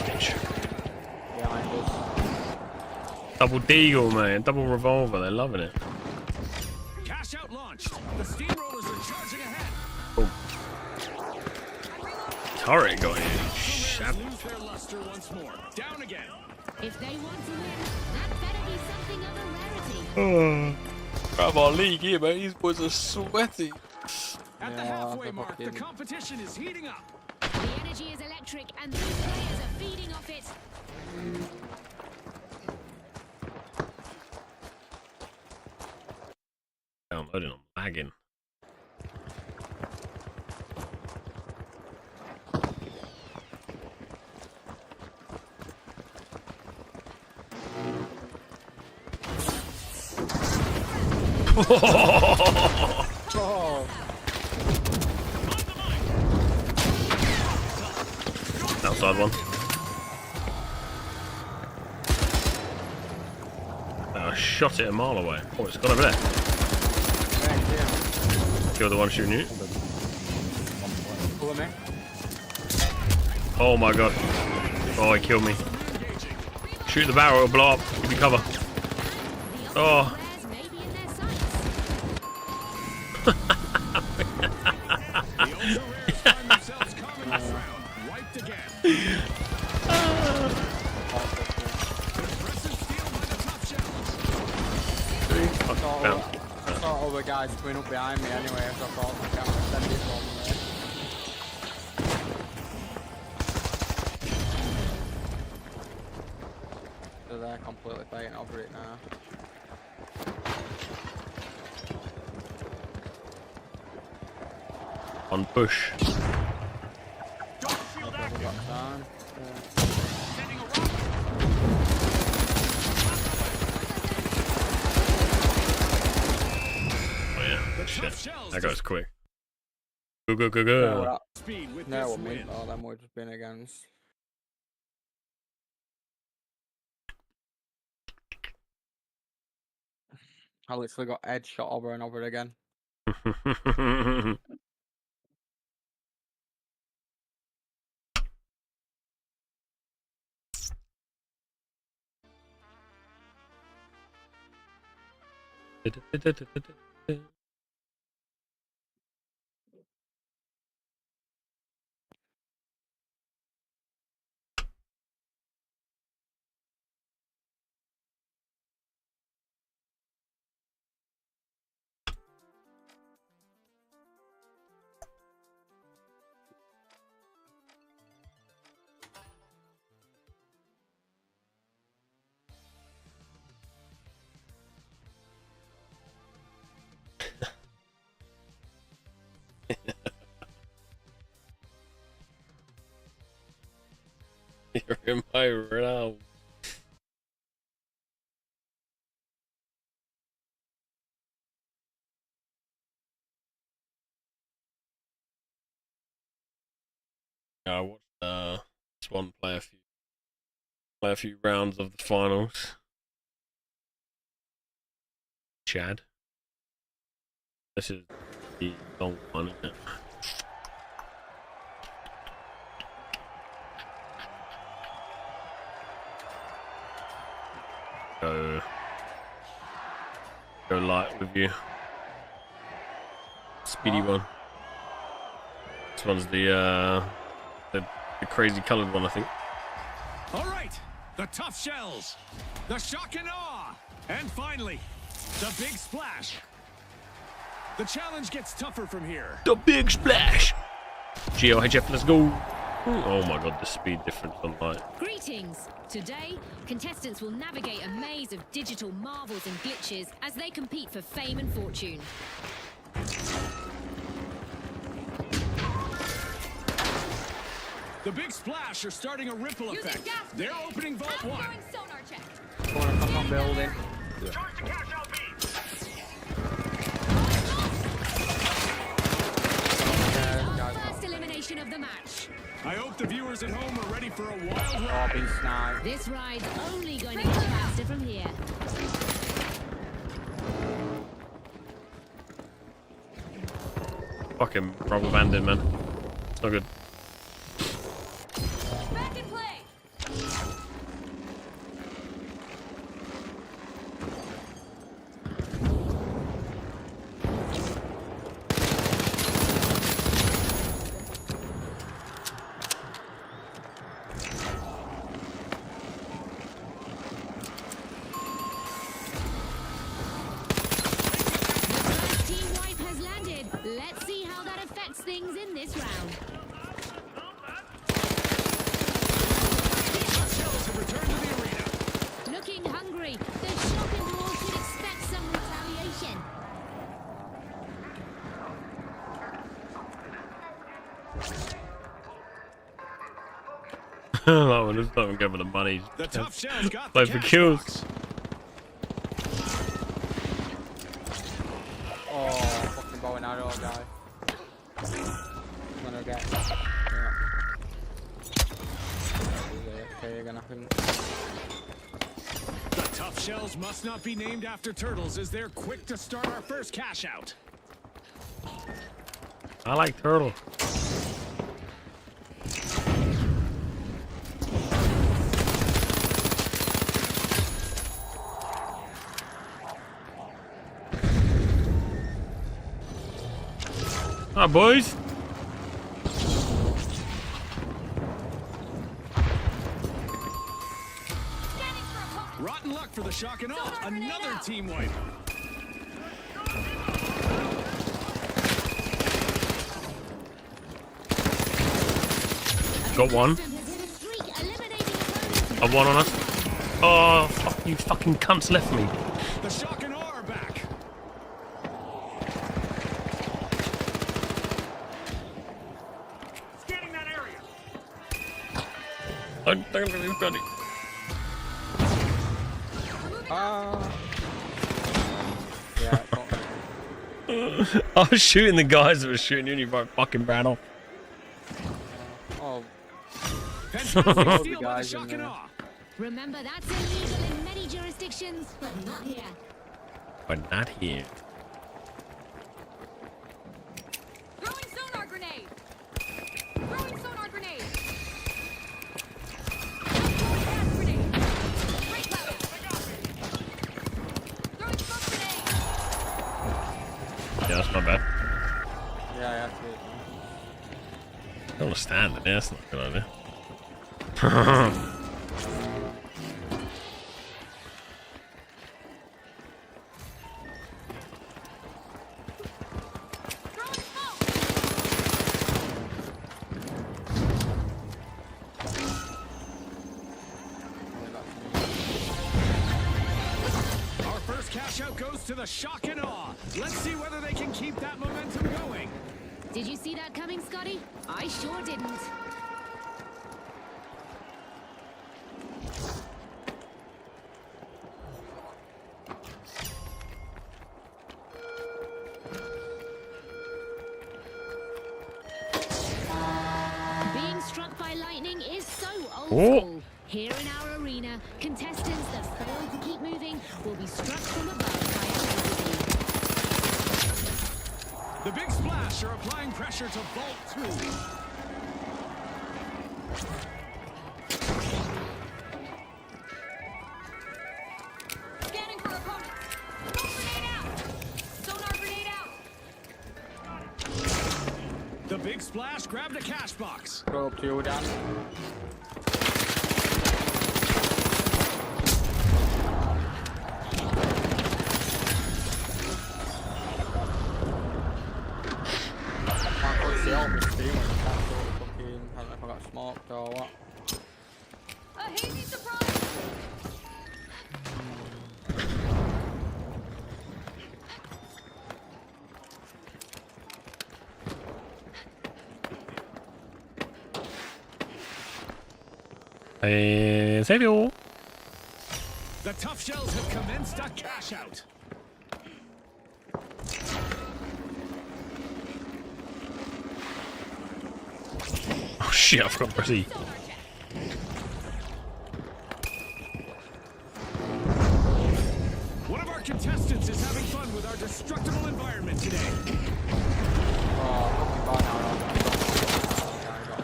Bitch. Behind us. Double deagle, man. Double revolver. They're loving it. Cash out launched. The steamrollers are charging ahead. Turret got here. Rares Shab. lose their luster once more. Down again. If they want to win, that better be something of a rarity. Grab our league here, mate. These boys are sweaty. At the Yeah, halfway the mark, the fucking- competition is heating up. The energy is electric, and these players are feeding off it. Downloading, I'm lagging. Oh, Outside one. I shot it a mile away. Oh, it's gone over there. right here. Kill the one shooting you. Follow me. Oh my god. Oh, he killed me. Shoot the barrel, it'll blow up. Give me cover. The Oh. players may be in their sights. The ultra rares find themselves calming this round. Wiped again. Impressive steal by the top shells. Fuck, bounce. I thought other guys coming up behind me anyway, so I thought I can't send this one there. So they're completely fighting over it now. On push. Dark shield active. Got down. Sending a rocket. Oh yeah. The Shit. tough shells That goes quick. Go, go, go, No, go. speed with no, this what me? win. Oh, them would have been against. I literally got headshot over and over again. You're in my realm. Yeah, I watched Swan play a few rounds of the finals. Chad. This is the long one, isn't it? Go light with you. Speedy one. This one's the crazy coloured one, I think. All right, the tough shells, the shock and awe, and finally, the big splash. The challenge gets tougher from here. The big splash. GOHF, let's go. Oh my god, the speed difference on light. Greetings! Today, contestants will navigate a maze of digital marvels and glitches as they compete for fame and fortune. The big splash are starting a ripple Using effect. gas They're grenade. opening vault I'm one. throwing sonar check. Going up on building. First elimination of the match. I hope the viewers at home are ready for a wild Oh, ride. been sniped. This ride's only going to get faster from here. Fucking rubber banded, man. It's not good. Back in play. Team wipe has landed. Let's see how that affects things in this round. Shells have returned to the arena. Looking hungry. The shopping mall should expect some retaliation. That one just don't give it the money. The tough shells got Play the for cash kills. box. Oh, fucking bow and arrow guy. I'm gonna get. Yeah. Okay, you're gonna have The tough shells must not be named after turtles as they're quick to start our first cash out. I like turtle. Hi, boys. Scanning for opponent. Rotten luck for the shock and awe. Another team wipe. Got one. Has hit a streak, eliminating opponents. A one on us. Oh, fuck you fucking cunts left me. The shock and awe are back. Scanning that area. Don't get me bloody. Yeah, I was shooting the guys that were shooting you and you both fucking ran off. oh, Fantastic steal by the guys shock in and there. awe. Remember, that's illegal in many jurisdictions, but not here. but not here. Throwing sonar grenade. Throwing sonar grenade. Throwing gas grenade. Break level. Throwing smoke grenade. Yeah, that's not bad. Yeah, yeah, that's it. I don't understand it. Yeah, that's not a good idea. Throwing smoke. Our first cash out goes to the shock and awe. Let's see whether they can keep that momentum going. Did you see that coming, Scotty? I sure didn't. Being struck by lightning is so old school. Here in our arena, contestants that fail to keep moving will be struck from above by a laser beam. The Big Splash are applying pressure to Vault 2. Scanning for opponents. Smoke grenade out. Sonar grenade out. The Big Splash grabbed a cash box. Go up to you, Dan. Can't quite see all my steam when I can't go fucking. I don't know if I got smoked or what. A hazy surprise. Save you. The Tough Shells have commenced a cash out. Oh shit, I forgot to press E. Sonar check. One of our contestants is having fun with our destructible environment today. Oh, fucking bad now.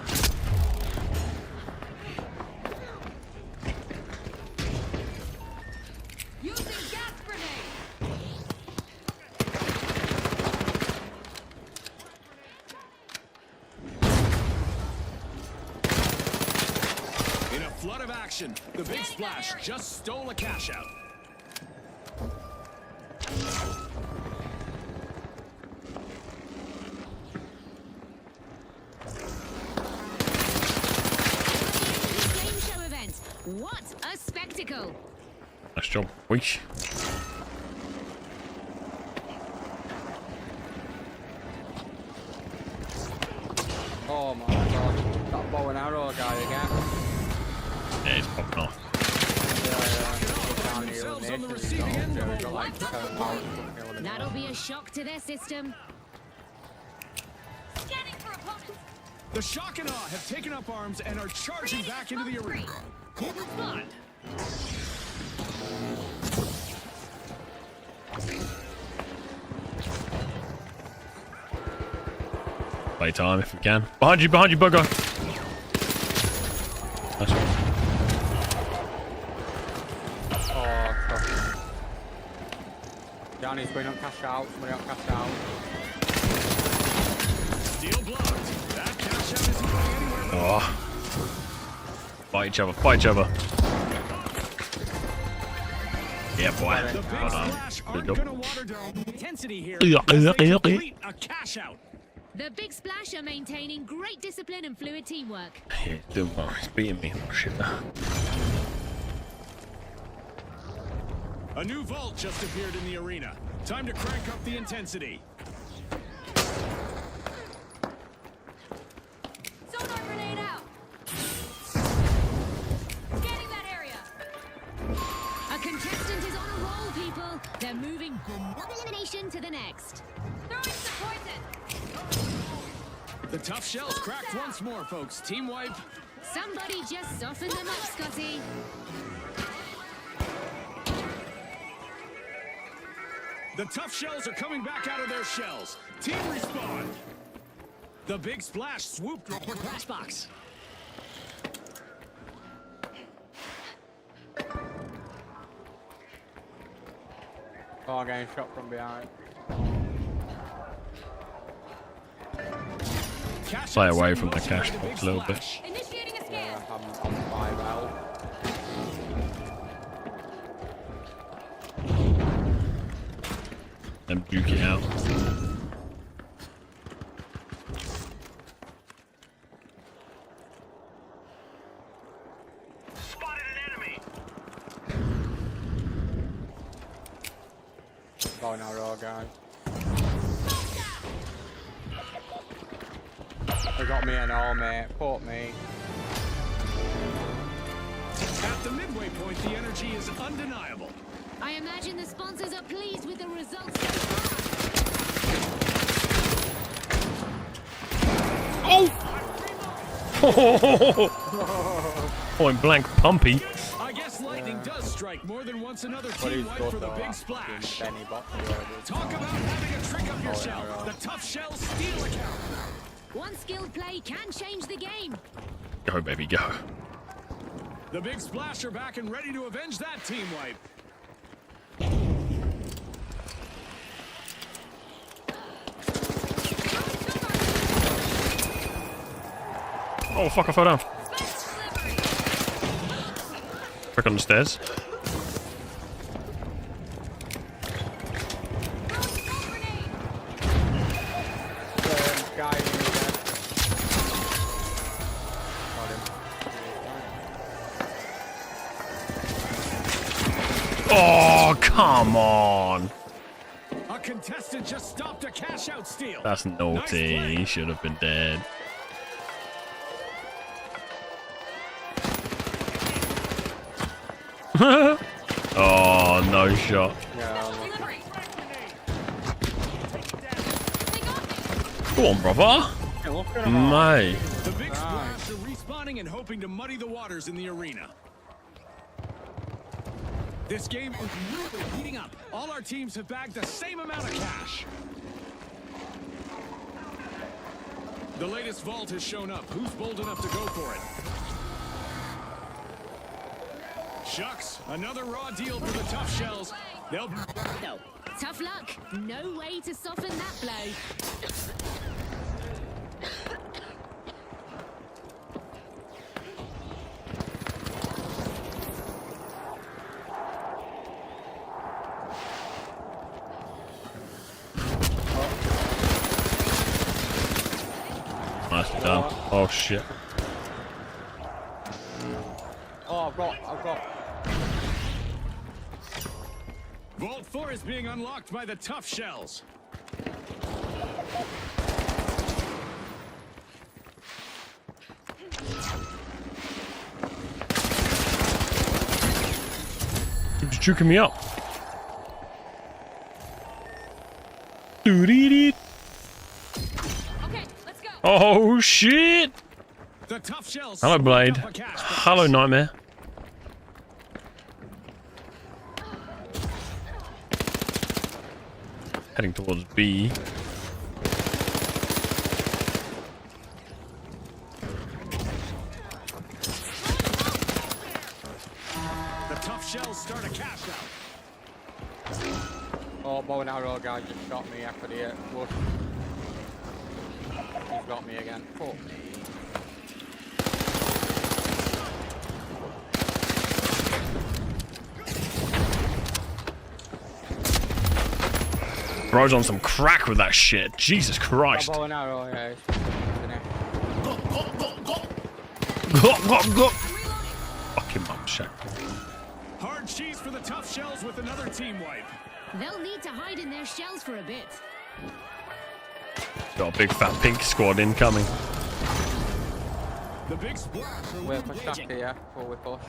Using gas grenade. In a flood of action, the Big Splash just stole a cash out. Flame show event. What a spectacle. Nice job. Weesh. Oh my god. That bow and arrow guy again. Yeah, he's popping off. Themselves on the receiving end of a That'll be a shock to their system. Scanning for opponents. The Shock and Awe have taken up arms and are charging back into the arena. Blood. Play time if we can. Behind you, bugger. Nice one. Oh, fuck. Danny's going on cash out. Somebody on cash out. Steel blocked. That cash out isn't going anywhere. Oh. Fight each other, fight each other. Yeah, boy. The Big Well done. Splash Good aren't job. going to water down the intensity here Yeah, as they yeah, yeah. complete a cash out. The Big Splash are maintaining great discipline and fluid teamwork. Yeah, he's doing well. He's beating me. Oh, shit. A new vault just appeared in the arena. Time to crank up the intensity. Sonar grenade out. Scanning that area. A contestant is on a roll, people. They're moving from one elimination to the next. Throwing some poison. The Tough Shells cracked once more, folks. Team wipe. Somebody just soften them up, Scotty. The tough shells are coming back out of their shells. Team respawn. The big splash swooped over the crash box. Oh, getting shot from behind. Play away from the cash box a little bit. Initiating a scare. Yeah, I'm 5 out. Then duke it out. Going out raw, guys. They got me and all, mate. Port me. At the midway point, the energy is undeniable. I imagine the sponsors are pleased with the results so far. Point blank pumpy. I guess lightning does strike more than once another But team he's wipe got for the that big splash. Benny box already. Talk about having a trick up your Oh, shell. yeah. The tough shells steal account. One skilled play can change the game. Go, baby, go. The big splash are back and ready to avenge that team wipe. Oh, fuck, I fell down. Quick on the stairs. Guy in me again. Got him. Oh, come on. A contestant just stopped a cash out steal. That's Nice naughty. play. He should have been dead. Oh, no shot. Yeah, Go on, brother. hey, look at him. Mate. The big splash are respawning and hoping to muddy the waters in the arena. This game is really heating up. All our teams have bagged the same amount of cash. The latest vault has shown up. Who's bold enough to go for it? Shucks, another raw deal for the tough shells. They'll No. Tough luck. No way to soften that blow. Nicely done. Oh, shit. Oh, I've got. Vault 4 is being unlocked by the tough shells. Keeps juking me up. Doo-dee-dee. Okay, let's go. Oh, shit. The tough shells. Hello, Blade. swooped up a cash box. Hello, Nightmare. Heading towards B. The tough shells start a cash out. Oh, bow and arrow guy just shot me after the whoosh. He's got me again. Fuck me. Bro's on some crack with that shit. Jesus Christ. Bow and arrow, yeah. Isn't it? Go. Fucking mum shack. Hard cheese for the tough shells with another team wipe. They'll need to hide in their shells for a bit. Got a big fat pink squad incoming. The big splash. are Wait for engaging. Shaq here before we push.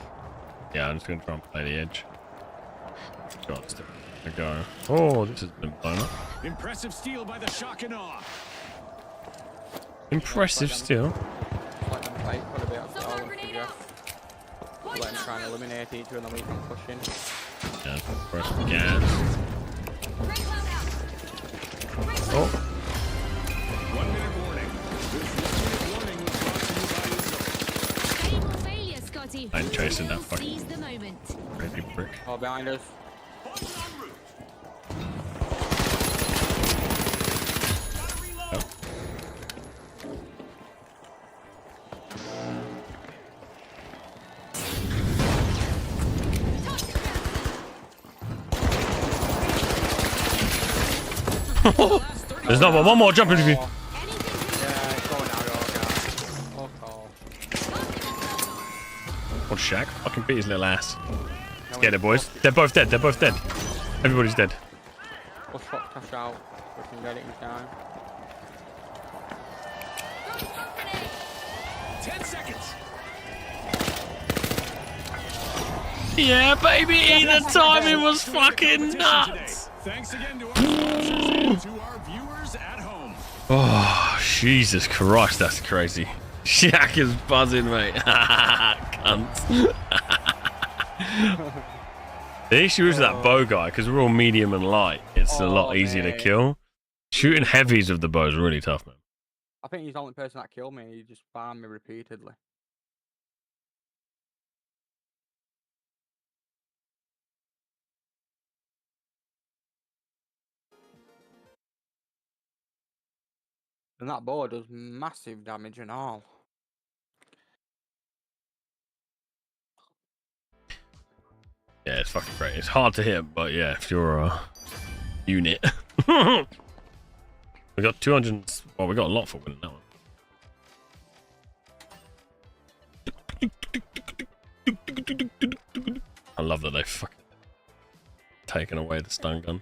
Yeah, I'm just gonna try and play the edge. God, still gonna go. Oh, this has been blown up. Impressive steal by the shock and awe. Impressive still. Let them fight for a bit of Solar all grenade together. out. Let them try and eliminate each other and then we can push in. Yeah, press gas. Break loadout. Break Oh, 1 minute warning. This 1 minute warning was brought to you by Israel. Fail or failure, Scotty. I ain't chasing that Who will fucking- seize the moment? crazy prick. Oh, behind us. There's not one more jumping with you. Yeah, it's going out, your guy. What Shaq? Fucking beat his little ass. Let's get it, boys. They're both dead. They're both dead. Everybody's dead. We'll swap cash out. We can get it in time. 10 seconds. Yeah, baby. The timing was fucking nuts. Thanks again to our sponsors and to our viewers at home. Oh, Jesus Christ, that's crazy. Shaq is buzzing, mate. Cunts. The issue is that bow guy, because we're all medium and light, it's a lot easier to mate. kill. Shooting heavies of the bow is really tough, man. I think he's the only person that killed me. He just farmed me repeatedly. And that bow does massive damage and all. Yeah, it's fucking great. It's hard to hit, but yeah, if you're a unit. We got 200. Well, we got a lot for winning that one. I love that they fucking taken away the stun gun.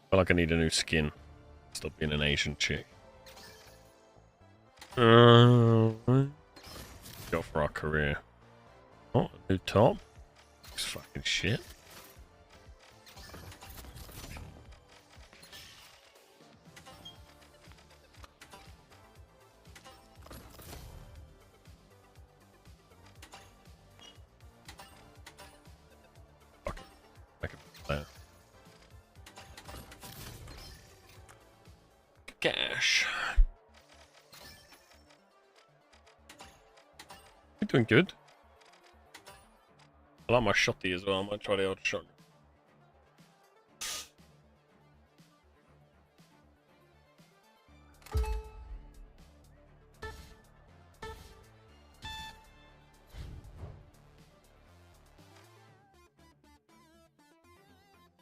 I feel like I need a new skin. Stop being an Asian chick. Go for our career. Oh, a new top. Looks fucking shit. Fuck it. Make it there. Cash. You're doing good. I like my shotty as well. I might try the old shotgun.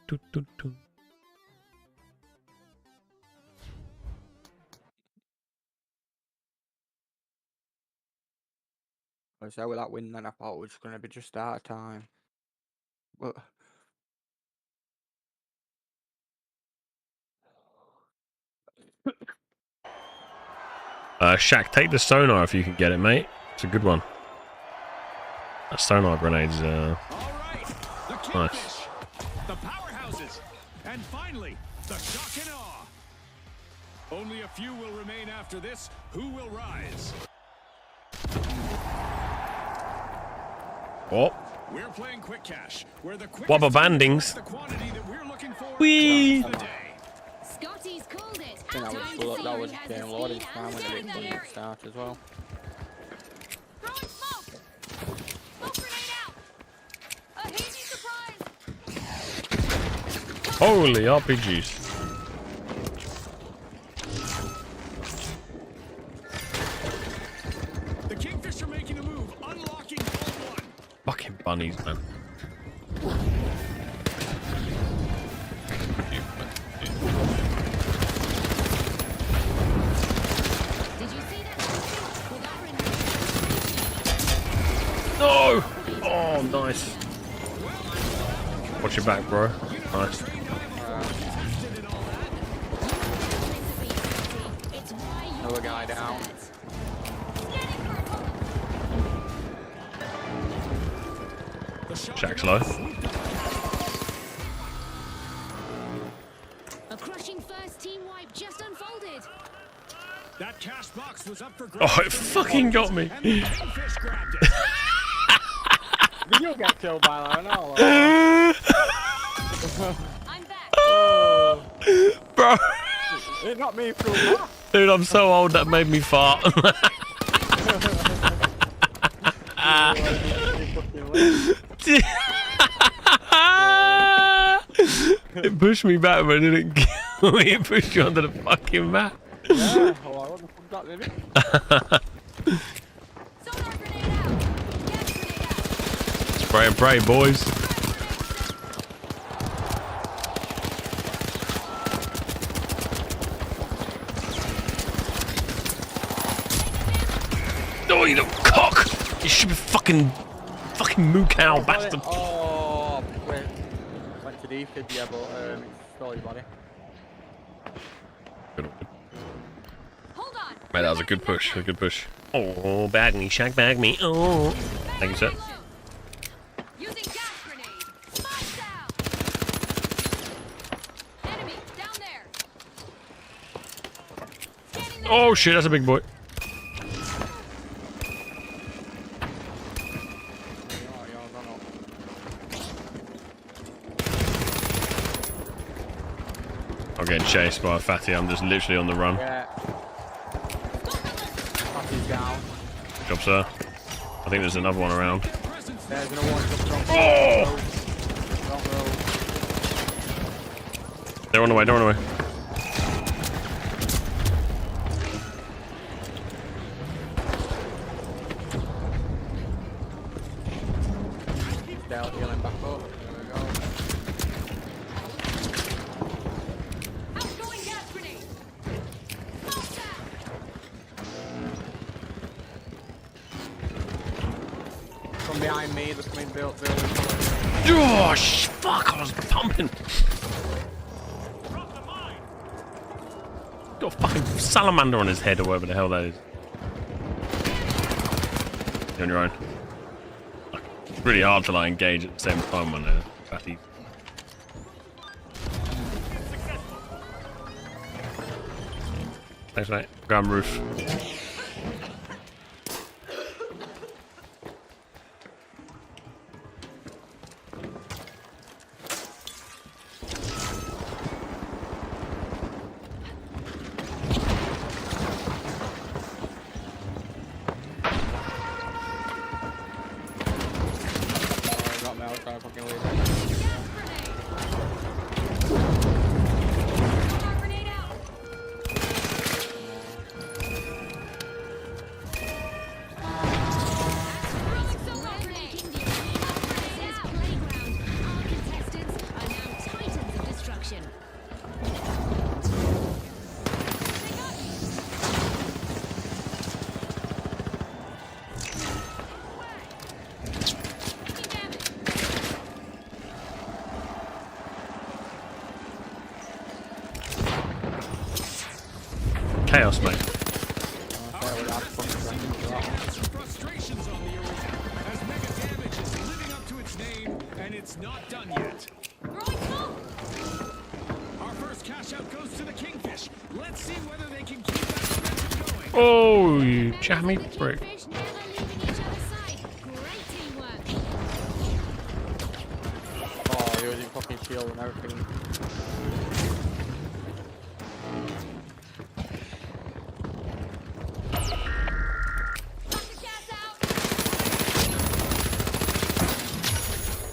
Doo, doo, doo. So with that win, then I thought it was going to be just out of time. But Shaq, take the sonar if you can get it, mate. It's a good one. That sonar grenade's All right, the nice. Kingfish, the powerhouses, and finally, the shock and awe. Only a few will remain after this. Who will rise? Oh, We're playing quick cash, where the quickest Wubba team bandings. gets the quantity that we're looking for Whee! wins the day. Scotty's called it. I think Time to that see was who has the game loading speed time and when the it technique. didn't start as well. Throwing smoke. Smoke grenade out. A hazy surprise. holy RPGs. The Kingfish are making a move, unlocking all one. Fucking bunnies, man. Did you see that? With our No! Oh, nice. Watch your back, bro. Nice. It's why you Another guy down. Shaq's low. a crushing first team wipe just unfolded. That cash box was up for grabs. Oh, it fucking got me. And the Kingfish grabbed it. Did you get killed by like, no? I'm back. Oh, Bro, it knocked me through that. dude, I'm so old that made me fart. It pushed me back, but it didn't kill me. It pushed you onto the fucking map. Yeah, well, what the fuck that did it? Sonar grenade out. Gas grenade out. Spray and pray, boys. Oh, you little cock! You should be fucking moo cow bastard. Oh, wait. Went to defib, yeah, but it's still your body. Hold on. Mate, that was a good push. A good push. Oh, bag me, shack bag me. Oh, thank you, sir. Using gas grenade. Smash down. Enemy down there. Scanning the Oh shit, that's a big boy. I'm getting chased by a fatty. I'm just literally on the run. Yeah. Fatty's down. Good job, sir. I think there's another one around. There's another one just on They're on the way, they're on the way. They're healing back up. There we go. outgoing gas grenade. Smash down. From behind me, the twin building. Oh, fuck, I was pumping. Got a fucking salamander on his head or whatever the hell that is. You're on your own. It's really hard to like engage at the same time when they're fatty. Thanks, mate. Ground roof. Got me, I was trying to fucking leave it. Gas grenade. Sonar grenade out. Throwing sonar grenade. This playground. Our contestants are now titans of destruction. Taking damage. Chaos, mate. Some frustrations on the arena as Mega Damage is living up to its name, and it's not done yet. Throwing smoke. Our first cash out goes to the Kingfish. Let's see whether they can keep that momentum going. Oh, you jammy The brick. Kingfish never leaving each other's side. Great teamwork. Oh, you're using fucking shield and everything. Took the gas out.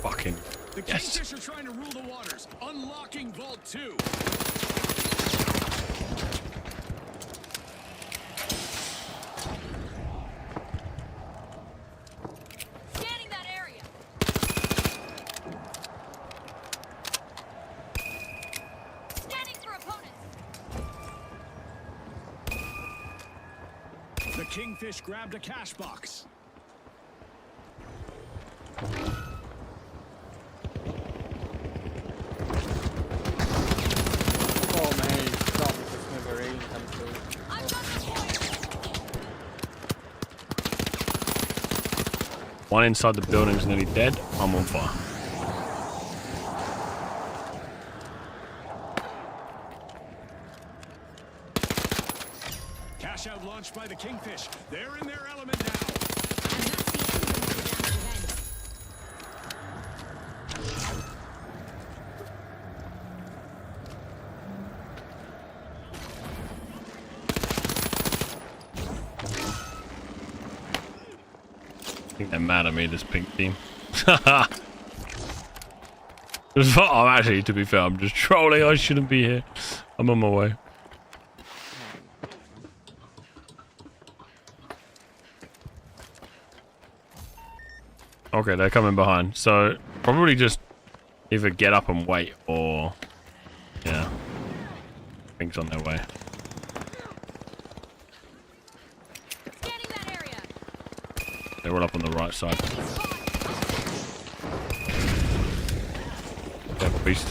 Fucking. The Yes. Kingfish are trying to rule the waters, unlocking Vault 2. Scanning that area. Scanning for opponents. The Kingfish grabbed a cash box. Oh man, stop with the smithereens coming through. I've got the point. One inside the building's nearly dead. I'm on fire. Cash out launched by the Kingfish. They're in their element now. And that's the end of the event. think they're mad at me, this pink team. I'm actually, to be fair, I'm just trolling. I shouldn't be here. I'm on my way. Okay, they're coming behind. So, probably just either get up and wait or... Yeah. Pink's on their way. Scanning that area. They're all up on the right side. Careful, beast.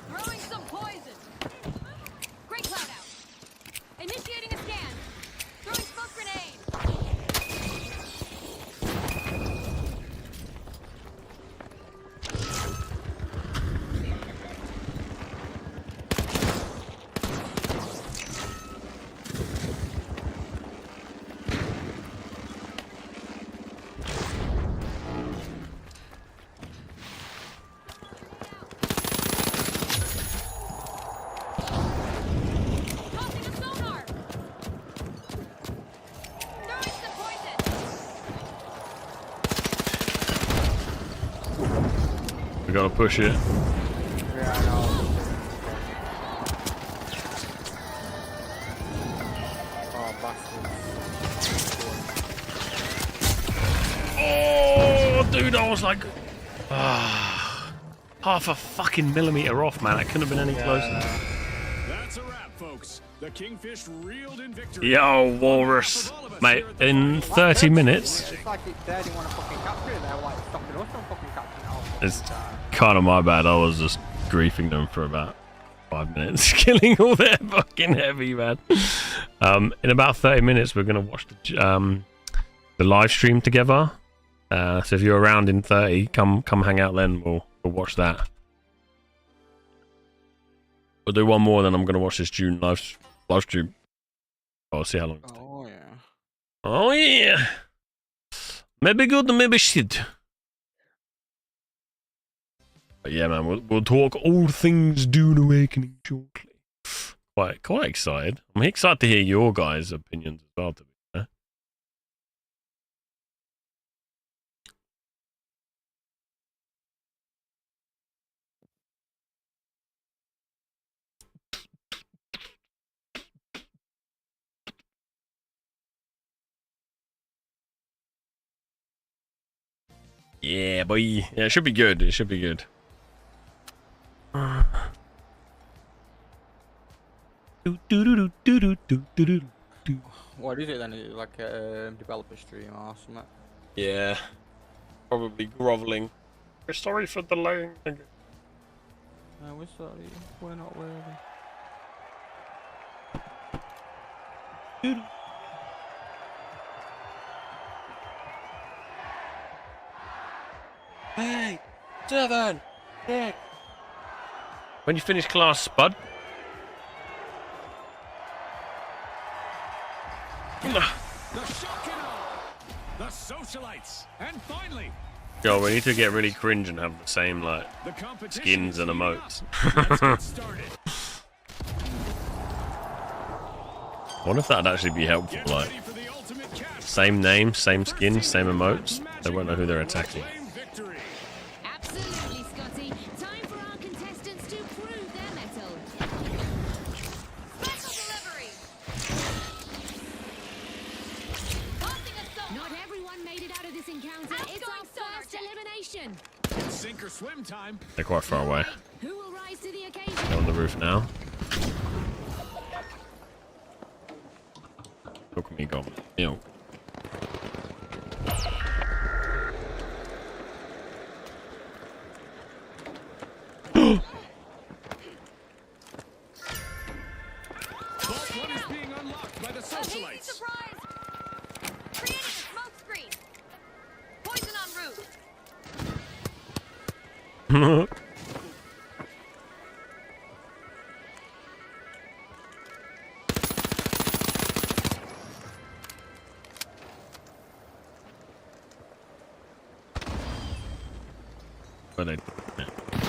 Throwing some poison. Great cloud out. Initiating a scan. Throwing smoke grenade. Tossing a sonar. Throwing some poison. We gotta push it. Yeah, I know. Oh, bastards. Oh, dude, I was like... half a fucking millimeter off, man. It couldn't have been any closer. That's a wrap, folks. The Kingfish reeled in victory. Yo, Walrus. Mate, in 30 minutes... It's like they didn't want to fucking capture it. They were like stopping us from fucking capturing it. It's kind of my bad. I was just griefing them for about 5 minutes, killing all their fucking heavy, man. In about 30 minutes, we're going to watch the live stream together. So if you're around in 30, come hang out then. We'll watch that. We'll do one more, then I'm going to watch this June live stream. I'll see how long it takes. Oh yeah. Oh yeah. Maybe good, maybe shit. But yeah, man, we'll talk all things Dune Awakening shortly. Quite excited. I'm excited to hear your guys' opinions as well, to be fair. Yeah, boy. Yeah, it should be good. It should be good. What is it then? Is it like a developer stream or something? Yeah. Probably groveling. We're sorry for delaying. No, we're sorry. We're not worthy. Hey, 7, 6. When you finish class, Spud? The Shockino, the Socialites, and finally, Yo, we need to get really cringe and have the same like the competition skins is and heating up. emotes. Let's get started. I wonder if that'd actually be helpful. Get Like, ready for the ultimate cash. same name, same skin, same emotes. They won't know who they're attacking. Claim victory. Absolutely, Scotty. Time for our contestants to prove their mettle. Special delivery. Not everyone made it out of this encounter. It's our first elimination. Sink or swim time. They're quite far away. Who will rise to the occasion? They're on the roof now. Look at me go. Ew. Vault 1 is being unlocked by the A hasty Socialites. surprise. Creating a smoke screen. Poison en route. But they, The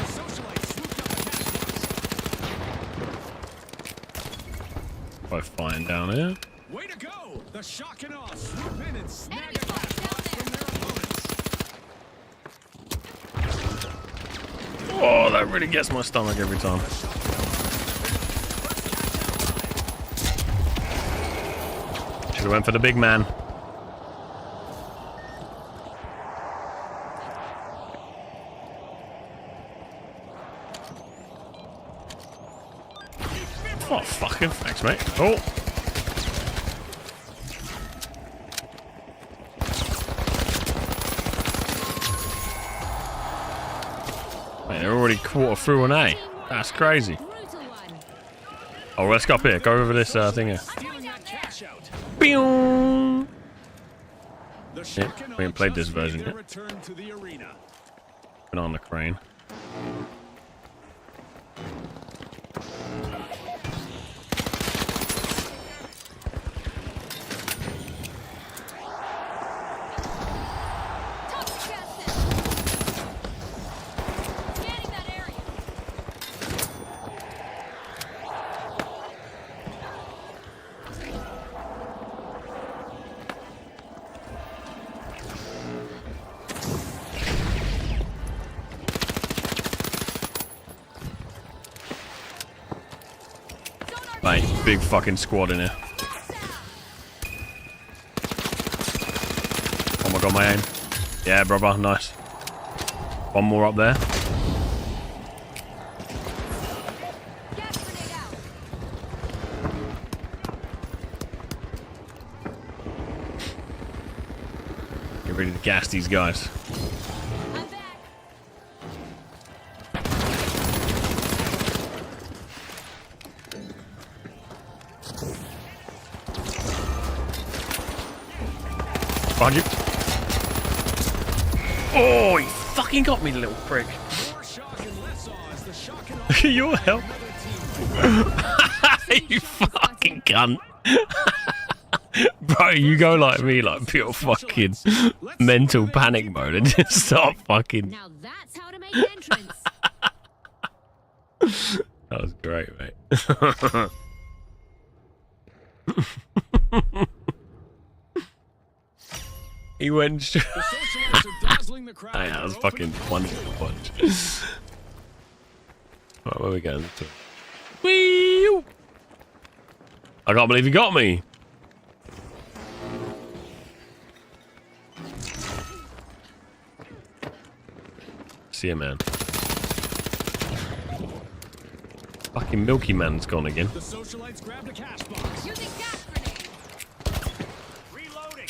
Socialites swooped up a cash box. quite fine down here. Way to go! The shock and awe swoop in and snag Enemy a cash box from their opponents. Oh, that really gets my stomach every time. Should have went for the big man. Oh, fucking thanks, mate. Oh. Mate, they're already quarter through an A. That's crazy. Brutal one. Oh, let's go up here. Go over this thing here. Stealing that cash out. Pew! The Yeah, shock and we haven't awe played just this version made yet. their return to the arena. Been on the crane. Toxic acid. Scanning that area. Mate, big fucking squad in here. Oh my god, my aim. Yeah, brother, nice. One more up there. Gas grenade out. Get ready to gas these guys. I'm back. Behind you. Oh, he fucking got me, little prick. More shock and less awe as the shock and awe Look at your help. another team. You fucking cunt. Bro, you go like me, like pure fucking mental panic mode and just start fucking... Now that's how to make an entrance. That was great, mate. He went... The socialites are dazzling the crowd. Oh, yeah, that was They're fucking opening wonderful to watch. Right, where are we going? Whee! I can't believe he got me. See ya, man. Fucking Milky Man's gone again. The socialites grabbed a cash box. Using gas grenade. Reloading.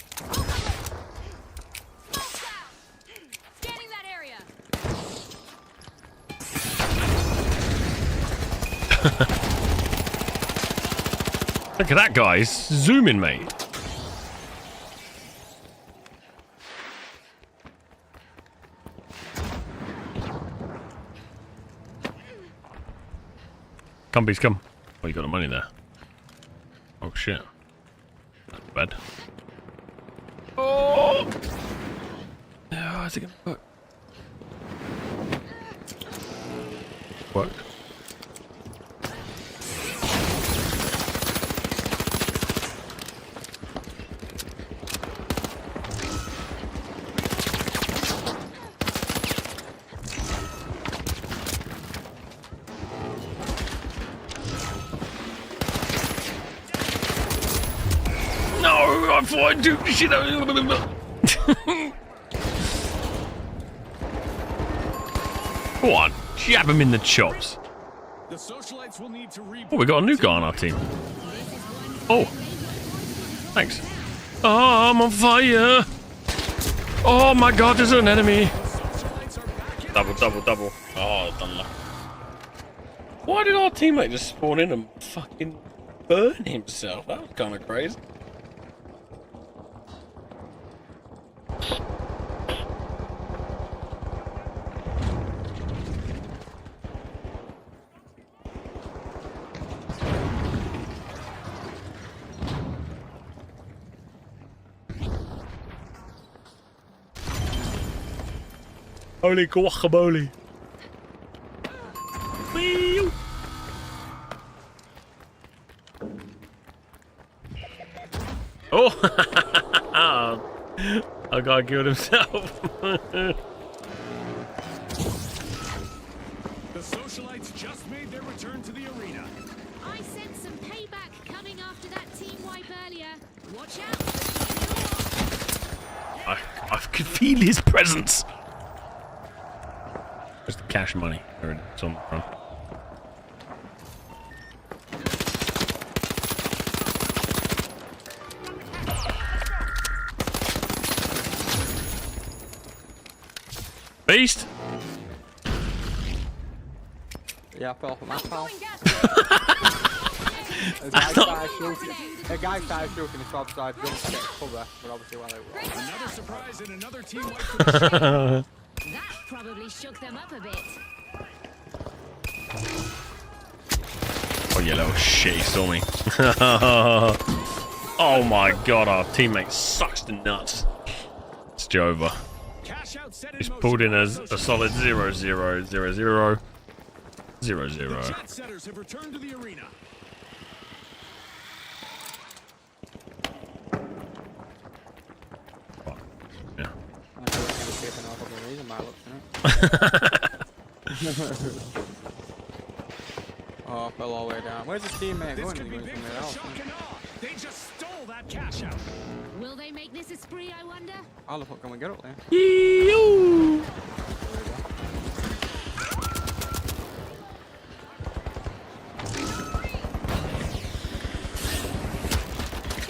Smoke's out. Scanning that area. Look at that guy. He's zooming, mate. Come, beast, come. Oh, you got the money there. Oh, shit. That's bad. Oh! Oh, is it gonna work? Work. No, I thought I'd do shit. Go on, jab him in the chops. The socialites will need to Oh, we got a new guy on our team. Oh, thanks. Oh, I'm on fire. Oh my god, there's an enemy. Double, double, double. Oh, done that. Why did our teammate just spawn in and fucking burn himself? That was kind of crazy. Holy guacamole. Whee! Oh! A guy killed himself. The socialites just made their return to the arena. I sense some payback coming after that team wipe earlier. Watch out. I could feel his presence. There's the cash money. There it's on the front. Beast! Yeah, I fell off a map, pal. Throwing gas. A guy started shooting his top side, jumped to get cover, but obviously while it was. Another surprise and another team wipe. That probably shook them up a bit. Oh, you little shit, he saw me. Oh my god, our teammate sucks the nuts. It's Jova. Cash out set in He's motion pulled in by a the solid 0 0 0 0 0 0. The jet setters have returned to the arena. Yeah. I'm going to see if I know what the reason might look, Oh, I fell all the way down. Where's his teammate This going? could He's be going big somewhere for the else. shock and awe. They just stole that cash out. Will they make this a spree, I wonder? How the fuck can we get up there? Yee-oo.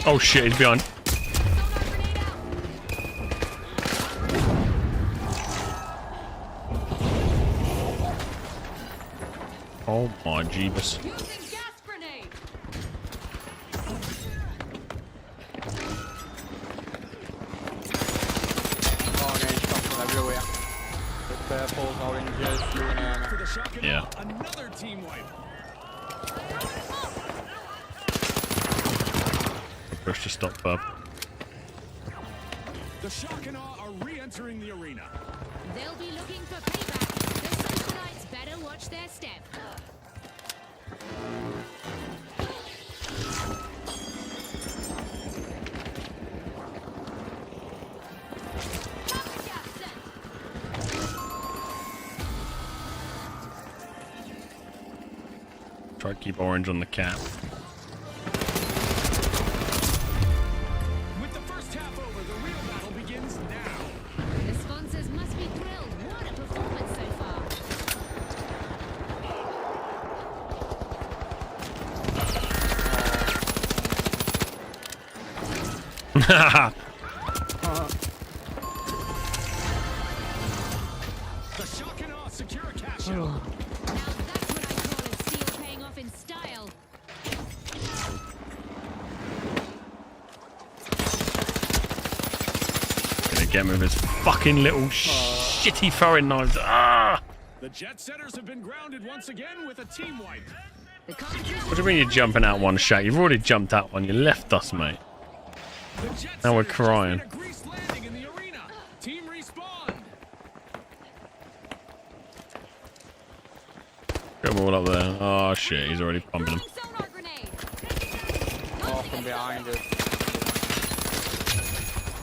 Oh shit, he's behind. Oh my jeebus. Using gas grenade. Oh, no, he's jumping everywhere. The purples, oranges, you name For it. the shock and Yeah. awe, another team wipe. Push to stop Bub. The shock and awe are re-entering the arena. They'll be looking for payback. The socialites better watch their step. Counter gas sent. Try to keep orange on the cap. With the first half over, the real battle begins now. The sponsors must be thrilled. What a performance so far. The shock and awe secure a cash out. Now that's what I call a steal paying off in style. Gonna get him with his fucking little shitty throwing knives. Ah! The jet setters have been grounded once again with a team wipe. The competition What do you mean you're jumping out one shot? You've already jumped out one. You left us, mate. The jet Now we're setters just crying. made a greased landing in the arena. Team respawn. Got them all up there. Oh shit, he's already pumping them. Throwing sonar grenade. Oh, from behind us.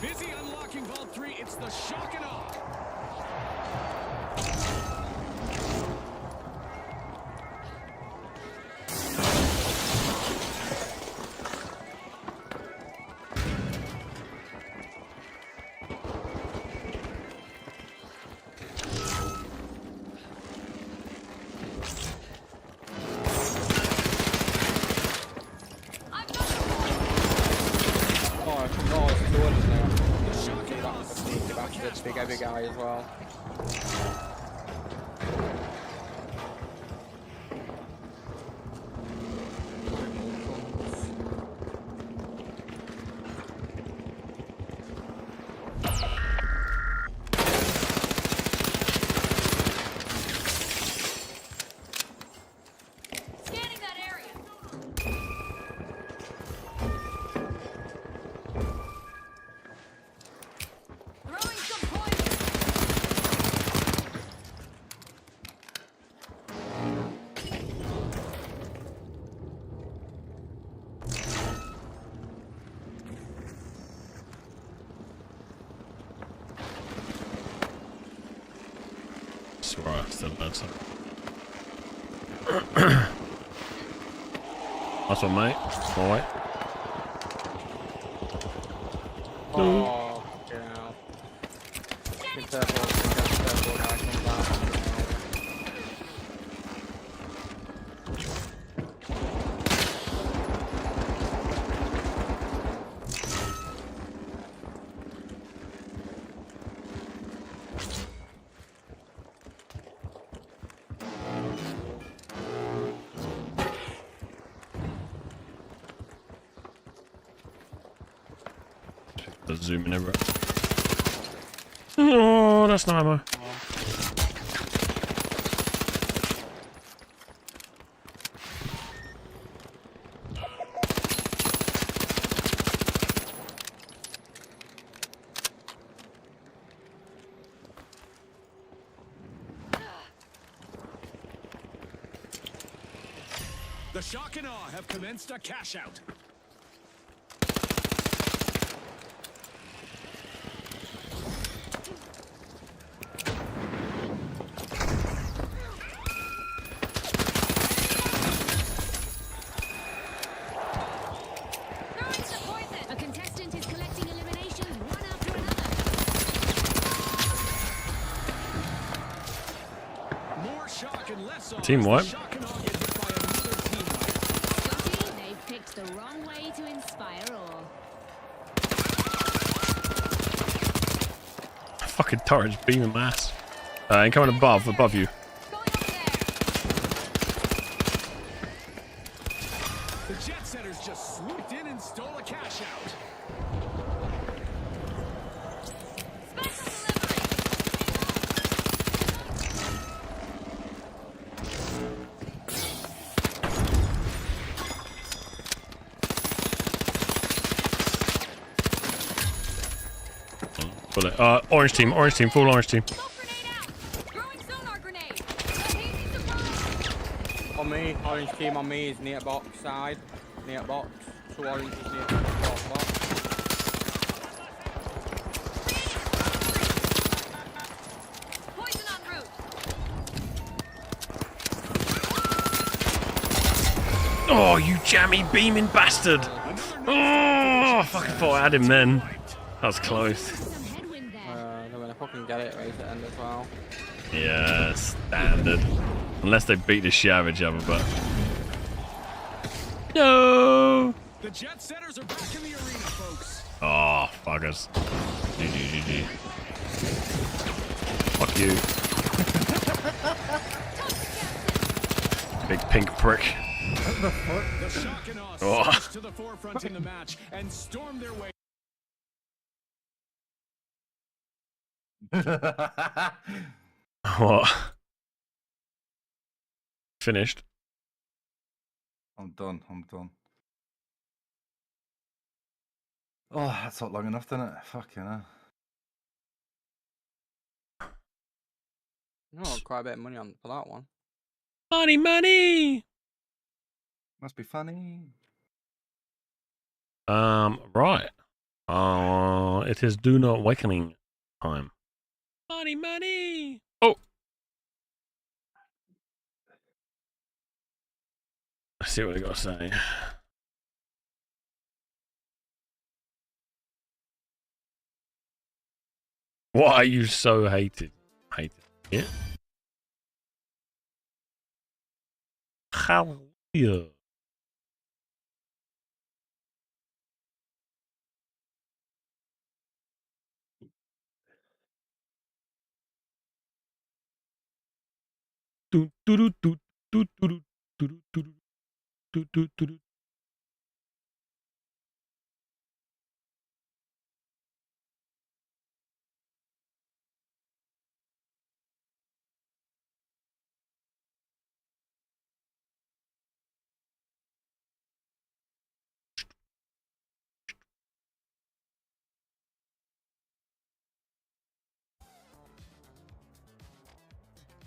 Busy unlocking Vault 3. It's the shock and awe. I've got the Oh, no, it's two others now. The shock and awe That's a sneaked sneaky up a bastard, cash big box. heavy guy as well. scanning that area. Throwing some poison. still bad, so. That's one, mate. All right. Oh, fucking hell. Be careful, guy comes out. The zoom in everywhere. Oh, that's not ammo. The shock and awe have commenced a cash out. Throwing some poison. A contestant is collecting eliminations one after another. More shock and less awe. Team as the wipe. shock and awe get hit by another team wipe. Scotty, they've picked the wrong way to inspire awe. Fucking turret's beaming my ass. Incoming above you. Going over there. The jet setters just swooped in and stole a cash out. Special delivery. Bullet. Orange team, full orange team. Smoke grenade out. Throwing sonar grenade. Easy surprise. On me, orange team on me is near box side. Near box. 2 oranges near box. Poison en route. Oh, you jammy beaming bastard! Oh, I fucking thought I had him then. That was close. Some headwind there. They're gonna fucking get it right at the end as well. Yeah, standard. Unless they beat the shit out of each other, but. No! The jet setters are back in the arena, folks. Oh, fuckers. GG. Fuck you. Big pink prick. The shock and awe Oh. surged to the forefront in the match and stormed their way. What? Finished. I'm done. Oh, that's not long enough, didn't it? Fucking hell. You got quite a bit of money on for that one. Money! Must be funny. Right. It is Do Not Awakening time. Money! Oh! Let's see what I got to say. Why are you so hated? Yeah? Hallelujah.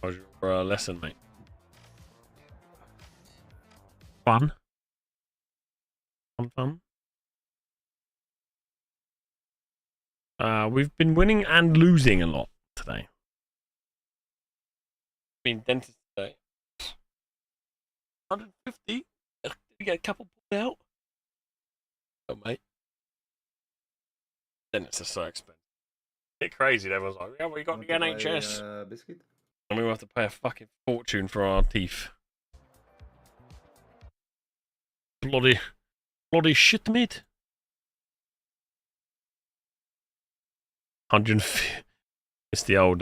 How's your lesson, mate? Fun? Fun? We've been winning and losing a lot today. Been dentist today. 150. Did you get a couple pulled out? Oh, mate. Dentists are so expensive. Bit crazy. Everyone's like, yeah, we got the Want to buy NHS. a biscuit? And we have to pay a fucking fortune for our teeth. Bloody shit, mate. 150. It's the old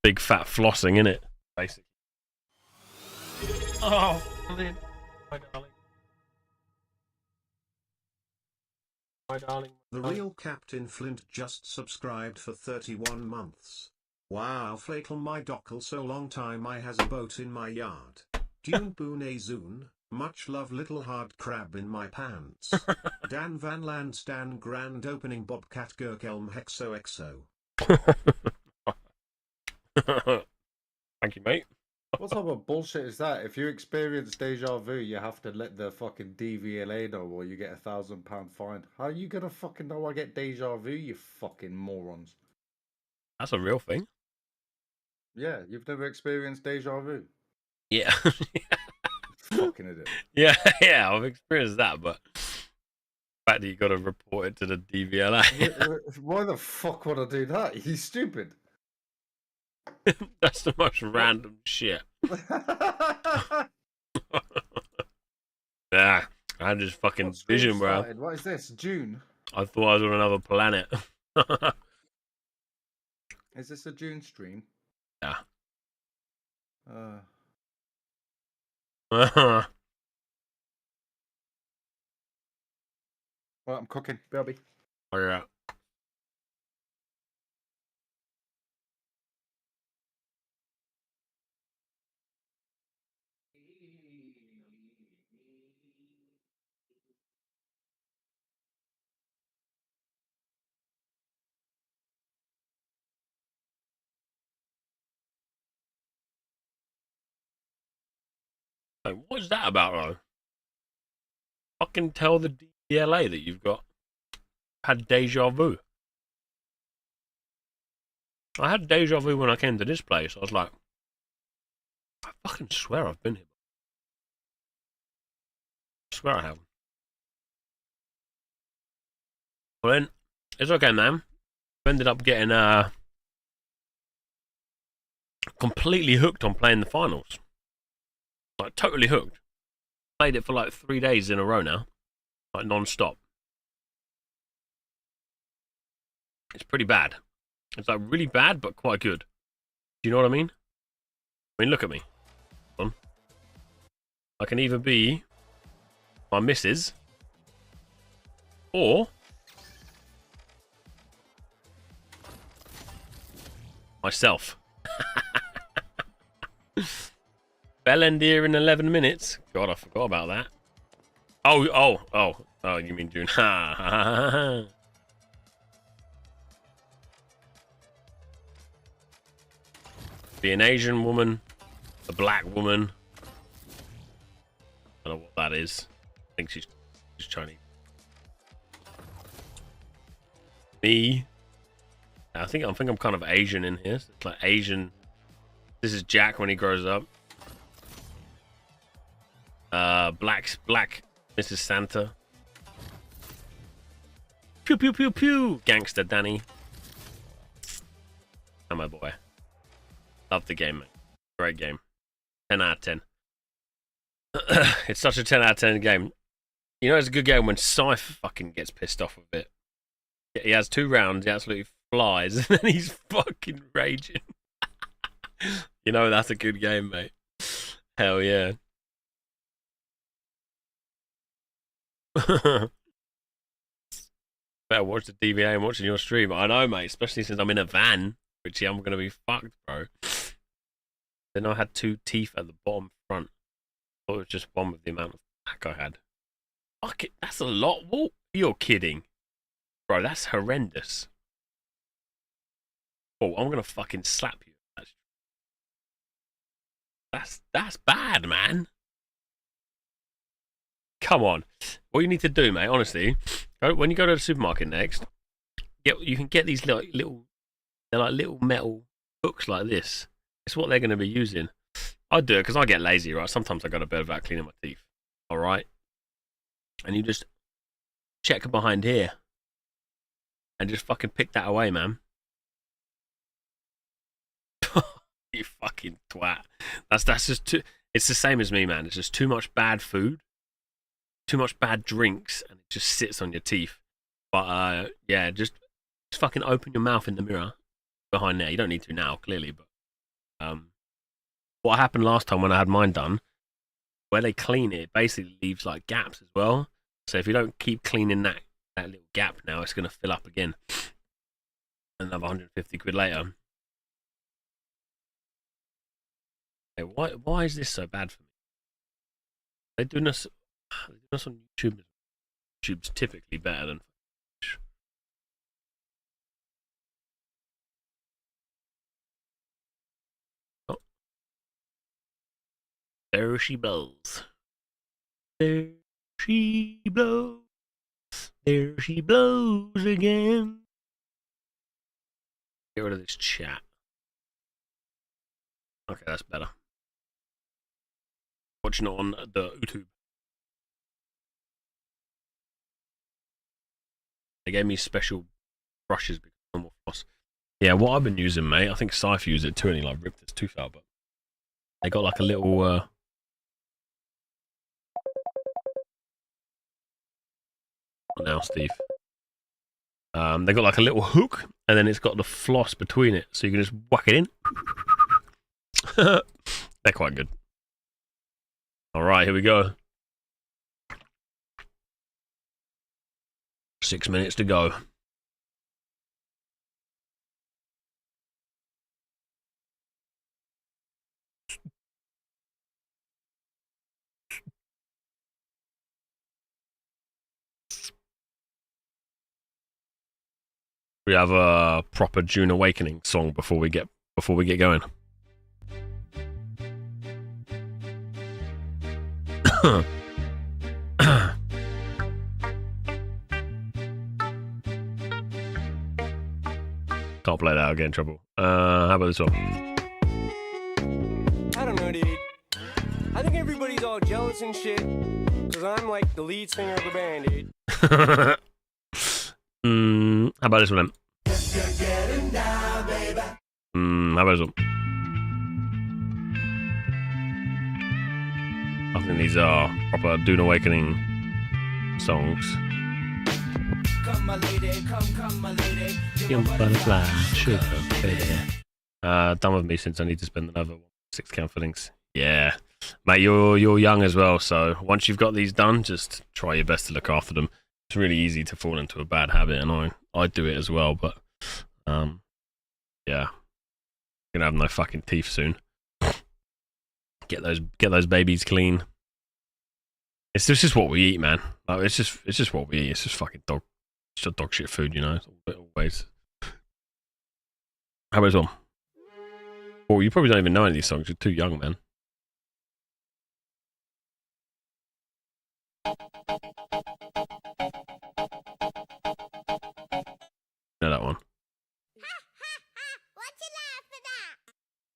big fat flossing, innit? Basically. Oh, brilliant. My darling. My darling. The real Captain Flint just subscribed for 31 months. Wow, flakel my dockle, so long time I has a boat in my yard. Dune boone zoon, much love little hard crab in my pants. Dan Van Land Stan grand opening Bobcat Gurkelm Hexo Exo. Thank you, mate. What type of bullshit is that? If you experience deja vu, you have to let the fucking DVLA know, or you get £1,000 fine. How are you gonna fucking know I get deja vu, you fucking morons? That's a real thing. Yeah, you've never experienced deja vu. Yeah. Fucking idiot. Yeah, yeah, I've experienced that, but the fact that you got to report it to the DVLA. Why the fuck would I do that? He's stupid. That's the most random shit. Yeah, I had this fucking What stream vision, bro. started? What is this? June? I thought I was on another planet. Is this a June stream? Yeah. Well, I'm cooking, baby. Oh, yeah. Like, what's that about, though? Fucking tell the DLA that you've had deja vu. I had deja vu when I came to this place. I was like, I fucking swear I've been here. I swear I have. Well then, it's okay, man. I ended up getting completely hooked on playing the finals. Like, totally hooked. Played it for like 3 days in a row now. Like, non-stop. It's pretty bad. It's like really bad, but quite good. Do you know what I mean? I mean, look at me. Hold on. I can either be my missus or myself. Bell end here in 11 minutes. God, I forgot about that. Oh, you mean June. Be an Asian woman, a black woman. I don't know what that is. I think she's Chinese. Me. I think I'm kind of Asian in here. So it's like Asian. This is Jack when he grows up. Black Mrs. Santa. Pew pew pew pew. Gangster Danny. And my boy. Love the game, man. Great game. 10 out of 10. It's such a 10 out of 10 game. You know it's a good game when Scythe fucking gets pissed off with it. He has 2 rounds, he absolutely flies, and then he's fucking raging. You know that's a good game, mate. Hell yeah. Better watch the DVA and watching your stream. I know, mate, especially since I'm in a van, which I'm going to be fucked, bro. Then I had 2 teeth at the bottom front. I thought it was just one with the amount of back I had. Fuck it, that's a lot. Whoa, you're kidding. Bro, that's horrendous. Oh, I'm going to fucking slap you. That's bad, man. Come on. What you need to do, mate, honestly, when you go to the supermarket next, you can get these little they're like little metal hooks like this. It's what they're going to be using. I do it because I get lazy, right? Sometimes I go to bed without cleaning my teeth. All right. And you just check behind here and just fucking pick that away, man. You fucking twat. That's just too. It's the same as me, man. It's just too much bad food, too much bad drinks, and it just sits on your teeth. But yeah, just fucking open your mouth in the mirror behind there. You don't need to now, clearly, but what happened last time when I had mine done, where they clean it, it basically leaves like gaps as well. So if you don't keep cleaning that little gap now, it's gonna fill up again. Another 150 quid later. Hey, why is this so bad for me? They're doing us on YouTube. YouTube's typically better than. Oh. There she blows. There she blows. There she blows again. Get rid of this chat. Okay, that's better. Watching it on the YouTube. They gave me special brushes because normal floss. Yeah, what I've been using, mate, I think Scythe used it too and he like ripped his tooth out, but they got like a little now, Steve. They got like a little hook and then it's got the floss between it, so you can just whack it in. They're quite good. Alright, here we go. 6 minutes to go. We have a proper June Awakening song before we get going. Can't play that, I'll get in trouble. How about this one? I don't know, dude. I think everybody's all jealous and shit, because I'm like the lead singer of the band, dude. How about this one then? How about this one? I think these are proper Dune Awakening songs. Come, my lady, come, my lady. Young butterfly, sugar baby. Done with me since I need to spend another 6 count fillings. Yeah, mate, you're young as well, so once you've got these done, just try your best to look after them. It's really easy to fall into a bad habit, and I do it as well. But yeah, gonna have no fucking teeth soon. Get those babies clean. It's just what we eat, man. Like, it's just what we eat. It's just fucking dog shit food, you know. Always. How about this one? Oh, you probably don't even know any of these songs. You're too young, man. Know that one. What's your laugh for that?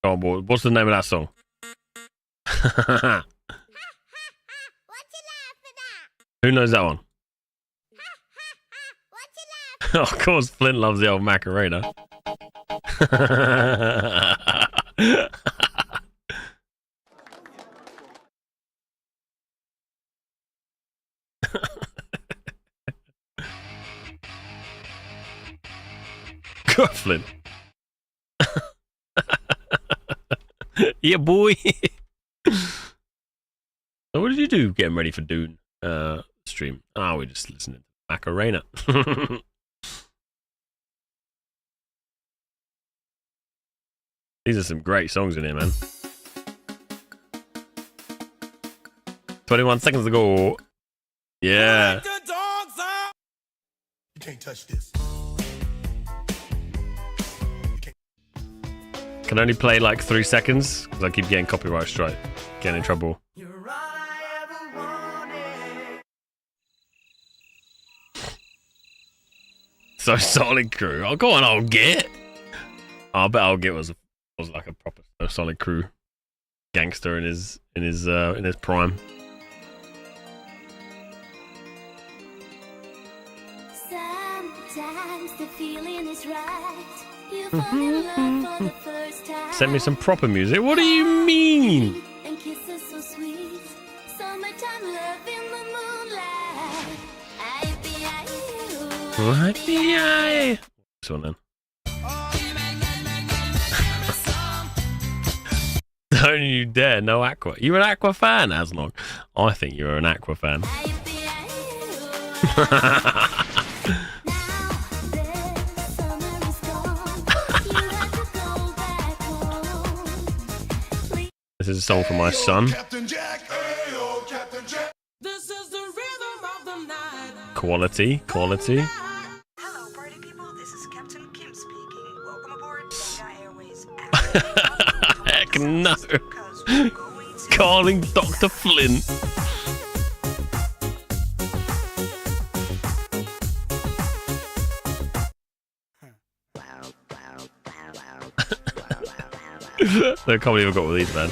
Oh, boy, what's the name of that song? What's your laugh for that? Who knows that one? What's your laugh? Of course, Flint loves the old Macarena. Go, Flint. Yeah, boy. So what did you do getting ready for Dune stream? Oh, we're just listening to Macarena. These are some great songs in here, man. 21 seconds to go. Yeah. You can't touch this. Can only play like 3 seconds because I keep getting copyright strike. Getting in trouble. So Starlink crew. Oh, go on, I'll get. Oh, I bet I'll get was like a proper Solid Crew gangster in his prime. Sometimes the feeling is right. You fall in love for the first time. Send me some proper music. What do you mean? And kisses so sweet. Summertime love in the moonlight. I this one then. Don't you dare, no Aqua. You're an Aqua fan, Aslog. I think you're an Aqua fan. This is a song for my son. Quality. Hello, party people. This is Captain Kim speaking. Welcome aboard Gaia Airways. Heck no. Calling Dr. Flint. I can't believe I got all these, man.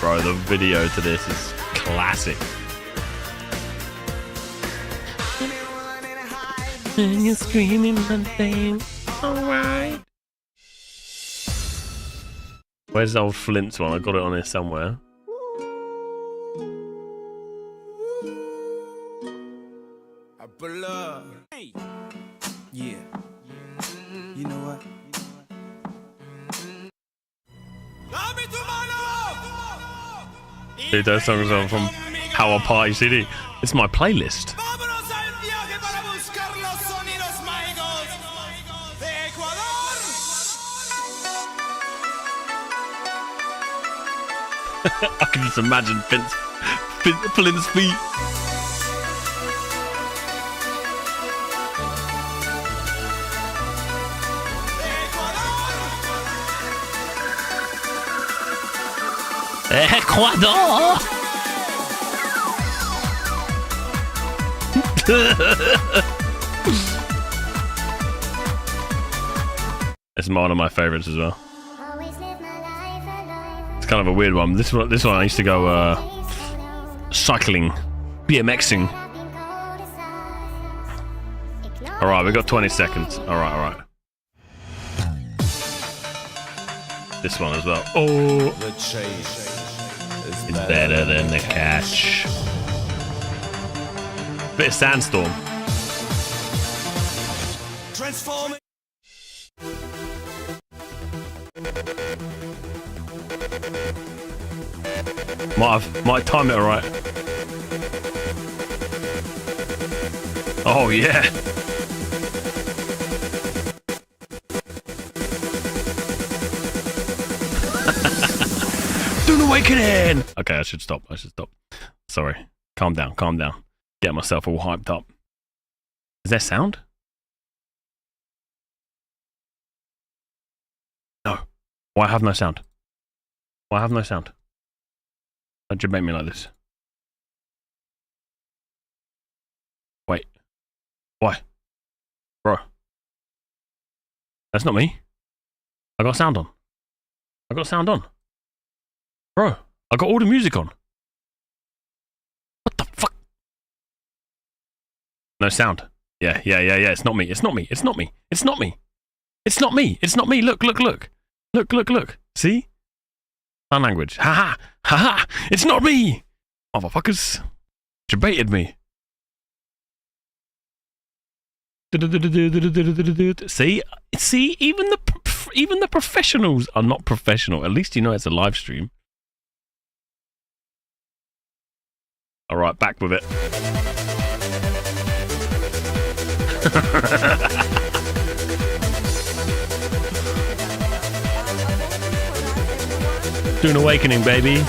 Bro, the video to this is classic. And you're screaming my name. Alright. Where's the old Flint's one? I got it on here somewhere. Hey. Yeah. You know what? Dude, those songs are from How I Party CD. It's my playlist. I can just imagine Flint's feet. Ecuador! It's one of my favorites as well. It's kind of a weird one. This one I used to go cycling, BMXing. All right, we got 20 seconds. All right. This one as well. Oh, The chase it's better than the catch. Bit of Sandstorm. Transforming. Might time it alright. Oh yeah. Dune Awakening! Okay, I should stop. Sorry. Calm down. Get myself all hyped up. Is there sound? No. Why have no sound? Why'd you make me like this? Wait. Why? Bro. That's not me. I got sound on. Bro, I got all the music on. What the fuck? No sound. Yeah. It's not me. Look. See? Sign language. Ha. It's not me. Motherfuckers. You baited me. See, even the professionals are not professional. At least you know it's a live stream. All right, back with it. Dune Awakening, baby.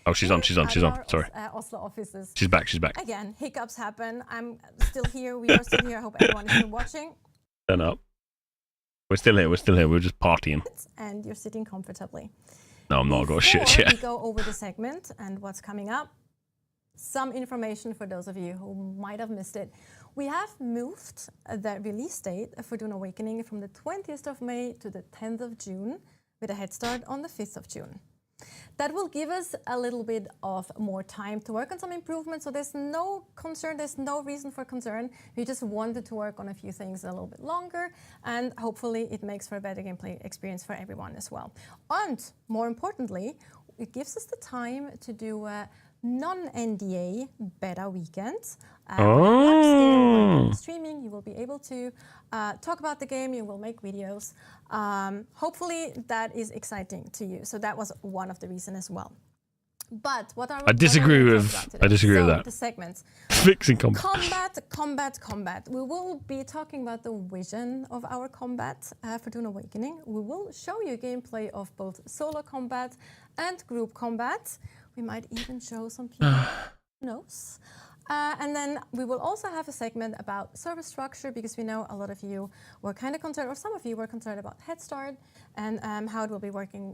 Oh, she's on. Sorry. Oslo offices. She's back. Again, hiccups happen. I'm still here. We are still here. I hope everyone is still watching. Turn up. We're still here. We're just partying. And you're sitting comfortably. No, I'm not. I got shit yet. We go over the segment and what's coming up. some information for those of you who might have missed it. We have moved the release date for Dune Awakening from the 20th of May to the 10th of June, with a head start on the 5th of June. That will give us a little bit of more time to work on some improvements, so there's no concern, there's no reason for concern. We just wanted to work on a few things a little bit longer, and hopefully it makes for a better gameplay experience for everyone as well. And more importantly, it gives us the time to do a non-NDA beta weekend. Streaming, you will be able to talk about the game, you will make videos. Hopefully that is exciting to you. So that was one of the reasons as well. But what I disagree with that. The segments. Fixing combat. Combat. We will be talking about the vision of our combat for Dune Awakening. We will show you gameplay of both solo combat and group combat. We might even show some people. Who knows? And then we will also have a segment about server structure, because we know a lot of you were kind of concerned, or some of you were concerned about Head Start and how it will be working,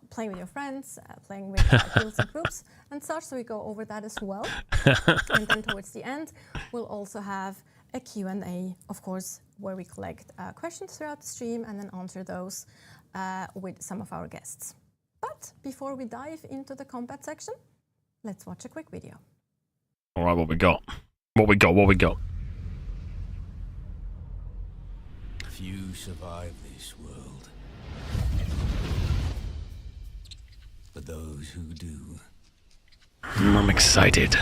playing with your friends, playing with guilds and groups and such. So we go over that as well. And then towards the end, we'll also have a Q&A, of course, where we collect questions throughout the stream and then answer those with some of our guests. But before we dive into the combat section, let's watch a quick video. All right, what we got? What we got? Few survive this world, but those who do. I'm excited.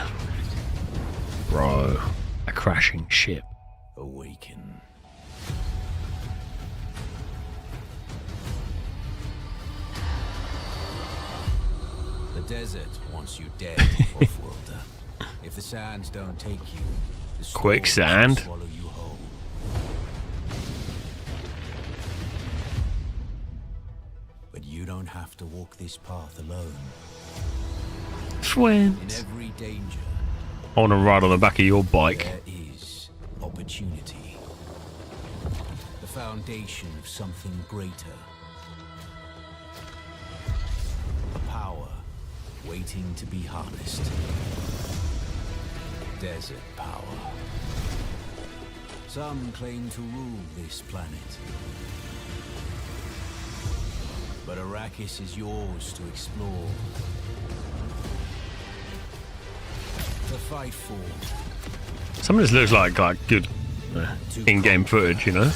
Bro, a crashing ship. Awaken. The desert wants you dead, off-worlder. If the sands don't take you, the quicksand will swallow you whole. But you don't have to walk this path alone. Swim. In every danger, I want to ride on the back of your bike. there is opportunity. The foundation of something greater. A power waiting to be harnessed. Desert power. Some claim to rule this planet. But Arrakis is yours to explore. To fight for. Some of this looks like good in-game footage, you know?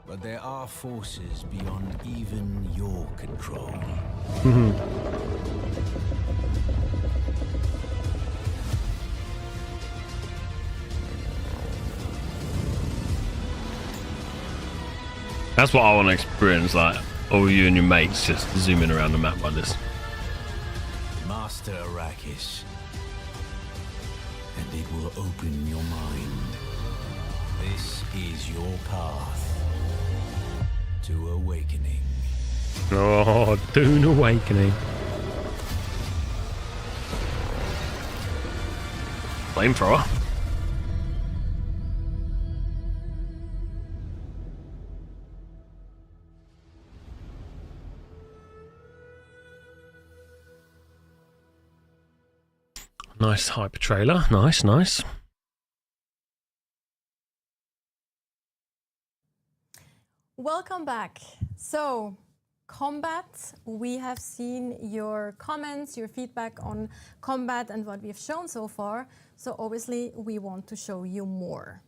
But there are forces beyond even your control. That's what I want to experience, like all you and your mates just zooming around the map like this. Master Arrakis. And it will open your mind. This is your path to awakening. Oh, Dune Awakening. Flamethrower. Nice hyper trailer. Nice. Welcome back. So, combat, we have seen your comments, your feedback on combat and what we have shown so far. So obviously we want to show you more.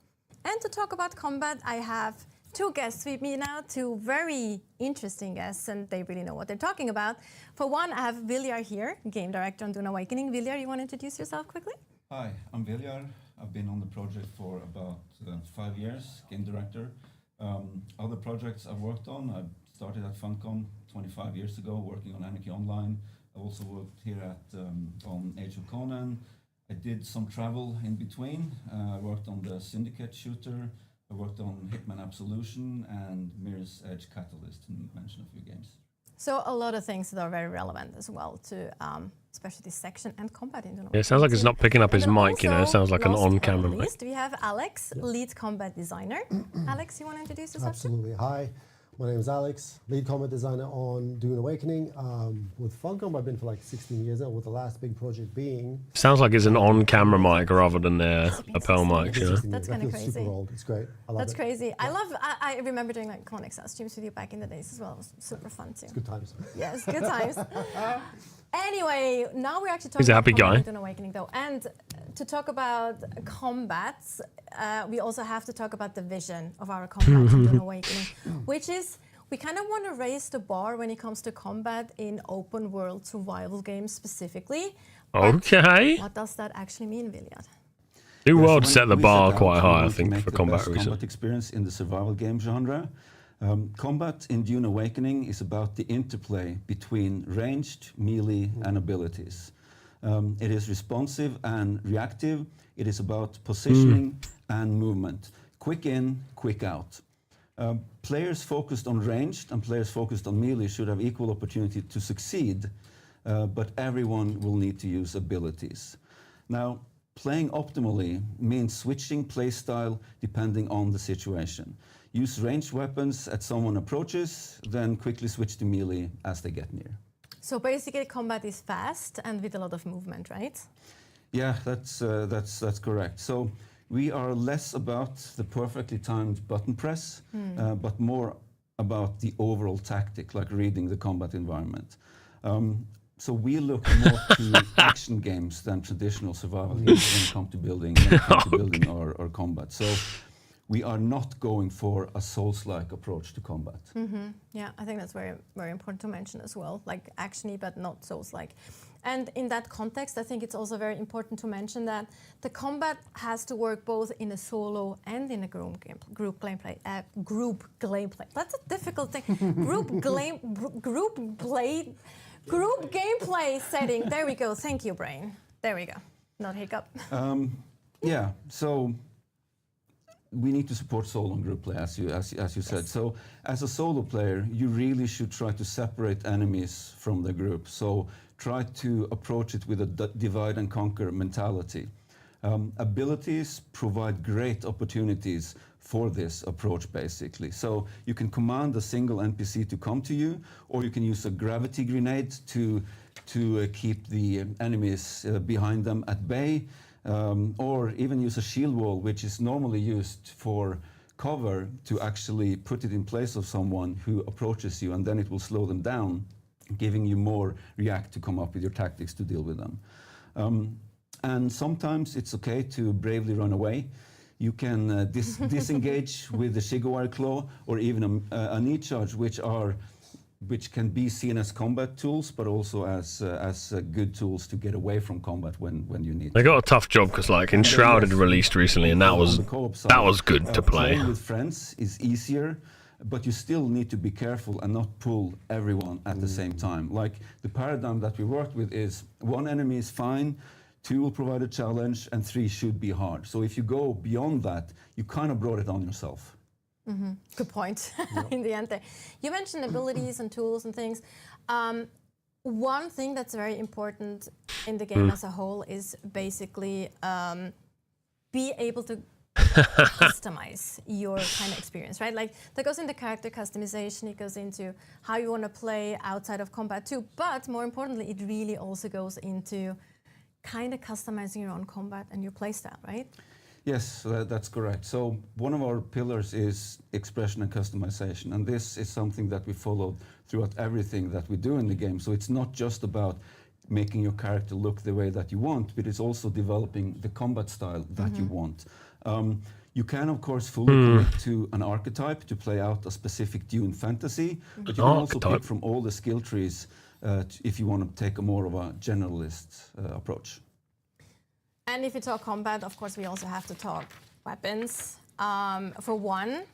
And to talk about combat, I have two guests with me now, two very interesting guests, and they really know what they're talking about. For one, I have Viljar here, game director on Dune Awakening. Viljar, you want to introduce yourself quickly? Hi, I'm Viljar. I've been on the project for about 5 years, game director. Other projects I've worked on, I started at Funcom 25 years ago, working on Anarchy Online. I also worked here at on Age of Conan. I did some travel in between. I worked on the Syndicate shooter. I worked on Hitman Absolution and Mirror's Edge Catalyst, to mention a few games. So a lot of things that are very relevant as well to especially this section and combat in Dune Yeah, it sounds like it's not picking up his mic, you know. It sounds like an on-camera mic. Least, we have Alex, lead combat designer. Alex, you want to introduce yourself? Absolutely. Hi, my name is Alex, lead combat designer on Dune Awakening. With Funcom, I've been for like 16 years now, with the last big project being... Sounds like it's an on-camera mic rather than a lapel mic, you know. That's kind of crazy. Super old. It's great. I love That's it. crazy. I remember doing like Con XL streams with you back in the days as well. It was super fun too. It's good times. Yes, good times. Anyway, now we're actually talking He's a happy about guy. Combat in Awakening though. And to talk about combats, we also have to talk about the vision of our combat in Awakening, which is we kind of want to raise the bar when it comes to combat in open world survival games specifically. Okay. What does that actually mean, Viljad? New World Yes, set the we bar set out quite we high, I want to think, make for the combat best research. combat experience in the survival game genre. Combat in Dune Awakening is about the interplay between ranged, melee, and abilities. It is responsive and reactive. It is about positioning and movement. Quick in, quick out. Players focused on ranged and players focused on melee should have equal opportunity to succeed, but everyone will need to use abilities. Now, playing optimally means switching playstyle depending on the situation. Use ranged weapons as someone approaches, then quickly switch to melee as they get near. So basically combat is fast and with a lot of movement, right? Yeah, that's correct. So we are less about the perfectly timed button press, but more about the overall tactic, like reading the combat environment. So we look more to action games than traditional survival games when it comes to building, our combat. So we are not going for a Souls-like approach to combat. Yeah, I think that's very, very important to mention as well, like actiony but not Souls-like. And in that context, I think it's also very important to mention that the combat has to work both in a solo and in a group gameplay. Group gameplay. That's a difficult thing. Group gameplay setting. There we go. Thank you, brain. There we go. Not hiccup. Yeah. So we need to support solo and group play, as you said. So as a solo player, you really should try to separate enemies from the group. So try to approach it with a divide and conquer mentality. Abilities provide great opportunities for this approach, basically. So you can command a single NPC to come to you, or you can use a gravity grenade to keep the enemies behind them at bay. Or even use a shield wall, which is normally used for cover, to actually put it in place of someone who approaches you, and then it will slow them down, giving you more react to come up with your tactics to deal with them. And sometimes it's okay to bravely run away. You can disengage with the Shigowire Claw, or even a knee charge, which can be seen as combat tools, but also as good tools to get away from combat when you need. They got a tough job because, like, Enshrouded released recently, and that was good to play. Playing with friends is easier, but you still need to be careful and not pull everyone at the same time. Like the paradigm that we worked with is 1 enemy is fine, 2 will provide a challenge, and 3 should be hard. So if you go beyond that, you kind of brought it on yourself. Good point. In the end there. You mentioned abilities and tools and things. One thing that's very important in the game as a whole is basically be able to customize your kind of experience, right? Like that goes into character customization, it goes into how you want to play outside of combat too, but more importantly, it really also goes into kind of customizing your own combat and your playstyle, right? Yes, that's correct. So one of our pillars is expression and customization, and this is something that we follow throughout everything that we do in the game. So it's not just about making your character look the way that you want, but it's also developing the combat style that you want. You can, of course, fully commit to an archetype to play out a specific Dune fantasy, but you can also pick from all the skill trees if you want to take a more of a generalist approach. And if you talk combat, of course, we also have to talk weapons. For one,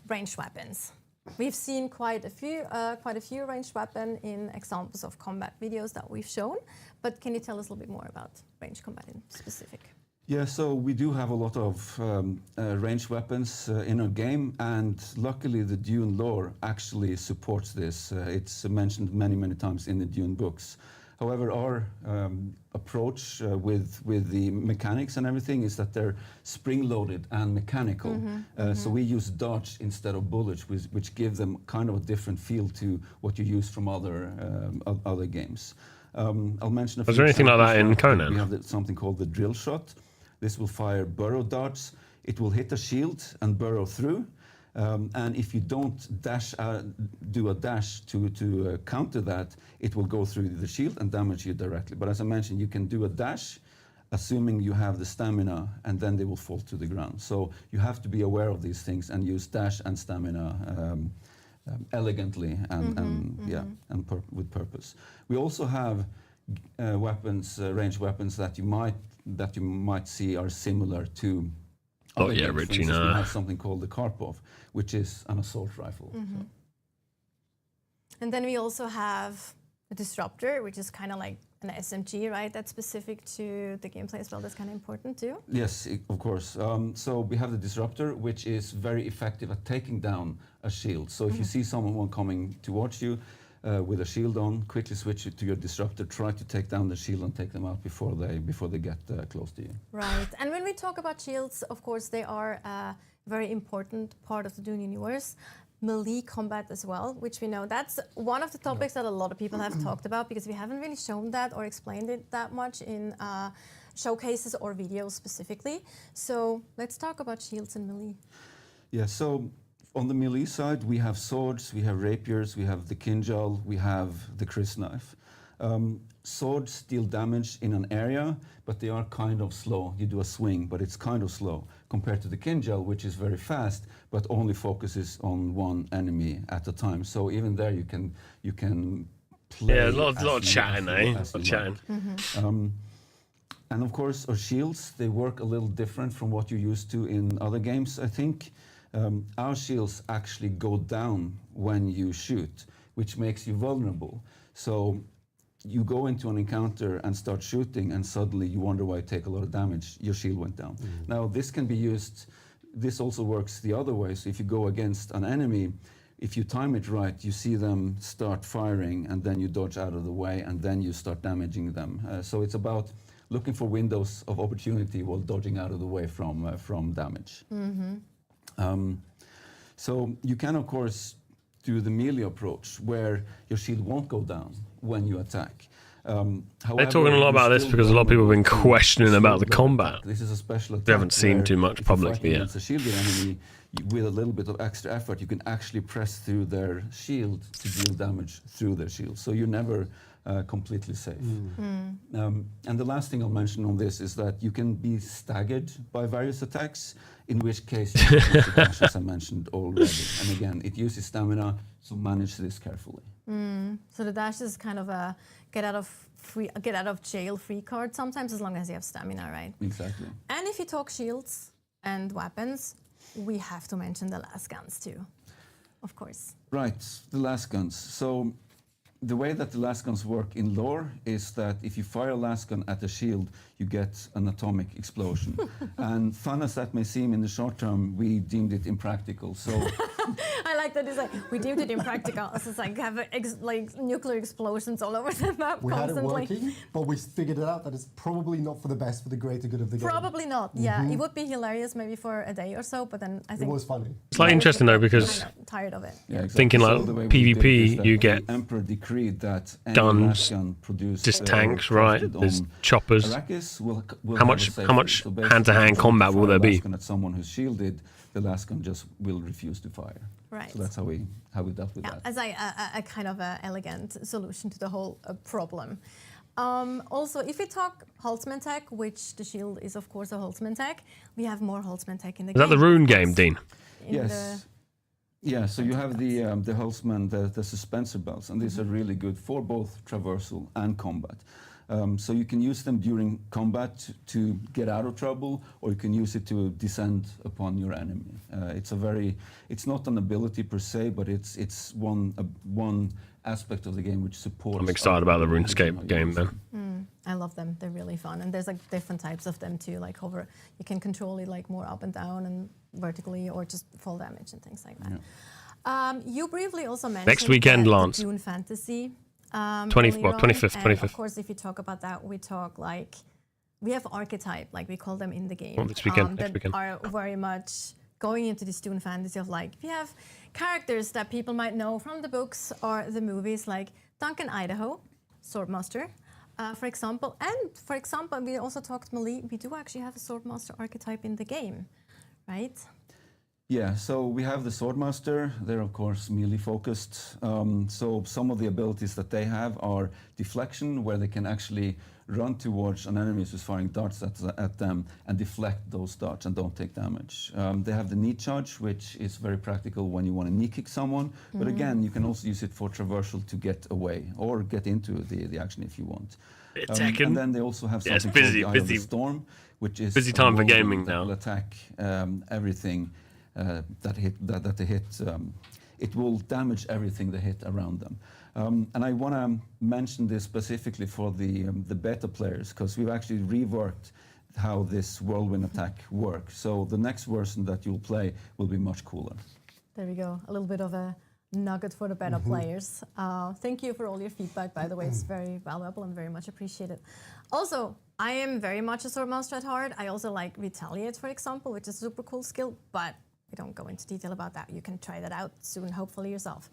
ranged weapons. We've seen quite a few ranged weapons in examples of combat videos that we've shown. But can you tell us a little bit more about ranged combat in specific? Yeah, so we do have a lot of ranged weapons in our game, and luckily the Dune lore actually supports this. It's mentioned many, many times in the Dune books. However, our approach with the mechanics and everything is that they're spring-loaded and mechanical. So we use dodge instead of bullets, which give them kind of a different feel to what you use from other games. I'll mention a few. Was there anything like that in examples. Conan? We have something called the drill shot. This will fire burrow darts. It will hit a shield and burrow through. And if you don't do a dash to counter that, it will go through the shield and damage you directly. But as I mentioned, you can do a dash, assuming you have the stamina, and then they will fall to the ground. So you have to be aware of these things and use dash and stamina elegantly and with purpose. We also have weapons, ranged weapons that you might see are similar to. Oh yeah, Richie. We have something called the Karpov, which is an assault rifle. So. And then we also have the Disruptor, which is kind of like an SMG, right? That's specific to the gameplay as well. That's kind of important too. Yes, of course. So we have the Disruptor, which is very effective at taking down a shield. So if you see someone coming towards you with a shield on, quickly switch it to your Disruptor, try to take down the shield and take them out before they get close to you. Right. And when we talk about shields, of course, they are a very important part of the Dune universe. Melee combat as well, which we know that's one of the topics that a lot of people have talked about, because we haven't really shown that or explained it that much in showcases or videos specifically. So let's talk about shields and melee. Yeah, so on the melee side, we have swords, we have rapiers, we have the kinjal, we have the crysknife. Swords deal damage in an area, but they are kind of slow. You do a swing, but it's kind of slow compared to the kinjal, which is very fast, but only focuses on one enemy at a time. So even there, you can play. Yeah, a lot of chatting, eh? A lot of chatting. And of course, our shields, they work a little different from what you're used to in other games, I think. Our shields actually go down when you shoot, which makes you vulnerable. So you go into an encounter and start shooting, and suddenly you wonder why you take a lot of damage. Your shield went down. Now, this can be used, this also works the other way. So if you go against an enemy, if you time it right, you see them start firing, and then you dodge out of the way, and then you start damaging them. So it's about looking for windows of opportunity while dodging out of the way from damage. So you can, of course, do the melee approach, where your shield won't go down when you attack. They're talking a lot about this because a lot of people have been questioning about the combat. This is a special attack. We haven't seen too much publicly yet. If you're fighting against a shielded enemy, with a little bit of extra effort, you can actually press through their shield to deal damage through their shield. So you're never completely safe. And the last thing I'll mention on this is that you can be staggered by various attacks, in which case you can use the dash, as I mentioned already. And again, it uses stamina, so manage this carefully. So the dash is kind of a get out of jail free card sometimes, as long as you have stamina, right? Exactly. And if you talk shields and weapons, we have to mention the lasguns too, of course. Right, the lasguns. So the way that the lasguns work in lore is that if you fire a lasgun at a shield, you get an atomic explosion. And fun as that may seem in the short term, we deemed it impractical. So I like that it's like, we deemed it impractical. So it's like have like nuclear explosions all over the map We constantly. had it working, but we figured it out that it's probably not for the best, for the greater good of the game. Probably not, yeah. It would be hilarious maybe for a day or so, but then I think... It was funny. It's like interesting though, because I'm tired of it. yeah, exactly. thinking like So the way we did it is PvP, that you the get Emperor decreed that any guns, lasgun produced, just tanks, right? crafted There's on choppers. Arrakis will How much have a safety. So basically, hand-to-hand if you combat will fire there a be? lasgun at someone who's shielded, the lasgun just will refuse to fire. Right. So that's how we dealt with that. As a kind of a elegant solution to the whole problem. Also, if we talk Holtzman tech, which the shield is of course a Holtzman tech, we have more Holtzman tech in the game. Is that the Rune game, Dean? Yes. Yeah, so you have the Holtzman, the suspensor belts, and these are really good for both traversal and combat. So you can use them during combat to get out of trouble, or you can use it to descend upon your enemy. It's not an ability per se, but it's one aspect of the game which supports. I'm excited about the RuneScape game then. I love them. They're really fun, and there's like different types of them too. Like hover, you can control it like more up and down and vertically, or just fall damage and things like that. You briefly also mentioned Next weekend, the Lance. Dune Fantasy 24th, earlier on. 25th, And 25th. of course, if you talk about that, we talk like we have archetype, like we call them in the game, This weekend, next that weekend. are very much going into this Dune fantasy of like we have characters that people might know from the books or the movies, like Duncan Idaho, Swordmaster, for example. And for example, we also talked melee. We do actually have a Swordmaster archetype in the game, right? Yeah, so we have the Swordmaster. They're of course melee focused. So some of the abilities that they have are deflection, where they can actually run towards an enemy who's firing darts at them and deflect those darts and don't take damage. They have the knee charge, which is very practical when you want to knee kick someone. But again, you can also use it for traversal to get away or get into the action if you want. And then they also have something called the Eye of the Storm, which is busy time for a gaming that now. will attack everything that they hit. It will damage everything they hit around them. And I want to mention this specifically for the beta players, because we've actually reworked how this whirlwind attack works. So the next version that you'll play will be much cooler. There we go. A little bit of a nugget for the beta players. Thank you for all your feedback, by the way. It's very valuable and very much appreciated. Also, I am very much a Swordmaster at heart. I also like Retaliate, for example, which is a super cool skill, but we don't go into detail about that. You can try that out soon, hopefully yourself.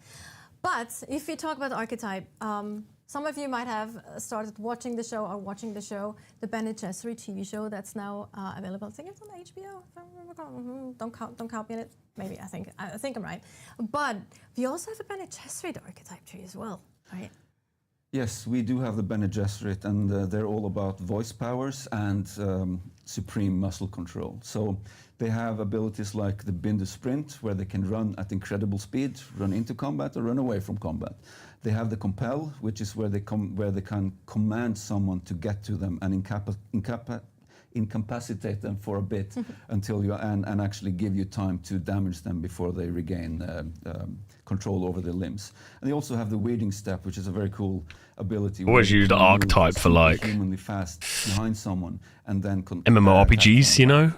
But if we talk about archetype, some of you might have started watching the show or watching the show, the Bene Gesserit TV show that's now available. I think it's on HBO. Don't count me on it. Maybe I think I'm right. But we also have a Bene Gesserit archetype tree as well, right? Yes, we do have the Bene Gesserit, and they're all about voice powers and supreme muscle control. So they have abilities like the Bindu Sprint, where they can run at incredible speed, run into combat or run away from combat. They have the Compel, which is where they can command someone to get to them and incapacitate them for a bit until you and actually give you time to damage them before they regain control over their limbs. And they also have the Weeding Step, which is a very cool ability. Always use the archetype for like humanly fast behind someone and then MMORPGs, you know.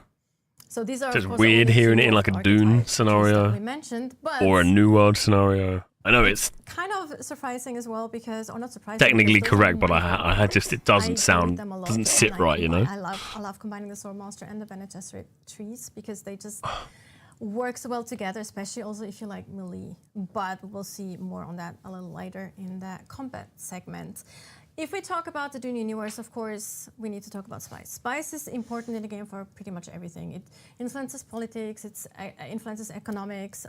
So these are Just of course weird only hearing two it in like a of the Dune archetypes scenario that we mentioned, but or a New World scenario. I know it's kind of surprising as well because, or not surprising. technically because those correct, are but I just it doesn't sound doesn't sit right, you know. I love combining the Swordmaster and the Bene Gesserit trees because they just work so well together, especially also if you like melee. But we'll see more on that a little later in the combat segment. If we talk about the Dune universe, of course, we need to talk about spice. Spice is important in the game for pretty much everything. It influences politics, it influences economics,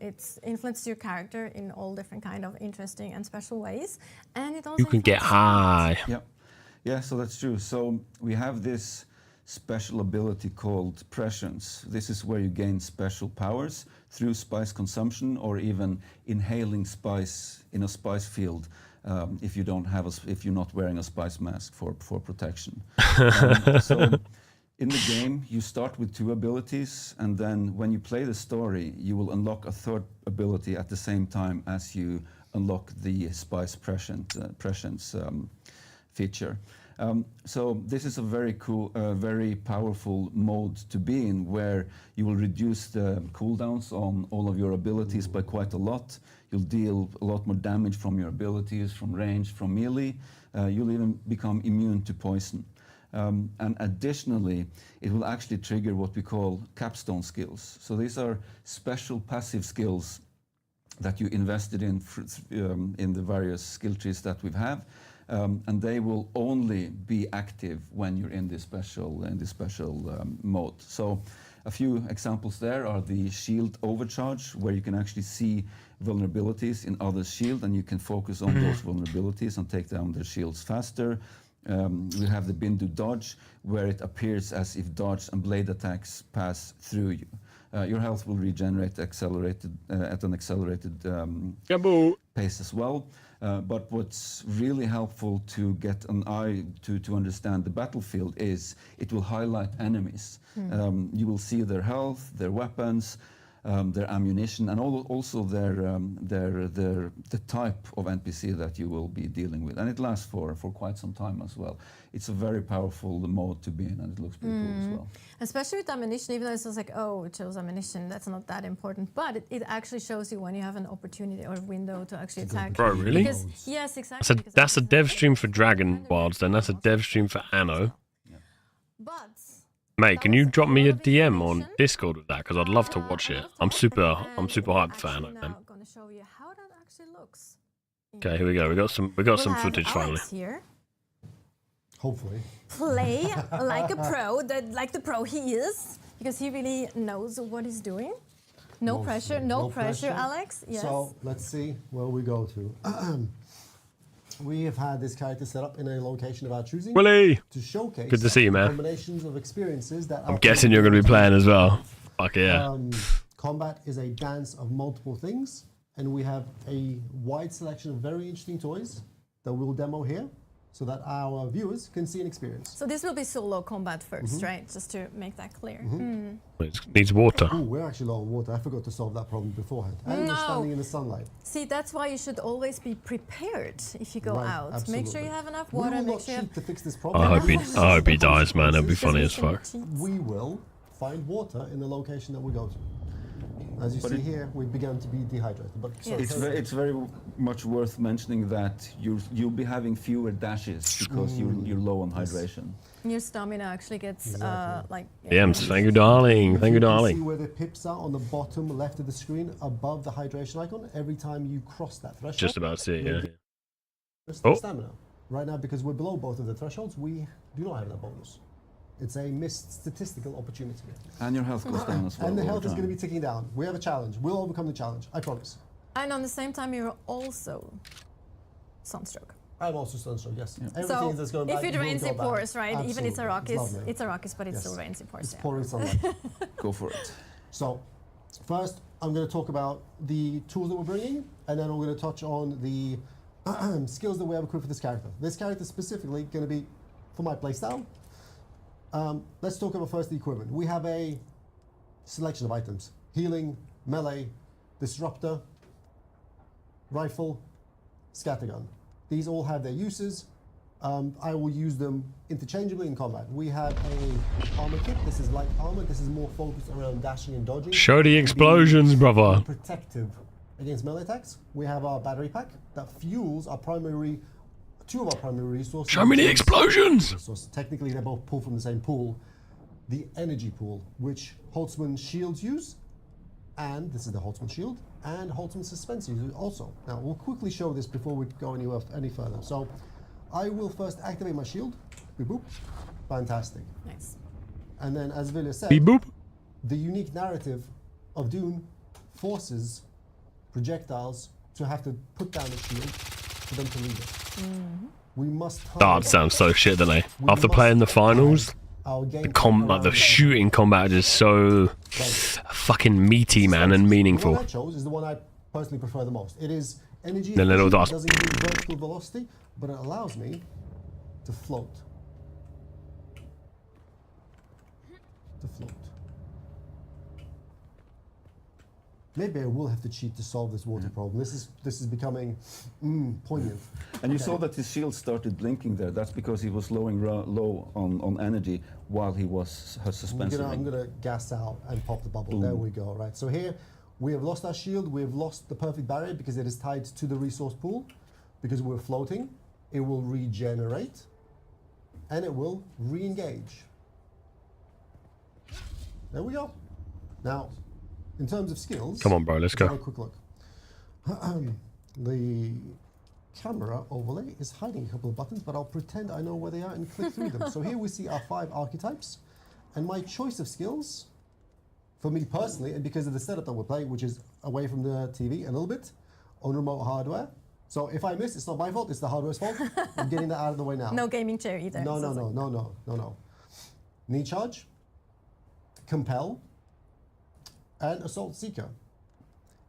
it influences your character in all different kind of interesting and special ways. And it also You can get high. Yeah, so that's true. So we have this special ability called prescience. This is where you gain special powers through spice consumption or even inhaling spice in a spice field. If you don't have if you're not wearing a spice mask for protection. So in the game, you start with 2 abilities, and then when you play the story, you will unlock a 3rd ability at the same time as you unlock the spice prescience feature. So this is a very cool, very powerful mode to be in, where you will reduce the cooldowns on all of your abilities by quite a lot. You'll deal a lot more damage from your abilities, from range, from melee. You'll even become immune to poison. And additionally, it will actually trigger what we call capstone skills. So these are special passive skills that you invested in the various skill trees that we have. And they will only be active when you're in this special mode. So a few examples there are the shield overcharge, where you can actually see vulnerabilities in others' shield, and you can focus on those vulnerabilities and take down their shields faster. We have the Bindu dodge, where it appears as if dodge and blade attacks pass through you. Your health will regenerate at an accelerated pace as well. But what's really helpful to get an eye to understand the battlefield is it will highlight enemies. You will see their health, their weapons, their ammunition, and also the type of NPC that you will be dealing with, and it lasts for quite some time as well. It's a very powerful mode to be in, and it looks pretty cool as well. Especially with ammunition, even though it's just like, oh, it shows ammunition, that's not that important, but it actually shows you when you have an opportunity or a window to actually attack. Bro, really? Because, yes, exactly. That's a dev stream for Dragon Wilds, then that's a dev stream for Anno. But Mate, can you drop me a DM on Discord with that? Because I'd love to watch it. I'm super hyped for Anno, man. I'm going to show you how that actually looks. Okay, here we go. We got some footage finally. Alex here. Hopefully. Play like a pro, like the pro he is, because he really knows what he's doing. No pressure, no pressure, Alex. Yes. So let's see where we go to. We have had this character set up in a location of our choosing Willie! to showcase Good to see you, man. combinations of experiences that I'm guessing you're going to be playing as well. Fuck yeah. Combat is a dance of multiple things, and we have a wide selection of very interesting toys that we'll demo here, so that our viewers can see and experience. So this will be solo combat first, right? Just to make that clear. It needs water. Ooh, we're actually low on water. I forgot to solve that problem beforehand. And we're standing in the sunlight. See, that's why you should always be prepared if you go Right, out. absolutely. Make sure you have enough We water. will Make not sure you cheat have... to fix this problem. I hope he dies, man. That'd be funny as fuck. We will find water in the location that we go to. As you see here, we've begun to be dehydrated. But It's very much worth mentioning that you'll be having fewer dashes because you're low on hydration. Your stamina actually gets like... DMs, thank you, darling. Thank you, can darling. see where the pips are on the bottom left of the screen above the hydration icon. Every time you cross that threshold, Just about to see it, yeah. there's stamina. Right now, because we're below both of the thresholds, we do not have that bonus. It's a missed statistical opportunity. And your health goes down as well. And the over health is time. going to be ticking down. We have a challenge. We'll overcome the challenge. I promise. And on the same time, you're also sunstroke. I'm also sunstroke, yes. So Everything that's going if back it will rains, go it back. pours, right? Even it's a Absolutely. rockets, lovely. it's a rockets, but it Yes. still rains, it pours. It's yeah. pouring sunlight. Go for it. So, first, I'm going to talk about the tools that we're bringing, and then we're going to touch on the skills that we have equipped for this character. This character specifically going to be for my playstyle. Let's talk about first the equipment. We have a selection of items: healing, melee, disruptor, rifle, scattergun. These all have their uses. I will use them interchangeably in combat. We have a armor kit. This is light armor. This is more focused around dashing and dodging. Show the explosions, brother. Protective against melee attacks. We have our battery pack that fuels our two of our primary resources. Show me the explosions! So technically, they both pull from the same pool. The energy pool, which Holtzman shields use, and this is the Holtzman shield, and Holtzman suspensors use also. Now, we'll quickly show this before we go any further. So, I will first activate my shield. Beep boop. Fantastic. Nice. And then, as Vilja said, Beep boop. the unique narrative of Dune forces projectiles to have to put down a shield for them to read it. We must. That sounds so shit, don't they? After playing the finals, the shooting combat is so fucking meaty, man, and The meaningful. one I chose is the one I personally prefer the most. It is energy The little efficient, dots. doesn't give me vertical velocity, but it allows me to float. Maybe I will have to cheat to solve this water problem. This is becoming poignant. And you saw that his shield started blinking there. That's because he was low on energy while he was suspended. I'm gonna gas out and pop the bubble. Boom. There we go. Right. So here we have lost our shield. We have lost the perfect barrier because it is tied to the resource pool. Because we're floating, it will regenerate, and it will re-engage. There we go. Now, in terms of skills, Come on, bro, let's go. have a quick look. The camera overlay is hiding a couple of buttons, but I'll pretend I know where they are and click through them. So here we see our 5 archetypes, and my choice of skills, for me personally, and because of the setup that we're playing, which is away from the TV a little bit, on remote hardware. So if I miss, it's not my fault, it's the hardware's fault. I'm getting that out of the way now. No gaming chair either. No. Knee charge, compel, and assault seeker.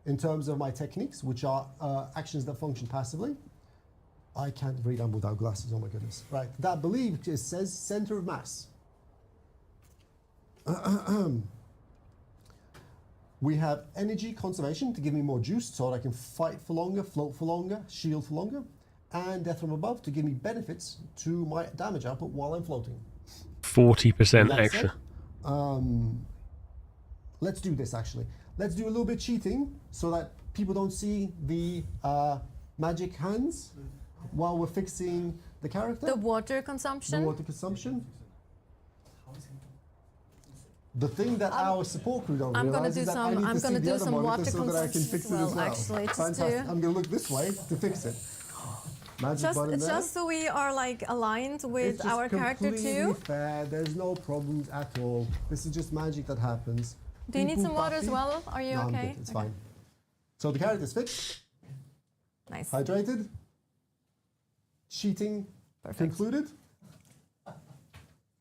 In terms of my techniques, which are actions that function passively, I can't read them without glasses, oh my goodness. Right, that believe it says center of mass. We have energy conservation to give me more juice so that I can fight for longer, float for longer, shield for longer. And death from above to give me benefits to my damage output while I'm floating. 40% extra. Let's do this actually. Let's do a little bit cheating so that people don't see the magic hands while we're fixing the character. The water consumption. The water consumption. The thing that our support crew don't realize is that I need to see the other monitor so that I can fix it as well. Actually, Fantastic. I'm going to look this way to fix it. Magic button there. Just so we are like aligned with our character too. Completely fair. There's no problems at all. This is just magic that happens. Do you need some water as well? Are you no, okay? I'm good. It's fine. So the character's fixed. Nice. Hydrated. Cheating concluded.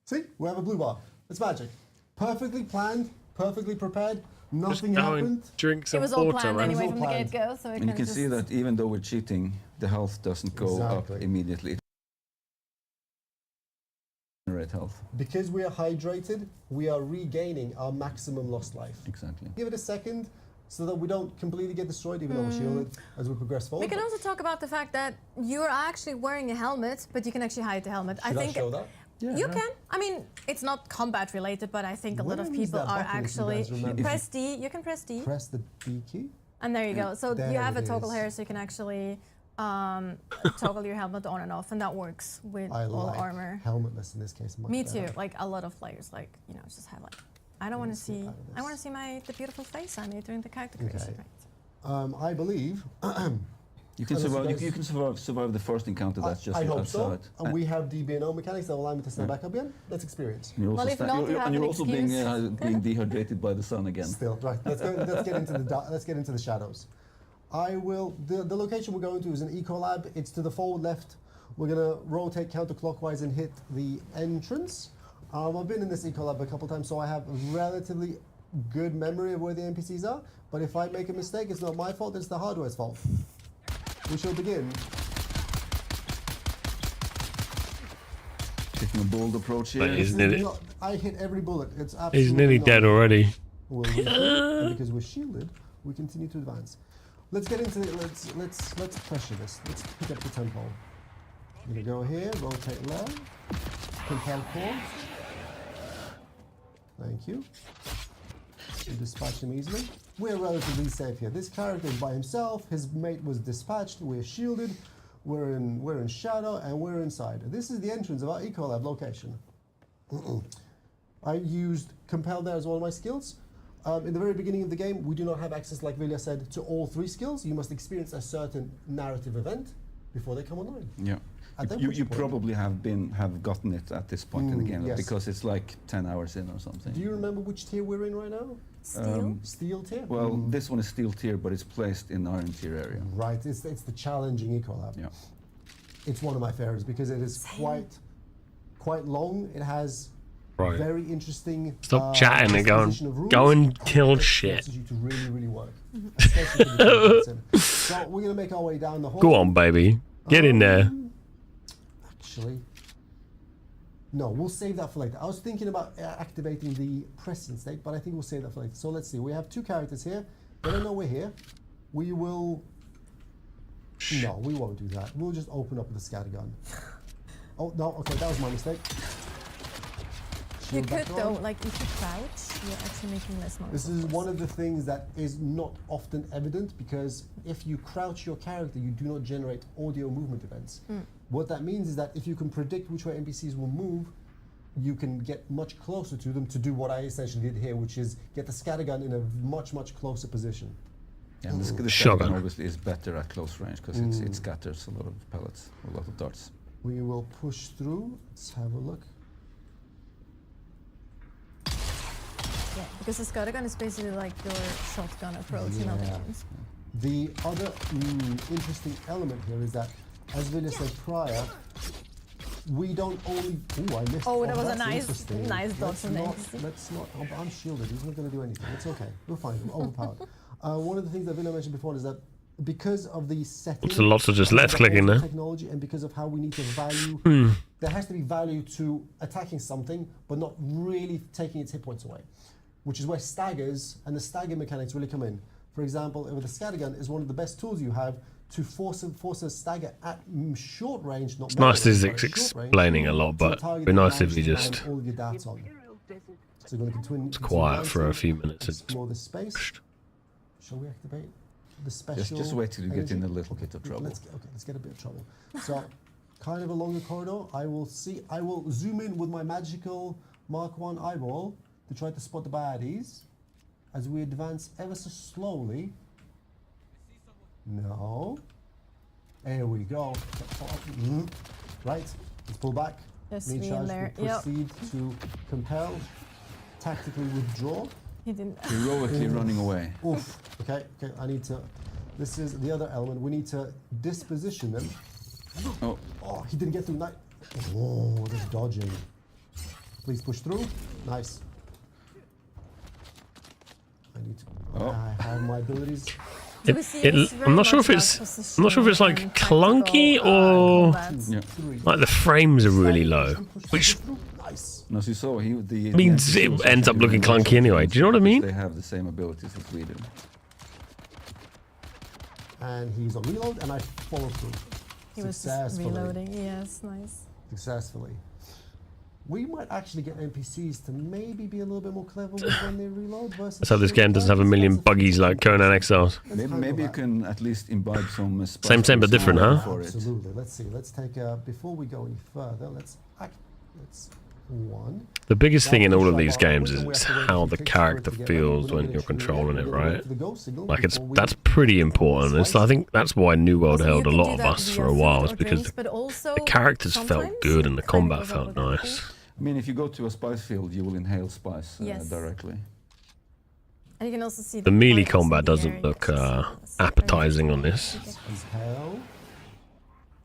See, we have a blue bar. It's magic. Perfectly planned, perfectly prepared. Nothing happened. Drink some it was all water, planned man. anyway from the get-go. So and you can see that even though we're cheating, the health doesn't go up immediately. Generate health. Because we are hydrated, we are regaining our maximum lost life. Exactly. Give it a second so that we don't completely get destroyed, even though we're shielded as we progress forward. We can also talk about the fact that you're actually wearing a helmet, but you can actually hide the helmet. Should I show that? Yeah, you can. I mean, it's not combat related, but I think a lot of people are actually. Press D. You can press D. Press the D key. And there you go. So there you have a it toggle is. here, so you can actually toggle your helmet on and off, and that works with all armor. Helmetless in this case. Me too. Like a lot of players, like just have like. I don't want to see. I want to see the beautiful face I made during the character creation. Okay. I believe. You can survive. You can survive the first encounter. That's just I hope outside. so. And we have DBNO mechanics that allow me to stand back up again. Let's experience. You're also, being dehydrated by the sun again. Still, right. Let's get into the shadows. The location we're going to is an eco lab. It's to the forward left. We're gonna rotate counterclockwise and hit the entrance. I've been in this eco lab a couple times, so I have a relatively good memory of where the NPCs are. But if I make a mistake, it's not my fault. It's the hardware's fault. We shall begin. Taking a bold approach here. I hit every bullet. It's absolutely. He's nearly dead already. And because we're shielded, we continue to advance. Let's get into it. Let's pressure this. Let's pick up the tempo. We're gonna go here. Rotate left. Compel core. Thank you. We dispatch him easily. We're relatively safe here. This character is by himself. His mate was dispatched. We're shielded. We're in shadow, and we're inside. This is the entrance of our Ecolab location. I used Compel there as one of my skills. In the very beginning of the game, we do not have access, like Vilja said, to all 3 skills. You must experience a certain narrative event before they come online. Yeah. You probably have gotten it at this point in the game, because it's like 10 hours in or something. Do you remember which tier we're in right now? Steel tier? Well, this one is steel tier, but it's placed in iron tier area. Right, it's the challenging Ecolab. Yeah. It's one of my favorites because it is quite long. It has very interesting. Stop chatting and go and kill shit. You to really work. Especially for the so we're gonna make our way down the hall. Go on, baby. Get in there. Actually, no, we'll save that for later. I was thinking about activating the present state, but I think we'll save that for later. So let's see. We have 2 characters here. They don't know we're here. We will. No, we won't do that. We'll just open up with a scattergun. Oh no! Okay, that was my mistake. You could though, like if you crouch, you're actually making less noise. This is one of the things that is not often evident, because if you crouch your character, you do not generate audio movement events. What that means is that if you can predict which way NPCs will move, you can get much closer to them to do what I essentially did here, which is get the scattergun in a much closer position. Yeah, and the scattergun obviously is better at close range because it scatters a lot of pellets, a lot of darts. We will push through. Let's have a look. Yeah, because the scattergun is basically like your shotgun approach in other games. The other interesting element here is that, as Vilja said prior, we don't only. Ooh, I missed. Oh, that was a nice dodge from the Let's not. I'm shielded. He's not going to do anything. It's okay. We're fine. We're overpowered. One of the things that Vilja mentioned before is that because of the setting, so lots of just left clicking there. Technology, and because of how we need to value, there has to be value to attacking something, but not really taking its hit points away. which is where staggers and the stagger mechanics really come in. For example, with the scatter gun is one of the best tools you have to force a stagger at short range. Not It's nice melee, this but is at short range, explaining a lot, to a but target it'd be that nice if manages we to just land all of your darts on. So we're going to it's quiet for a few minutes. Explore the space. Shall we activate the special? Just wait till you get in energy? a little bit of trouble. Let's get a bit of trouble. So, kind of a longer corridor. I will zoom in with my magical Mark 1 eyeball to try to spot the baddies as we advance ever so slowly. No. There we go. Right. Let's pull back. Yes, Main we charge. in there. We proceed to compel. Tactically withdraw. He didn't. Heroically running away. Oof. Okay. I need to. This is the other element. We need to disposition them. Oh. Oh, he didn't get through. Oh, there's dodging. Please push through. Nice. I need to. Oh. I have my abilities. I'm not sure if it's like clunky or like the frames are really low, which No, so you saw means it ends up looking clunky anyway. Do you know what I mean? They have the same abilities as we do. And he's on reload, and I follow through. He was just reloading. Yes, nice. Successfully. We might actually get NPCs to maybe be a little bit more clever when they reload versus. So this game doesn't have a million buggies like Conan Exiles. Maybe you can at least imbibe some. Same but different, huh? Absolutely. Let's see. Let's take before we go any further. Let's one. The biggest thing in all of these games is how the character feels when you're controlling it, right? Like that's pretty important. I think that's why New World held a lot of us for a while, is because the characters felt good and the combat felt nice. I mean, if you go to a spice field, you will inhale spice directly. And you can also see the melee combat doesn't look appetizing on this.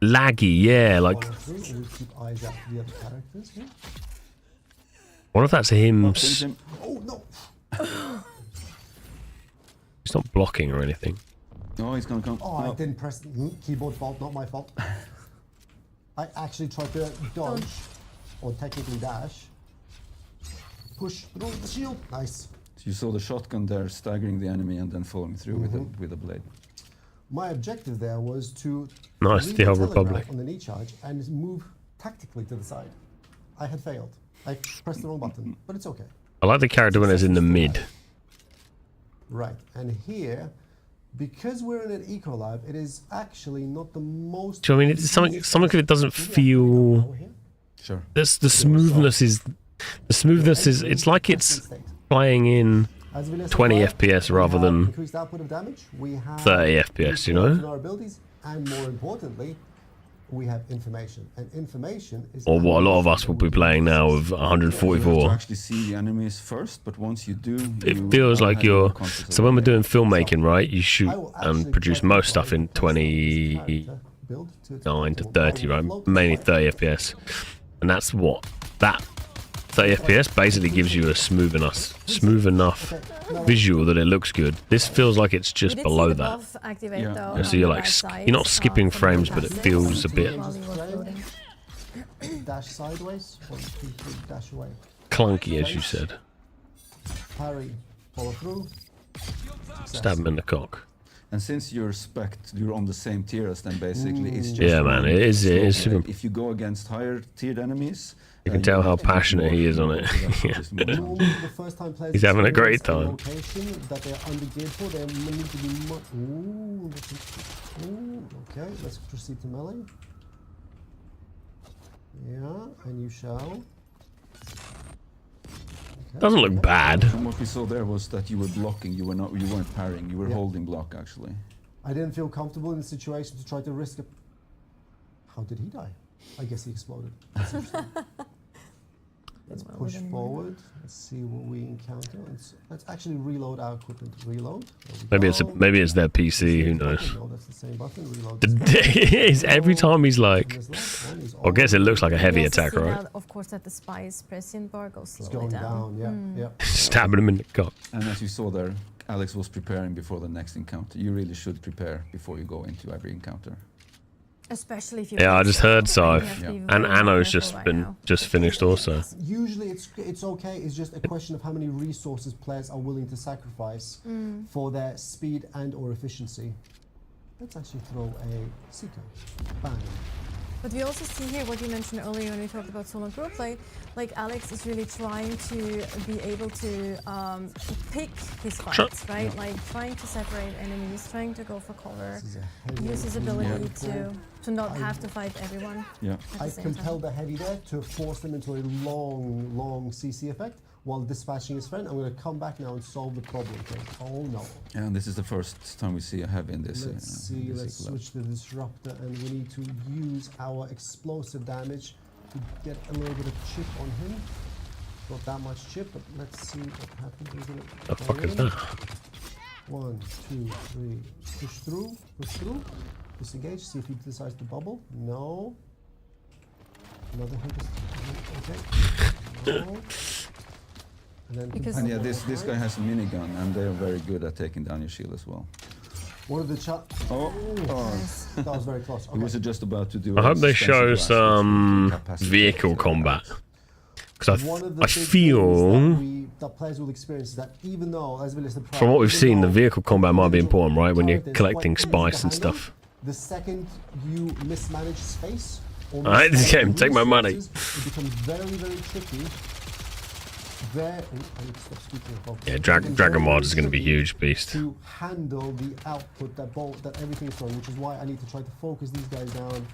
Laggy, yeah, like. What if that's him? Oh no! He's not blocking or anything. Oh, he's gonna come. Oh, I didn't press keyboard fault, not my fault. I actually tried to dodge, or technically dash. Push through the shield. Nice. So you saw the shotgun there staggering the enemy and then following through with a blade. My objective there was to nice, the Old Republic on the knee charge and move tactically to the side. I had failed. I pressed the wrong button, but it's okay. I like the character when it's in the mid. Right, and here, because we're in an eco lab, it is actually not the most. Do you know what I mean? It's something of it doesn't feel. Sure. The smoothness is. The smoothness is. It's like it's playing in 20 FPS rather than 30 FPS. You know. Our abilities, and more importantly, we have information, and information is. Or what a lot of us will be playing now of 144. You have to actually see the enemies first, but once you do, it feels like you're. So when we're doing filmmaking, right, you shoot and produce most stuff in 29 to 30, right, mainly 30 FPS, and that's what that 30 FPS basically gives you a smooth enough visual that it looks good. This feels like it's just below that. So you're like you're not skipping frames, but it feels a bit dash sideways, 1, 2, 3, dash away. Clunky, as you said. Parry, follow through. Stab him in the cock. And since you're you're on the same tier as them, basically, it's just man, it is super. If you go against higher tiered enemies, you can tell how passionate he is on it. He's having a great time. Okay, let's proceed to melee. Yeah, and you shall. Doesn't look bad. And what we saw there was that you were blocking. You weren't parrying. You were holding block actually. I didn't feel comfortable in the situation to try to risk it. How did he die? I guess he exploded. That's interesting. Let's push forward. Let's see what we encounter. Let's actually reload our equipment. Reload. Maybe it's their PC. Who knows? No, that's the same button. Reload. Every time he's like, I guess it looks like a heavy attack, right? That, of course, that the spy's pressing bar goes slowly going down. Yeah. Stabbing him in the cock. And as you saw there, Alex was preparing before the next encounter. You really should prepare before you go into every encounter. Especially if you. Yeah, I just heard so. Yeah. And Anno's just finished also. Usually it's okay. It's just a question of how many resources players are willing to sacrifice for their speed and or efficiency. Let's actually throw a Seeker. Bang. But we also see here what you mentioned earlier when we talked about solo group play. Like Alex is really trying to be able to pick his fights, right? Yeah. Like trying to separate enemies, trying to go for cover, use his ability to not have to fight everyone. Yeah. I compelled the heavy there to force them into a long CC effect while dispatching his friend. I'm going to come back now and solve the problem. Okay. Oh no. And this is the first time we see a heavy in this. Let's see, let's switch the disruptor, and we need to use our explosive damage to get a little bit of chip on him. Not that much chip, but let's see what happens. The fuck is that? 1, 2, 3. Push through. Disengage. See if he decides to bubble. No. Another hit. Okay. No. And yeah, this guy has a minigun, and they're very good at taking down your shield as well. What are the that was very close. Okay. He was just about to do. I hope they show some vehicle combat, because I feel that players will experience that even though, as well as from what we've seen, the vehicle combat might be important, right? When you're collecting spice and stuff. The second you mismanage space, alright, this game, take my money. It becomes very tricky. Yeah, Dragon Mod is going to be huge, beast. To handle the output that everything is throwing, which is why I need to try to focus these guys down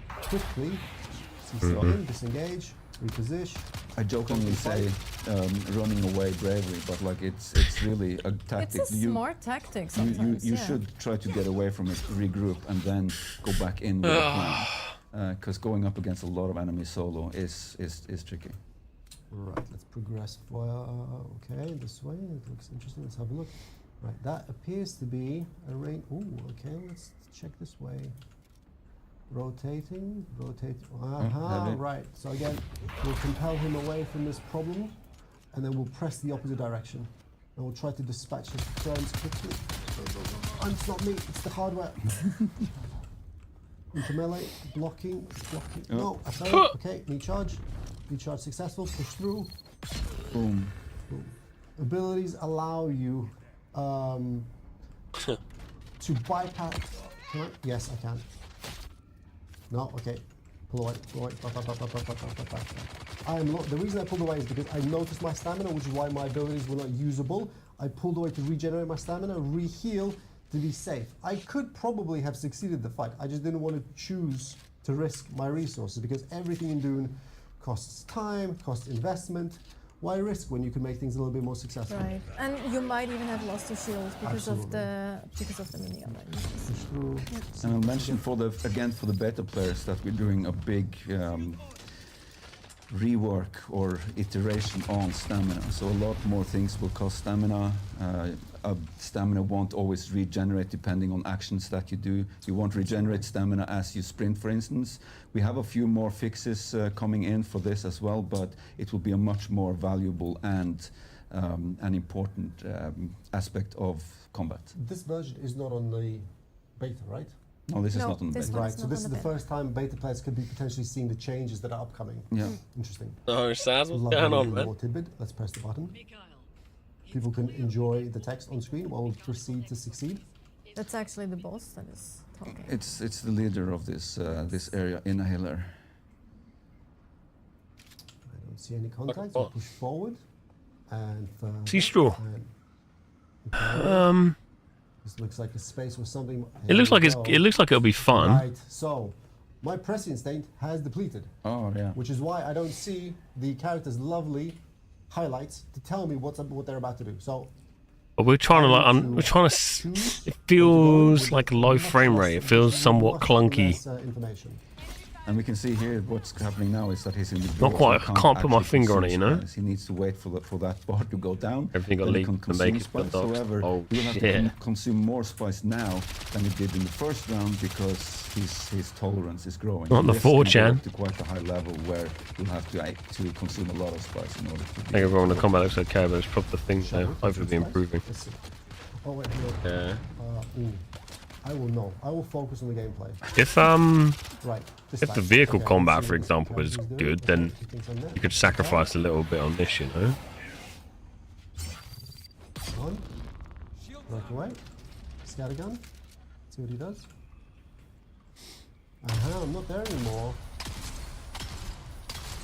quickly. Disengage, reposition. I jokingly say running away bravery, but like it's really a tactic. It's a smart tactic sometimes. You should try to get away from it, regroup, and then go back in with a plan. Because going up against a lot of enemies solo is tricky. Right, let's progress okay, this way. It looks interesting. Let's have a look. Right, that appears to be a ring. Ooh, okay, let's check this way. Rotate. Right. So again, we'll compel him away from this problem, and then we'll press the opposite direction. And we'll try to dispatch his friends quickly. And it's not me, it's the hardware. Into melee, blocking. No, I failed. Okay, knee charge. Recharge successful, push through. Boom. Abilities allow you to bypass. Yes, I can. No, okay. Pull away. The reason I pulled away is because I noticed my stamina, which is why my abilities were not usable. I pulled away to regenerate my stamina, re-heal to be safe. I could probably have succeeded the fight. I just didn't want to choose to risk my resources because everything in Dune costs time, costs investment. Why risk when you can make things a little bit more successful? Right, and you might even have lost your shield because of the minigun. And I'll mention for the beta players that we're doing a big rework or iteration on stamina. So a lot more things will cost stamina. Stamina won't always regenerate depending on actions that you do. You won't regenerate stamina as you sprint, for instance. We have a few more fixes coming in for this as well, but it will be a much more valuable and an important aspect of combat. This version is not on the beta, right? No, this is not on the beta. Right, so this is the first time beta players could be potentially seeing the changes that are upcoming. Yeah. Interesting. Oh, Saz, what's going on, man? Tidbit. Let's press the button. People can enjoy the text on screen while we proceed to succeed. That's actually the boss that is talking. It's the leader of this this area, Inhaler. I don't see any contacts. We'll push forward and see straw. This looks like a space with something. It looks like it'll be fun. Right. So, my press instinct has depleted. Oh yeah. Which is why I don't see the character's lovely highlights to tell me what they're about to do. So. But we're trying to it feels like a low frame rate. It feels somewhat clunky. And we can see here what's happening now is that he's in the not quite. I can't put my finger on it, you know. He needs to wait for that bar to go down. Everything got leaked to make it. However, he'll have to consume more spice now than he did in the first round because his tolerance is growing. Not the 4chan. To quite a high level where you'll have to consume a lot of spice in order to. I think everyone in the combat looks okay, but it's probably the things now. Hopefully, be improving. Oh wait, yeah. I will know. I will focus on the gameplay. If Right. if the vehicle combat, for example, is good, then you could sacrifice a little bit on this, you know. One. Break away. Scattergun. See what he does. I'm not there anymore.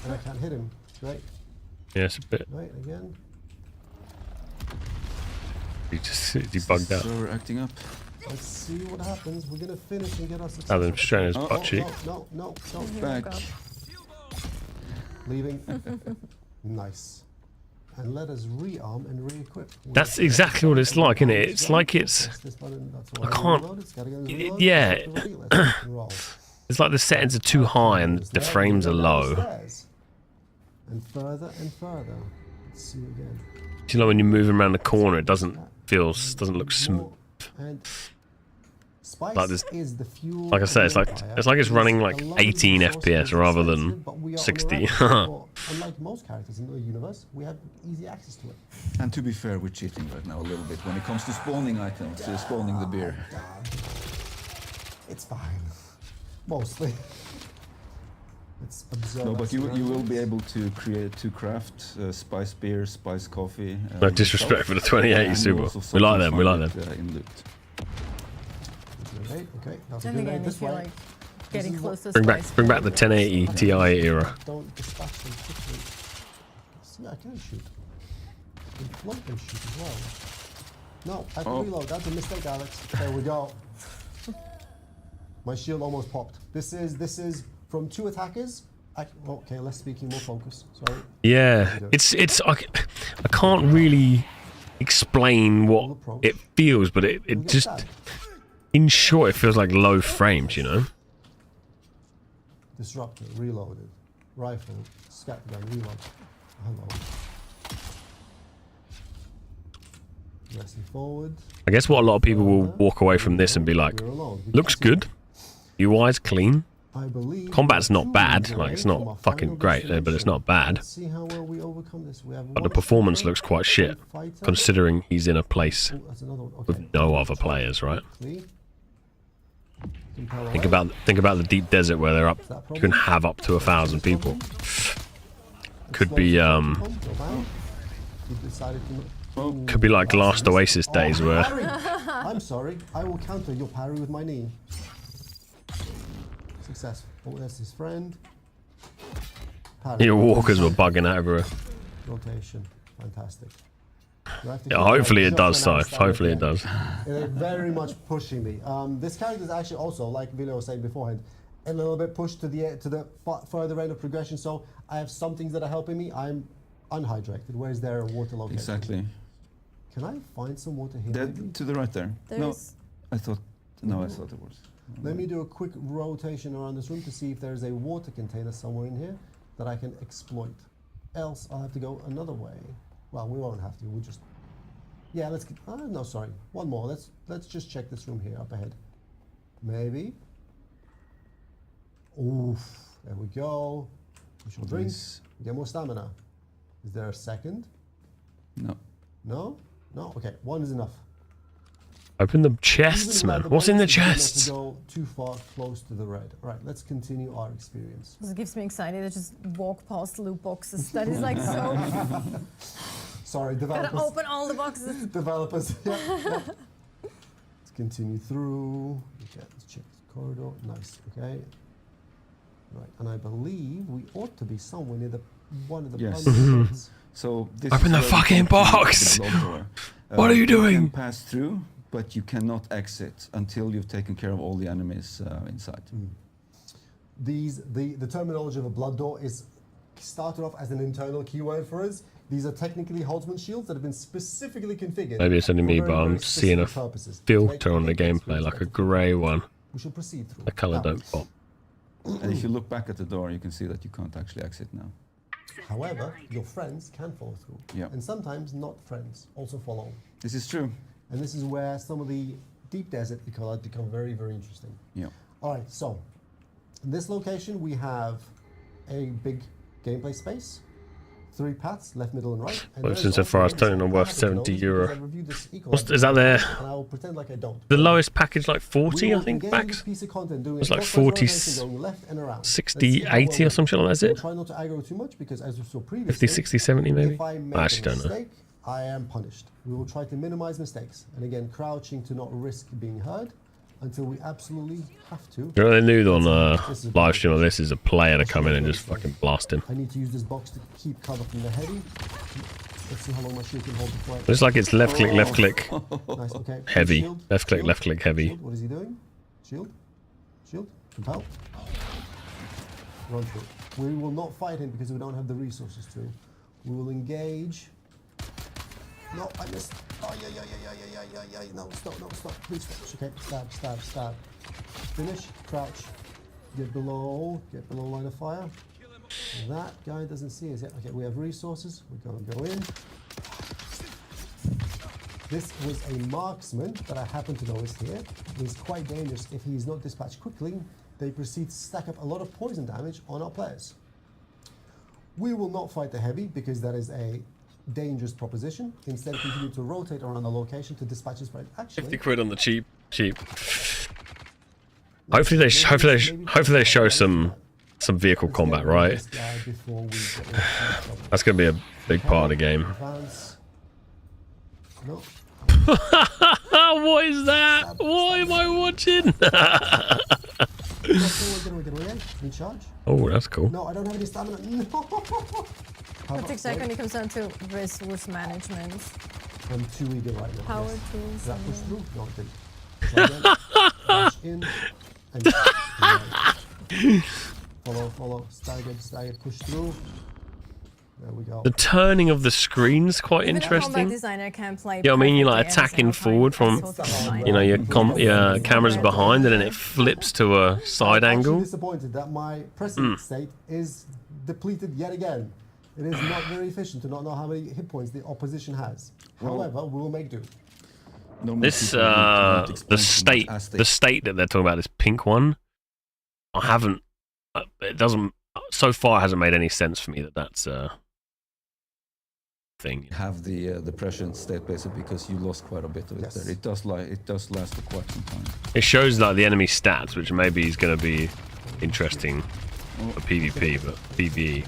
And I can't hit him. Great. Yeah, it's a bit. Right, again. He bugged out. So we're acting up. Let's see what happens. We're gonna finish and get our success. Adam straight in his butt cheek. No. Back. Leaving. Nice. And let us rearm and re-equip. That's exactly what it's like, isn't it? It's like it's. I can't. Yeah. It's like the settings are too high and the frames are low. And further and further. Let's see again. You know, when you're moving around the corner, it doesn't look smooth. And Like this, is the fuel like I say, it's like it's running like 18 FPS rather than 60. Unlike most characters in the universe, we have easy access to it. And to be fair, we're cheating right now a little bit when it comes to spawning items, spawning the beer. It's fine. Mostly. It's absurd. No, but you will be able to craft spice beer, spice coffee. No disrespect for the 2080 Super. We like them. We like them. In loot. Okay. Then again, if you're like getting close to Bring back the 1080 Ti era. Don't dispatch them quickly. See, I can shoot. I can float and shoot as well. No, I have to reload. That's a mistake, Alex. There we go. My shield almost popped. This is from 2 attackers. Okay, less speaking, more focus. Sorry. Yeah, it's I can't really explain what it feels, but it just, in short, it feels like low frames, you know. Disruptor, reloaded, rifle, scatgun, reload. Hello. Pressing forward. I guess what a lot of people will walk away from this and be like, looks good, UI's clean, I believe combat's not bad, like it's not fucking great, but it's not bad. See how well we overcome this. We have But the performance looks quite shit, considering he's in a place with no other players, right? Think about the deep desert where they're up. You can have up to 1,000 people. Could be could be like last Oasis days where. I'm sorry. I will counter your parry with my knee. Successful. Oh, that's his friend. Parry. Your walkers were bugging out everywhere. Rotation. Fantastic. Yeah, hopefully it does, Scythe. Hopefully it does. They're very much pushing me. This character is actually also, like Vilo was saying beforehand, a little bit pushed to the further end of progression. So I have some things that are helping me. I'm unhydrated. Where's there water location? Exactly. Can I find some water here? To the right there. No, I thought it was. Let me do a quick rotation around this room to see if there's a water container somewhere in here that I can exploit. Else I'll have to go another way. Well, we won't have to. We'll just. Yeah, let's. No, sorry. One more. Let's just check this room here up ahead. Maybe. Oof. There we go. We shall drink. Get more stamina. Is there a second? No. No? No? Okay, one is enough. Open the chests, man. What's in the chests? To go too far close to the red. Right, let's continue our experience. This gives me anxiety to just walk past loot boxes. That is like so. Sorry, developers. Gotta open all the boxes. Developers. Yeah. Let's continue through. Okay, let's check the corridor. Nice. Okay. Right, and I believe we ought to be somewhere near one of the. Yes. So this open the fucking box. What are you doing? You can pass through, but you cannot exit until you've taken care of all the enemies inside. The terminology of a blood door is started off as an internal keyword for us. These are technically Holtzman shields that have been specifically configured. Maybe it's only me, but I'm seeing a filter on the gameplay, like a grey one. We shall proceed through. The colour don't pop. And if you look back at the door, you can see that you can't actually exit now. However, your friends can follow through. Yeah. And sometimes not friends also follow. This is true. And this is where some of the deep desert ecology become very, very interesting. Yeah. All right, so in this location we have a big gameplay space 3 paths, left, middle, and right. And Well, there since is so far also it's turning on one worth I happen to know 70 is euro. because I reviewed this Is that there? and I will pretend like I don't. The lowest package like 40, We I will think, engage max. this piece of content doing It's a like clockwise 40, rotation going left and around. Let's 60, see how 80 well or something like that, is we'll it? try not to aggro too much because as we saw 50, previously, 60, 70 maybe? if I make I actually a don't know. mistake, I am punished. We will try to minimize mistakes. And again, crouching to not risk being heard until we absolutely have to. You know what they do on live stream on this is a player to come in and just fucking blast him. I need to use this box to keep cover from the heavy. Let's see how long my shield can hold before I... It's like it's left click, Nice, okay. heavy. Shield, Left click, shield, left click, heavy. shield. What is he doing? Shield. Shield. Compel. Run through. We will not fight him because we don't have the resources to. We will engage. No, I missed. Oh, yeah. No, stop, please stop. Okay, stab. Finish, crouch. Get below line of fire. That guy doesn't see us yet. Okay, we have resources. We're gonna go in. This was a marksman that I happen to know is here. It's quite dangerous if he's not dispatched quickly. They proceed to stack up a lot of poison damage on our players. We will not fight the heavy because that is a dangerous proposition. Instead, continue to rotate around the location to dispatch his friend. Actually, 50 quid on the cheap. Hopefully they show some vehicle combat, right? That's gonna be a big part of the game. No. What is that? What am I watching? Recharge. Oh, that's cool. No, I don't have any stamina. No. That's exactly when it comes down to resource management. I'm too eager right now. Power yes. tools. That push through? No, it didn't. Dash in. And follow. Stagger, push through. There we go. The turning of the screen's quite Even interesting. a combat designer can play. Yeah, I mean, you're like perfectly attacking at the same forward time. from, That's also fine. you know, your camera's behind and then it flips to a side I'm angle. actually disappointed that my pressing state is depleted yet again. It is not very efficient to not know how many hit points the opposition has. However, we will make do. This the state that they're talking about, this pink one, I haven't. It doesn't. So far, it hasn't made any sense for me that that's a thing. Have the pressure state basically because you lost quite a bit of it there. It does last for quite some time. It shows like the enemy stats, which maybe is going to be interesting for PvP, but PvE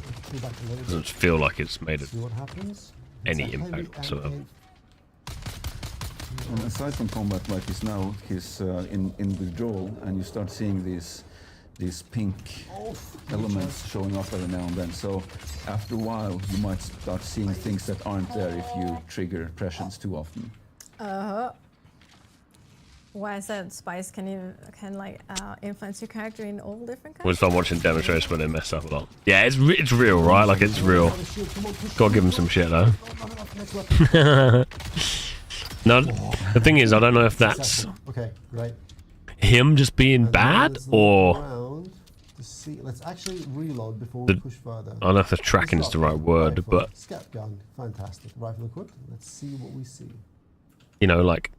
doesn't feel like it's made any impact whatsoever. And aside from combat like this now, he's in withdrawal, and you start seeing these pink elements showing up every now and then. So after a while, you might start seeing things that aren't there if you trigger pressions too often. Why is that? Spice can influence your character in all different kinds? We'll start watching demonstrations when they mess up a lot. Yeah, it's real, right? Like it's real. Gotta give him some shit though. No, the thing is, I don't know if that's him just being bad or. Let's actually reload before we push further. I don't know if the tracking is the right word, but scat gun, fantastic. Rifle equipped. Let's see what we see. You know, like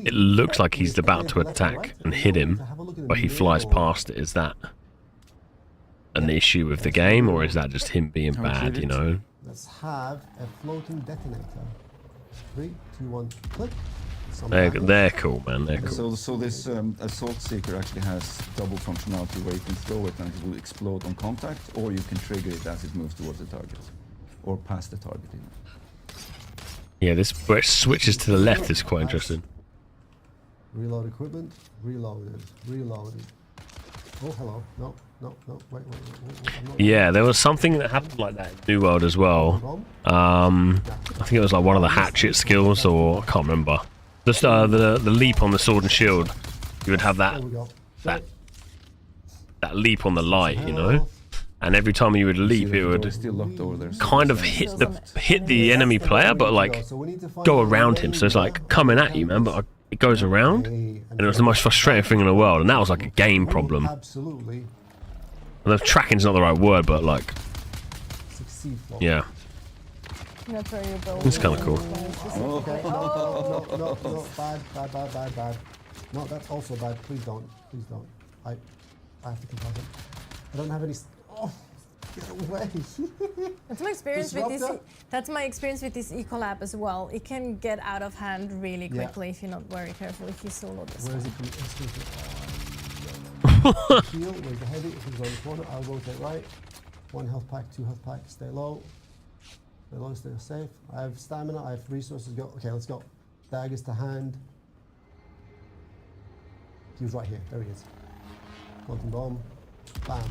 it looks like he's about to attack and hit him, but he flies past it. Is that an issue with the game, or is that just him being bad? You know. Let's have a floating detonator. 3, 2, 1, click. They're cool, man. They're cool. So this assault seeker actually has double functionality where you can throw it and it will explode on contact, or you can trigger it as it moves towards the target, or past the target even. Yeah, this where it switches to the left is quite interesting. Reload equipment. Reloaded. Oh, hello. No. Wait. Yeah, there was something that happened like that in New World as well. I think it was like one of the hatchet skills, or I can't remember. Just the leap on the sword and shield. You would have that leap on the light, you know. And every time you would leap, it would kind of hit the enemy player, but like go around him. So it's like coming at you, man, but it goes around, and it was the most frustrating thing in the world. And that was like a game problem. Absolutely. And the tracking's not the right word, but like, yeah. That's where you go. It's kind of cool. Okay. No. Bad. No, that's also bad. Please don't. I have to confront it. I don't have any. Oh, Get away. That's my experience with this. Disruptor? That's my experience with this Ecolab as well. It can get out of hand really Yeah. quickly if you're not very careful. If you solo this Where is one. it coming? Heal, where's the heavy? If he's on the corner, I'll rotate right. 1 health pack, 2 health pack, stay low. Stay low, stay safe. I have stamina, I have resources. Go. Okay, let's go. Daggers to hand. He was right here. There he is. Quantum bomb. Bam.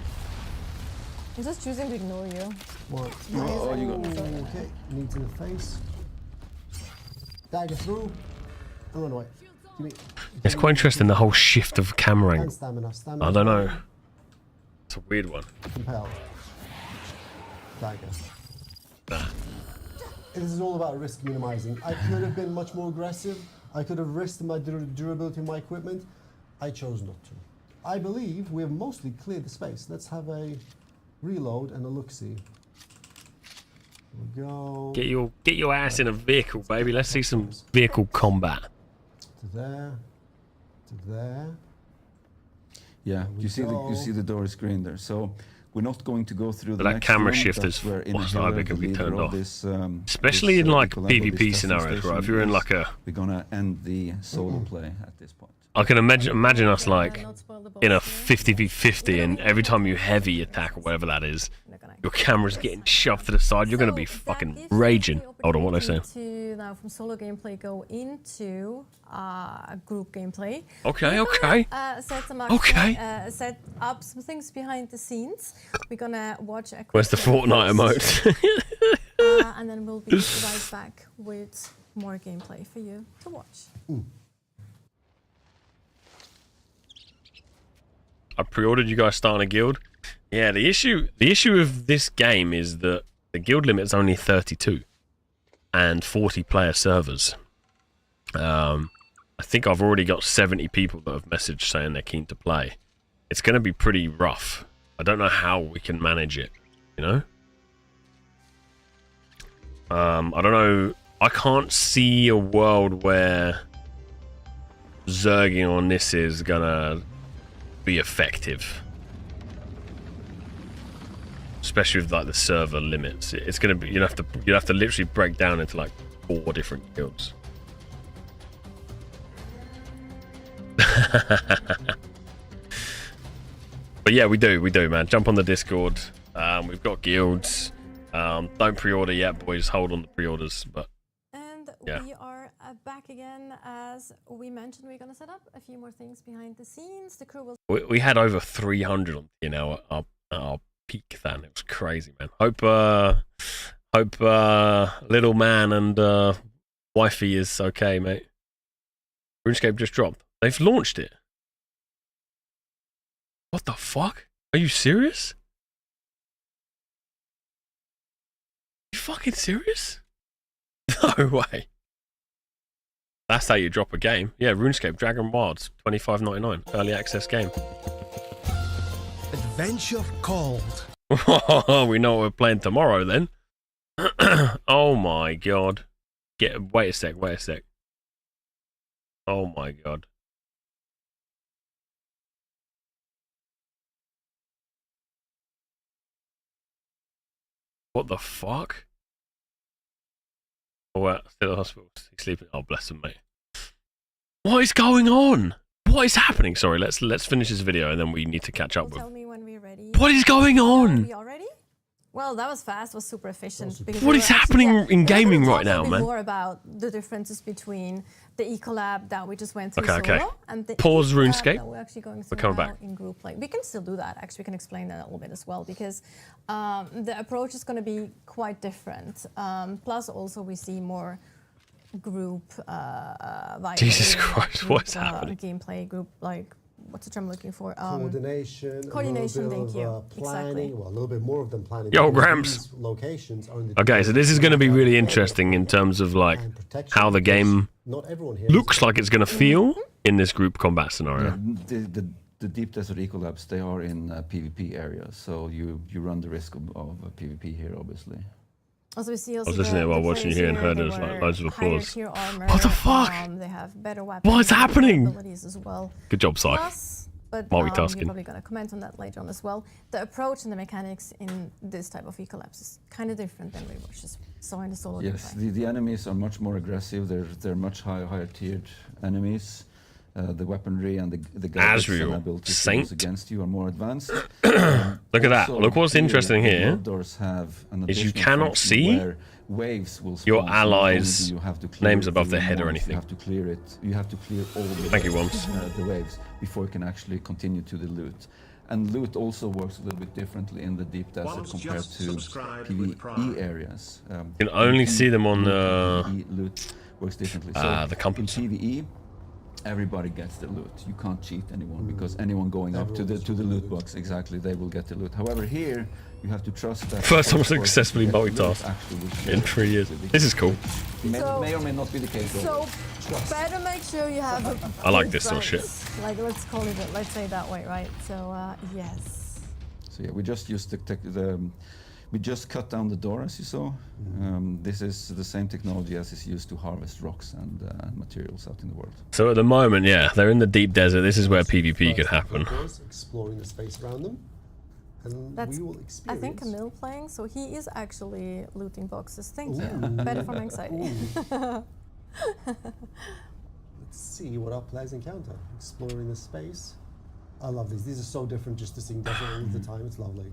I'm just choosing to ignore you. What? Oh, you got okay. Knee to the face. Dagger through. And run away. Give me. It's quite interesting, the whole shift of camera And angle. stamina. Stamina. I don't know. It's a weird one. Compelled. Dagger. This is all about risk minimizing. I could have been much more aggressive. I could have risked my durability of my equipment. I chose not to. I believe we have mostly cleared the space. Let's have a reload and a look-see. Here we go. Get your ass in a vehicle, baby. Let's see some vehicle combat. To there. To there. Yeah, There we you see the door is green there. So we're not going to go through the That next camera room, shift that's is where most Inhaler, likely the can be leader turned of off. this, Especially in like Ecolab or this PvP testing scenarios, right? If station you're in is like a, we're gonna end the solo play at this point. I can imagine us like in a 50v50, and every time you heavy attack or whatever that is, your camera's getting shoved to the side. You're gonna be fucking raging. Hold on, what are they saying? To now from solo gameplay go into group gameplay. Okay, okay. Set up some things behind the scenes. We're gonna watch a Where's the Fortnite emote? and then we'll be right back with more gameplay for you to watch. I pre-ordered you guys starting a guild. Yeah, the issue of this game is that the guild limit is only 32 and 40 player servers. I think I've already got 70 people that have messaged saying they're keen to play. It's going to be pretty rough. I don't know how we can manage it, you know? I don't know. I can't see a world where zerging on this is going to be effective. Especially with like the server limits. It's going to be, you'd have to literally break down into like 4 different guilds. But yeah, we do, man. Jump on the Discord. We've got guilds. Don't pre-order yet, boys. Hold on the pre-orders. But yeah. We are back again. As we mentioned, we're going to set up a few more things behind the scenes. The crew will... We had over 300 on, you know, our peak then. It was crazy, man. Hope little man and wifey is okay, mate. RuneScape just dropped. They've launched it. What the fuck? Are you serious? You fucking serious? No way. That's how you drop a game. Yeah, RuneScape Dragon Wilds, $25.99, early access game. Adventure called. We know what we're playing tomorrow then. Oh my god. Wait a sec. Oh my god. What the fuck? Oh, well, still at the hospital. He's sleeping. Oh, bless him, mate. What is going on? What is happening? Sorry, let's finish this video and then we need to catch up with. Tell me when we're ready. What is going on? Are we all ready? Well, that was fast. Was super efficient. What is happening in gaming right now, man? More about the differences between the Ecolab that we just went through solo and the Pause RuneScape. that we're actually going through We're coming now back. in group play. We can still do that. Actually, we can explain that a little bit as well because the approach is going to be quite different. Plus, also we see more group Jesus Christ, what's happening? Gameplay group, like what's the term I'm looking for? Coordination. Coordination. A little Thank bit you. of, planning. Well, a little bit more of them planning. Yo, because Gramps. these Locations are in the Okay, so this is going to be really interesting in terms of like how the game Not everyone here looks like it's going to feel in this group combat scenario. Yeah, the deep desert ecolabs, they are in PvP areas, so you run the risk of PvP here, obviously. Also, we see I was listening while watching here and heard there's like loads of applause. Armor, What the fuck? They have better weapons. What is happening? Abilities as well. Good job, Sai. Plus, but Multitasking. you're probably going to comment on that later on as well. The approach and the mechanics in this type of collapse is kind of different than we just saw in the solo Yes, gameplay. the enemies are much more aggressive. They're much higher tiered enemies. The weaponry and the gadgets and abilities to use against you are more advanced. Look at that. Look what's interesting here have is you cannot see waves will your spawn, so allies' you have to clear names it above their within head or once. anything. You have to clear it. You have to clear all the Thank you, waves, Wons. the waves before you can actually continue to the loot. And loot also works a little bit differently in the deep desert Wons compared just to subscribed with Prime. PvE areas. You can only see them on PvE loot works differently. So the compass. in PvE, everybody gets the loot. You can't cheat anyone because anyone going up to the loot box, exactly, they will get the loot. However, here you have to trust that. First time successfully multitasked in 3 years. This is cool. May or may not be the case. So better make sure you have. I like this sort of shit. Like let's call it. Let's say it that way, right? So yes. So yeah, we just used we just cut down the door, as you saw. This is the same technology as is used to harvest rocks and materials out in the world. So at the moment, yeah, they're in the deep desert. This is where PvP could happen. Exploring the space around them. And That's, we will I experience. think Camille playing, so he is actually looting boxes. Thank you. Better for my anxiety. Let's see what our players encounter. Exploring the space. I love these. These are so different just to seeing desert all the time. It's lovely.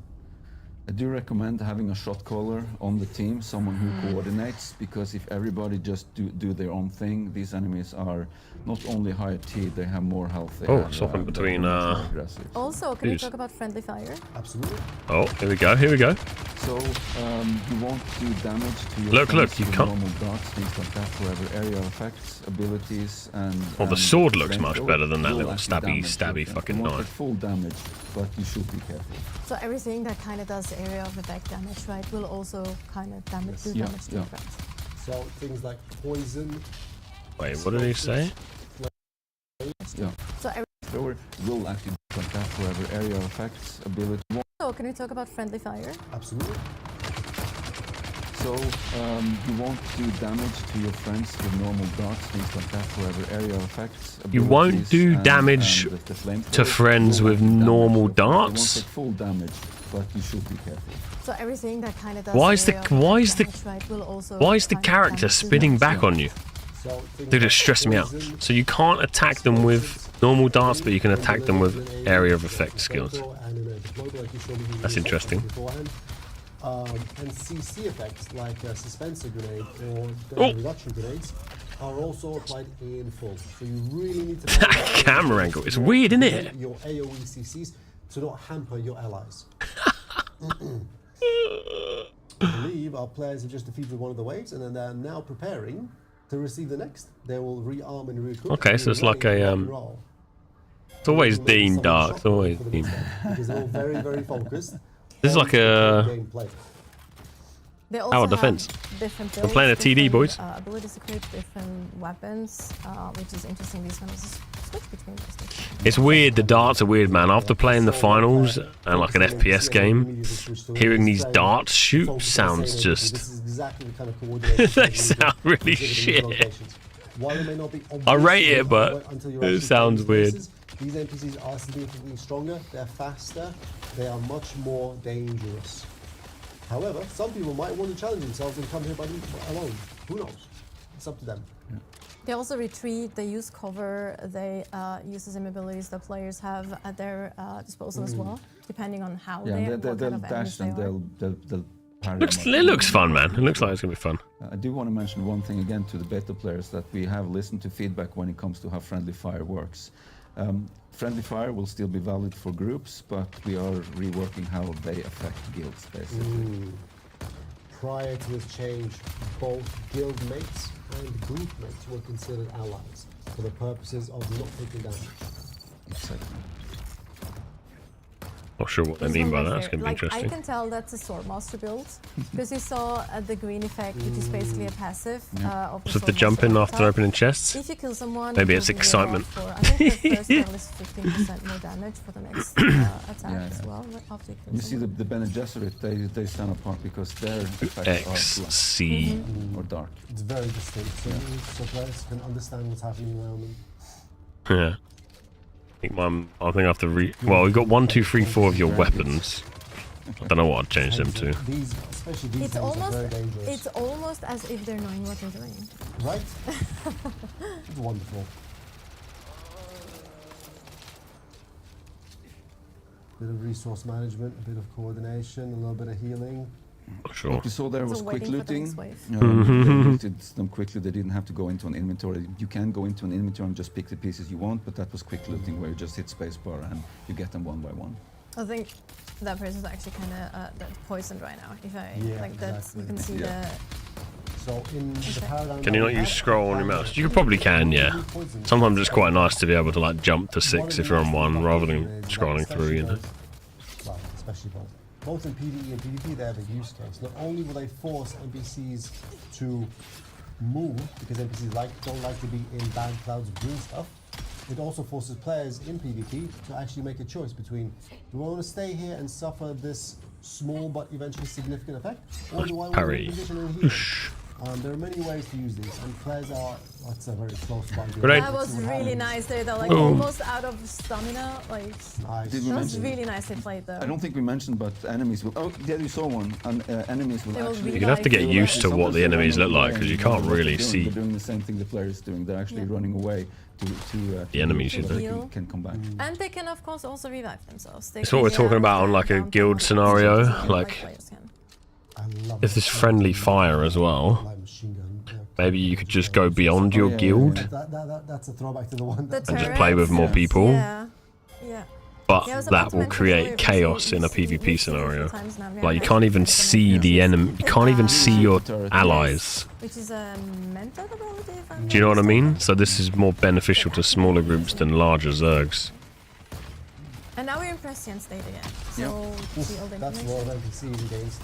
I do recommend having a shot caller on the team, someone who coordinates, because if everybody just do their own thing, these enemies are not only higher tier, they have more health. Something between Also, can we talk about friendly fire? Absolutely. Oh, here we go, here we go. So you won't do damage to your Look, friends you with can't. normal darts, things like that, whatever area effects, abilities, and. Well, the and sword looks much flamethrower better than that will little actually stabby damage your friend. fucking You won't knife. take full damage, but you should be careful. So everything that kind of does area of effect damage, right, will also kind of damage do damage to your friends. So things like poison. Wait, what did he say? Yeah. So Thrower will actually do like that, whatever area effects, ability. So can we talk about friendly fire? Absolutely. So you won't do damage to your friends with normal darts, things like that, whatever area effects. You won't abilities, do and damage the flamethrower to friends will with actually damage normal your friends. They won't darts? take full damage, but you should be careful. So everything that kind of does Why is the area of why is damage, the right, will also why is the kind of character damage do spinning damage. back on you? Dude, it's stressing me out. So you can't attack them with normal darts, but you can attack them with area of effect skills. That's interesting. And CC effects like suspensor grenade or damage reduction grenades are also applied in full. So you really need to Camera angle. It's weird, isn't it? Your AoE CCs to not hamper your allies. I believe our players have just defeated one of the waves, and then they're now preparing to receive the next. They will rearm and re-equip. Okay, so it's like a it's always Dean Dark. It's always Dean. Because they're all very, very focused. This is like a gameplay. They Tower also defense. have different We're builds, playing a TD, different, boys. Abilities to create different weapons, which is interesting. These ones just switch between those two. It's weird. The darts are weird, man. After playing the finals and like an FPS game, hearing these darts shoot sounds just. This is exactly the kind of coordination They sound really shit. While it may not be I rate it, obvious but until you're it actually sounds playing weird. these places, these NPCs are significantly stronger, they're faster, they are much more dangerous. However, some people might want to challenge themselves and come here by alone. Who knows? It's up to them. They also retreat, they use cover, they use the same abilities that players have at their disposal as well, depending on how Yeah, what they'll kind of dash enemies they and are. they'll parry. It looks fun, man. It looks like it's gonna be fun. I do want to mention one thing again to the beta players, that we have listened to feedback when it comes to how friendly fire works. Friendly fire will still be valid for groups, but we are reworking how they affect guilds, basically. Prior to this change, both guild mates and group mates were considered allies for the purposes of not taking damage. Exactly. Not sure what they This mean one by right that. It's here. gonna be Like, interesting. I can tell that's a Swordmaster build because you saw the green effect, which is basically a passive of the So the Swordmaster jumping after attack. opening chests? If you kill someone, Maybe it it's will give you excitement. for, I think the first level is 15% more damage for the next attack as well. After you kill You see someone. the Bene Gesserit, they stand apart because their effects are black XC. or dark. It's very distinct, so players can understand what's happening around them. Yeah. I think I have to well, we got 1, 2, 3, 4 of your weapons. I don't know what I'd change them to. These, especially these things, are very dangerous. It's almost as if they're knowing what they're doing. Right? It's wonderful. Bit of resource management, a bit of coordination, a little bit of healing. Sure. What you saw there was quick looting. They looted them quickly. They didn't have to go into an inventory. You can go into an inventory and just pick the pieces you want, but that was quick looting where you just hit spacebar and you get them one by one. I think that person is actually kind of poisoned right now. If I like that, exactly. you can see the. So in the paradigm. Can you not use scroll on your mouse? You probably can, yeah. Sometimes it's quite nice to be able to like jump to 6 if you're on 1 rather than scrolling through, you know. Well, especially both in PvE and PvP, they have a use case. Not only will they force NPCs to move because NPCs don't like to be in bad clouds of green stuff. It also forces players in PvP to actually make a choice between, do I want to stay here and suffer this small but eventually significant effect, or do I want to position and heal? There are many ways to use these, and players are. That's a very close one. That was really nice there. They're like almost out of stamina. Like nice. That was really nicely played though. I don't think we mentioned, but enemies will. Oh, yeah, you saw one. And enemies will actually. You're gonna have to get used to what the enemies look like because you can't really see. They're doing the same thing the players doing. They're actually running away to the enemies. So they can come back. And they can of course also revive themselves. It's what we're talking about on like a guild scenario. Like if there's friendly fire as well. Maybe you could just go beyond your guild That's a throwback to the one that and just play with more people. Yeah. But that will create chaos in a PvP scenario. Like you can't even see the enemy. You can't even see your allies. Which is a mental ability. Do you know what I mean? So this is more beneficial to smaller groups than larger zergs. And now we're in Prescient state again. So that's more of NPCs against.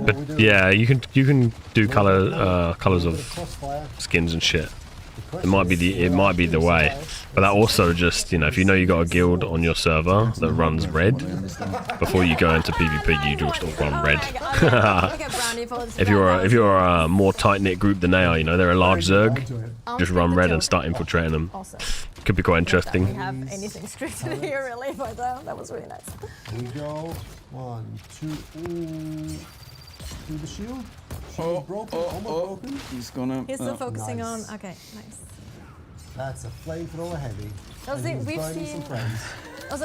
But yeah, you can do colors of skins and shit. It might be the way, but that also just, you know, if you know you got a guild on your server that runs red, before you go into PvP you just run red. If you're a more tight knit group than they are, you know, they're a large zerg, just run red and start infiltrating them. Could be quite interesting. We have anything scripted here really, but that was really nice. Here we go. 1, 2. Ooh. Through the shield. Shield's broken. Almost broken. He's gonna. He's still focusing on. Okay, nice. That's a flamethrower heavy.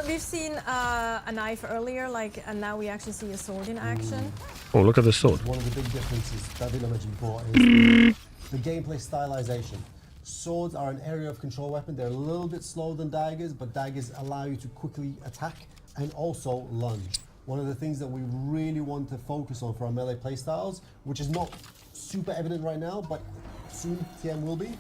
We've seen a knife earlier, and now we actually see a sword in action. Oh, look at the sword. One of the big differences that I mentioned before is the gameplay stylization. Swords are an area of control weapon. They're a little bit slower than daggers, but daggers allow you to quickly attack and also lunge. One of the things that we really want to focus on for our melee playstyles, which is not super evident right now, but soon TM will be,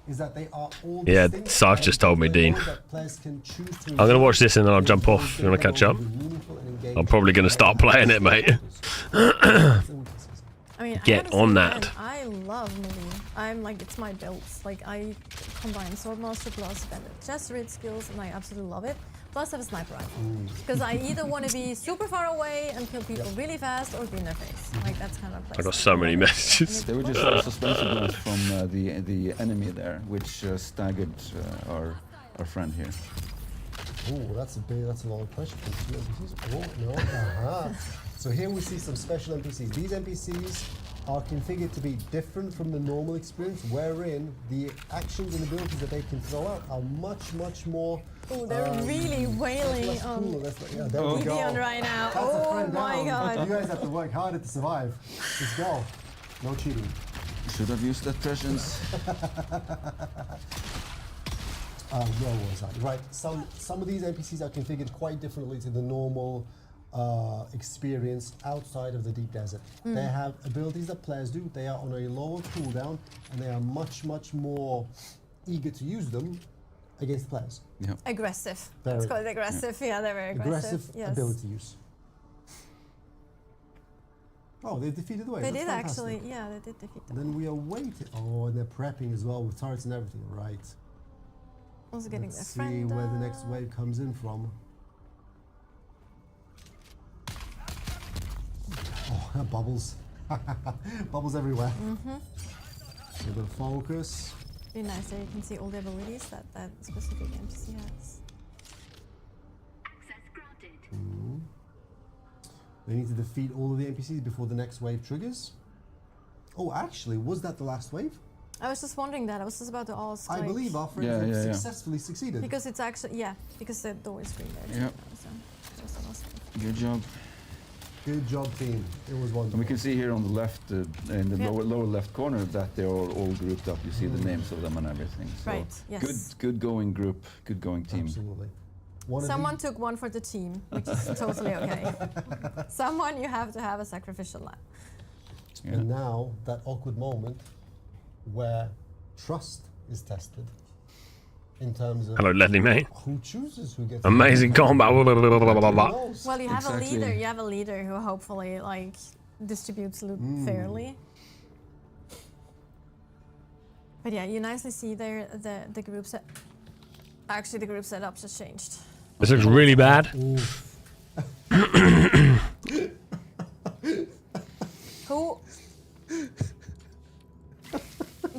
is that they are all distinct. Sarge just told me, Dean. I'm going to watch this and then I'll jump off. You want to catch up? I'm probably going to start playing it, mate. I mean, get on that. I love melee. I'm like, it's my build. Like, I combine Swordmaster plus Bandit Jesuit skills, and I absolutely love it. Plus, I have a sniper rifle. Because I either want to be super far away and kill people really fast, or be in their face. Like, that's kind of place. I got so many messages. They were just saw a suspension blast from the enemy there, which staggered our friend here. Oh, that's a lot of pressure from 2 NPCs. Oh, no. So here we see some special NPCs. These NPCs are configured to be different from the normal experience, wherein the actions and abilities that they can throw out are much, much more. Oh, they're really wailing on Gideon right now. That's a friend my down. god. You guys have to work harder to survive. Let's go. No cheating. Should have used that prescience. Where was I? Right. Some of these NPCs are configured quite differently to the normal experience outside of the deep desert. They have abilities that players do. They are on a lower cooldown, and they are much, much more eager to use them against players. Yeah. Aggressive. Let's call it aggressive. Yeah, they're very aggressive. Yes. Ability use. Oh, they defeated the wave. They That's did fantastic. actually. Yeah, they did defeat them. Then we are waiting. Oh, and they're prepping as well with turrets and everything. Right. Also getting Let's their friend. see where the next wave comes in from. Oh, bubbles. Bubbles everywhere. A bit of focus. Be nice there. You can see all the abilities that specific NPC has. They need to defeat all of the NPCs before the next wave triggers. Oh, actually, was that the last wave? I was just wondering that. I was just about to ask. I like, believe our friends have successfully succeeded. Because it's actually, because the door is green there. Yep. So that was the last one. Good job. Good job, team. It was wonderful. And we can see here on the left, in the lower left corner, that they are all grouped up. You see the names of them and everything. So Right, yes. Good going group, good going team. Absolutely. Someone took one for the team, which is totally okay. Someone you have to have a sacrificial lamb. Yeah. And now, that awkward moment where trust is tested in terms of Hello, Ledley, mate. who chooses who gets Amazing combat. Well, you have Exactly. a leader. You have a leader who hopefully like distributes loot fairly. But yeah, you nicely see there the group set. Actually, the group setup just changed. This looks really bad. Who?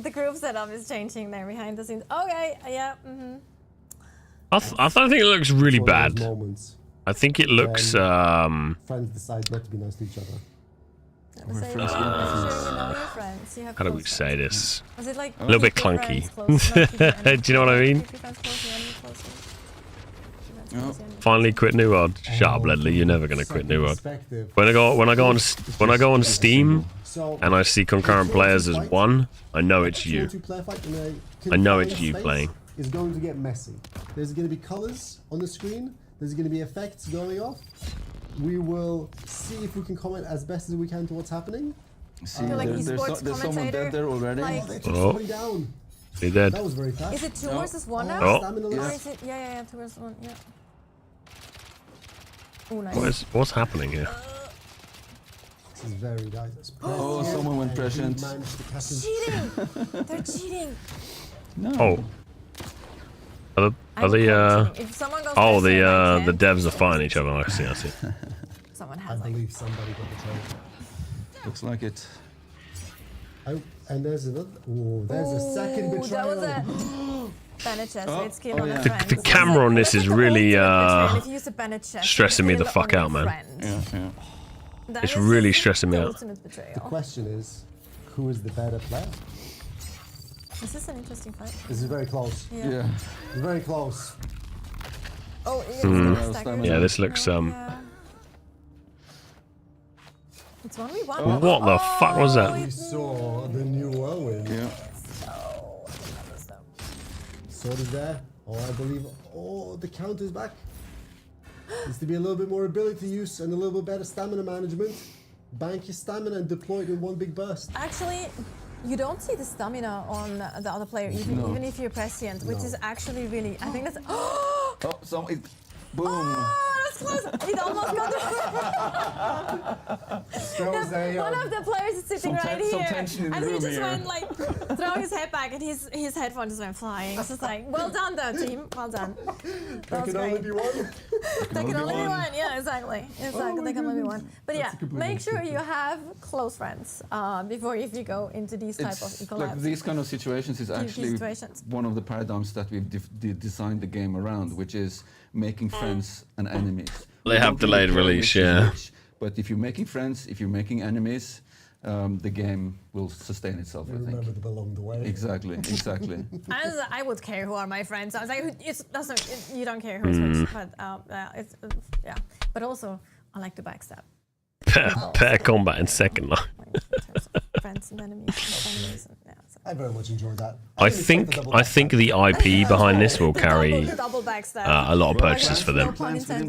The group setup is changing there behind the scenes. Okay, yeah. I think it looks really It's one of bad. those moments I think it looks. friends decide not to be nice to each other. Say, sure, you know your friends. You have How do we close say friends. this? Was it like A little bit keep your clunky. friends close, not keep your enemies Do you know what I close, mean? keep your friends close, your enemies closer. Keep your friends close, your enemies Finally quit New World. Shut up, Ledley. You're never gonna quit New World. Perspective. When I go on Steam So, and I see concurrent players as one, I know it's you. Two-player fight in a I know confined it's you space playing. Is going to get messy. There's going to be colors on the screen. There's going to be effects going off. We will see if we can comment as best as we can to what's happening. See, like there's esports someone dead there already. like- They took Oh. somebody down. He dead. That was very fast. Is it two versus one now? Oh. Stamina Or list. is it? Yeah, 2 versus 1. Yeah. Oh, nice. What's happening here? This is very nice. Oh, someone went prescient. Cheating! They're cheating. No. Oh. Are I'm the cheating. If someone goes oh prescient, I the can't. devs are fighting each other. I see. Someone I has like. believe somebody got betrayed. Looks like it. Oh, and there's another. Oh, there's a second Ooh, betrayal. that was a Bennett chest. Oh, It's kill on yeah. a friend. The camera on this is really If you use a Bennett chest, stressing me kill the fuck on a out, man. friend. Yeah. That It's is really the stressing me out. ultimate The betrayal. question is, who is the better player? This is an interesting fight. This is very close. Yeah. It's very close. Oh, it's Hmm. gonna stack Yeah, it. this looks Yeah. It's 1v1. What the fuck was that? We saw the new whirlwind. Yeah. Sword is there. Oh, I believe. Oh, the count is back. Needs to be a little bit more ability use and a little bit better stamina management. Bank your stamina and deploy it in one big burst. Actually, you don't see the stamina on the other player, even if you're prescient, which is actually really. I think that's. Oh, boom. Oh, that's close. It almost got One of the players is sitting right some here, tension in the and he room just here. went like, throw his head back, and his headphone just went flying. It's just like, well done, though, team. Well done. There can only be one. There can only be one. Yeah, exactly. There can only be one. But yeah, make sure you have close friends before if you go into these type of It's collabs. like these kind of situations is actually situations. one of the paradigms that we've designed the game around, which is making friends and enemies. They We have don't really delayed care release, which is yeah. which, but if you're making friends, if you're making enemies, the game will sustain itself, I Remember think. to belong the way. Exactly, exactly. I would care who are my friends. I was like, you don't care who's friends, but yeah. But also, I like to backstab. Better combat in second line. In terms of friends and enemies. And yeah, so. I very much enjoyed that. I think the IP behind this will carry Double backstab. a lot of purchases for them.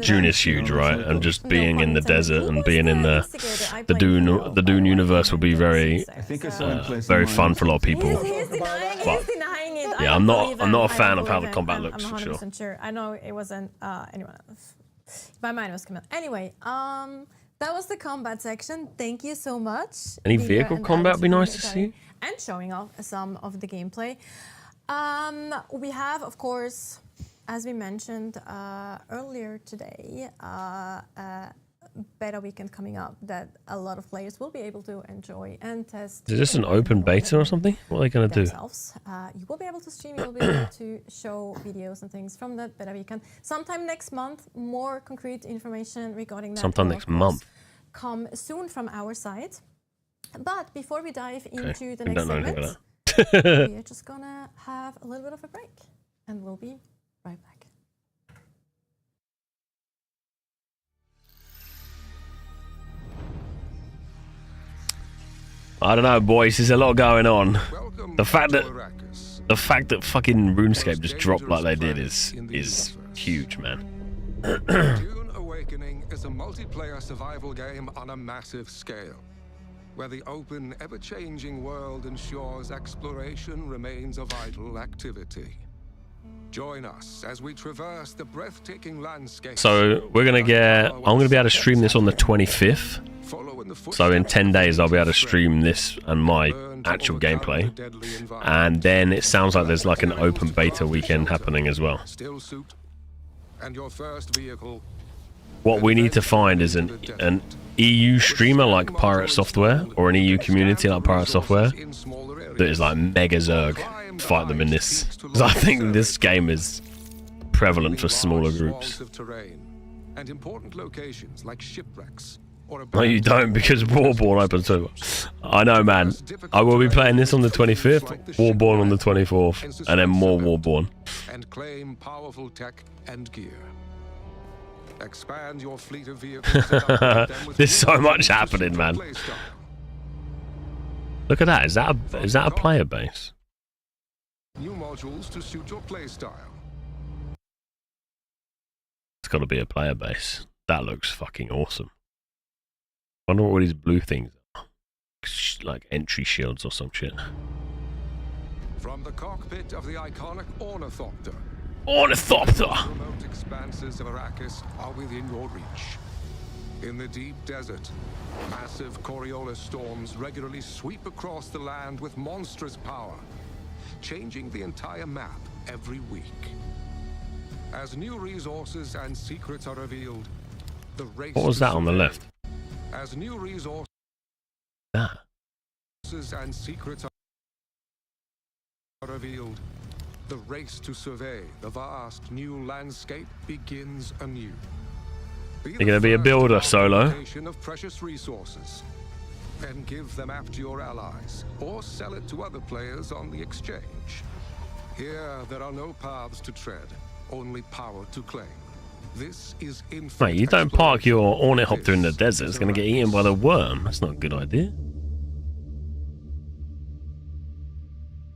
June is huge, right? And just being in the desert and being in the Dune universe will be very I think I saw him play very some fun for a lot of people. He's denying it. Yeah, I'm not a fan of how the combat looks, I'm for sure. 100% sure. I know it wasn't anyone else. My mind was coming. Anyway, that was the combat section. Thank you so much. Any Peter vehicle and combat Alex would be for nice to sharing see. and showing off some of the gameplay. We have, of course, as we mentioned earlier today, beta weekend coming up that a lot of players will be able to enjoy and test. Is this an open beta or something? What are they going to do? Themselves. You will be able to stream, you will be able to show videos and things from that beta weekend. Sometime next month, more concrete information regarding that. Sometime will, next of course, month. come soon from our side. But before we dive into the We next don't know anything segment, about that. we're just gonna have a little bit of a break, and we'll be right back. I don't know, boys. There's a lot going on. The fact that fucking RuneScape just dropped like they did is huge, man. Dune Awakening is a multiplayer survival game on a massive scale, where the open, ever-changing world ensures exploration remains a vital activity. Join us as we traverse the breathtaking landscape. So I'm gonna be able to stream this on the 25th. So in 10 days I'll be able to stream this and my actual gameplay. And then it sounds like there's like an open beta weekend happening as well. And your first vehicle. What we need to find is an EU streamer like Pirate Software, or an EU community like Pirate Software, that is like mega Zerg. Fight them in this. Because I think this game is prevalent for smaller groups. And important locations like shipwrecks. No, you don't, because Warborn opens too. I know, man. I will be playing this on the 25th, Warborn on the 24th, and then more Warborn. And claim powerful tech and gear. Expand your fleet of vehicles. There's so much happening, man. Look at that. Is that a player base? New modules to suit your playstyle. It's got to be a player base. That looks fucking awesome. I wonder what these blue things are. Like entry shields or some shit. From the cockpit of the iconic Ornithopter. Ornithopter! The remote expanses of Arrakis are within your reach. In the deep desert, massive Coriolis storms regularly sweep across the land with monstrous power, changing the entire map every week. As new resources and secrets are revealed, the race. What was that on the left? As new resources and secrets are revealed, the race to survey the vast new landscape begins anew. You're gonna be a builder, Solo. Of precious resources, and give the map to your allies, or sell it to other players on the exchange. Here, there are no paths to tread, only power to claim. This is Mate, you don't park your Ornithopter in the desert. It's going to get eaten by the worm. That's not a good idea.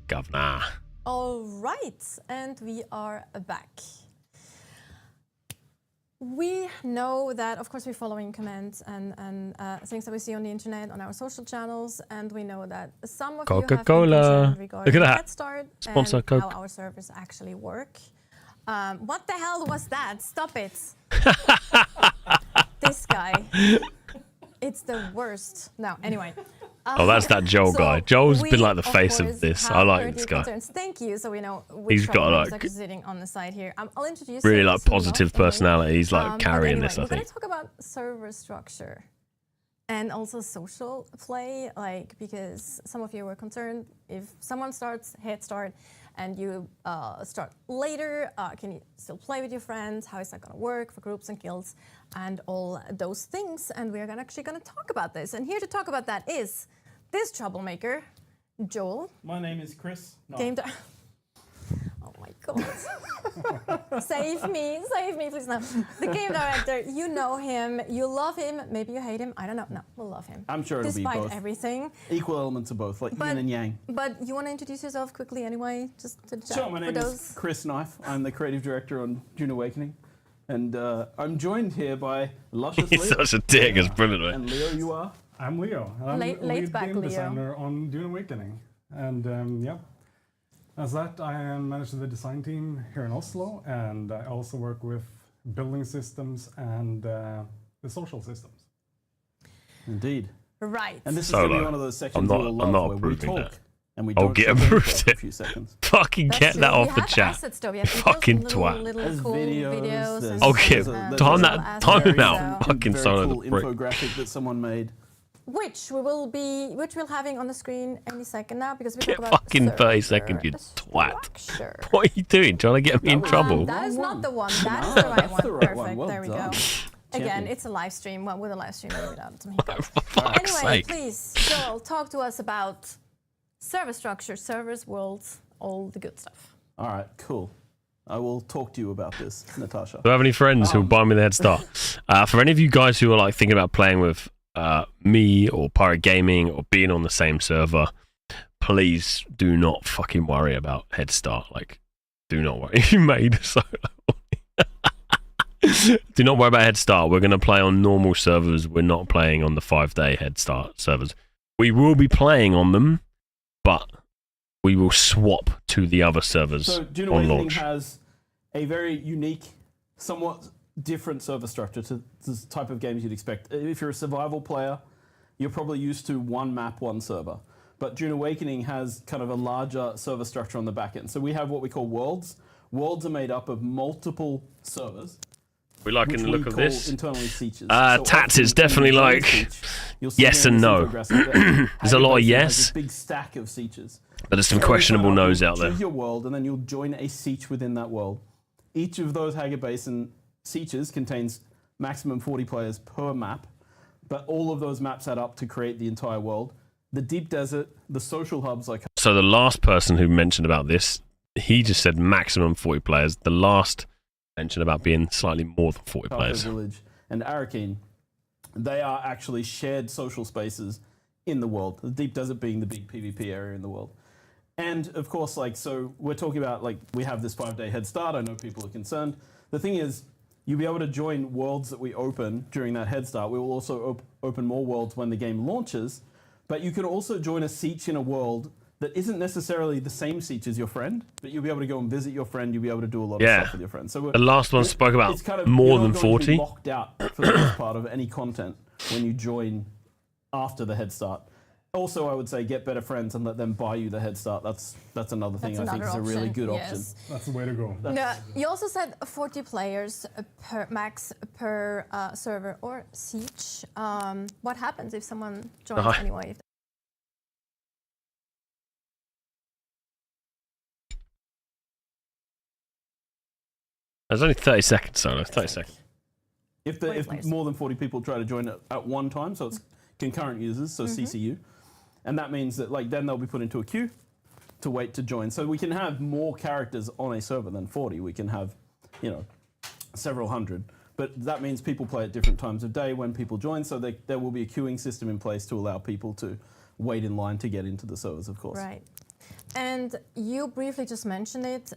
Governor. All right, and we are back. We know that, of course, we're following comments and things that we see on the internet, on our social channels, and we know that some of Coca-Cola. you have been concerned regarding Look at that. Head Start Sponsor and Coke. how our servers actually work. What the hell was that? Stop it. This guy. It's the worst. No, anyway. Oh, that's that Joel guy. Joel's been like the we, face of course, this. have I like heard this your guy. concerns. Thank you. So we know which He's got like actually sitting on the side here. I'll introduce really him like soon positive enough, anyway. personality. He's like But carrying anyway, this, I we're going think. to talk about server structure and also social play, like, because some of you were concerned if someone starts Head Start and you start later, can you still play with your friends? How is that going to work for groups and guilds and all those things? And we're actually going to talk about this. And here to talk about that is this troublemaker, Joel. My name is Chris. No. Oh my God. Save me, please. No. The game director, you know him, you love him, maybe you hate him, I don't know. No, we'll love him. I'm sure it'll be despite both. everything. Equal elements of both, like yin and yang. But you want to introduce yourself quickly anyway, just to chat. Sure, my name is Chris Knife. I'm the creative director on Dune Awakening. And I'm joined here by Luscious He's Leo. such a dick, it's brilliant, right? And Leo, you are? I'm Leo. I'm Laid back game Leo. designer on Dune Awakening. And yeah, as that, I am managing the design team here in Oslo, and I also work with building systems and the social systems. Indeed. Right. And this is going to be one of those sections I'm you'll not love where we approving talk that. and we I'll don't get say approved for a it. few seconds. Fucking That's get true. that We off the have chat. assets, though. We have Fucking little twat. cool videos and Okay, stuff, time assets, out. so- Fucking Very Solo cool the prick. infographic that someone made. Which we're having on the screen any second now, because we Get talk about fucking 30 seconds, you twat. What are you doing? Trying to get me in trouble? That is not the one. That is the right one. the right Perfect. one. Well there we done. go. Again, it's a live stream. Well, with a live stream or without some hiccups. For fuck's Anyway, sake. please, Joel, talk to us about server structure, servers, worlds, all the good stuff. All right, cool. I will talk to you about this, Natasha. Do I have any friends who'll buy me the head start? For any of you guys who are like thinking about playing with me or Pirate Gaming or being on the same server, please do not fucking worry about head start. Like, do not worry. You made so. Do not worry about head start. We're going to play on normal servers. We're not playing on the 5-day head start servers. We will be playing on them, but we will swap to the other servers So, Juno on Awakening launch. has a very unique, somewhat different server structure to the type of games you'd expect. If you're a survival player, you're probably used to one map, one server. But Dune Awakening has kind of a larger server structure on the back end. So we have what we call worlds. Worlds are made up of multiple servers. We like in the look of this. Internally Seaches. Tats, it's definitely like yes and no. There's a lot of yes, a big stack of Seaches. but there's some questionable no's out there. Choose your world, and then you'll join a Siege within that world. Each of those Hager Basin Sieges contains maximum 40 players per map, but all of those maps add up to create the entire world. The deep desert, the social hubs like... So the last person who mentioned about this, he just said maximum 40 players. The last mentioned about being slightly more than 40 players. Village and Arakeen, they are actually shared social spaces in the world. The deep desert being the big PvP area in the world. And of course, like, so we're talking about, like, we have this 5-day head start. I know people are concerned. The thing is, you'll be able to join worlds that we open during that head start. We will also open more worlds when the game launches, but you can also join a siege in a world that isn't necessarily the same siege as your friend, but you'll be able to go and visit your friend. You'll be able to do a lot of stuff with your friend. So the last one spoke about it's kind of, more you're than not going to be 40. locked out for the most part of any content when you join after the head start. Also, I would say get better friends and let them buy you the head start. That's another thing I think is a really good option. That's the way to go. No, you also said 40 players per max per server or siege. What happens if someone joins anyway? There's only 30 seconds, so 30 seconds. If more than 40 people try to join at one time, so it's concurrent users, so CCU, and that means that like then they'll be put into a queue to wait to join. So we can have more characters on a server than 40. We can have, you know, several hundred. But that means people play at different times of day when people join. So there will be a queuing system in place to allow people to wait in line to get into the servers, of course. Right. And you briefly just mentioned it,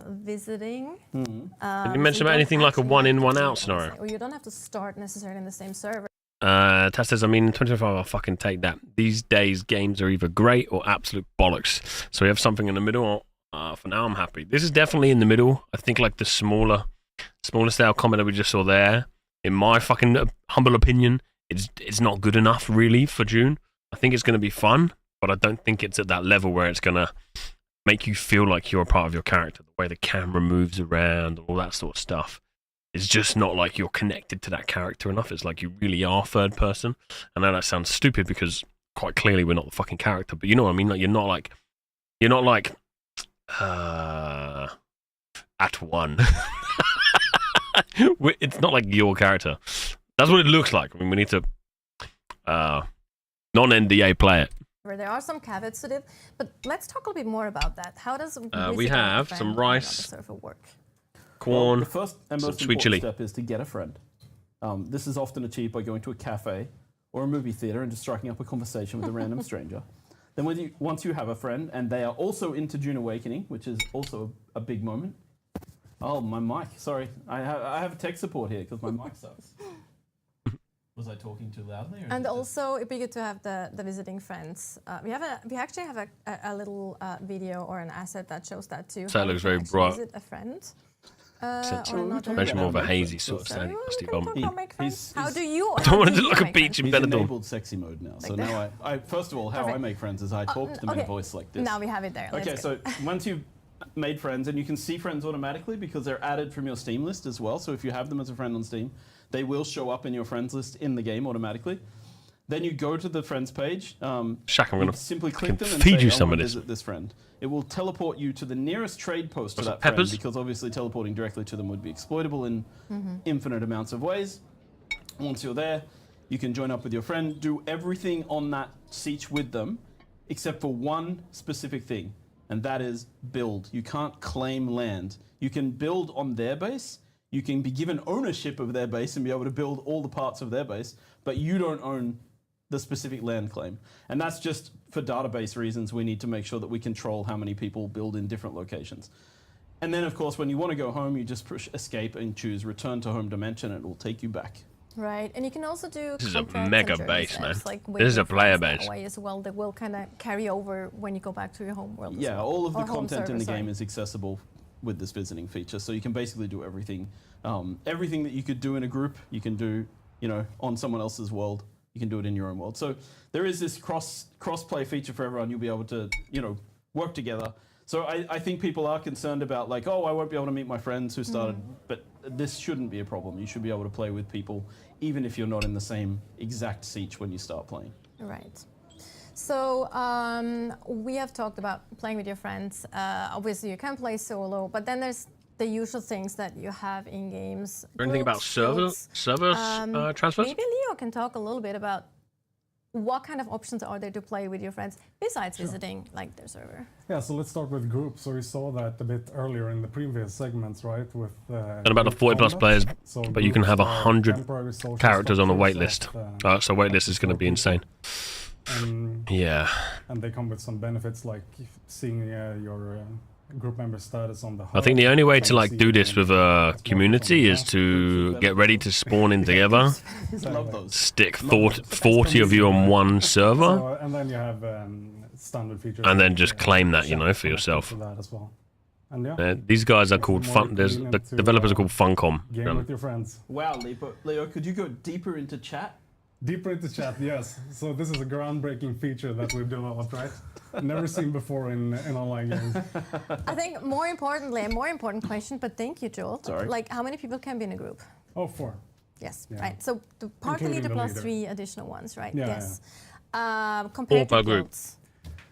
visiting. Did you mention about anything like a one-in, one-out scenario? Or you don't have to start necessarily in the same server. Tess says, I mean, in 2025, I'll fucking take that. These days, games are either great or absolute bollocks. So we have something in the middle. For now, I'm happy. This is definitely in the middle. I think like the smaller scale comment that we just saw there, in my fucking humble opinion, it's not good enough really for June. I think it's going to be fun, but I don't think it's at that level where it's going to make you feel like you're a part of your character. The way the camera moves around and all that sort of stuff. It's just not like you're connected to that character enough. It's like you really are third person. I know that sounds stupid because quite clearly we're not the fucking character, but you know what I mean? Like you're not like at one. It's not like your character. That's what it looks like. I mean, we need to non-NDA play it. There are some caveats to it, but let's talk a little bit more about that. How does we have some rice, work? corn, the first and most sweet important chili. step is to get a friend. This is often achieved by going to a cafe or a movie theater and just striking up a conversation with a random stranger. Then once you have a friend and they are also into Dune Awakening, which is also a big moment. Oh, my mic. Sorry. I have tech support here because my mic sucks. Was I talking too loudly? And also, it'd be good to have the visiting friends. We actually have a little video or an asset that shows that too. So it looks very bright. Visit a friend. Mention more of a hazy sort of sandy musty bum. How do you? I don't want it to look a beach in He's Benidorm. enabled sexy mode now. So now I first of all, how I make friends is I talk to them in a voice like this. Now we have it there. Okay, so once you've made friends, and you can see friends automatically because they're added from your Steam list as well. So if you have them as a friend on Steam, they will show up in your friends list in the game automatically. Then you go to the friends page. Shaq, I'm going to simply click them and feed say, you some I of want to this. visit this friend. It will teleport you to the nearest trade post to that peppers? friend because obviously teleporting directly to them would be exploitable in infinite amounts of ways. Once you're there, you can join up with your friend, do everything on that siege with them, except for one specific thing, and that is build. You can't claim land. You can build on their base, you can be given ownership of their base and be able to build all the parts of their base, but you don't own the specific land claim. And that's just for database reasons. We need to make sure that we control how many people build in different locations. And then, of course, when you want to go home, you just push escape and choose return to home dimension, and it will take you back. Right, and you can also do. This is a contracts mega and journeys base, man. like This is a player that base. way as well, that will kind of carry over when you go back to your home world. as Yeah, well. all of the Or home content in the server, game sorry. is accessible with this visiting feature, so you can basically do everything. Everything that you could do in a group, you can do, on someone else's world. You can do it in your own world. So there is this cross-play feature for everyone. You'll be able to, work together. So I think people are concerned about like, oh, I won't be able to meet my friends who started, but this shouldn't be a problem. You should be able to play with people, even if you're not in the same exact siege when you start playing. Right. So we have talked about playing with your friends. Obviously, you can play solo, but then there's the usual things that you have in games. Or anything about server transfers? Maybe Leo can talk a little bit about what kind of options are there to play with your friends besides visiting like their server. Yeah, so let's start with groups. So we saw that a bit earlier in the previous segments, right? With And about the group 40 plus combat. players, So but you can have groups are 100 temporary social characters on the wait list. structures So wait list is going to be insane. Yeah. And they come with some benefits like seeing your group member status on the I think the only way to like see do this with a community is to get ready to spawn in together, Love those. stick 40 of you on one server, So, and then you have standard features. and then like, just claim that, chat for yourself. for that as well. And yeah, These guys are called more Fun. There's the convenient to, developers are called Funcom. game with your friends. Wow, Leo, could you go deeper into chat? Deeper into chat, yes. So this is a groundbreaking feature that we've developed, right? Never seen before in online games. I think more importantly, a more important question, but thank you, Joel. Sorry. Like, how many people can be in a group? Oh, 4. Yes, Yeah. right. So the party Including leader the plus leader. 3 additional ones, right? Yeah, yes. Four Compared per to group. guilds.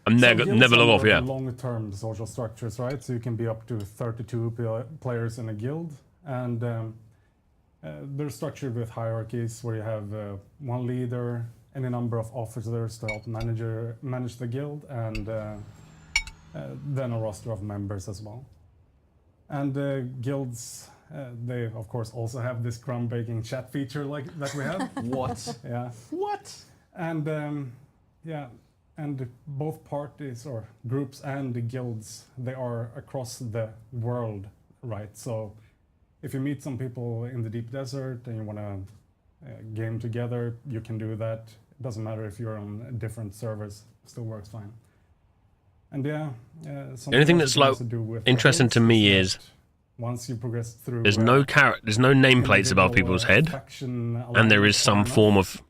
I'm never guilds log are off. Yeah. long-term social structures, right? So you can be up to 32 players in a guild, and they're structured with hierarchies where you have one leader, any number of officers to help manage the guild, and then a roster of members as well. And guilds, they of course also have this groundbreaking chat feature like that we have. What? Yeah. What? And yeah, and both parties or groups and the guilds, they are across the world, right? So if you meet some people in the deep desert and you want to game together, you can do that. It doesn't matter if you're on different servers, still works fine. And yeah, The only thing that's like interesting to me is once you progress through, there's no nameplates above people's head, and there is some form of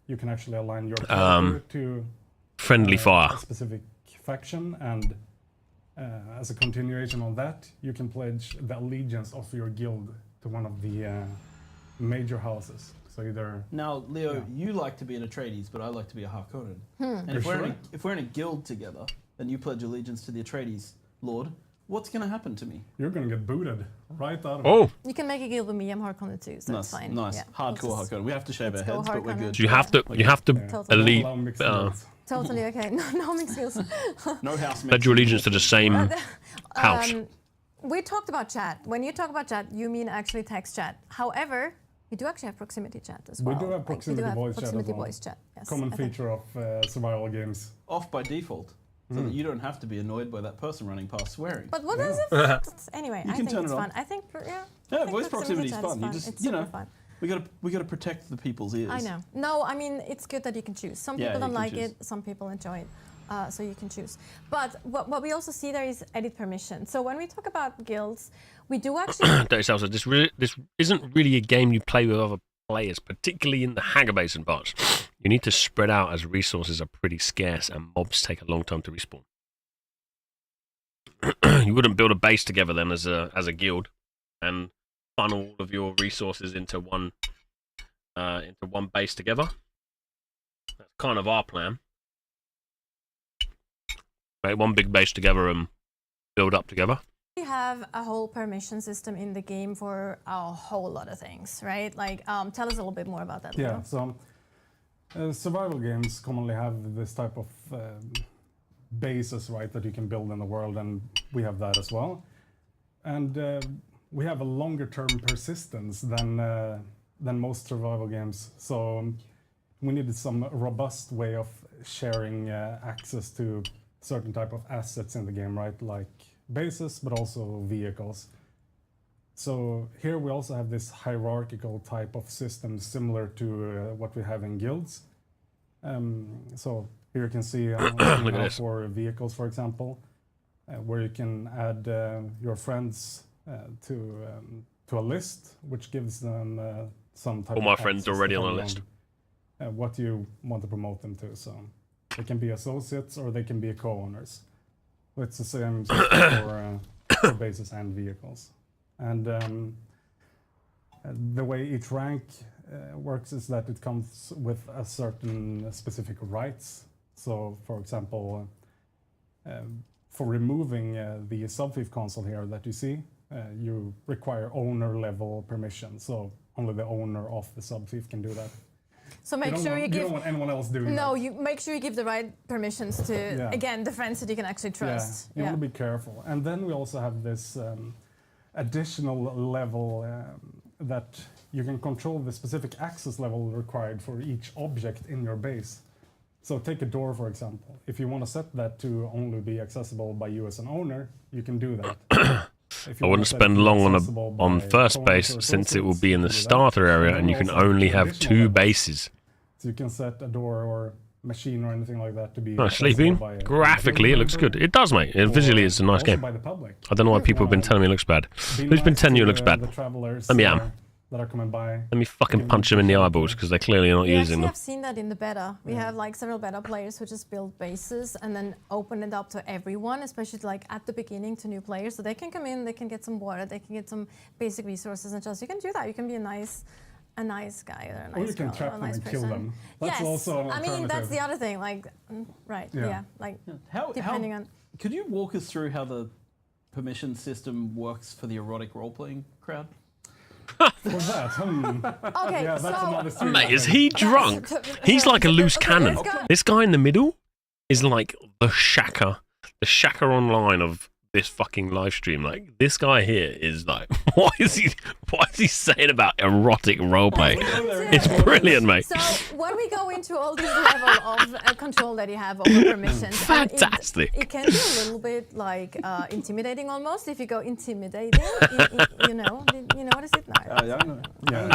you can actually align your character to friendly fire. a specific faction, and as a continuation of that, you can pledge the allegiance of your guild to one of the major houses. So either Now, Leo, you like to be an Atreides, but I like to be a Harkonnen. And You're if sure? we're in a guild together, and you pledge allegiance to the Atreides Lord, what's going to happen to me? You're going to get booted right out of Oh. it. You can make a guild with me. I'm Harkonnen too, so Nice, it's fine. nice. Yeah. Hardcore Let's just- Harkonnen. We have to shave our let's go heads, but we're Harkonnen. good. So you have to Totally. elite Allow mixed guilds. Totally okay. No mixed skills. No house pledge your allegiance to the same house. We talked about chat. When you talk about chat, you mean actually text chat. However, we do actually have proximity chat as well. We do have Like, proximity voice chat as proximity well. voice chat. Yes, Common I think. feature of survival games. Off by default, so that you don't have to be annoyed by that person running past swearing. But what is it? Anyway, You I can think turn it's it on. fun. I think, yeah. Yeah, I think voice proximity is chat fun. You just, It's you know, super fun. we gotta protect the people's ears. I know. No, I mean, it's good that you can choose. Some Yeah, people you don't can like choose. it, some people enjoy it. So you can choose. But what we also see there is edit permission. So when we talk about guilds, we do actually... This isn't really a game you play with other players, particularly in the Hagar Basin parts. You need to spread out as resources are pretty scarce and mobs take a long time to respawn. You wouldn't build a base together then as a guild and funnel all of your resources into one base together. That's kind of our plan. Make one big base together and build up together. We have a whole permission system in the game for a whole lot of things, right? Like, tell us a little bit more about that. Yeah, so survival games commonly have this type of bases, right, that you can build in the world, and we have that as well. And we have a longer term persistence than most survival games. So we needed some robust way of sharing access to certain type of assets in the game, right? Like bases, but also vehicles. So here we also have this hierarchical type of system similar to what we have in guilds. So here you can see for vehicles, for example, where you can add your friends to a list, which gives them some type All of my friends access already on the depending list. What you want to promote them to. So they can be associates or they can be co-owners. It's the same system for bases and vehicles. And the way each rank works is that it comes with a certain specific rights. So, for example, for removing the sub-thief console here that you see, you require owner level permission. So only the owner of the sub-thief can do that. So make sure you give. You don't want anyone else doing that. No, you make sure you give the right permissions to again the friends that you can actually trust. Yeah, you want to be careful. And then we also have this additional level that you can control the specific access level required for each object in your base. So take a door, for example. If you want to set that to only be accessible by you as an owner, you can do that. I wouldn't spend long on first base, since it will be in the starter area and you can only have 2 bases. So you can set a door or machine or anything like that to be Sleeping. Graphically, it looks good. It does, mate. Visually, it's a nice game. I don't know why people have been telling me it looks bad. Who's been telling you it looks bad? Let me am. That are coming by. Let me fucking punch them in the eyeballs because they're clearly not using them. I've seen that in the beta. We have like several beta players who just build bases and then open it up to everyone, especially like at the beginning to new players. So they can come in, they can get some water, they can get some basic resources and just you can do that. You can be a nice guy or a nice or you can girl trap or a them nice and person. kill them. That's also an alternative. I mean, that's the other thing. Like, right? Yeah. Like, depending on. Could you walk us through how the permission system works for the erotic role-playing crowd? For that, Okay, yeah, that's another stream. Mate, is he drunk? He's like a loose cannon. This guy in the middle is like the Shaka online of this fucking live stream. Like, this guy here is like, what is he saying about erotic roleplay? It's brilliant, mate. So when we go into all this level of control that you have over permissions, fantastic. It can be a little bit like intimidating almost. If you go intimidating, you know what is it now? Yeah, I know.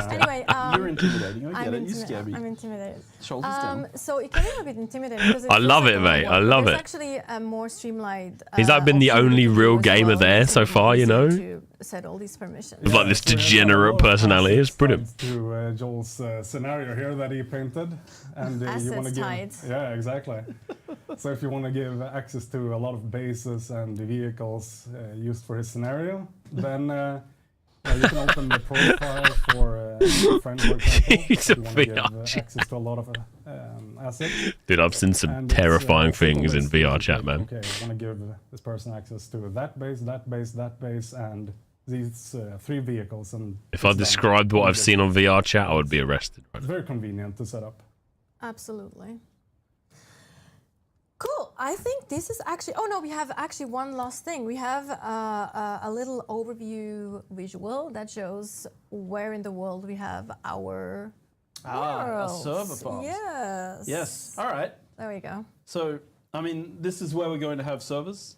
Anyway, you're intimidating. I get it. You scare me. I'm intimidated. Shoulders down. So it can be a bit intimidating. Because I love it, mate. I love it. It's actually a more streamlined. He's like been the only real gamer there so far, you know. To set all these permissions. With like this degenerate personality, it's brilliant. To Joel's scenario here that he painted, and you want to give. Yeah, exactly. So if you want to give access to a lot of bases and vehicles used for his scenario, then you can open the profile for a friend, for example. He's a you want to give access to a lot of assets. Dude, I've seen some terrifying things in VR chat, man. Okay, I want to give this person access to that base, that base, that base, and these 3 vehicles. And if I described what I've seen on VR chat, I would be arrested. It's very convenient to set up. Absolutely. Cool. I think this is actually. Oh no, we have actually one last thing. We have a little overview visual that shows where in the world we have our our server farms. Yes. Yes. All right. There we go. So, I mean, this is where we're going to have servers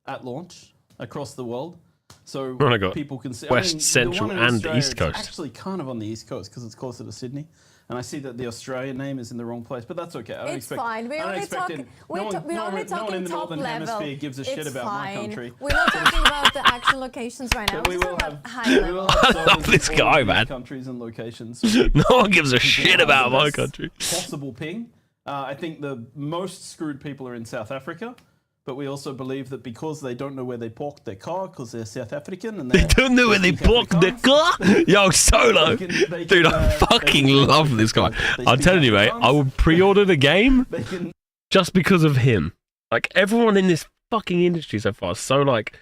at launch across the world. So people can see West, Central, and East Coast. It's actually kind of on the East Coast because it's closer to Sydney. And I see that the Australian name is in the wrong place, but that's okay. It's fine. We're only talking. We're only talking no one in the top Northern level. Hemisphere gives a shit about my country. We're not talking about the actual locations right now. We will have high level. I love this guy, man. Countries and locations. No one gives a shit about my country. Possible ping. I think the most screwed people are in South Africa. But we also believe that because they don't know where they parked their car because they're South African and they don't know where they parked their car. Yo, Solo, dude, I fucking love this guy. I'm telling you, mate, I would pre-order the game just because of him. Like everyone in this fucking industry so far, is so like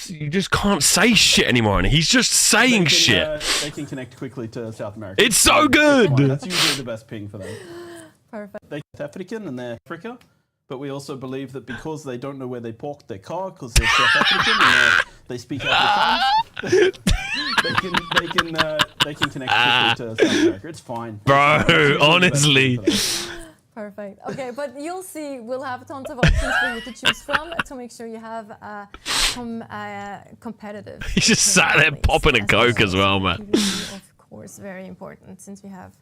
you just can't say shit anymore, and he's just saying shit. They can connect quickly to South America. It's so good. That's usually the best ping for them. Perfect. They're African and they're Africa, but we also believe that because they don't know where they parked their car because they're South African and they speak Afrikaans, they can connect quickly to South America. It's fine. Bro, honestly. Perfect. Okay, but you'll see, we'll have tons of options for you to choose from to make sure you have competitive. He's just sat there popping a Coke as well, man. PvP, of course, very important since we have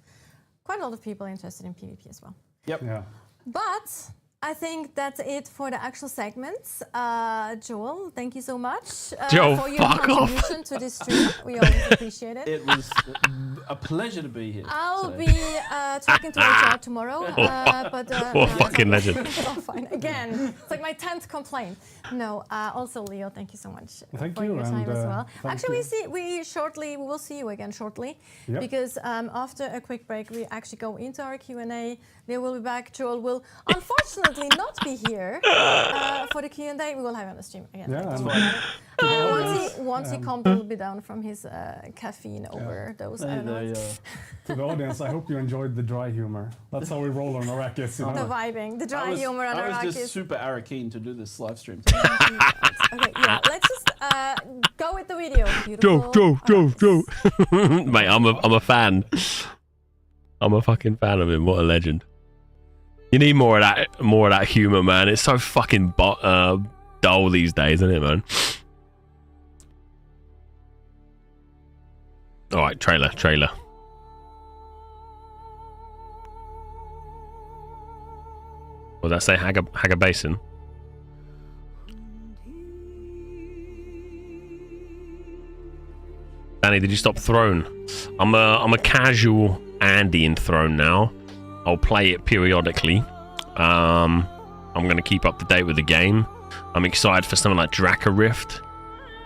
quite a lot of people interested in PvP as well. Yep. Yeah. But I think that's it for the actual segments. Joel, thank you so much Joel, for your fuck off. contribution to this stream. We always appreciate it. It was a pleasure to be here. I'll today. be talking to HR tomorrow. What No, fucking it's legend. all fine. Again, it's like my 10th complaint. No, also Leo, thank you so much for your time as well. Actually, we will see you again shortly, Yep. because after a quick break, we actually go into our Q&A. Leo will be back. Joel will unfortunately not be here for the Q&A. We will have it on the stream again. Yeah, Don't and- worry about it. Once he calms a little bit down from his caffeine overdose. I don't know. To the audience, I hope you enjoyed the dry humor. That's how we roll on Arrakis. You The know? vibing, the dry humor on I was Arrakis. just super keen to do this live stream. Okay, yeah, let's just go with the video. Beautiful. Joe. Mate, I'm a fan. I'm a fucking fan of him. What a legend. You need more of that humor, man. It's so fucking dull these days, isn't it, man? All right, trailer. What does that say? Haga Basin. Danny, did you stop Throne? I'm a casual Andy in Throne now. I'll play it periodically. I'm gonna keep up to date with the game. I'm excited for something like Draka Rift,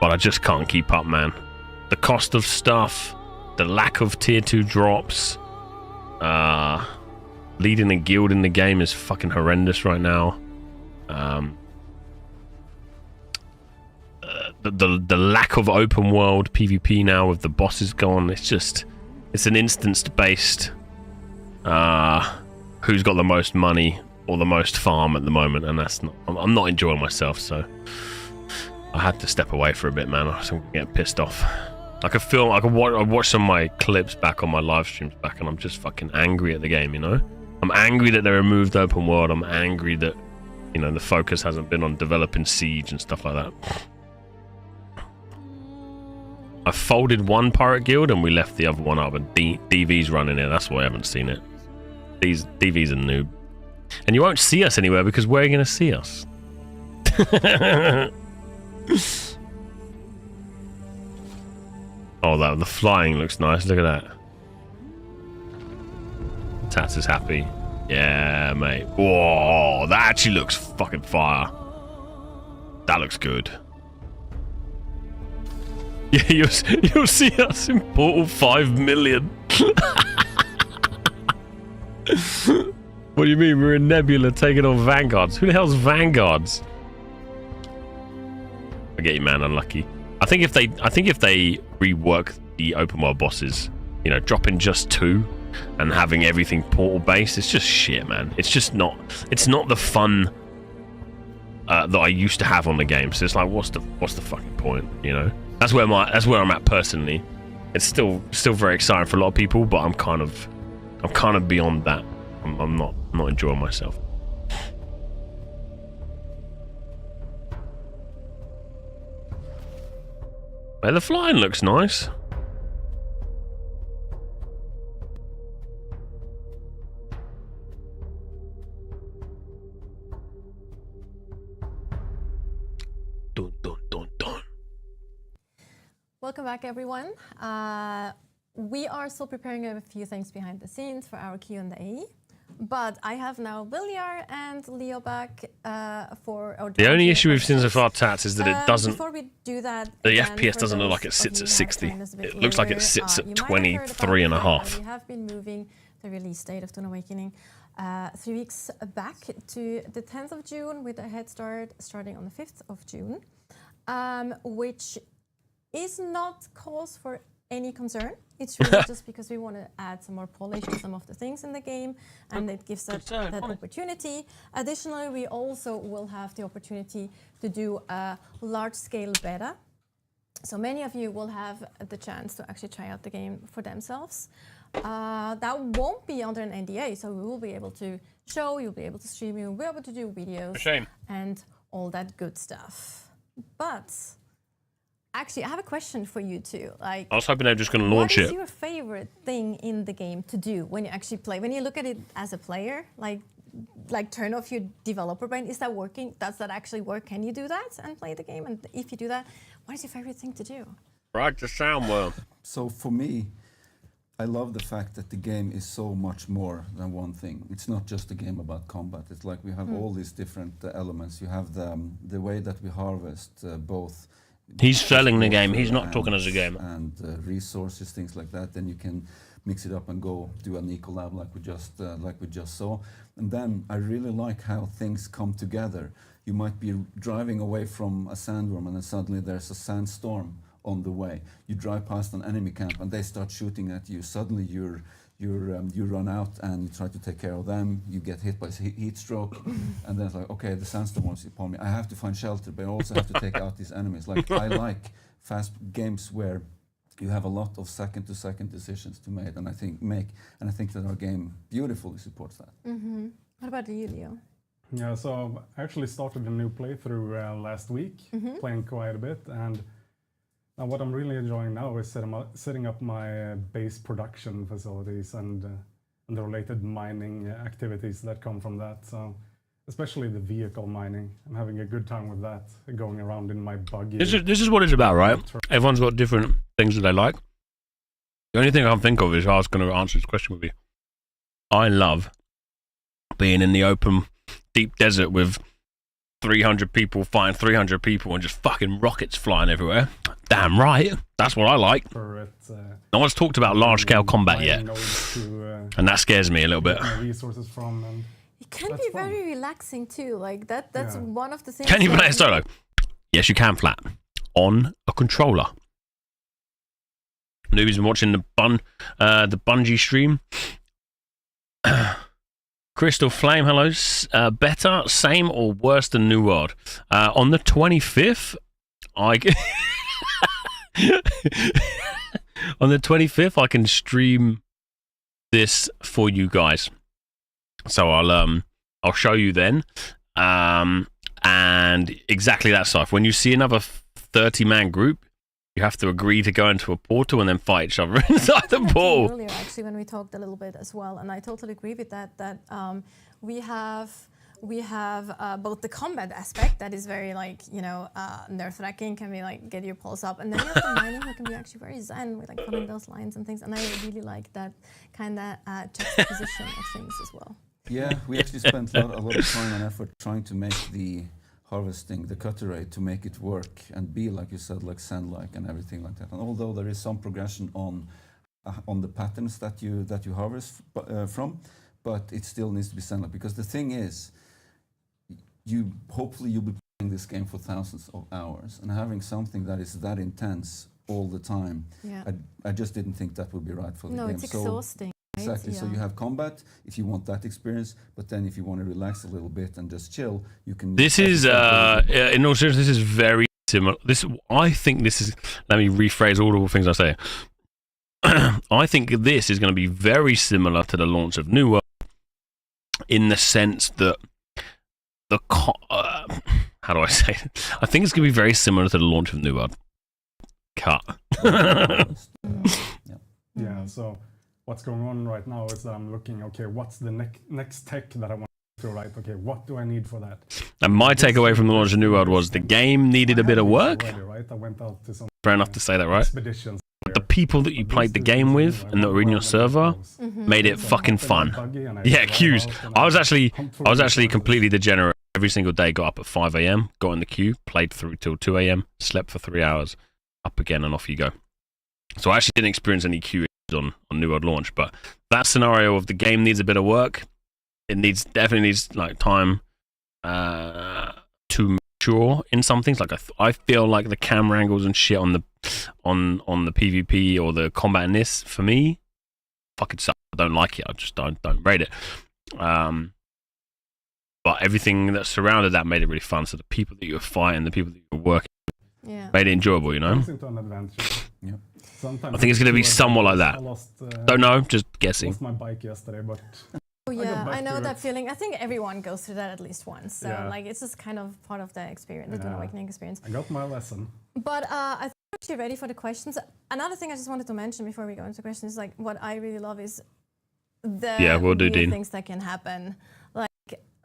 but I just can't keep up, man. The cost of stuff, the lack of tier 2 drops, leading a guild in the game is fucking horrendous right now. The lack of open world PvP now with the bosses gone, it's an instance based who's got the most money or the most farm at the moment, and I'm not enjoying myself, so I had to step away for a bit, man. I was getting pissed off. I watch some of my clips back on my live streams back, and I'm just fucking angry at the game, you know? I'm angry that they removed open world. I'm angry that, you know, the focus hasn't been on developing Siege and stuff like that. I folded one pirate guild and we left the other one up, and DV's running it. That's why I haven't seen it. DV's a noob. And you won't see us anywhere because where are you going to see us? Oh, the flying looks nice. Look at that. Tats is happy. Yeah, mate. Whoa, that actually looks fucking fire. That looks good. Yeah, you'll see us in Portal 5 million. What do you mean? We're in Nebula taking on Vanguards. Who the hell's Vanguards? I get you, man. Unlucky. I think if they rework the open world bosses, you know, dropping just 2 and having everything portal based, it's just shit, man. It's just not. It's not the fun that I used to have on the game. So it's like, what's the fucking point? You know, that's where I'm at personally. It's still very exciting for a lot of people, but I'm kind of beyond that. I'm not enjoying myself. Well, the flying looks nice. Dun, dun, dun, dun. Welcome back, everyone. We are still preparing a few things behind the scenes for our Q&A, but I have now Viljar and Leo back for our... The only issue we've seen so far, Tats, is that it doesn't... Before we do that, the again, FPS for doesn't look those like it sits of at you who 60. have joined us a bit It looks like it later, sits at you might have heard about 23 and a the fact half. that we have been moving the release date of Dawn Awakening 3 weeks back to the 10th of June with a head start starting on the 5th of June. which is not cause for any concern. It's really just because we want to add some more polish to some of the things in the game, and it gives that opportunity. Additionally, we also will have the opportunity to do a large-scale beta. So many of you will have the chance to actually try out the game for themselves. That won't be under an NDA, so we will be able to show, you'll be able to stream, you'll be able to do videos and all that good stuff. But actually, I have a question for you too. Like, I was hoping they were just going to launch it. What is your favorite thing in the game to do when you actually play? When you look at it as a player, like turn off your developer brain. Is that working? Does that actually work? Can you do that and play the game? And if you do that, what is your favorite thing to do? Right, the sound well. So for me, I love the fact that the game is so much more than one thing. It's not just a game about combat. It's like we have all these different elements. You have the way that we harvest both. He's selling the game. He's not talking as a game. And resources, things like that. Then you can mix it up and go do an ecolab like we just saw. And then I really like how things come together. You might be driving away from a sandworm, and then suddenly there's a sandstorm on the way. You drive past an enemy camp, and they start shooting at you. Suddenly you run out and you try to take care of them. You get hit by heat stroke, and then it's like, okay, the sandstorm wants upon me. I have to find shelter, but I also have to take out these enemies. Like, I like fast games where you have a lot of second-to-second decisions to make, and I think that our game beautifully supports that. Mm-hmm. What about you, Leo? Yeah, so I actually started a new playthrough last week, playing quite a bit, and what I'm really enjoying now is setting up my base production facilities and the related mining activities that come from that. So, especially the vehicle mining, I'm having a good time with that, going around in my buggy. This is what it's about, right? Everyone's got different things that they like. The only thing I can think of is I was going to answer this question with you. I love being in the open, deep desert with 300 people fighting 300 people and just fucking rockets flying everywhere. Damn right. That's what I like. No one's talked about large-scale combat yet. And that scares me a little bit. Resources from and it can be very relaxing too. Like that's one of the things. Can you play it solo? Yes, you can, flat. On a controller. Noobie's been watching the Bungie stream. Crystal Flame, hello. Better, same, or worse than New World? On the 25th, on the 25th, I can stream this for you guys. So I'll show you then. And exactly that stuff. When you see another 30-man group, you have to agree to go into a portal and then fight each other inside the portal. Earlier, actually, when we talked a little bit as well, and I totally agree with that. That we have both the combat aspect that is very nerve-wracking, can be like get your pulse up, and then you have the mining who can be actually very zen with like following those lines and things. And I really like that kind of juxtaposition of things as well. Yeah, we actually spent a lot of time and effort trying to make the harvesting, the cutter rate, to make it work and be, like you said, like sand-like and everything like that. And although there is some progression on the patterns that you harvest from, but it still needs to be sand-like, because the thing is, hopefully you'll be playing this game for thousands of hours, and having something that is that intense all the time, I just didn't think that would be right for the game. No, it's exhausting. Exactly. Right? So you have combat if you want that experience, but then if you want to relax a little bit and just chill, you can. This is in all seriousness, this is very similar. I think this is. Let me rephrase all the things I say. I think this is going to be very similar to the launch of New World, in the sense that how do I say it? I think it's going to be very similar to the launch of New World. Cut. Yeah. So what's going on right now is that I'm looking, okay, what's the next tech that I want to write? Okay, what do I need for that? And my takeaway from the launch of New World was the game needed a bit of work. Already, right? I went out to some Fair enough to say that, right? Expeditions. The people that you played the game with and that were in your server made it fucking fun. Yeah, queues. I was actually completely degenerate. Every single day, got up at 5 a.m, got in the queue, played through till 2 a.m, slept for 3 hours, up again, and off you go. So I actually didn't experience any queue on New World launch, but that scenario of the game needs a bit of work. It definitely needs like time to sure in some things. Like I feel like the camera angles and shit on the PvP or the combat in this, for me, fucking suck. I don't like it. I just don't rate it. But everything that surrounded that made it really fun. So the people that you were fighting, the people that you were working, made it enjoyable. You know. Into an adventure. Yeah. Sometimes I think it's going to be somewhat like that. Don't know, just guessing. Lost my bike yesterday, but. Oh yeah, I know that it. feeling. I think everyone goes through that at least once. So like it's just kind of part of the experience, the Dune Awakening experience. I got my lesson. But I think we're actually ready for the questions. Another thing I just wanted to mention before we go into questions is like what I really love is the weird things that can happen. Like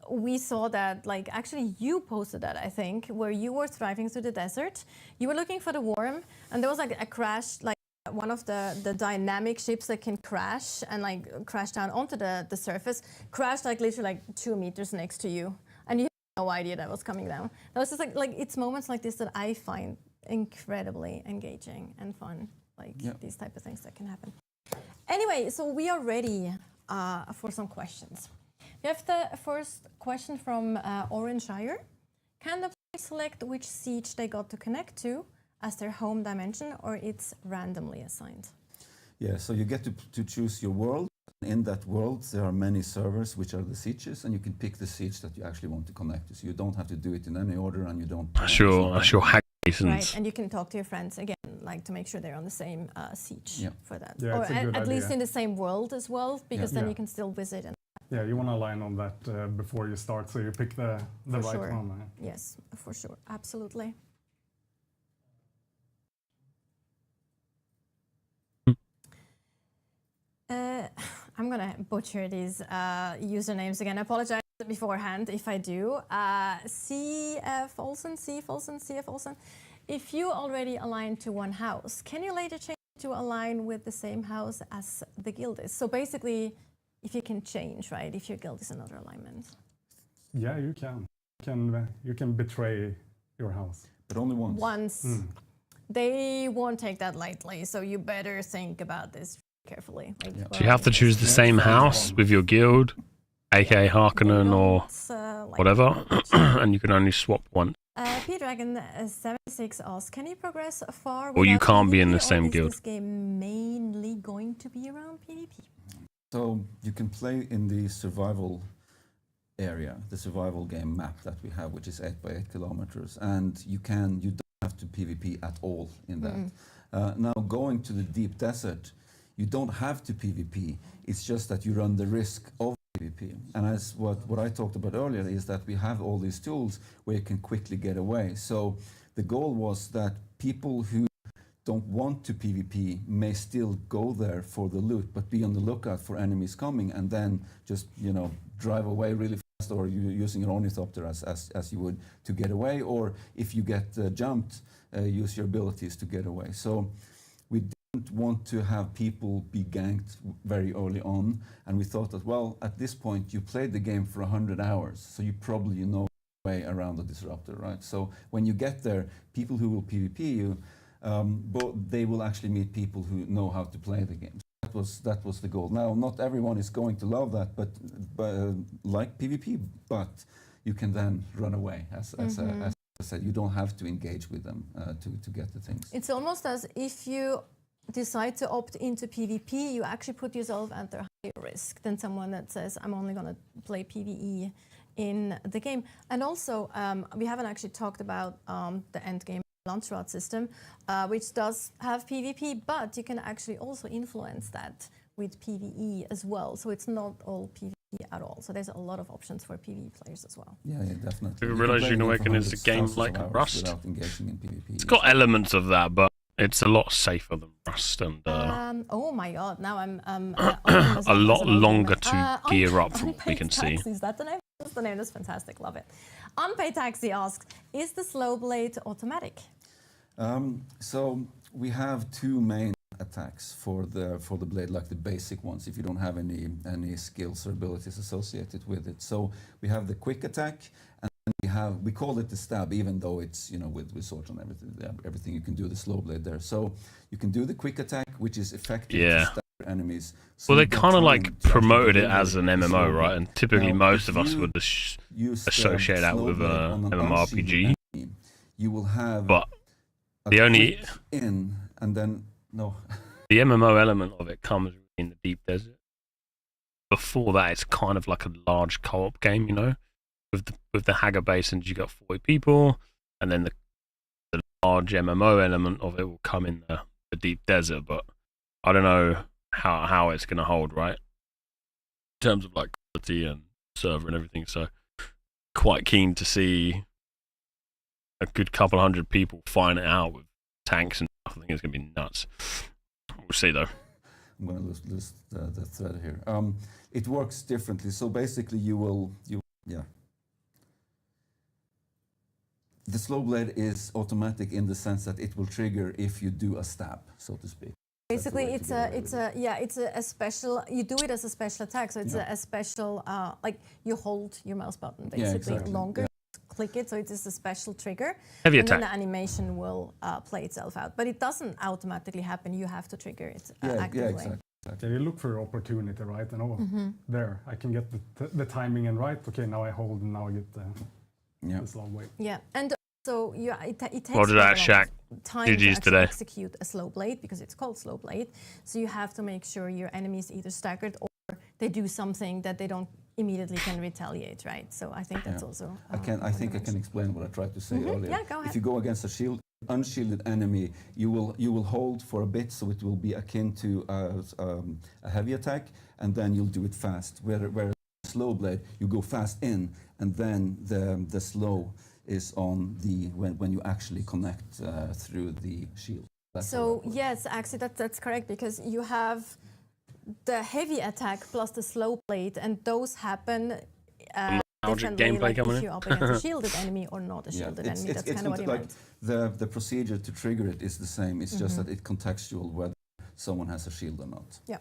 we saw that, like actually you posted that, I think, where you were driving through the desert. You were looking for the worm, and there was like a crash, like one of the dynamic ships that can crash and like crash down onto the surface, crashed like literally like 2 meters next to you, and you had no idea that was coming down. That was just like it's moments like this that I find incredibly engaging and fun, like these type of things that can happen. Anyway, so we are ready for some questions. We have the first question from Orangeshire. Can the player select which siege they got to connect to as their home dimension, or it's randomly assigned? Yeah, so you get to choose your world. In that world, there are many servers, which are the sieges, and you can pick the siege that you actually want to connect to. So you don't have to do it in any order, and you don't. Sure, hack reasons. Right, and you can talk to your friends again, like to make sure they're on the same siege for that, yeah, or it's a good at least idea. in the same world as well, because then you can still visit. And yeah, you want to align on that before you start, so you pick the right one. Yes, for sure, absolutely. I'm gonna butcher these usernames again. I apologize beforehand if I do. CF Olsen. If you already align to one house, can you later change to align with the same house as the guild is? So basically, if you can change, right? If your guild is another alignment. Yeah, you can. You can betray your house. But only once. Once. They won't take that lightly, so you better think about this carefully. Like, Do you have to choose the same house with your guild, aka Harkonnen or whatever, and you can only swap once? P-Dragon 76 asks, can you progress far Or you without can't be in PvP, the same or guild? Is this game mainly going to be around PvP? So you can play in the survival area, the survival game map that we have, which is 8 by 8 kilometers, and you don't have to PvP at all in that. Now going to the deep desert, you don't have to PvP. It's just that you run the risk of PvP. And as what I talked about earlier is that we have all these tools where you can quickly get away. So the goal was that people who don't want to PvP may still go there for the loot, but be on the lookout for enemies coming, and then just drive away really fast, or using your ornithopter as you would to get away, or if you get jumped, use your abilities to get away. So we didn't want to have people be ganked very early on, and we thought that, well, at this point you played the game for 100 hours, so you probably know your way around the disruptor, right? So when you get there, people who will PvP you, but they will actually meet people who know how to play the game. That was the goal. Now, not everyone is going to love that, but like PvP, but you can then run away. As I said, you don't have to engage with them to get the things. It's almost as if you decide to opt into PvP, you actually put yourself under higher risk than someone that says, I'm only going to play PvE in the game. And also, we haven't actually talked about the end game launch rod system, which does have PvP, but you can actually also influence that with PvE as well. So it's not all PvP at all. So there's a lot of options for PvE players as well. Yeah, definitely. Do you realise Dune Awakening is a game like Rust? Without engaging in PvP. It's got elements of that, but it's a lot safer than Rust, and oh my god, now I'm a lot longer to gear up from what we can see. Is that the name? That's the name. That's fantastic. Love it. Unpaid Taxi asks, is the slow blade automatic? So we have two main attacks for the blade, like the basic ones, if you don't have any skills or abilities associated with it. So we have the quick attack, and we call it the stab, even though it's with swords and everything you can do the slow blade there. So you can do the quick attack, which is effective to stab enemies. So well, they kind of like promoted it as an MMO, right? And typically most of us would associate that with an MMORPG. you will have But a the only quick in and then no. the MMO element of it comes in the deep desert. Before that, it's kind of like a large co-op game, you know, with the Hagar Basins, you got 40 people, and then the large MMO element of it will come in the deep desert. But I don't know how it's going to hold, right? In terms of like quality and server and everything. So quite keen to see a good couple hundred people find it out with tanks and stuff. I think it's going to be nuts. We'll see though. I'm going to lose the thread here. It works differently. So basically, yeah. The slow blade is automatic in the sense that it will trigger if you do a stab, so to speak. Basically, it's a special. You do it as a special attack, so it's a special. Like you hold your mouse button basically longer. Yeah. Click it, so it is a special trigger. Heavy and attack. then the animation will play itself out, but it doesn't automatically happen. You have to trigger it actively. Yeah, exactly. Yeah, you look for opportunity, right? And there, I can get the timing in right. Okay, now I hold, and now I get the slow blade. Yeah, and so it takes Roger that, Shaq. time to GG's actually today. execute a slow blade because it's called slow blade. So you have to make sure your enemies either staggered or they do something that they don't immediately can retaliate, right? So I think that's also. I think I can explain what I tried to say earlier. Yeah, go ahead. If you go against a unshielded enemy, you will hold for a bit, so it will be akin to a heavy attack, and then you'll do it fast. Where slow blade, you go fast in, and then the slow is on when you actually connect through the shield. So yes, actually that's correct, because you have the heavy attack plus the slow blade, and those happen differently, like if you're up against a shielded enemy or not a shielded enemy. That's kind of what you meant. The procedure to trigger it is the same. It's just that it's contextual whether someone has a shield or not. Yeah.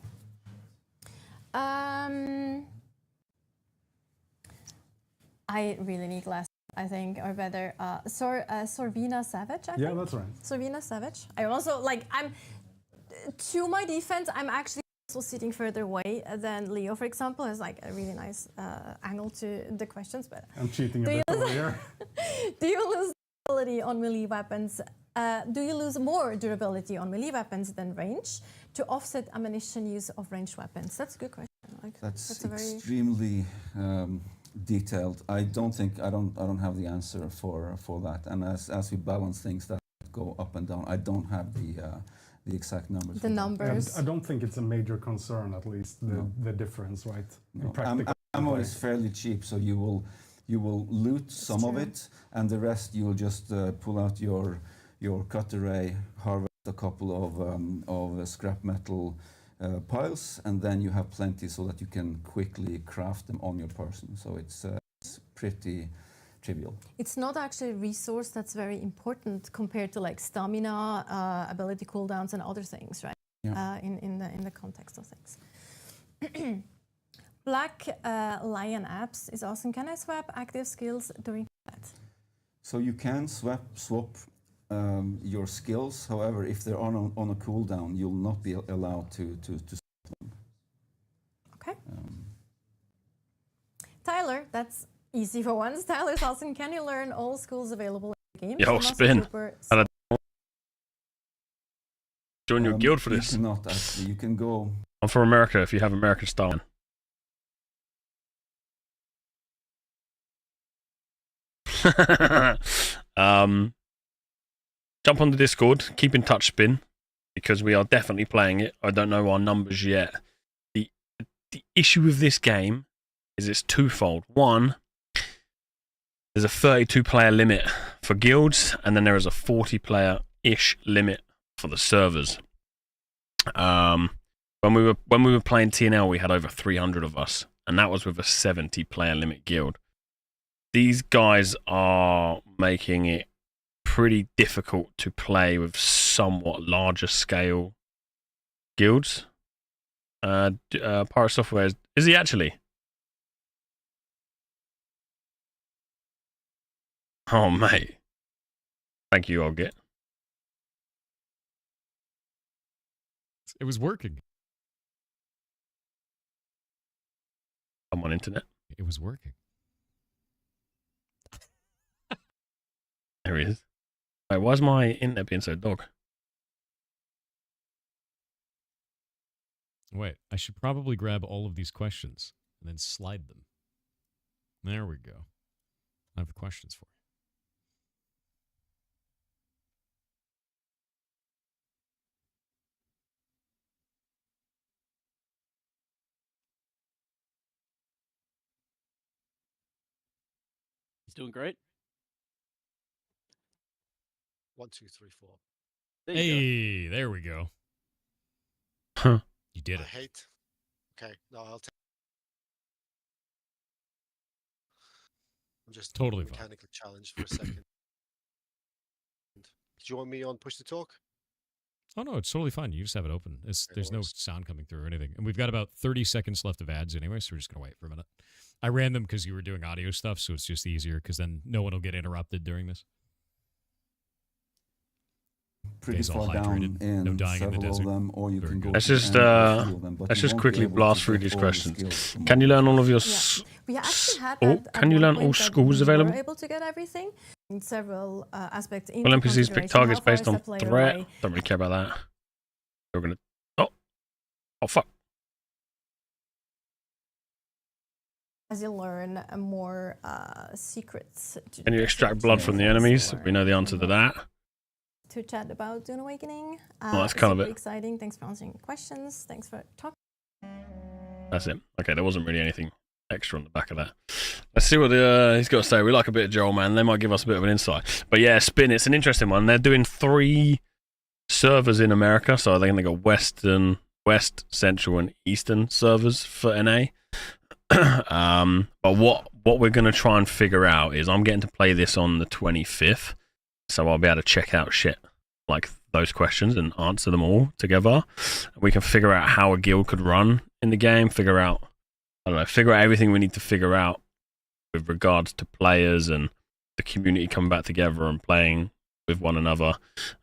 I really need glasses, I think, or better. Sorvina Savage, I think? Yeah, that's right. Sorvina Savage. I also, to my defense, I'm actually also sitting further away than Leo, for example, has like a really nice angle to the questions. But I'm cheating a bit over here. Do you lose durability on melee weapons? Do you lose more durability on melee weapons than range to offset ammunition use of ranged weapons? That's a good question. That's extremely detailed. I don't have the answer for that. And as we balance things that go up and down, I don't have the exact numbers. The numbers. I don't think it's a major concern, at least the difference, right? No. Ammo is fairly cheap, so you will loot some of it, and the rest you will just pull out your cut array, harvest a couple of scrap metal piles, and then you have plenty so that you can quickly craft them on your person. So it's pretty trivial. It's not actually a resource that's very important compared to like stamina, ability cooldowns, and other things, right? Yeah. In the context of things. Black Lion Apps is asking, can I swap active skills during combat? So you can swap your skills. However, if they're on a cooldown, you'll not be allowed to swap them. Okay. Tyler, that's easy for once. Tyler's asking, can you learn all skills available in the game? Yo, spin. Join your guild for this. You cannot actually. You can go. I'm from America. If you have American style. Jump on the Discord. Keep in touch, Spin, because we are definitely playing it. I don't know our numbers yet. The issue with this game is it's twofold. One, there's a 32-player limit for guilds, and then there is a 40-player-ish limit for the servers. When we were playing TNL, we had over 300 of us, and that was with a 70-player limit guild. These guys are making it pretty difficult to play with somewhat larger scale guilds. Pirate Software is he actually? Oh mate, thank you, I'll get. It was working. I'm on internet. It was working. There he is. Wait, why's my internet being so dog? Wait, I should probably grab all of these questions and then slide them. There we go. I have questions for you. He's doing great. 1, 2, 3, 4. There you go. Hey, there we go. Huh. You did I it. hate. Okay, no, I'll take. I'm just Totally fine. mechanically challenged for a second. Did you want me on push to talk? Oh, no, it's totally fine. You just have it open. There's no worries. sound coming through or anything. And we've got about 30 seconds left of ads anyway, so we're just going to wait for a minute. I ran them because you were doing audio stuff, so it's just easier because then no one will get interrupted during this. Pretty Guys all far down hydrated, in no dying in the several of desert. them, or you Very can go good. Let's to the just end and steal them, but let's you just won't be quickly able to blast through get these all the questions. skills from Can you learn all of your? We actually had Oh, that at can you one learn point all that schools we available? were able to get everything in several aspects. Well, NPCs pick targets based on threat. Away. Don't really care about that. We're gonna. Oh fuck. As you learn more secrets. Can you extract blood from the enemies? We know the answer to that. To chat about Dune Awakening. Well, that's kind of super it. exciting. Thanks for answering questions. Thanks for talking. That's it. Okay, there wasn't really anything extra on the back of that. Let's see what he's got to say. We like a bit of Joel, man. They might give us a bit of an insight. But yeah, Spin, it's an interesting one. They're doing 3 servers in America. So I think they got West, Central, and Eastern servers for NA. But what we're going to try and figure out is I'm getting to play this on the 25th. So I'll be able to check out shit like those questions and answer them all together. We can figure out how a guild could run in the game, figure out everything we need to figure out with regards to players and the community coming back together and playing with one another.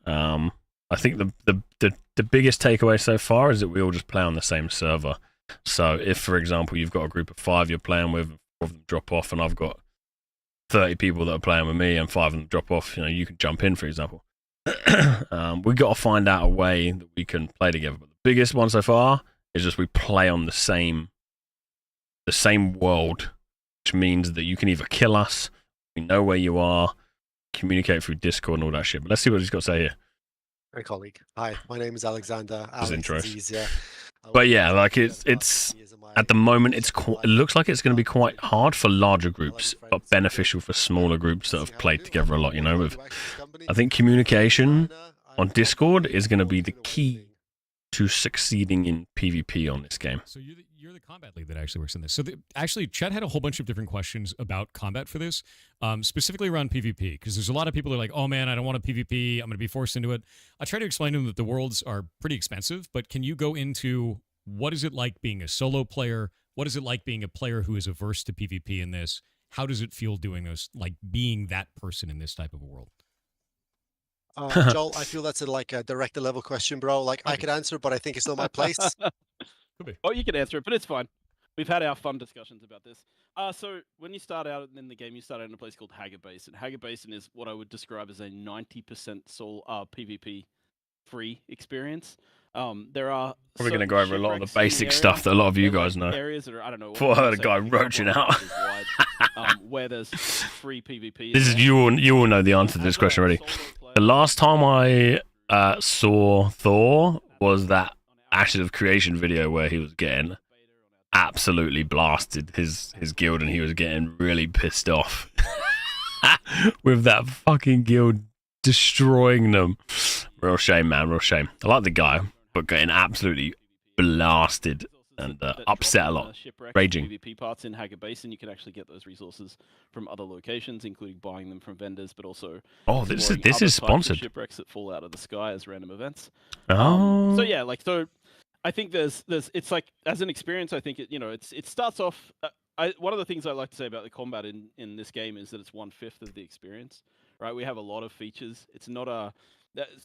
I think the biggest takeaway so far is that we all just play on the same server. So if, for example, you've got a group of 5 you're playing with, 4 of them drop off, and I've got 30 people that are playing with me and 5 of them drop off, you can jump in, for example. We've got to find out a way that we can play together. But the biggest one so far is just we play on the same world, which means that you can either kill us, we know where you are, communicate through Discord and all that shit. But let's see what he's got to say here. My colleague. Hi, my name is Alexander. His Alex intro. is easier. But yeah, like it's at the moment it looks like it's going to be quite hard for larger groups, but beneficial for smaller groups that have played together a lot. I think communication on Discord is going to be the key to succeeding in PvP on this game. So you're the combat lead that actually works in this. So actually, Chet had a whole bunch of different questions about combat for this, specifically around PvP, because there's a lot of people that are like, oh man, I don't want a PvP, I'm going to be forced into it. I try to explain to them that the worlds are pretty expensive, but can you go into what is it like being a solo player? What is it like being a player who is averse to PvP in this? How does it feel doing this, like being that person in this type of a world? Joel, I feel that's a director level question, bro. Like I could answer it, but I think it's not my place. Could be. Oh, you can answer it, but it's fine. We've had our fun discussions about this. So when you start out in the game, you start out in a place called Hager Basin. Hager Basin is what I would describe as a 90% PvP free experience. There are probably going to go over a lot of the basic stuff that a lot of you guys know. Areas that are, I don't know. Before I heard a guy roaching out. Where there's free PvP. This is you all know the answer to this question already. The last time I saw Thor was that Ashes of Creation video where he was getting absolutely blasted his guild, and he was getting really pissed off with that fucking guild destroying them. Real shame, man. Real shame. I like the guy, but getting absolutely blasted and upset a lot. Raging. PvP parts in Hager Basin, you can actually get those resources from other locations, including buying them from vendors, but also this is sponsored. Shipwrecks that fall out of the sky as random events. Oh. So yeah, so I think there's it's like as an experience, I think it starts off. One of the things I like to say about the combat in this game is that it's 1/5 of the experience. Right, we have a lot of features. It's not a.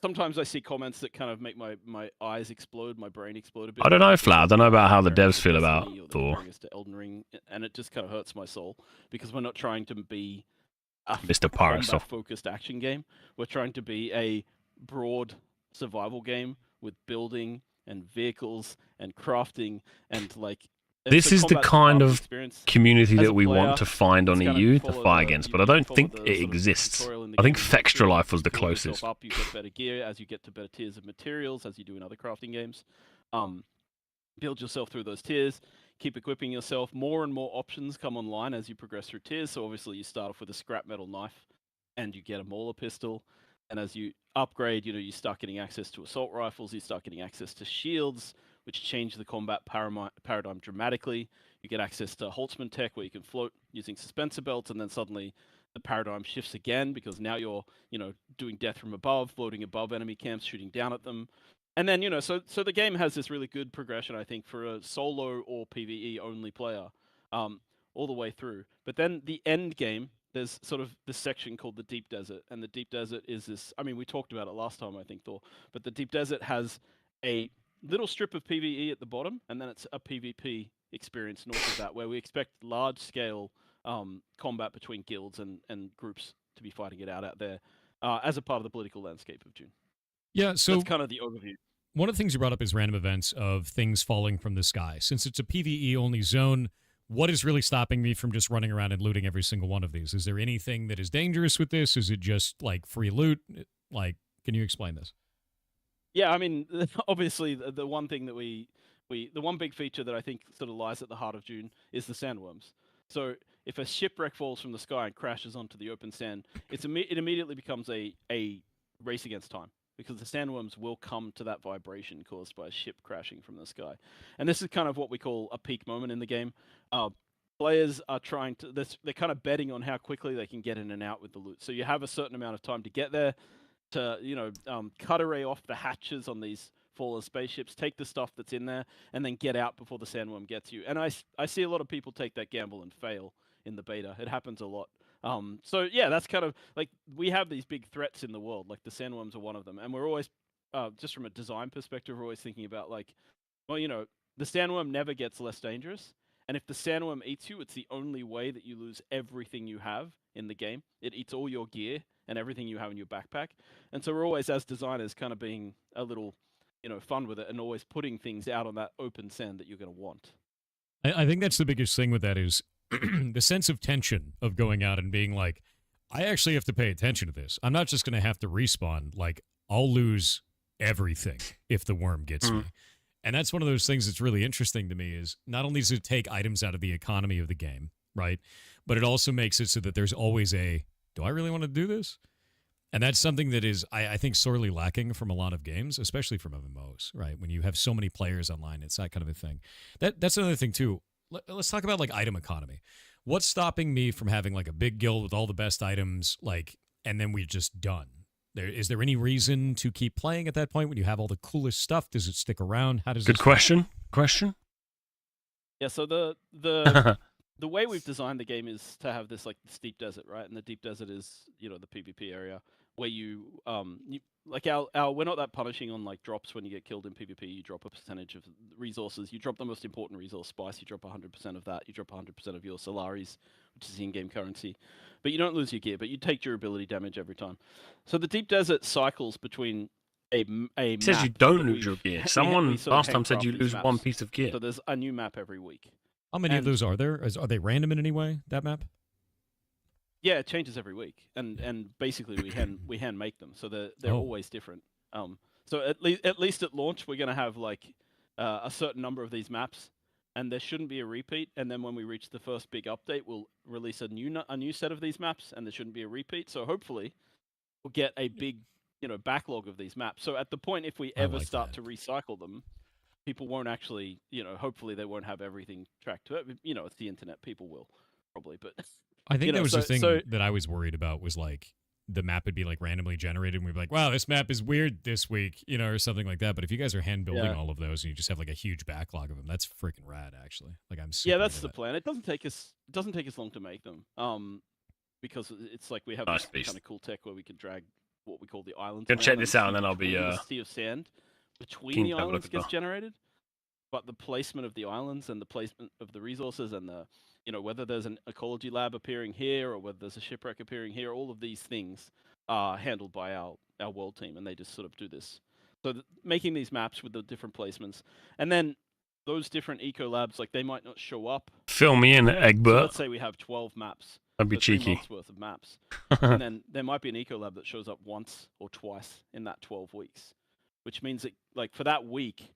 Sometimes I see comments that kind of make my eyes explode, my brain explode a bit. I don't know, Flat. I don't know about how the devs feel about Thor. To Elden Ring, and it just kind of hurts my soul because we're not trying to be Mr. Pirate Soft. focused action game. We're trying to be a broad survival game with building and vehicles and crafting and like. This is the combat's a kind part of experience. community As that a we player, want to find on it's gonna EU to follow fight the- against, you- but I you don't follow think the it sort of exists. tutorial in the I think game, you go Fextra through, Life was the build yourself closest. Up, you get better gear as you get to better tiers of materials, as you do in other crafting games. Build yourself through those tiers, keep equipping yourself. More and more options come online as you progress through tiers. So obviously you start off with a scrap metal knife and you get a mauler pistol. And as you upgrade, you start getting access to assault rifles, you start getting access to shields, which change the combat paradigm dramatically. You get access to Holtzman tech where you can float using suspensor belts, and then suddenly the paradigm shifts again because now you're, doing death from above, floating above enemy camps, shooting down at them. And then, so the game has this really good progression, I think, for a solo or PvE only player, all the way through. But then the end game, there's sort of this section called the Deep Desert, and the Deep Desert is this. I mean, we talked about it last time, I think, Thor. But the Deep Desert has a little strip of PvE at the bottom, and then it's a PvP experience north of that, where we expect large-scale combat between guilds and groups to be fighting it out there as a part of the political landscape of June. Yeah, so that's kind of the overview. One of the things you brought up is random events of things falling from the sky. Since it's a PvE only zone, what is really stopping me from just running around and looting every single one of these? Is there anything that is dangerous with this? Is it just like free loot? Like, can you explain this? Yeah, I mean, obviously the one thing that the one big feature that I think sort of lies at the heart of June is the sandworms. So if a shipwreck falls from the sky and crashes onto the open sand, it immediately becomes a race against time, because the sandworms will come to that vibration caused by a ship crashing from the sky. And this is kind of what we call a peak moment in the game. Players are they're kind of betting on how quickly they can get in and out with the loot. So you have a certain amount of time to get there, to cut array off the hatches on these fallen spaceships, take the stuff that's in there, and then get out before the sandworm gets you. And I see a lot of people take that gamble and fail in the beta. It happens a lot. So yeah, that's kind of like, we have these big threats in the world, like the sandworms are one of them, and we're always just from a design perspective, we're always thinking about like, well, the sandworm never gets less dangerous, and if the sandworm eats you, it's the only way that you lose everything you have in the game. It eats all your gear and everything you have in your backpack, and so we're always, as designers, kind of being a little fun with it and always putting things out on that open sand that you're going to want. I think that's the biggest thing with that is the sense of tension of going out and being like, I actually have to pay attention to this. I'm not just going to have to respawn. Like, I'll lose everything if the worm gets me. And that's one of those things that's really interesting to me is not only does it take items out of the economy of the game, right? But it also makes it so that there's always do I really want to do this? And that's something that is, I think, sorely lacking from a lot of games, especially from MMOs, right? When you have so many players online, it's that kind of a thing. That's another thing, too. Let's talk about, like, item economy. What's stopping me from having, like, a big guild with all the best items, like, and then we're just done? Is there any reason to keep playing at that point when you have all the coolest stuff? Does it stick around? How does Good question. Yeah, so the way we've designed the game is to have this, like, steep desert, right? And the deep desert is, the PvP area where we're not that punishing on, like, drops. When you get killed in PvP, you drop a percentage of resources. You drop the most important resource, spice. You drop 100% of that. You drop 100% of your Solaris, which is the in-game currency. But you don't lose your gear, but you take durability damage every time. So the deep desert cycles between a It says you don't lose your gear. Someone last time said you lose one piece of gear. So there's a new map every week. How many of those are there? Are they random in any way, that map? Yeah, it changes every week, and basically we hand make them, so they're always different. So at least at launch we're gonna have like a certain number of these maps, and there shouldn't be a repeat. And then when we reach the first big update, we'll release a new set of these maps, and there shouldn't be a repeat. So hopefully we'll get a big backlog of these maps. So at the point if we ever start to recycle them, people won't actually hopefully they won't have everything tracked to it. It's the internet, people will probably, but. I think that was the thing that I was worried about was like the map would be like randomly generated and we'd be like, wow, this map is weird this week, or something like that. But if you guys are hand building all of those and you just have like a huge backlog of them, that's freaking rad, actually. Like that's the plan. It doesn't take us long to make them. Because it's like we have this kind of cool tech where we can drag what we call the islands. Gonna check this out and then I'll be the sea of sand between the islands gets generated. But the placement of the islands and the placement of the resources and you know, whether there's an ecology lab appearing here or whether there's a shipwreck appearing here, all of these things are handled by our world team, and they just sort of do this. So making these maps with the different placements, and then those different eco labs, like they might not show up. Fill me in, So Egbert. let's say we have 12 maps. That'd be so 3 cheeky. months worth of maps, and then there might be an eco lab that shows up once or twice in that 12 weeks, which means that, like, for that week,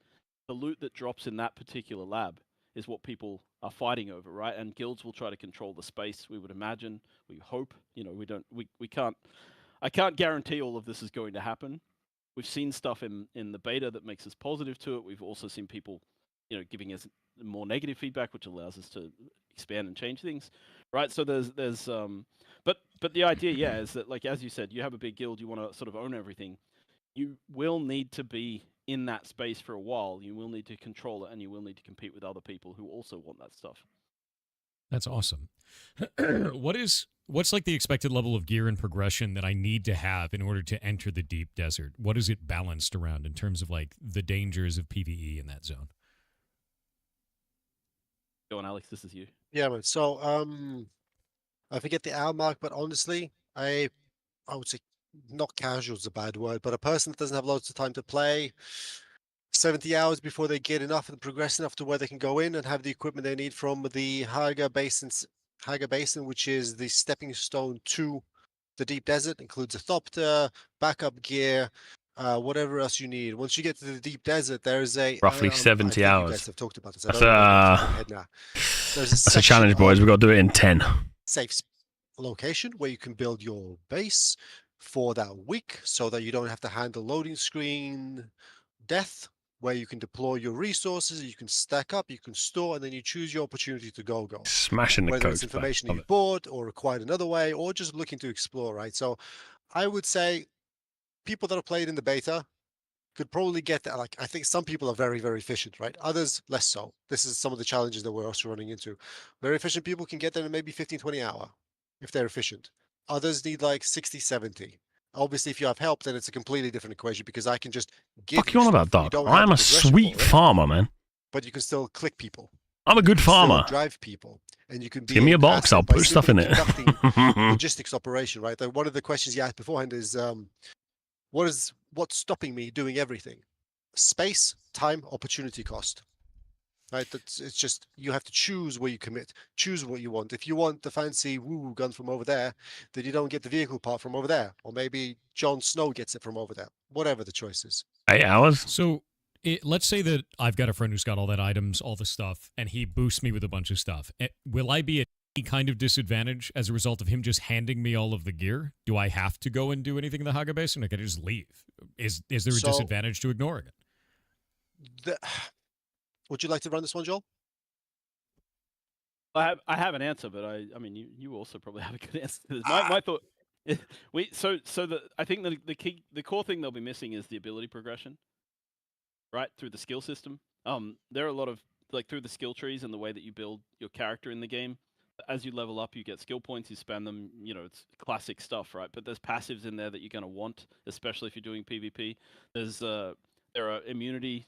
the loot that drops in that particular lab is what people are fighting over, right? And guilds will try to control the space, we would imagine, we hope. You know, we can't, I can't guarantee all of this is going to happen. We've seen stuff in the beta that makes us positive to it. We've also seen people, you know, giving us more negative feedback, which allows us to expand and change things, right? So there's but the idea, yeah, is that, like, as you said, you have a big guild, you want to sort of own everything. You will need to be in that space for a while. You will need to control it, and you will need to compete with other people who also want that stuff. That's awesome. What's like the expected level of gear and progression that I need to have in order to enter the deep desert? What is it balanced around in terms of like the dangers of PvE in that zone? Go on, Alex, this is you. Yeah, man. So I forget the hour mark, but honestly, I would say not casual is a bad word, but a person that doesn't have loads of time to play, 70 hours before they get enough and progress enough to where they can go in and have the equipment they need from the Haga Basin, which is the stepping stone to the deep desert, includes a thopter, backup gear, whatever else you need. Once you get to the deep desert, there's a Roughly I 70 think hours. You guys have talked about this. That's There's a challenge, boys. We've got to do it in 10. safe location where you can build your base for that week so that you don't have to handle loading screen death, where you can deploy your resources, you can stack up, you can store, and then you choose your opportunity to go. Smashing the Whether it's coach. information you bought or acquired another way, or just looking to explore, right? So I would say people that have played in the beta could probably get that. Like, I think some people are very, very efficient, right? Others less so. This is some of the challenges that we're also running into. Very efficient people can get there in maybe 15, 20 hours if they're efficient. Others need like 60, 70. Obviously, if you have help, then it's a completely different equation, because I can just give Fuck you on about, stuff. You dog? don't have I'm the a progression sweet for it, farmer, man. but you can still click people. I'm a good You can still farmer. drive people, and you can be Give me a box, asset I'll by put stuff in simply it. conducting logistics operation, right? One of the questions you asked beforehand is, what's stopping me doing everything? Space, time, opportunity cost. Right? It's just, you have to choose where you commit, choose what you want. If you want the fancy woo gun from over there, then you don't get the vehicle part from over there, or maybe Jon Snow gets it from over there. Whatever the choice is. 8 hours. So let's say that I've got a friend who's got all that items, all the stuff, and he boosts me with a bunch of stuff. Will I be at any kind of disadvantage as a result of him just handing me all of the gear? Do I have to go and do anything in the Haga Basin, or can I just leave? Is there a disadvantage to ignoring it? Would you like to run this one, Joel? I have an answer, but I mean, you also probably have a good answer to this. My thought, I think the core thing they'll be missing is the ability progression, right, through the skill system. There are a lot of, like, through the skill trees and the way that you build your character in the game. As you level up, you get skill points, you spend them. You know, it's classic stuff, right? But there's passives in there that you're going to want, especially if you're doing PvP. There are immunity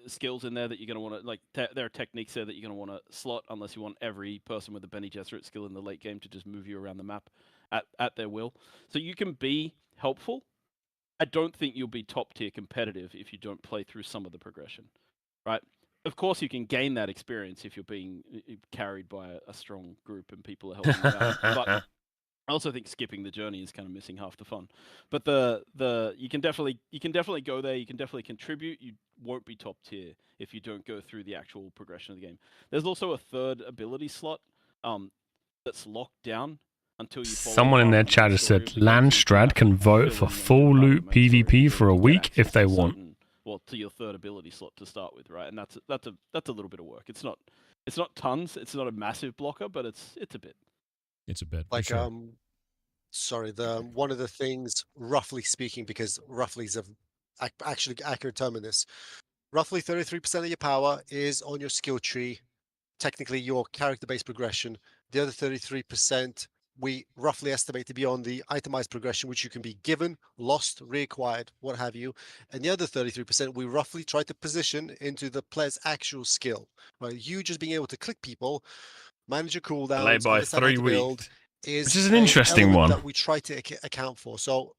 skills in there that you're going to want to, like, there are techniques there that you're going to want to slot, unless you want every person with a Bene Gesserit skill in the late game to just move you around the map at their will. So you can be helpful. I don't think you'll be top tier competitive if you don't play through some of the progression, right? Of course, you can gain that experience if you're being carried by a strong group and people are helping you out. But I also think skipping the journey is kind of missing half the fun. But you can definitely go there. You can definitely contribute. You won't be top tier if you don't go through the actual progression of the game. There's also a third ability slot that's locked down until you follow. Someone in their chat has said Landstrad can vote for full loot PvP for a week if they want. Well, to your third ability slot to start with, right? And that's a little bit of work. It's not tons. It's not a massive blocker, but it's a bit. It's a bit. Like, sure. Sorry, one of the things, roughly speaking, because roughly is actually accurate term in this, roughly 33% of your power is on your skill tree, technically your character-based progression. The other 33% we roughly estimate to be on the itemized progression, which you can be given, lost, reacquired, what have you. And the other 33% we roughly try to position into the player's actual skill. Right? You just being able to click people manage your Delayed cooldowns, by understand how 3 to build, weeks. is Which is an a interesting element one. that we try to account for. So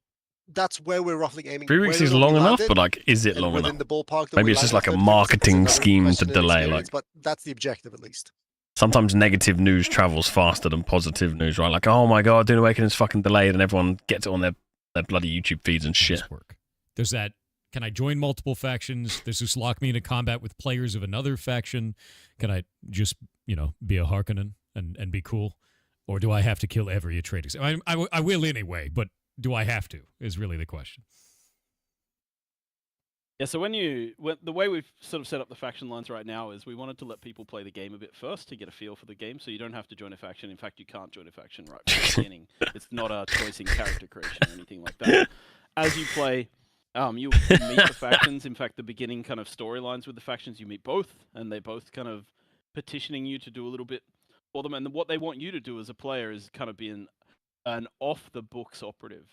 that's where we're roughly aiming. 3 weeks Whether or is not we long enough, landed but like, is it and long within enough? the ballpark that Maybe we it's just landed, like a 30 to 50% marketing another scheme to question and delay. experience, Like but that's the objective at least. sometimes negative news travels faster than positive news, right? Like, oh my god, Dune Awakening's fucking delayed, and everyone gets it on their bloody YouTube feeds and shit. There's that. Can I join multiple factions? Does this lock me into combat with players of another faction? Can I just, be a Harkonnen and be cool? Or do I have to kill every Atreides? I will anyway, but do I have to is really the question. Yeah, so the way we've sort of set up the faction lines right now is we wanted to let people play the game a bit first to get a feel for the game, so you don't have to join a faction. In fact, you can't join a faction right from the beginning. It's not a choice in character creation or anything like that. As you play, you meet the factions. In fact, the beginning kind of storylines with the factions, you meet both, and they're both kind of petitioning you to do a little bit for them. And what they want you to do as a player is kind of be an off-the-books operative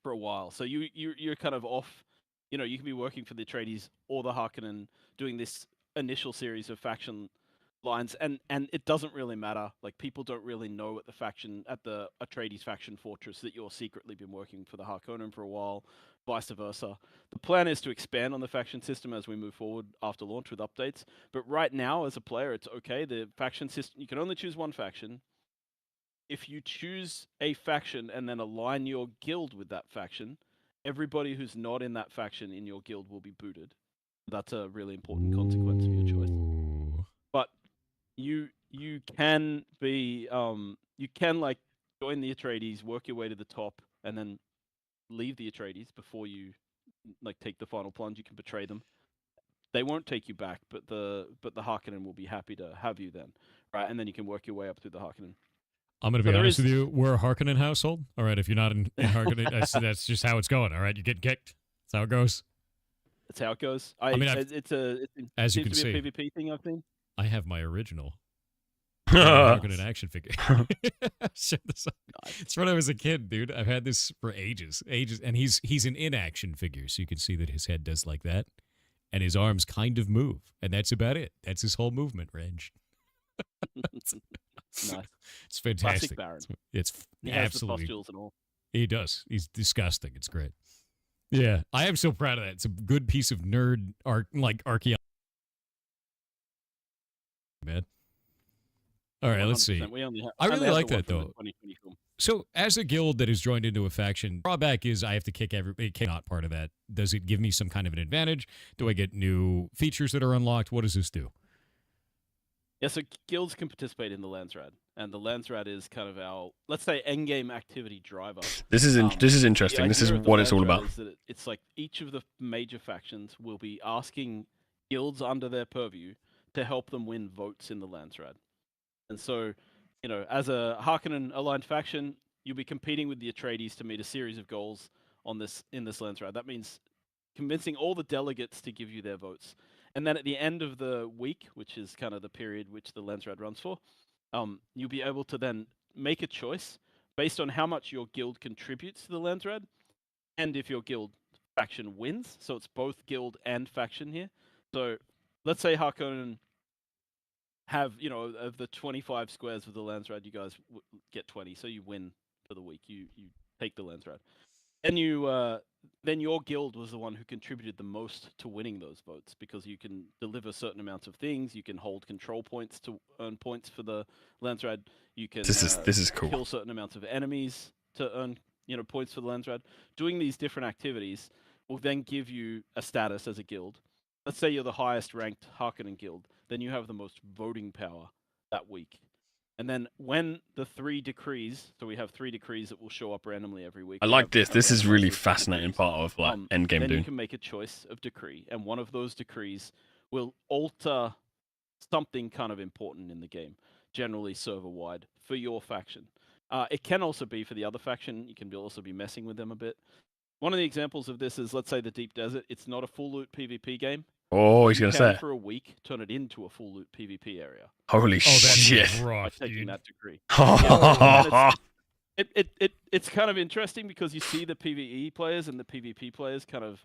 for a while. So you're kind of off. You can be working for the Atreides or the Harkonnen, doing this initial series of faction lines, and it doesn't really matter. Like, people don't really know at the Atreides faction fortress that you're secretly been working for the Harkonnen for a while, vice versa. The plan is to expand on the faction system as we move forward after launch with updates. But right now, as a player, it's okay. The faction system, you can only choose one faction. If you choose a faction and then align your guild with that faction, everybody who's not in that faction in your guild will be booted. That's a really important consequence of your choice. But you can be you can like join the Atreides, work your way to the top, and then leave the Atreides before you like take the final plunge. You can betray them. They won't take you back, but the Harkonnen will be happy to have you then, right? And then you can work your way up through the Harkonnen. I'm going to be honest with you. We're a Harkonnen household. All right, if you're not in Harkonnen, that's just how it's going. All right, you get kicked. That's how it goes. That's how it goes. It's as you seems can to be see, a PvP thing I've seen. I have my original Harkonnen action figure. Check this out. It's when I was a kid, dude. I've had this for ages, and he's an inaction figure, so you can see that his head does like that, and his arms kind of move, and that's about it. That's his whole movement range. Nice. It's fantastic. Classic Baron. It's he has absolutely. the pustules and all. He does. He's disgusting. It's great. Yeah, I am so proud of that. It's a good piece of nerd archaeology. Man. All right, let's see. I really like that though. So, as a guild that is joined into a faction, drawback is I have to kick not part of that. Does it give me some kind of an advantage? Do I get new features that are unlocked? What does this do? Yeah, so guilds can participate in the Landsrad, and the Landsrad is kind of our, let's say, endgame activity driver. This is interesting. This is what it's all about. It's like each of the major factions will be asking guilds under their purview to help them win votes in the Landsrad. And so, as a Harkonnen aligned faction, you'll be competing with the Atreides to meet a series of goals in this Landsrad. That means convincing all the delegates to give you their votes. And then at the end of the week, which is kind of the period which the Landsrad runs for, you'll be able to then make a choice based on how much your guild contributes to the Landsrad, and if your guild faction wins. So it's both guild and faction here. So let's say Harkonnen have, of the 25 squares of the Landsrad, you guys get 20, so you win for the week. You take the Landsrad. And then your guild was the one who contributed the most to winning those votes, because you can deliver certain amounts of things. You can hold control points to earn points for the Landsrad. You can this is cool. Kill certain amounts of enemies to earn points for the Landsrad. Doing these different activities will then give you a status as a guild. Let's say you're the highest ranked Harkonnen guild, then you have the most voting power that week. And then when the 3 decrees, so we have 3 decrees that will show up randomly every week. I like this. This is really fascinating part of endgame Then Dune. you can make a choice of decree, and one of those decrees will alter something kind of important in the game, generally server-wide, for your faction. It can also be for the other faction. You can also be messing with them a bit. One of the examples of this is, let's say, the Deep Desert. It's not a full loot PvP game. Oh, he's going to say it. For a week, turn it into a full loot PvP area. Holy shit. By taking that degree. It's kind of interesting because you see the PvE players and the PvP players kind of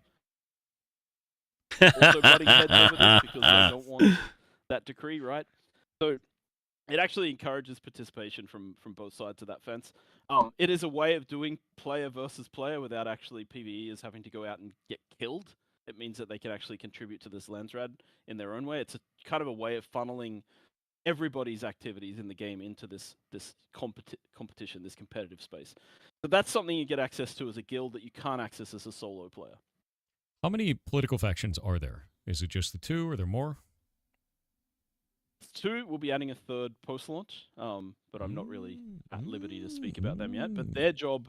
also butting heads over this because they don't want that decree, right? So it actually encourages participation from both sides of that fence. It is a way of doing player versus player without actually PvEers having to go out and get killed. It means that they can actually contribute to this Lensrad in their own way. It's a kind of a way of funneling everybody's activities in the game into this competition, this competitive space. So that's something you get access to as a guild that you can't access as a solo player. How many political factions are there? Is it just the 2? Or are there more? 2, we'll be adding a third post-launch, but I'm not really at liberty to speak about them yet. But their job,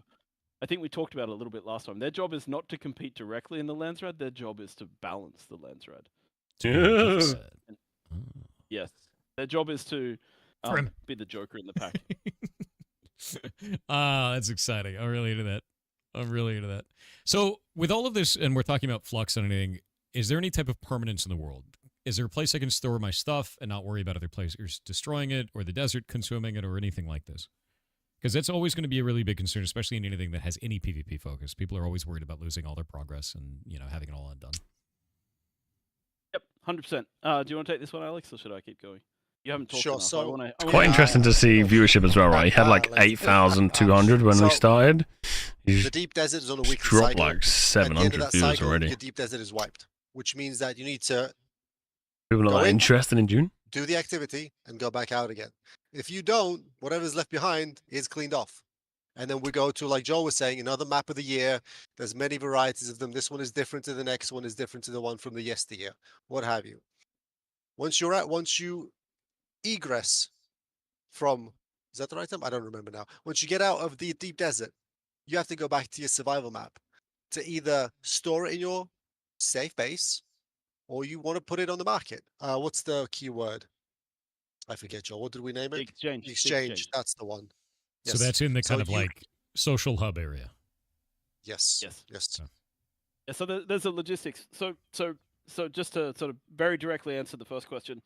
I think we talked about it a little bit last time, their job is not to compete directly in the Lensrad, their job is to balance the Lensrad. Yes. Their job is to be the Joker in the pack. That's exciting. I'm really into that. So with all of this, and we're talking about flux and anything, is there any type of permanence in the world? Is there a place I can store my stuff and not worry about other players destroying it or the desert consuming it or anything like this? Because that's always going to be a really big concern, especially in anything that has any PvP focus. People are always worried about losing all their progress and, having it all undone. Yep, 100%. Do you want to take this one, Alex, or should I keep going? You haven't talked enough. So It's quite interesting to see viewership as well, right? He had like 8,200 when we started. The deep desert is on a weekly dropped cycle. like At the end 700 of that viewers cycle, already. your deep desert is wiped, which means that you need to People are go not in, interested in June. do the activity, and go back out again. If you don't, whatever's left behind is cleaned off. And then we go to, like Joel was saying, another map of the year. There's many varieties of them. This one is different to the next one, is different to the one from the yesteryear, what have you. Once you egress from, is that the right term? I don't remember now. Once you get out of the deep desert, you have to go back to your survival map to either store it in your safe base or you want to put it on the market. What's the keyword? I forget, Joel. What did we name it? Exchange. The exchange. That's the one. So that's in the kind of like social hub area. Yes. Yeah, so there's a logistics. So just to sort of very directly answer the first question,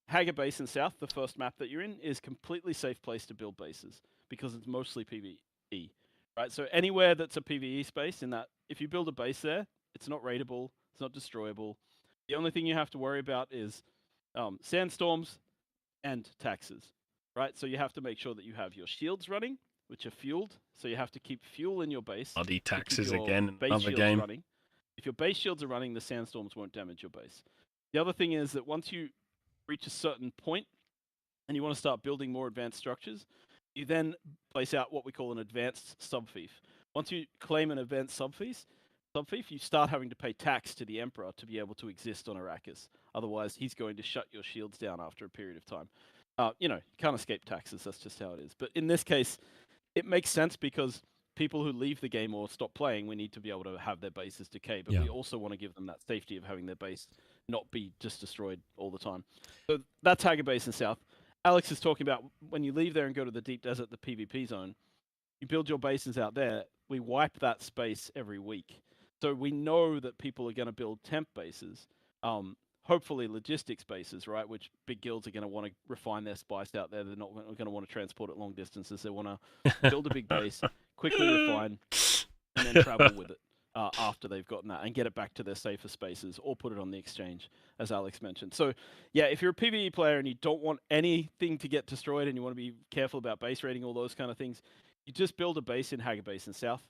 Hager Basin South, the first map that you're in, is completely safe place to build bases because it's mostly PvE, right? So anywhere that's a PvE space in that, if you build a base there, it's not raidable, it's not destroyable. The only thing you have to worry about is sandstorms and taxes, right? So you have to make sure that you have your shields running, which are fueled. So you have to keep fuel in your base. Bloody taxes your again, base another shields game. running. If your base shields are running, the sandstorms won't damage your base. The other thing is that once you reach a certain point and you want to start building more advanced structures, you then place out what we call an advanced subfief. Once you claim an advanced subfief, you start having to pay tax to the Emperor to be able to exist on Arrakis. Otherwise, he's going to shut your shields down after a period of time. You can't escape taxes. That's just how it is. But in this case, it makes sense because people who leave the game or stop playing, we need to be able to have their bases decay. But we also want to give them that safety of having their base not be just destroyed all the time. So that's Hager Basin South. Alex is talking about when you leave there and go to the deep desert, the PvP zone, you build your bases out there. We wipe that space every week. So we know that people are going to build temp bases, hopefully logistics bases, right? Which big guilds are going to want to refine their spice out there. They're not going to want to transport it long distances. They want to build a big base, quickly refine, and then travel with it after they've gotten that and get it back to their safer spaces or put it on the exchange, as Alex mentioned. So yeah, if you're a PvE player and you don't want anything to get destroyed and you want to be careful about base raiding, all those kind of things, you just build a base in Hager Basin South.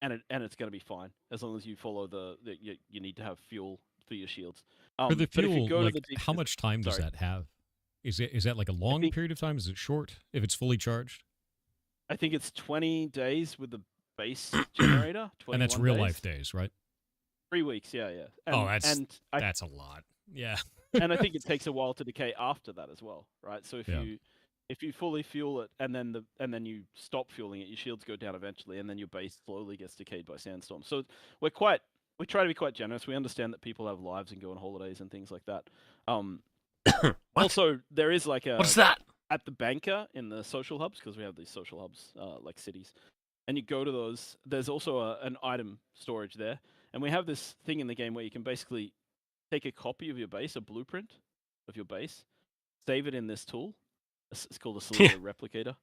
And it's going to be fine as long as you follow you need to have fuel for your shields. For the but if you fuel, go to like, the how much time does that have? Is that like a long period of time? Is it short if it's fully charged? I think it's 20 days with the base generator. And that's real life days, right? 3 weeks, yeah. That's a lot. Yeah. And I think it takes a while to decay after that as well, right? So if you fully fuel it and then you stop fueling it, your shields go down eventually, and then your base slowly gets decayed by sandstorms. So we try to be quite generous. We understand that people have lives and go on holidays and things like that. Also, there is like a What's that? At the banker in the social hubs, because we have these social hubs like cities, and you go to those. There's also an item storage there, and we have this thing in the game where you can basically take a copy of your base, a blueprint of your base, save it in this tool. It's called a Solito replicator,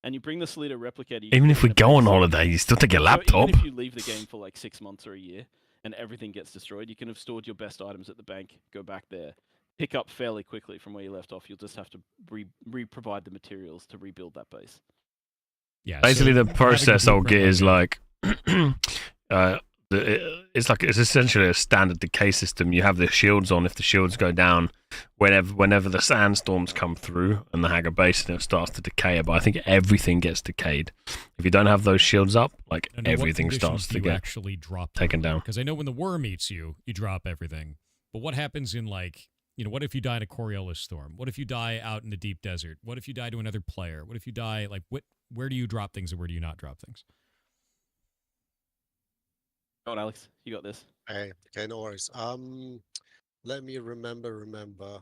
and you bring the Solito replicator. Even if we go on holiday, you still take your laptop. Even if you leave the game for like 6 months or a year, and everything gets destroyed, you can have stored your best items at the bank, go back there, pick up fairly quickly from where you left off. You'll just have to re-provide the materials to rebuild that base. Yeah. Basically, so the process I'll get is that. like, it's essentially a standard decay system. You have the shields on. If the shields go down, whenever the sandstorms come through and the Hagar Basin, it starts to decay. But I think everything gets decayed. If you don't have those shields up, like Under everything what starts conditions to do you get actually drop taken down. Because I know when the worm eats you, you drop everything. But what happens in like, what if you die in a Coriolis storm? What if you die out in the deep desert? What if you die to another player? What if you die like where do you drop things and where do you not drop things? Go on, Alex. You got this. Okay, no worries. Let me remember.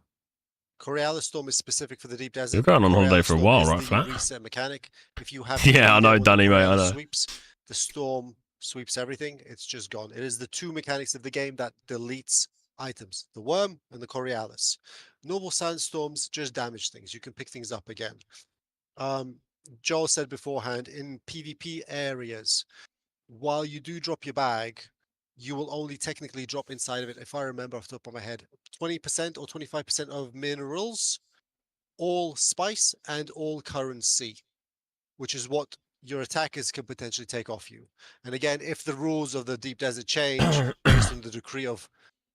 Coriolis Storm is specific for the deep desert. You're going on holiday Coriolis for a Storm while, is right, the Flat? reset mechanic. If you have Yeah, I know, when the Danny, mate, I Coriolis know. sweeps, the storm sweeps everything. It's just gone. It is the two mechanics of the game that deletes items: the worm and the Coriolis. Normal sandstorms just damage things. You can pick things up again. Joel said beforehand, in PvP areas, while you do drop your bag, you will only technically drop inside of it, if I remember off the top of my head, 20% or 25% of minerals, all spice, and all currency, which is what your attackers can potentially take off you. And again, if the rules of the deep desert change based on the decree of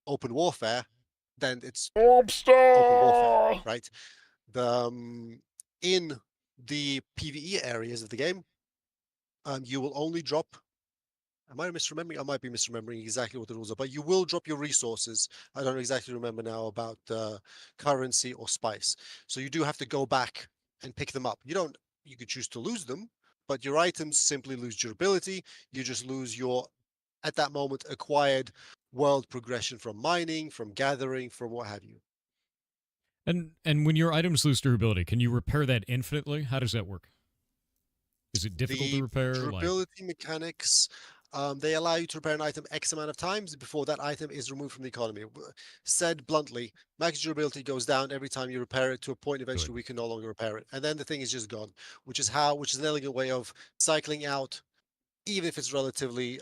open warfare, then it's open warfare, right? In the PvE areas of the game, you will only drop. Am I misremembering? I might be misremembering exactly what the rules are, but you will drop your resources. I don't exactly remember now about currency or spice. So you do have to go back and pick them up. You could choose to lose them, but your items simply lose durability. You just lose your, at that moment, acquired world progression from mining, from gathering, from what have you. And when your items lose durability, can you repair that infinitely? How does that work? Is it difficult to repair? Durability mechanics, they allow you to repair an item X amount of times before that item is removed from the economy. Said bluntly, max durability goes down every time you repair it to a point eventually we can no longer repair it. And then the thing is just gone, which is an elegant way of cycling out, even if it's relatively,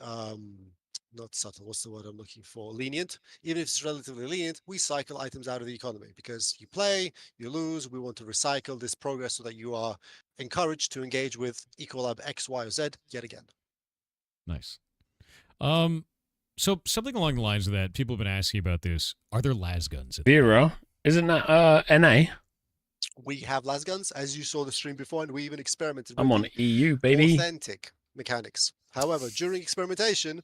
not subtle, what's the word I'm looking for? Lenient. Even if it's relatively lenient, we cycle items out of the economy because you play, you lose, we want to recycle this progress so that you are encouraged to engage with Ecolab X, Y, or Z yet again. Nice. So something along the lines of that, people have been asking about this. Are there las guns? Vera, isn't that NA? We have las guns, as you saw the stream before, and we even experimented I'm with on EU, baby. authentic mechanics. However, during experimentation,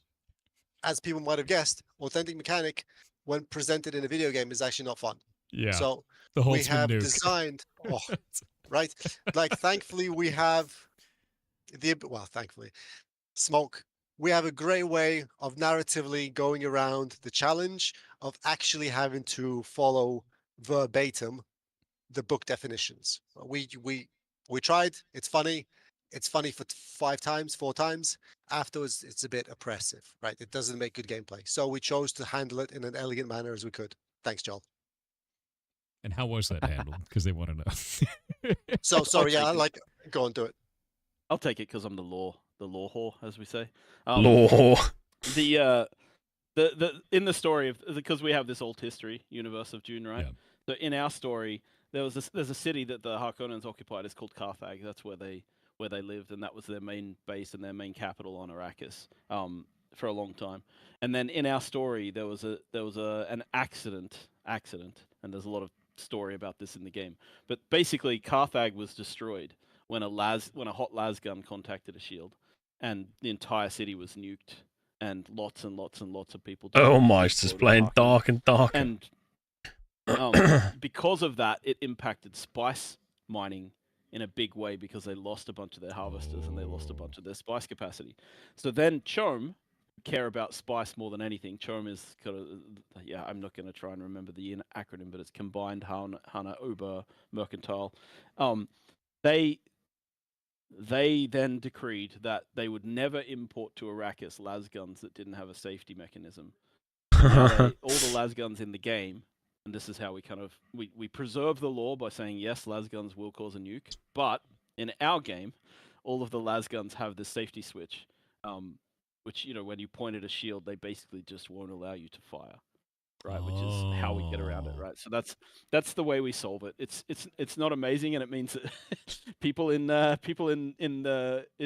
as people might have guessed, authentic mechanic, when presented in a video game, is actually not fun. Yeah. So the whole we have nuke. designed, right? Like, thankfully, we have thankfully, Smoke. We have a great way of narratively going around the challenge of actually having to follow verbatim the book definitions. We tried. It's funny. It's funny for 4 times. Afterwards, it's a bit oppressive, right? It doesn't make good gameplay. So we chose to handle it in an elegant manner as we could. Thanks, Joel. And how was that handled? Because they want to know. So sorry, yeah, go on, do it. I'll take it because I'm the law whore, as we say. Law. The in the story of, because we have this old history universe of Dune, right? Yeah. So in our story, there's a city that the Harkonnens occupied. It's called Carthage. That's where they lived, and that was their main base and their main capital on Arrakis for a long time. And then in our story, there was an accident, and there's a lot of story about this in the game. But basically, Carthage was destroyed when a hot las gun contacted a shield, and the entire city was nuked, and lots and lots and lots of people died. Oh my, it's just playing dark and darker. And because of that, it impacted spice mining in a big way because they lost a bunch of their harvesters and they lost a bunch of their spice capacity. So then CHOAM care about spice more than anything. CHOAM is kind of, I'm not going to try and remember the acronym, but it's Combined Hana Ober Mercantile. They then decreed that they would never import to Arrakis las guns that didn't have a safety mechanism. All the las guns in the game, and this is how we preserve the law by saying, yes, las guns will cause a nuke, but in our game, all of the las guns have this safety switch, which, when you point at a shield, they basically just won't allow you to fire. right? Which is how we get around it, right? So that's the way we solve it. It's not amazing, and it means that people in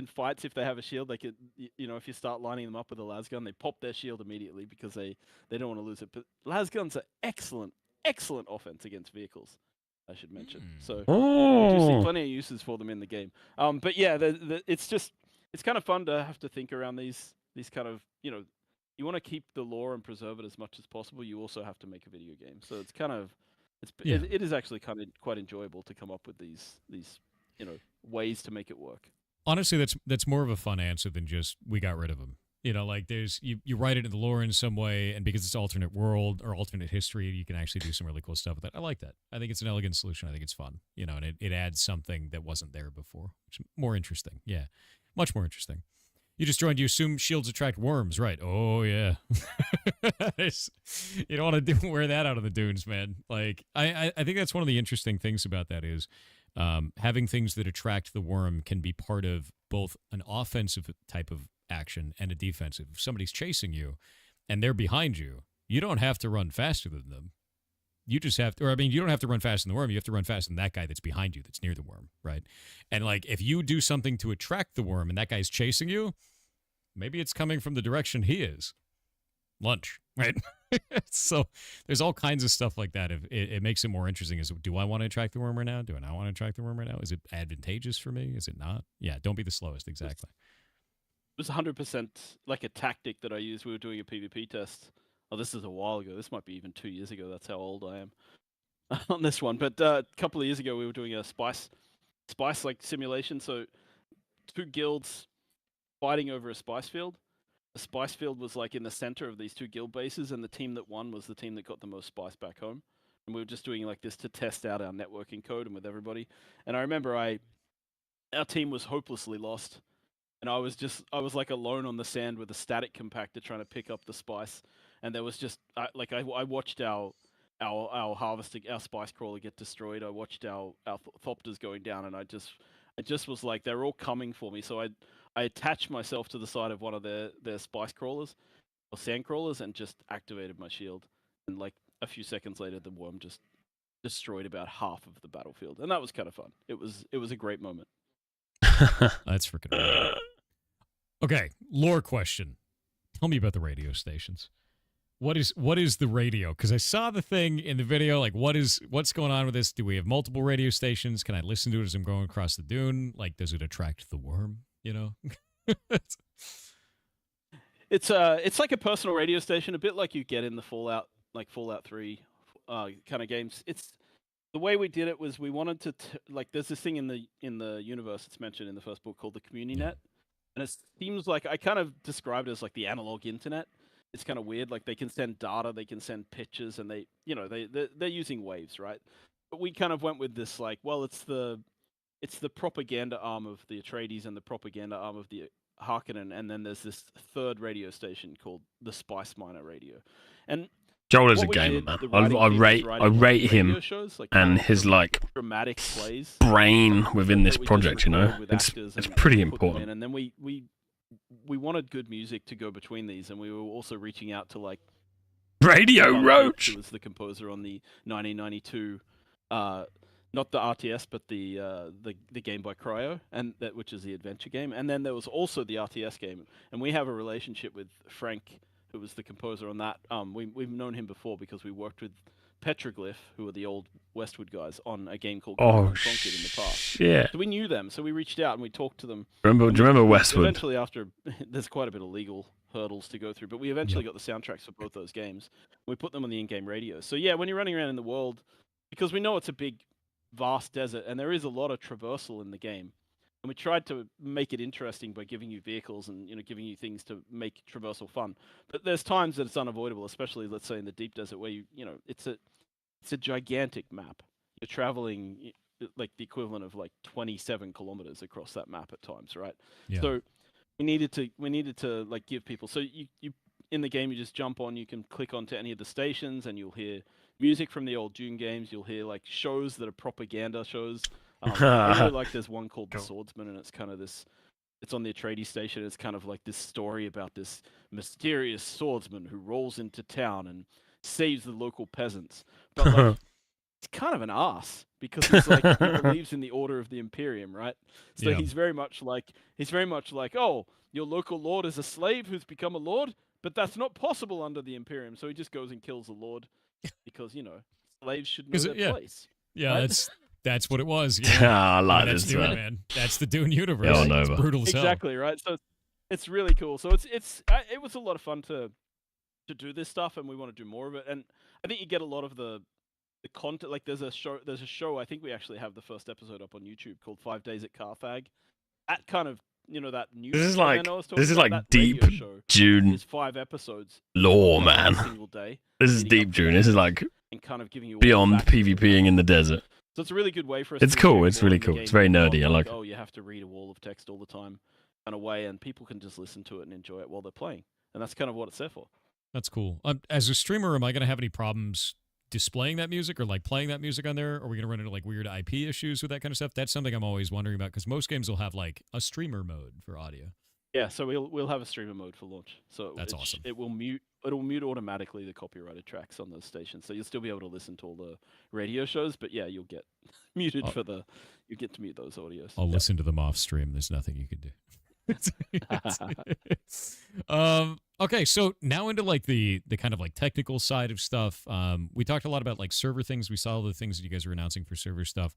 fights, if they have a shield, they could, if you start lining them up with a lasgun, they pop their shield immediately because they don't want to lose it. But lasguns are excellent offense against vehicles, I should mention. So we do see plenty of uses for them in the game. But yeah, it's kind of fun to have to think around these kind of, you want to keep the lore and preserve it as much as possible. You also have to make a video game. So it's kind of, it is actually kind of quite enjoyable to come up with these ways to make it work. Honestly, that's more of a fun answer than just we got rid of them. Like there's you write it in the lore in some way, and because it's alternate world or alternate history, you can actually do some really cool stuff with it. I like that. I think it's an elegant solution. I think it's fun. And it adds something that wasn't there before, which is more interesting. Yeah, much more interesting. You just joined. You assume shields attract worms, right? Oh yeah. You don't want to wear that out of the dunes, man. Like I think that's one of the interesting things about that is having things that attract the worm can be part of both an offensive type of action and a defensive. If somebody's chasing you and they're behind you, you don't have to run faster than them. You just have to, you don't have to run faster than the worm. You have to run faster than that guy that's behind you, that's near the worm, right? And like, if you do something to attract the worm and that guy's chasing you, maybe it's coming from the direction he is. Lunch, right? So there's all kinds of stuff like that. It makes it more interesting. Do I want to attract the worm right now? Do I not want to attract the worm right now? Is it advantageous for me? Is it not? Yeah, don't be the slowest, exactly. It was 100% like a tactic that I used. We were doing a PvP test. Oh, this is a while ago. This might be even 2 years ago. That's how old I am on this one. But a couple of years ago, we were doing a spice like simulation. So 2 guilds fighting over a spice field. The spice field was like in the center of these 2 guild bases, and the team that won was the team that got the most spice back home. And we were just doing like this to test out our networking code and with everybody. And I remember our team was hopelessly lost. And I was like alone on the sand with a static compactor trying to pick up the spice, and there was just I watched our harvesting, our spice crawler get destroyed. I watched our thopters going down, and I just was like, they're all coming for me. So I attached myself to the side of one of their spice crawlers or sand crawlers and just activated my shield. And like a few seconds later, the worm just destroyed about half of the battlefield, and that was kind of fun. It was a great moment. That's freaking weird. Okay, lore question. Tell me about the radio stations. What is the radio? Because I saw the thing in the video. Like, what's going on with this? Do we have multiple radio stations? Can I listen to it as I'm going across the dune? Like, does it attract the worm? It's like a personal radio station, a bit like you get in the Fallout 3 kind of games. It's the way we did it was we wanted to there's this thing in the universe it's mentioned in the first book called the community net, and it seems like I kind of described it as like the analog internet. It's kind of weird. Like they can send data, they can send pictures, and they're using waves, right? But we kind of went with this like, well, it's the propaganda arm of the Atreides and the propaganda arm of the Harkonnen, and then there's this third radio station called the Spice Miner Radio, and Joel is a gamer, man. I rate him and his like dramatic plays, brain within this project. It's pretty important. And then we wanted good music to go between these, and we were also reaching out to like Radio Roach, who was the composer on the 1992, not the RTS, but the game by Cryo, and which is the adventure game. And then there was also the RTS game, and we have a relationship with Frank, who was the composer on that. We've known him before because we worked with Petroglyph, who were the old Westwood guys, on a game called Conquered in the past. Shit. So we knew them, so we reached out and we talked to them. Do you remember Westwood? Eventually, after there's quite a bit of legal hurdles to go through, but we eventually got the soundtracks for both those games. We put them on the in-game radio. So yeah, when you're running around in the world, because we know it's a big, vast desert, and there is a lot of traversal in the game. And we tried to make it interesting by giving you vehicles and giving you things to make traversal fun. But there's times that it's unavoidable, especially let's say in the deep desert where it's a gigantic map. You're traveling like the equivalent of like 27 kilometers across that map at times, right? Yeah. So we needed to like give people. So you in the game you just jump on. You can click onto any of the stations and you'll hear music from the old Dune games. You'll hear like shows that are propaganda shows. Like there's one called The Swordsman, and it's kind of this. It's on the Atreides station. It's kind of like this story about this mysterious swordsman who rolls into town and saves the local peasants. But like, it's kind of an ass because he's like he believes in the order of the Imperium, right? So Yeah. he's very much like oh, your local lord is a slave who's become a lord, but that's not possible under the Imperium. So he just goes and kills the lord because slaves should know their yeah. place. Yeah, right? that's what it was. I like that's this, Dune, man. man. That's the Dune universe. Hell no, It's man. brutal as hell. Exactly, right? So it's really cool. So it was a lot of fun to do this stuff, and we want to do more of it. And I think you get a lot of the content. Like there's a show. I think we actually have the first episode up on YouTube called 5 Days at Carthag. That kind of that news. This is event like I was talking this is about, like that radio deep show Dune is 5 episodes lore, every man. single day, This is leading deep up to Dune. that This is like and kind of giving you all beyond the backstory. PvPing in the desert. So it's a really good way for us. It's to cool. get It's more really in the cool. game It's very and not nerdy. I like it. Oh, you have to read a wall of text all the time, kind of way, and people can just listen to it and enjoy it while they're playing, and that's kind of what it's there for. That's cool. As a streamer, am I going to have any problems displaying that music or like playing that music on there? Are we going to run into like weird IP issues with that kind of stuff? That's something I'm always wondering about because most games will have like a streamer mode for audio. Yeah, so we'll have a streamer mode for launch. So That's awesome. It'll mute automatically the copyrighted tracks on those stations. So you'll still be able to listen to all the radio shows, but yeah, you'll get muted you get to mute those audios. I'll listen to them off stream. There's nothing you can do. Okay, so now into like the kind of like technical side of stuff. We talked a lot about like server things. We saw all the things that you guys were announcing for server stuff.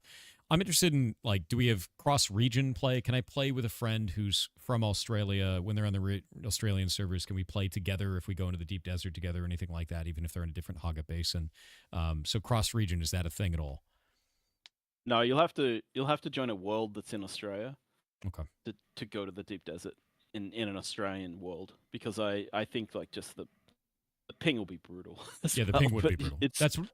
I'm interested in like, do we have cross-region play? Can I play with a friend who's from Australia when they're on the Australian servers? Can we play together if we go into the deep desert together or anything like that, even if they're in a different Haga basin? So cross-region, is that a thing at all? No, you'll have to join a world that's in Australia. Okay. To go to the deep desert in an Australian world, because I think like just the ping will be brutal. Yeah, the ping would be brutal.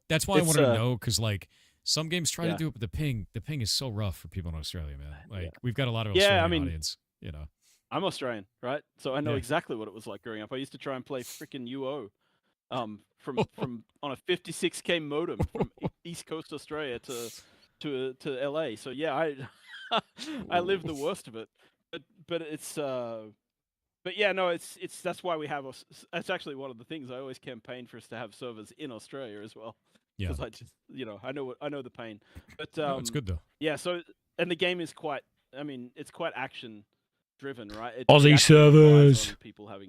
That's why I wanted to know, because like some games try to do it, but the ping is so rough for people in Australia, man. Like we've got a lot of Australian audience, you know. I'm Australian, right? So I know exactly what it was like growing up. I used to try and play freaking UO, from on a 56K modem from East Coast Australia to LA. So yeah, I lived the worst of it. But it's but yeah, no, it's that's why we have that's actually one of the things I always campaign for us to have servers in Australia as well. Yeah. Because I just I know the pain. But No, it's good though. Yeah, so and the game is quite it's quite action driven, right? Aussie servers.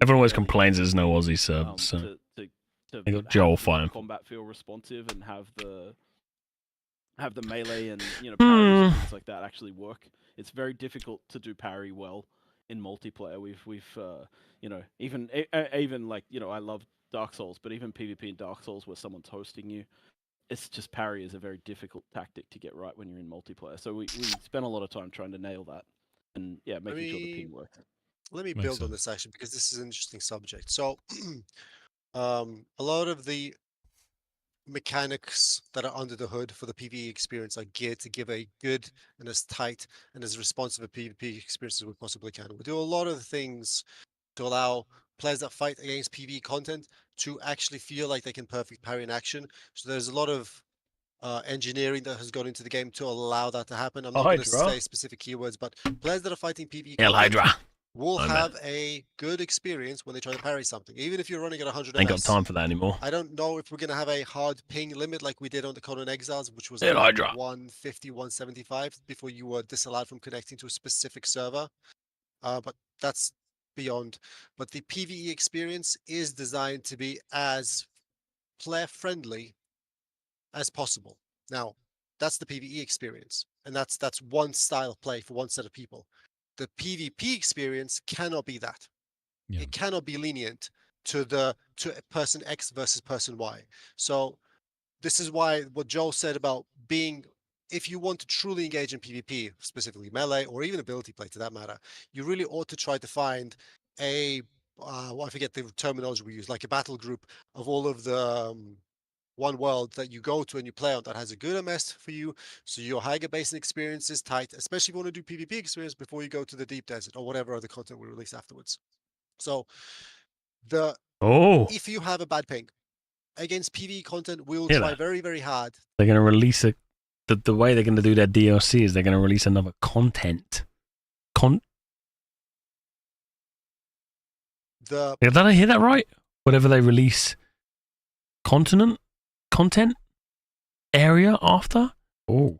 Everyone always complains there's no Aussie servers. So they got Joel fighting. Combat feel responsive and have the melee and parries and things like that actually work. It's very difficult to do parry well in multiplayer. We've even like I love Dark Souls, but even PvP in Dark Souls where someone's hosting you, it's just parry is a very difficult tactic to get right when you're in multiplayer. So we spent a lot of time trying to nail that and making sure the ping works. Let me build on this actually, because this is an interesting subject. So a lot of the mechanics that are under the hood for the PvE experience are geared to give a good and as tight and as responsive a PvP experience as we possibly can. We do a lot of things to allow players that fight against PvE content to actually feel like they can perfect parry in action. So there's a lot of engineering that has gone into the game to allow that to happen. I'm not going to say specific keywords, but players that are fighting PvE content will have a good experience when they try to parry something, even if you're running at 100 Ain't got MS. time for that anymore. I don't know if we're going to have a hard ping limit like we did on the Conan Exiles, which was Yeah, like Hydra. 150, 175 before you were disallowed from connecting to a specific server. But that's beyond. But the PvE experience is designed to be as player friendly as possible. Now, that's the PvE experience, and that's one style of play for one set of people. The PvP experience cannot be that. Yeah. It cannot be lenient to person X versus person Y. So this is why what Joel said about being, if you want to truly engage in PvP, specifically melee or even ability play to that matter, you really ought to try to find I forget the terminology we use, like a battle group of all of the one world that you go to and you play on that has a good MS for you, so your Haiga Basin experience is tight, especially if you want to do PvP experience before you go to the deep desert or whatever other content we release afterwards. So if you have a bad ping against PvE content, we'll try very, very hard. They're going to release it. The way they're going to do their DLC is they're going to release another content. Did I hear that right? Whatever they release content area after. Oh,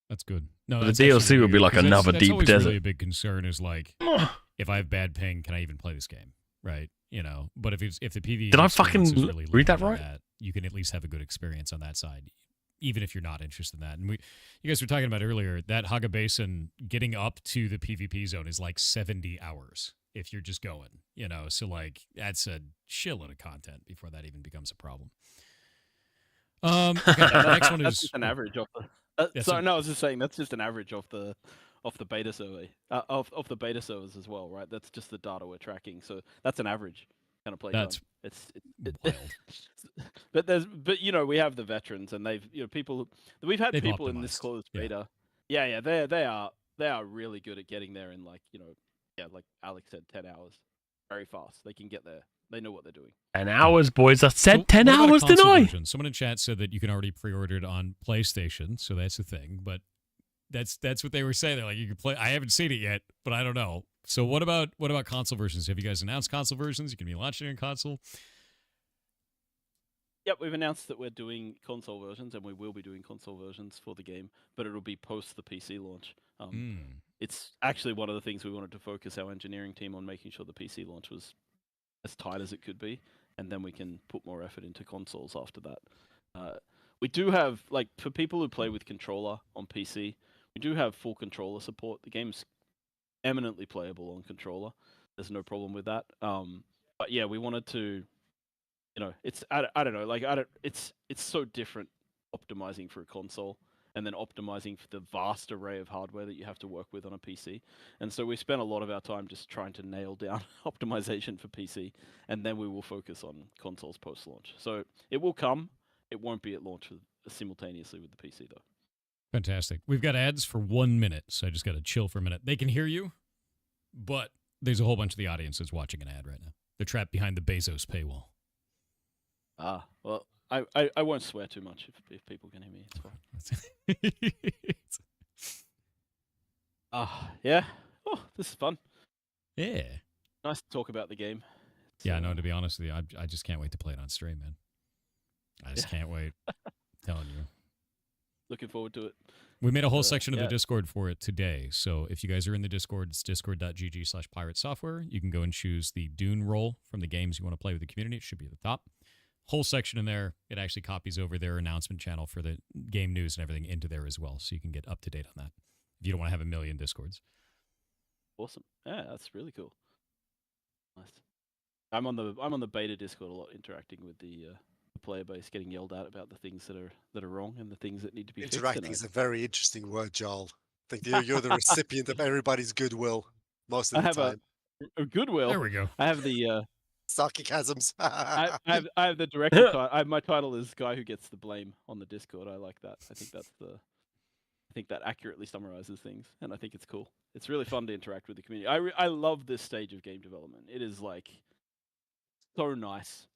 That's good. No, the that's actually DLC would be weird, like 'cause that's- another that's deep always desert. Really a big concern is like, if I have bad ping, can I even play this game? Right? You know, but if the PvE Did I experience is fucking really read that limited right? at you can at least have a good experience on that side, even if you're not interested in that. And you guys were talking about earlier that Haga Basin getting up to the PvP zone is like 70 hours if you're just going. You know, so like that's a shitload of content before that even becomes a problem. Okay, the next one That's is just an average of the. That's Sorry, a- no, I was just saying that's just an average of the beta survey of the beta servers as well, right? That's just the data we're tracking, so that's an average kind of play That's time. It's wild. but you know we have the veterans and they've people we've had They've people in this optimized, closed yeah. beta. Yeah, they are really good at getting there in like like Alex said, 10 hours, very fast. They can get there. They know what they're doing. 10 hours, boys. I said So 10 what about a hours, didn't console I? version? Someone in chat said that you can already pre-order it on PlayStation, so that's a thing. But that's what they were saying. They're like, you can play. I haven't seen it yet, but I don't know. So what about console versions? Have you guys announced console versions? You can be launching on console. Yep, we've announced that we're doing console versions, and we will be doing console versions for the game, but it'll be post the PC launch. It's actually one of the things we wanted to focus our engineering team on, making sure the PC launch was as tight as it could be, and then we can put more effort into consoles after that. We do have, like, for people who play with controller on PC, we do have full controller support. The game's eminently playable on controller. There's no problem with that. But yeah, we wanted to, it's I don't know, like it's so different optimizing for a console and then optimizing for the vast array of hardware that you have to work with on a PC. And so we spent a lot of our time just trying to nail down optimization for PC, and then we will focus on consoles post-launch. So it will come. It won't be at launch simultaneously with the PC, though. Fantastic. We've got ads for 1 minute, so I just got to chill for a minute. They can hear you, but there's a whole bunch of the audience that's watching an ad right now. They're trapped behind the Bezos paywall. Well, I won't swear too much if people can hear me. It's fine. Yeah. Oh, this is fun. Yeah. Nice to talk about the game. Yeah, no, to be honest with you, I just can't wait to play it on stream, man. I just can't wait. Telling you. Looking forward to it. We made a whole section of the yeah. Discord for it today. So if you guys are in the Discord, it's discord.gg/pirate software. You can go and choose the Dune role from the games you want to play with the community. It should be at the top. Whole section in there. It actually copies over their announcement channel for the game news and everything into there as well. So you can get up to date on that if you don't want to have a million Discords. Awesome. Yeah, that's really cool. Nice. I'm on the beta Discord a lot, interacting with the player base, getting yelled at about the things that are wrong and the things that need to be fixed. Interacting is a very interesting word, Joel. I think you're the recipient of everybody's goodwill most of the time. A goodwill. There we go. I have the sarcasms. I have the director title. My title is guy who gets the blame on the Discord. I like that. I think that accurately summarizes things, and I think it's cool. It's really fun to interact with the community. I love this stage of game development. It is like so nice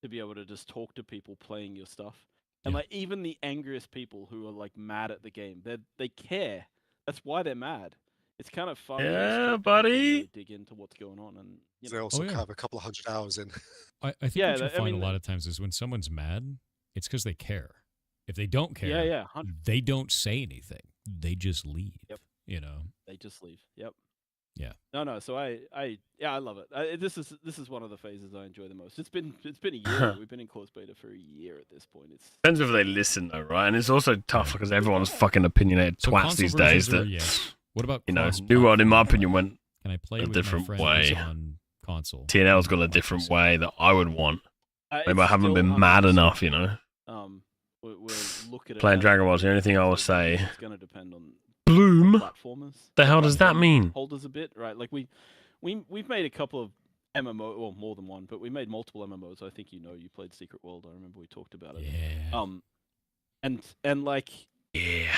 to be able to just talk to people playing your stuff, and like even the angriest people who are like mad at the game, they care. That's why they're mad. It's kind of fun. Yeah, buddy. Really dig into what's going on, and they also have a couple of 100 hours in. I think what you find a lot of times is when someone's mad, it's because they care. If they don't care, they don't say anything. They just leave. Yep. You know, they just leave. Yep. Yeah. No. So I love it. This is one of the phases I enjoy the most. It's been a year. We've been in closed beta for a year at this point. It's Depends if they listen though, right? And it's also tough because everyone's fucking opinionated So twats console these days. versions are That yes. What about New cross-platform? World, in my opinion, went Can I play a with different my friends way. on console? TNL's gone a different way that I would want. Maybe it's I haven't still been mad 100%. enough, you know. We'll look at it. Playing as- Dragon Ball is the only thing I will say. It's going to depend on Bloom? platformers. The hell does that mean? Holders a bit, right? Like we've made a couple of MMO, well, more than one, but we made multiple MMOs. I think you played Secret World. I remember we talked about it. Yeah. And like yeah.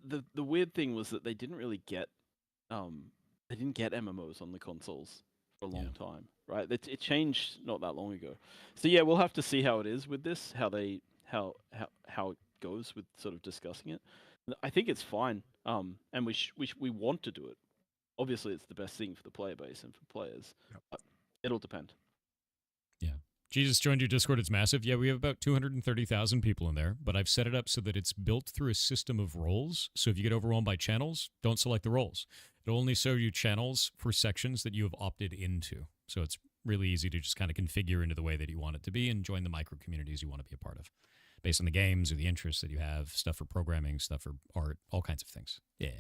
The weird thing was that they didn't really get MMOs on the consoles for a long time, right? It changed not that long ago. So yeah, we'll have to see how it is with this, how it goes with sort of discussing it. I think it's fine, and we want to do it. Obviously, it's the best thing for the player base and for players. But it'll depend. Yeah. Jesus joined your Discord. It's massive. Yeah, we have about 230,000 people in there, but I've set it up so that it's built through a system of roles. So if you get overwhelmed by channels, don't select the roles. It'll only show you channels for sections that you have opted into. So it's really easy to just kind of configure into the way that you want it to be and join the micro communities you want to be a part of based on the games or the interests that you have, stuff for programming, stuff for art, all kinds of things. Yeah.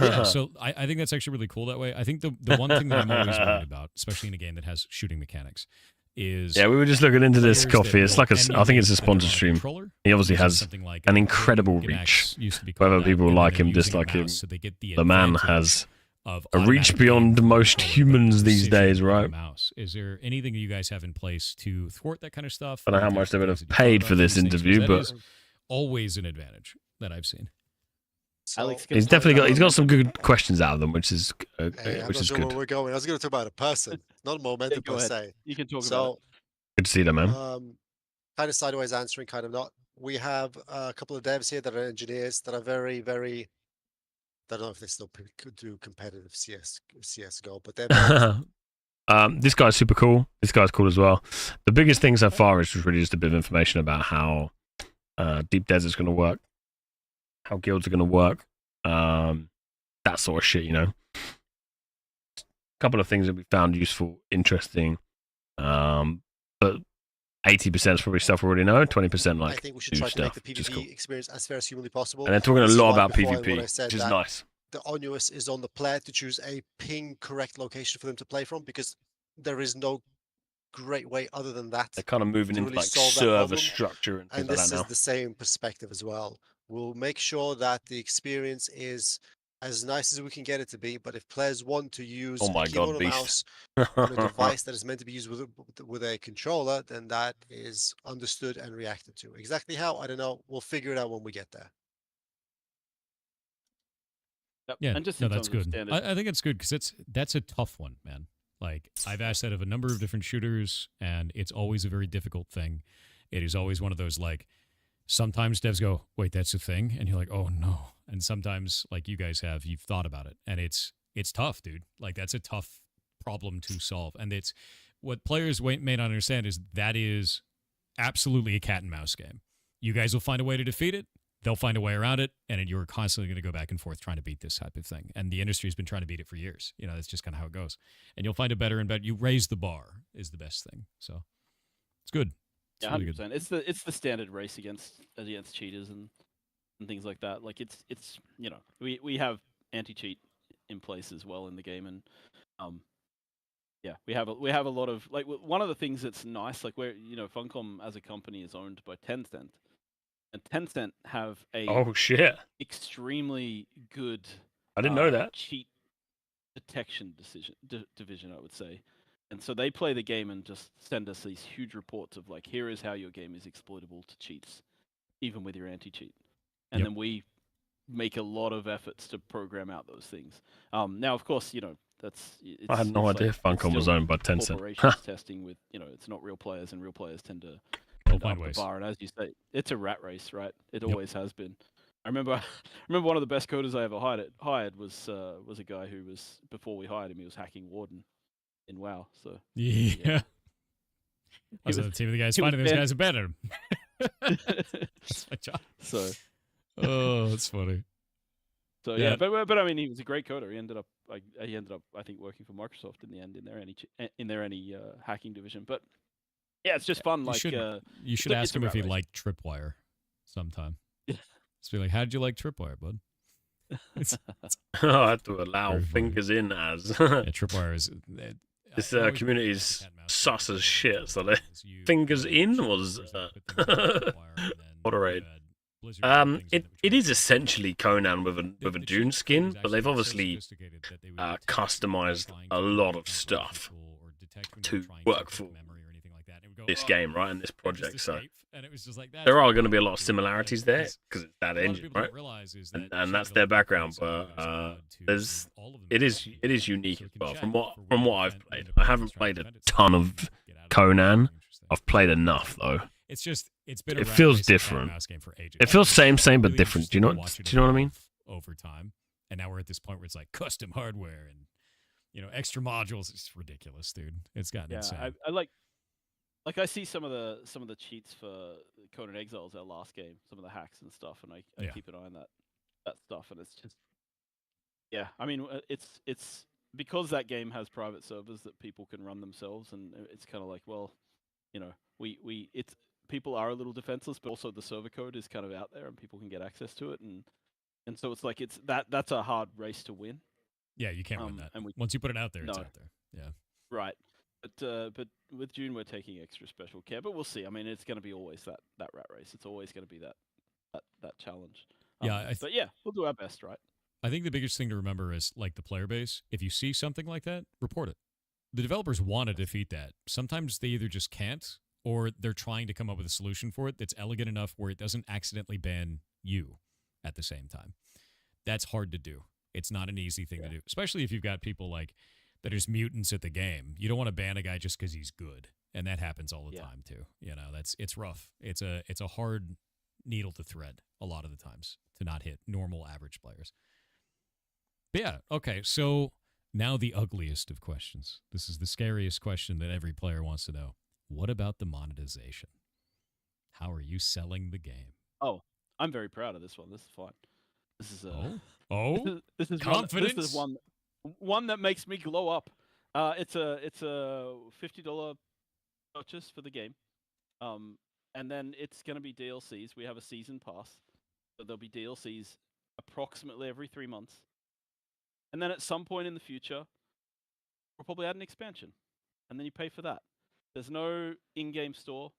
Yeah, so I think that's actually really cool that way. I think the one thing that I'm always worried about, especially in a game that has shooting mechanics, is we were just looking into this players that coffee. It's like will I think it's a emulate that they're on sponsor a stream. controller, He obviously using has something like an a incredible Game reach. X used to be called Whether that, people and like then him, using a dislike him, mouse so they get the the man advantage has of a reach automatic beyond aim most control, but humans these precision days, with the right? mouse. Is there anything that you guys have in place to thwart that kind of stuff? I don't know how Any much they would things have that you thought paid about for this these things? interview, Because that but is always an advantage that I've seen. Alex, he's definitely got some good questions out of them, which is Hey, I'm which not is sure good. where we're going. I was going to talk about a person, not a momentum go per ahead. se. You can talk about So, Good to see that, man. kind of sideways answering, kind of not. We have a couple of devs here that are engineers that are very, very. I don't know if they still could do competitive CS:GO, but they're very This guy's super cool. This guy's cool as well. The biggest thing so far is really just a bit of information about how Deep Desert's going to work, how guilds are going to work, that sort of shit, you know. A couple of things that we found useful, interesting, but 80% is probably stuff we already know, 20% like I think we should new try to make stuff, the which is PvP cool. experience as fair as humanly possible. And they're talking a This is lot why about before when PvP, I said which is that nice. The onus is on the player to choose a ping correct location for them to play from, because there is no great way other than that. They're kind of moving to into really like solve that server problem. structure and things And like this that is now. the same perspective as well. We'll make sure that the experience is as nice as we can get it to be, but if players want to use Oh my a keyboard God, and beast. mouse on a device that is meant to be used with a controller, then that is understood and reacted to. Exactly how, I don't know. We'll figure it out when we get there. Yep. Yeah, And just no, in that's terms of good. standard- I think it's good because that's a tough one, man. Like I've asked that of a number of different shooters, and it's always a very difficult thing. It is always one of those like sometimes devs go, "Wait, that's a thing," and you're like, "Oh no!" And sometimes, like you guys have, you've thought about it, and it's tough, dude. Like that's a tough problem to solve, and it's what players may not understand is that is absolutely a cat and mouse game. You guys will find a way to defeat it. They'll find a way around it, and you're constantly going to go back and forth trying to beat this type of thing. And the industry's been trying to beat it for years. You know, that's just kind of how it goes. And you'll find it better and better. You raise the bar is the best thing. So it's good. It's Yeah, really 100%. good. It's the standard race against cheaters and things like that. Like it's you know we have anti-cheat in place as well in the game, and yeah, we have a lot of like one of the things that's nice, like where Funcom as a company is owned by Tencent. And Tencent have a Oh shit! extremely good I didn't know that. cheat detection division, I would say. And so they play the game and just send us these huge reports of like, here is how your game is exploitable to cheats, even with your anti-cheat. And Yep. then we make a lot of efforts to program out those things. Now, of course, that's. I had no idea Funcom was owned by Tencent. Corporations testing with, it's not real players, and real players tend to find up the ways. bar. And as you say, it's a rat race, right? It Yep. always has been. I remember one of the best coders I ever hired was a guy who was, before we hired him, he was hacking Warden in WoW. So Yeah. I was on the team of the guys finding those guys and banning them. That's my job. So, oh, that's funny. So yeah, but I mean, he was a great coder. He ended up I think working for Microsoft in the end in their any hacking division. But yeah, it's just fun. Like you should ask him if he liked Tripwire sometime. Just be like, how did you like Tripwire, bud? I had to allow fingers in as. Yeah, Tripwire is. This community is sus as shit, so the fingers in was moderated. It is essentially Conan with a Dune skin, but they've obviously customized a lot of stuff to work for this game, right, and this project. So there are going to be a lot of similarities there because it's that engine, right? And that's their background, but it is unique as well. From what I've played, I haven't played a ton of Conan. I've played enough though. It's been it feels different. It feels same but different. Do you know what I mean? Over time, and now we're at this point where it's like custom hardware and You know, extra modules. It's ridiculous, dude. It's gotten insane. I like I see some of the cheats for Conan Exiles, our last game, some of the hacks and stuff, and I keep an eye on that stuff, and it's just I mean, it's because that game has private servers that people can run themselves, and it's kind of like, well, you know, it's people are a little defenseless, but also the server code is kind of out there and people can get access to it, and so it's like that's a hard race to win. Yeah, you can't win that. And once you put it out there, it's out there. Yeah. Right. But with June, we're taking extra special care. But we'll see. I mean, it's going to be always that rat race. It's always going to be that challenge. Yeah. But yeah, we'll do our best, right? I think the biggest thing to remember is, like, the player base. If you see something like that, report it. The developers want to defeat that. Sometimes they either just can't, or they're trying to come up with a solution for it that's elegant enough where it doesn't accidentally ban you at the same time. That's hard to do. It's not an easy thing to do, especially if you've got people like that are just mutants at the game. You don't want to ban a guy just because he's good, and that happens all the time too. You know, it's rough. It's a hard needle to thread a lot of the times to not hit normal average players. But yeah, okay. So now the ugliest of questions. This is the scariest question that every player wants to know. What about the monetization? How are you selling the game? Oh, I'm very proud of this one. This is fun. This is this is confidence. This is one that makes me glow up. It's a $50 purchase for the game, and then it's going to be DLCs. We have a season pass, so there'll be DLCs approximately every 3 months, and then at some point in the future, we'll probably add an expansion, and then you pay for that. There's no in-game store,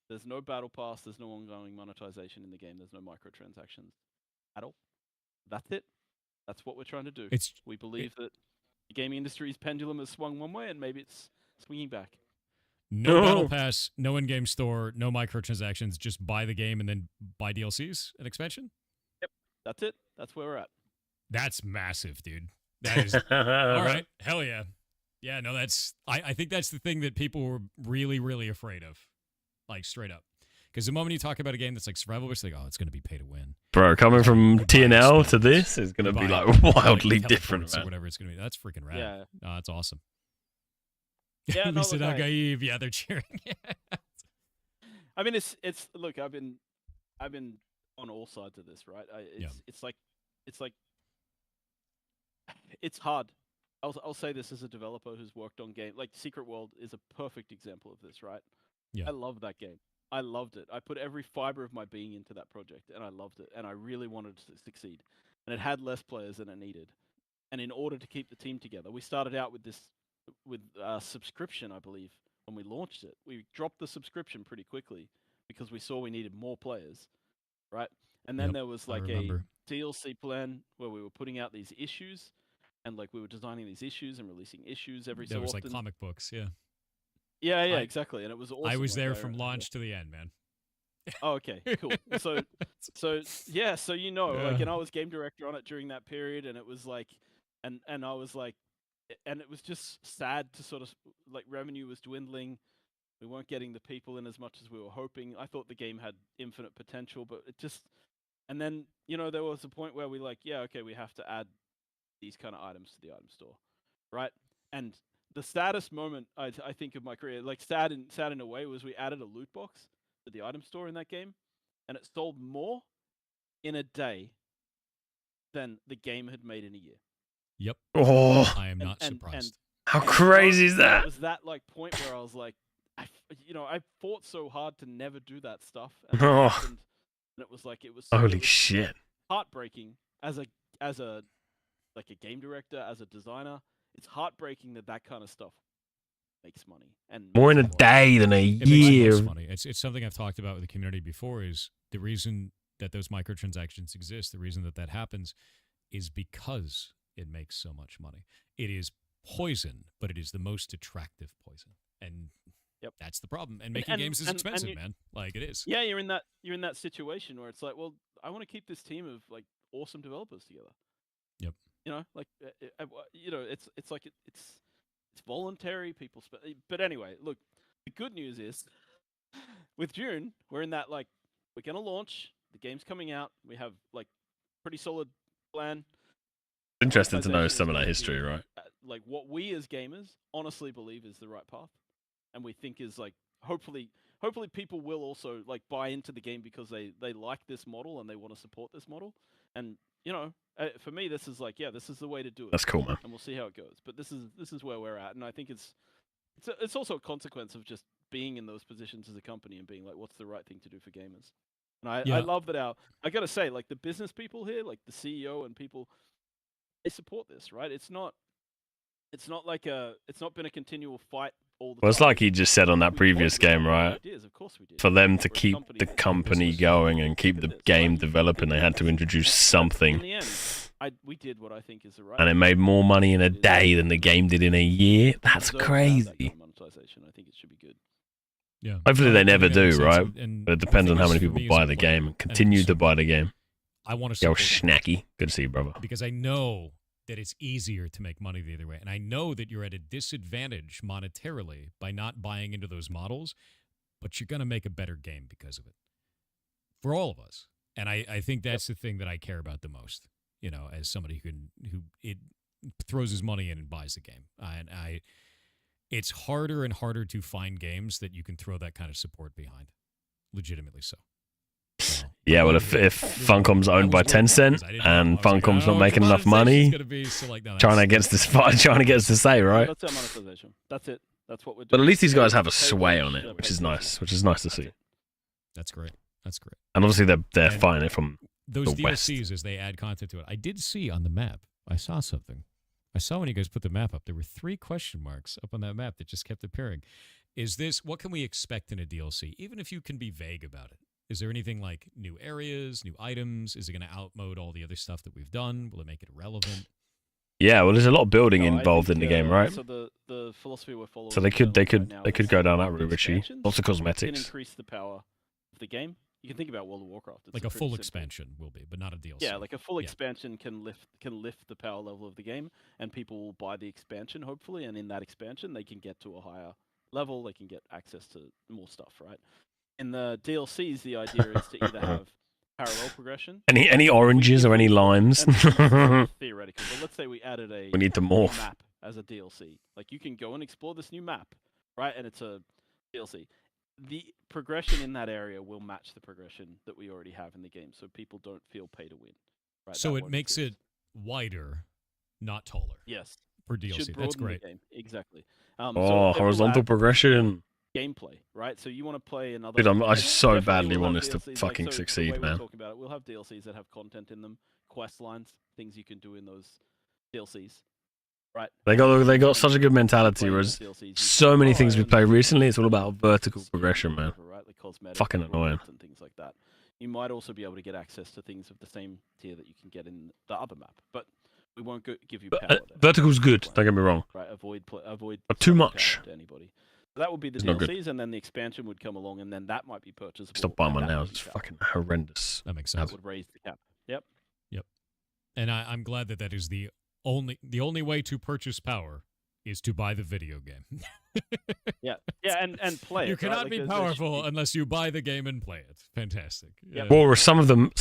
there's no battle pass, there's no ongoing monetization in the game. There's no microtransactions at all. That's it. That's what we're trying to do. We believe that the gaming industry's pendulum has swung one way, and maybe it's swinging back. No battle pass, no in-game store, no microtransactions. Just buy the game and then buy DLCs and expansion. Yep, that's it. That's where we're at. That's massive, dude. That is all right. Hell yeah, yeah. No, that's. I think that's the thing that people were really, really afraid of, like straight up. Because the moment you talk about a game that's like survival-based, like, oh, it's going to be pay to win. Bro, coming from TNL to this is going to be like wildly different, man. Or whatever it's going to be. That's freaking rad. Yeah. No, that's awesome. Yeah, no, look, yeah, they're cheering. I mean, it's look, I've been on all sides of this, right? It's like it's hard. I'll say this as a developer who's worked on game like Secret World is a perfect example of this, right? Yeah. I love that game. I loved it. I put every fiber of my being into that project, and I loved it, and I really wanted to succeed. And it had less players than it needed. And in order to keep the team together, we started out with subscription, I believe, when we launched it. We dropped the subscription pretty quickly because we saw we needed more players, right? And then there was like a DLC plan where we were putting out these issues, and like we were designing these issues and releasing issues every so often. There was like comic books, yeah. Yeah, exactly, and it was awesome. I was there from launch to the end, man. Oh, okay, cool. So yeah, so you know, like, and I was game director on it during that period, and it was like, and I was like, and it was just sad to sort of like revenue was dwindling. We weren't getting the people in as much as we were hoping. I thought the game had infinite potential, but it just, and then you know there was a point where we like, yeah, okay, we have to add these kind of items to the item store, right? And the saddest moment I think of my career, like sad in a way, was we added a loot box to the item store in that game, and it sold more in a day than the game had made in a year. Yep. Oh, I am not surprised. How crazy is that? It was that like point where I was like, I fought so hard to never do that stuff, and, and it was like holy shit, heartbreaking as a like a game director, as a designer. It's heartbreaking that kind of stuff makes money, and more in a day than a year. It's funny. It's something I've talked about with the community before. Is the reason that those microtransactions exist? The reason that happens is because it makes so much money. It is poison, but it is the most attractive poison, and that's the problem. And making games is expensive, man. Like it is. Yeah, you're in that situation where it's like, well, I want to keep this team of like awesome developers together. Yep. You know, like it's like it's voluntary. People, but anyway, look. The good news is, with June, we're in that like we're gonna launch. The game's coming out. We have like pretty solid plan. Interesting to know some of that history, right? like what we as gamers honestly believe is the right path, and we think is like hopefully people will also like buy into the game because they like this model and they want to support this model. And you know, for me, this is like, yeah, this is the way to do it. That's cool, man. And we'll see how it goes. But this is where we're at, and I think it's also a consequence of just being in those positions as a company and being like, what's the right thing to do for gamers? And I love that I gotta say, like the business people here, like the CEO and people, they support this, right? It's not like it's not been a continual fight all the Well, it's time. like he just said on that previous game, right? Ideas, of course we did. For them to keep the company going and keep the game developing, they had to introduce In something. the end, we did what I think is the right. And it made more money in a day than the game did in a year. That's crazy. Monetization. I think it should be good. Yeah. Hopefully they I never think that makes do, sense, right? and But it the depends on thing how is, many for people me as buy a the player game and and continue to consumer, buy the game. I want to Yo, support it Schnacky. Good to see you, brother. because I know that it's easier to make money the other way, and I know that you're at a disadvantage monetarily by not buying into those models, but you're going to make a better game because of it for all of us. And I think that's the thing that I care about the most. You know, as somebody who throws his money in and buys the game, and it's harder and harder to find games that you can throw that kind of support behind, legitimately so. Yeah, well, if Funcom's owned by Tencent and Funcom's not making enough money, trying to get us to say, right? That's our monetization. That's it. That's what we're doing. But at least these guys have a sway on it, which is nice. Which is nice to see. That's great. That's great. And obviously they're finding it from Those the West. DLCs as they add content to it. I did see on the map. I saw something. I saw when you guys put the map up. There were 3 question marks up on that map that just kept appearing. Is this what can we expect in a DLC? Even if you can be vague about it. Is there anything like new areas, new items? Is it going to outmode all the other stuff that we've done? Will it make it irrelevant? Yeah, well, there's a lot of building No, I involved think, in the game, right? So the philosophy we're following. So they could right now is go down that with route, Richie. expansions, Lots of Can cosmetics. increase the power of the game. You can think about World of Warcraft. It's Like a pretty full simple. expansion will be, but not a DLC. Yeah, like a full Yeah. expansion can lift the power level of the game, and people will buy the expansion hopefully, and in that expansion they can get to a higher level. They can get access to more stuff, right? In the DLCs, the idea is to either have parallel progression. Any oranges or any limes? And this is theoretical, but let's say we added a We need to new morph. map as a DLC. Like you can go and explore this new map, right? And it's a DLC. The progression in that area will match the progression that we already have in the game, so people don't feel pay to win. Right? So That it won't makes exist. it wider, not taller. Yes. For It should DLC. That's broaden the great. game. Exactly. So Oh, it will horizontal add progression. gameplay, right? So you want to play another. Dude, I like, so definitely badly we'll want have this to DLCs, like, fucking so the succeed, way we're man. talking about it, we'll have DLCs that have content in them, quest lines, things you can do in those DLCs, right? They got such a good mentality. Whereas so many things we play recently, it's all about vertical progression, man. Right, the cosmetics, Fucking the annoying. rewards and things like that. You might also be able to get access to things of the same tier that you can get in the other map, but we won't give you power there. Vertical's good. Don't get me wrong. Right, avoid. But too selling much. power to anybody. So that would be the It's not good. DLCs, and then the expansion would come along, and then that might be purchasable. Stop buying my and that nails. would It's be power. fucking horrendous. That makes That sense. would raise the cap. Yep. Yep. And I'm glad that that is the only way to purchase power is to buy the video game. Yeah, and play it. You right? cannot Like, be there's powerful unless you buy the game and play it. Fantastic. Or some of them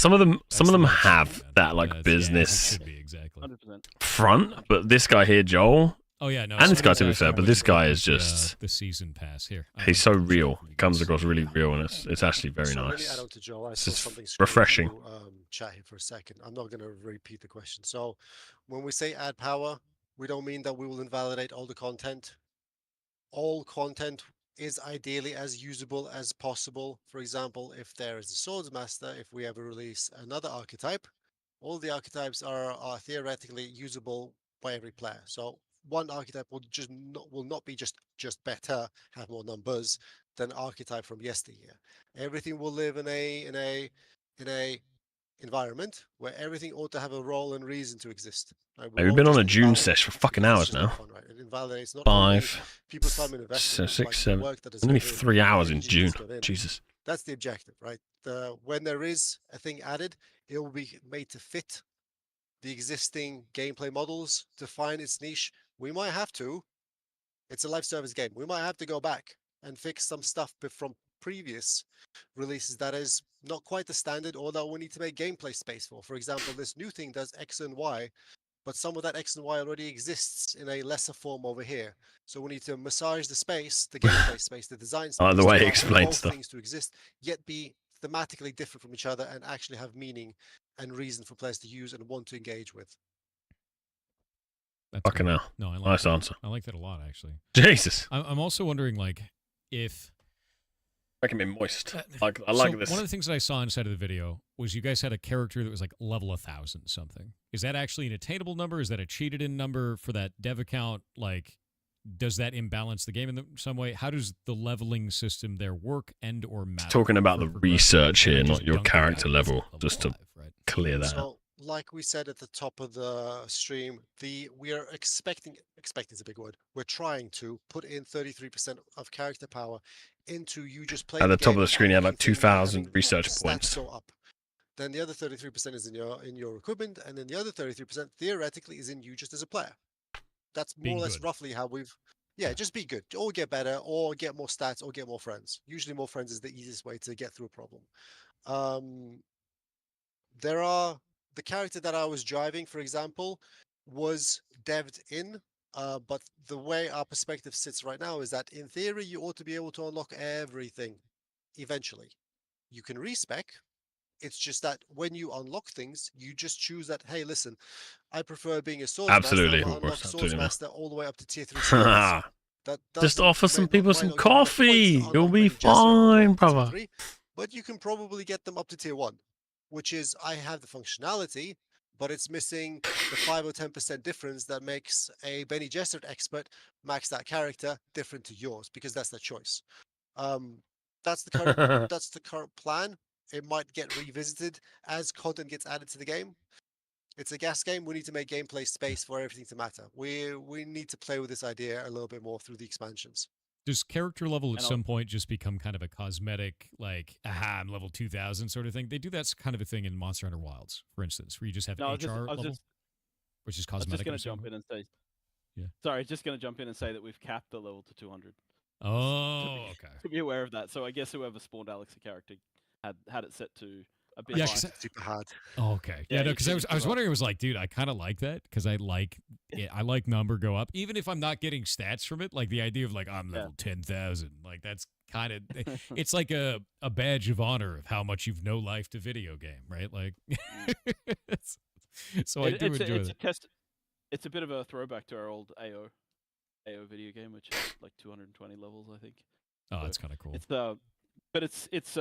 have that like business should be, exactly. 100%. front, but this guy here, Joel. Oh yeah, no. And this some guy, of to be these fair, guys but are this guy with is just. the season pass here. He's so real. He comes across really real, and it's actually very So let me nice. add on to Joel. I It's saw just something refreshing. through, chat here for a second. I'm not going to repeat the question. So when we say add power, we don't mean that we will invalidate all the content. All content is ideally as usable as possible. For example, if there is a swords master, if we ever release another archetype, all the archetypes are theoretically usable by every player. So one archetype will not be just better, have more numbers than archetype from yesteryear. everything will live in a environment where everything ought to have a role and reason to exist. Right? Hey, we've been on a June sesh for fucking hours now. Fun, right? It invalidates not only 5, people's time and investment, 6, like the 7. work that has Only gone in, 3 hours in energy June. that's gone in. Jesus. That's the objective, right? When there is a thing added, it will be made to fit the existing gameplay models to find its niche. We might have to. It's a live service game. We might have to go back and fix some stuff from previous releases that is not quite the standard or that we need to make gameplay space for. For example, this new thing does X and Y, but some of that X and Y already exists in a lesser form over here. So we need to massage the space, the gameplay space, the design space. Oh, the way to he allow for explains both stuff. things to exist, yet be thematically different from each other and actually have meaning and reason for players to use and want to engage with. That's Fucking good. hell. No, I like Nice that. answer. I like that a lot, actually. Jesus. I'm also wondering, like, if Making me moist. Like, I like so this. One of the things that I saw inside of the video was you guys had a character that was like level 1,000 something. Is that actually an attainable number? Is that a cheated in number for that dev account? Like, does that imbalance the game in some way? How does the leveling system there work and or matter? Talking about the research here, not your character level, just to right? clear that up. So, like we said at the top of the stream, we are expecting is a big word. We're trying to put in 33% of character power into you just playing. At the top game of the and screen, you have like unlocking things and 2,000 having research stats points. go up. Then the other 33% is in your equipment, and then the other 33% theoretically is in you just as a player. That's more Being or less good. roughly how we've. Yeah, just be good, or get better, or get more stats, or get more friends. Usually, more friends is the easiest way to get through a problem. There are the character that I was driving, for example, was devved in, but the way our perspective sits right now is that in theory you ought to be able to unlock everything eventually. You can respec. It's just that when you unlock things, you just choose that, hey, listen, I prefer being a swordsmaster. Absolutely, I'll of course, unlock absolutely. swordsmaster all the way up to tier 3 skills. That Just doesn't offer some might people not some give you enough points to coffee. You'll unlock be many Jester all the way fine, up to tier brother. 3, but you can probably get them up to tier 1, which is I have the functionality, but it's missing the 5 or 10% difference that makes a Benny Gesserit expert max that character different to yours, because that's their choice. That's the current plan. It might get revisited as content gets added to the game. It's a gas game. We need to make gameplay space for everything to matter. We need to play with this idea a little bit more through the expansions. Does character level at some point just become kind of a cosmetic, like, aha, I'm level 2,000 sort of thing? They do that kind of a thing in Monster Hunter Wilds, for instance, where you just have HR level, which is cosmetic. I was just going to jump in and say, sorry, just going to jump in and say that we've capped the level to 200. Oh, okay. To be aware of that. So I guess whoever spawned Alex a character had it set to a bit Yeah, higher. Super hard. Oh, okay. Yeah, no, because I was wondering, I was like, dude, I kind of like that because I like number go up, even if I'm not getting stats from it. Like the idea of like I'm level 10,000, like that's kind of it's like a badge of honor of how much you've no life to video game, right? Like, so I do enjoy that. It's a bit of a throwback to our old AO video game, which has like 220 levels, I think. Oh, that's kind of cool. It's but it's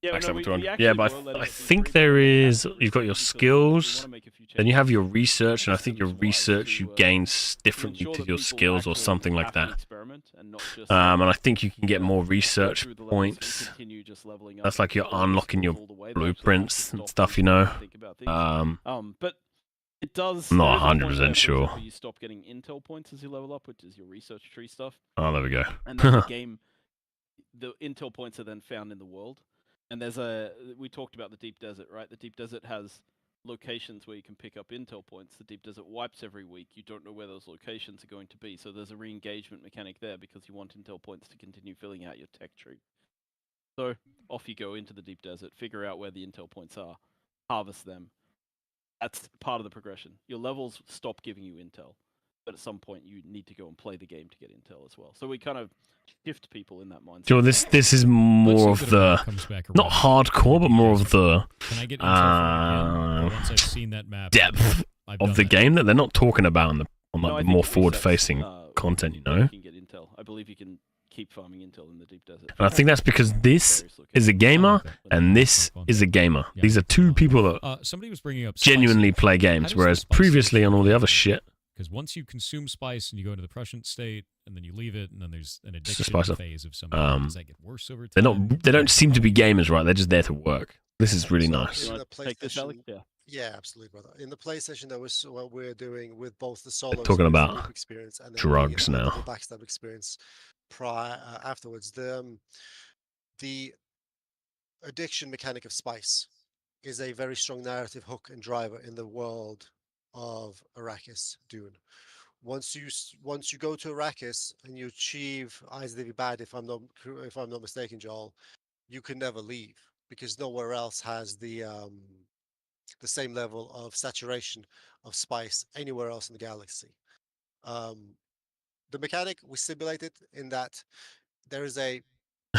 yeah, Max level we 200. actually Yeah, but were letting I it be think free, there but is. we You've got your because skills, we wanna make a few then you have changes your research, and I think your systems-wise research you to, gain to differently ensure to that your people skills or actually something like have an that. experiment and not just, And I think you can get more go research through the levels and points. continue just leveling up That's like you're all the unlocking your skills all the way. They actually have to blueprints and stop stuff, you and know. think about things. But it does. I'm not there is a point 100% where, for sure. example, you stop getting intel points as you level up, which is your research tree stuff. Oh, there we go. And then the intel points are then found in the world. And we talked about the deep desert, right? The deep desert has locations where you can pick up intel points. The deep desert wipes every week. You don't know where those locations are going to be. So there's a re-engagement mechanic there because you want intel points to continue filling out your tech tree. So off you go into the deep desert, figure out where the intel points are, harvest them. That's part of the progression. Your levels stop giving you intel, but at some point you need to go and play the game to get intel as well. So we kind of shift people in that mindset. Joe, this is more of the not hardcore, but more of the once I've seen that map, depth of the game that they're not talking about on the more forward-facing content. You know, you can get intel. I believe you can keep farming intel in the deep desert. and I think that's because this is a gamer and this is a gamer. These are two people that somebody was bringing up genuinely spices. play How games, does the whereas spice previously on all the other shit, Because once you consume spice and you go into the Prussian state, and then you leave it, and then there's an it's addiction spice up. phase of some kind. Does that get worse over They time? don't seem to be gamers, right? They're just there to work. This is really nice. In the PlayStation, yeah, absolutely, brother. In the PlayStation, that was what we're doing with both the solo Talking experience, about the group experience, and then drugs the now. double backstab experience. Afterwards, the addiction mechanic of spice is a very strong narrative hook and driver in the world of Arrakis Dune. Once you go to Arrakis and you achieve Eyes of the Bad, if I'm not mistaken, Joel, you can never leave because nowhere else has the the same level of saturation of spice anywhere else in the galaxy. The mechanic we simulated in that there is a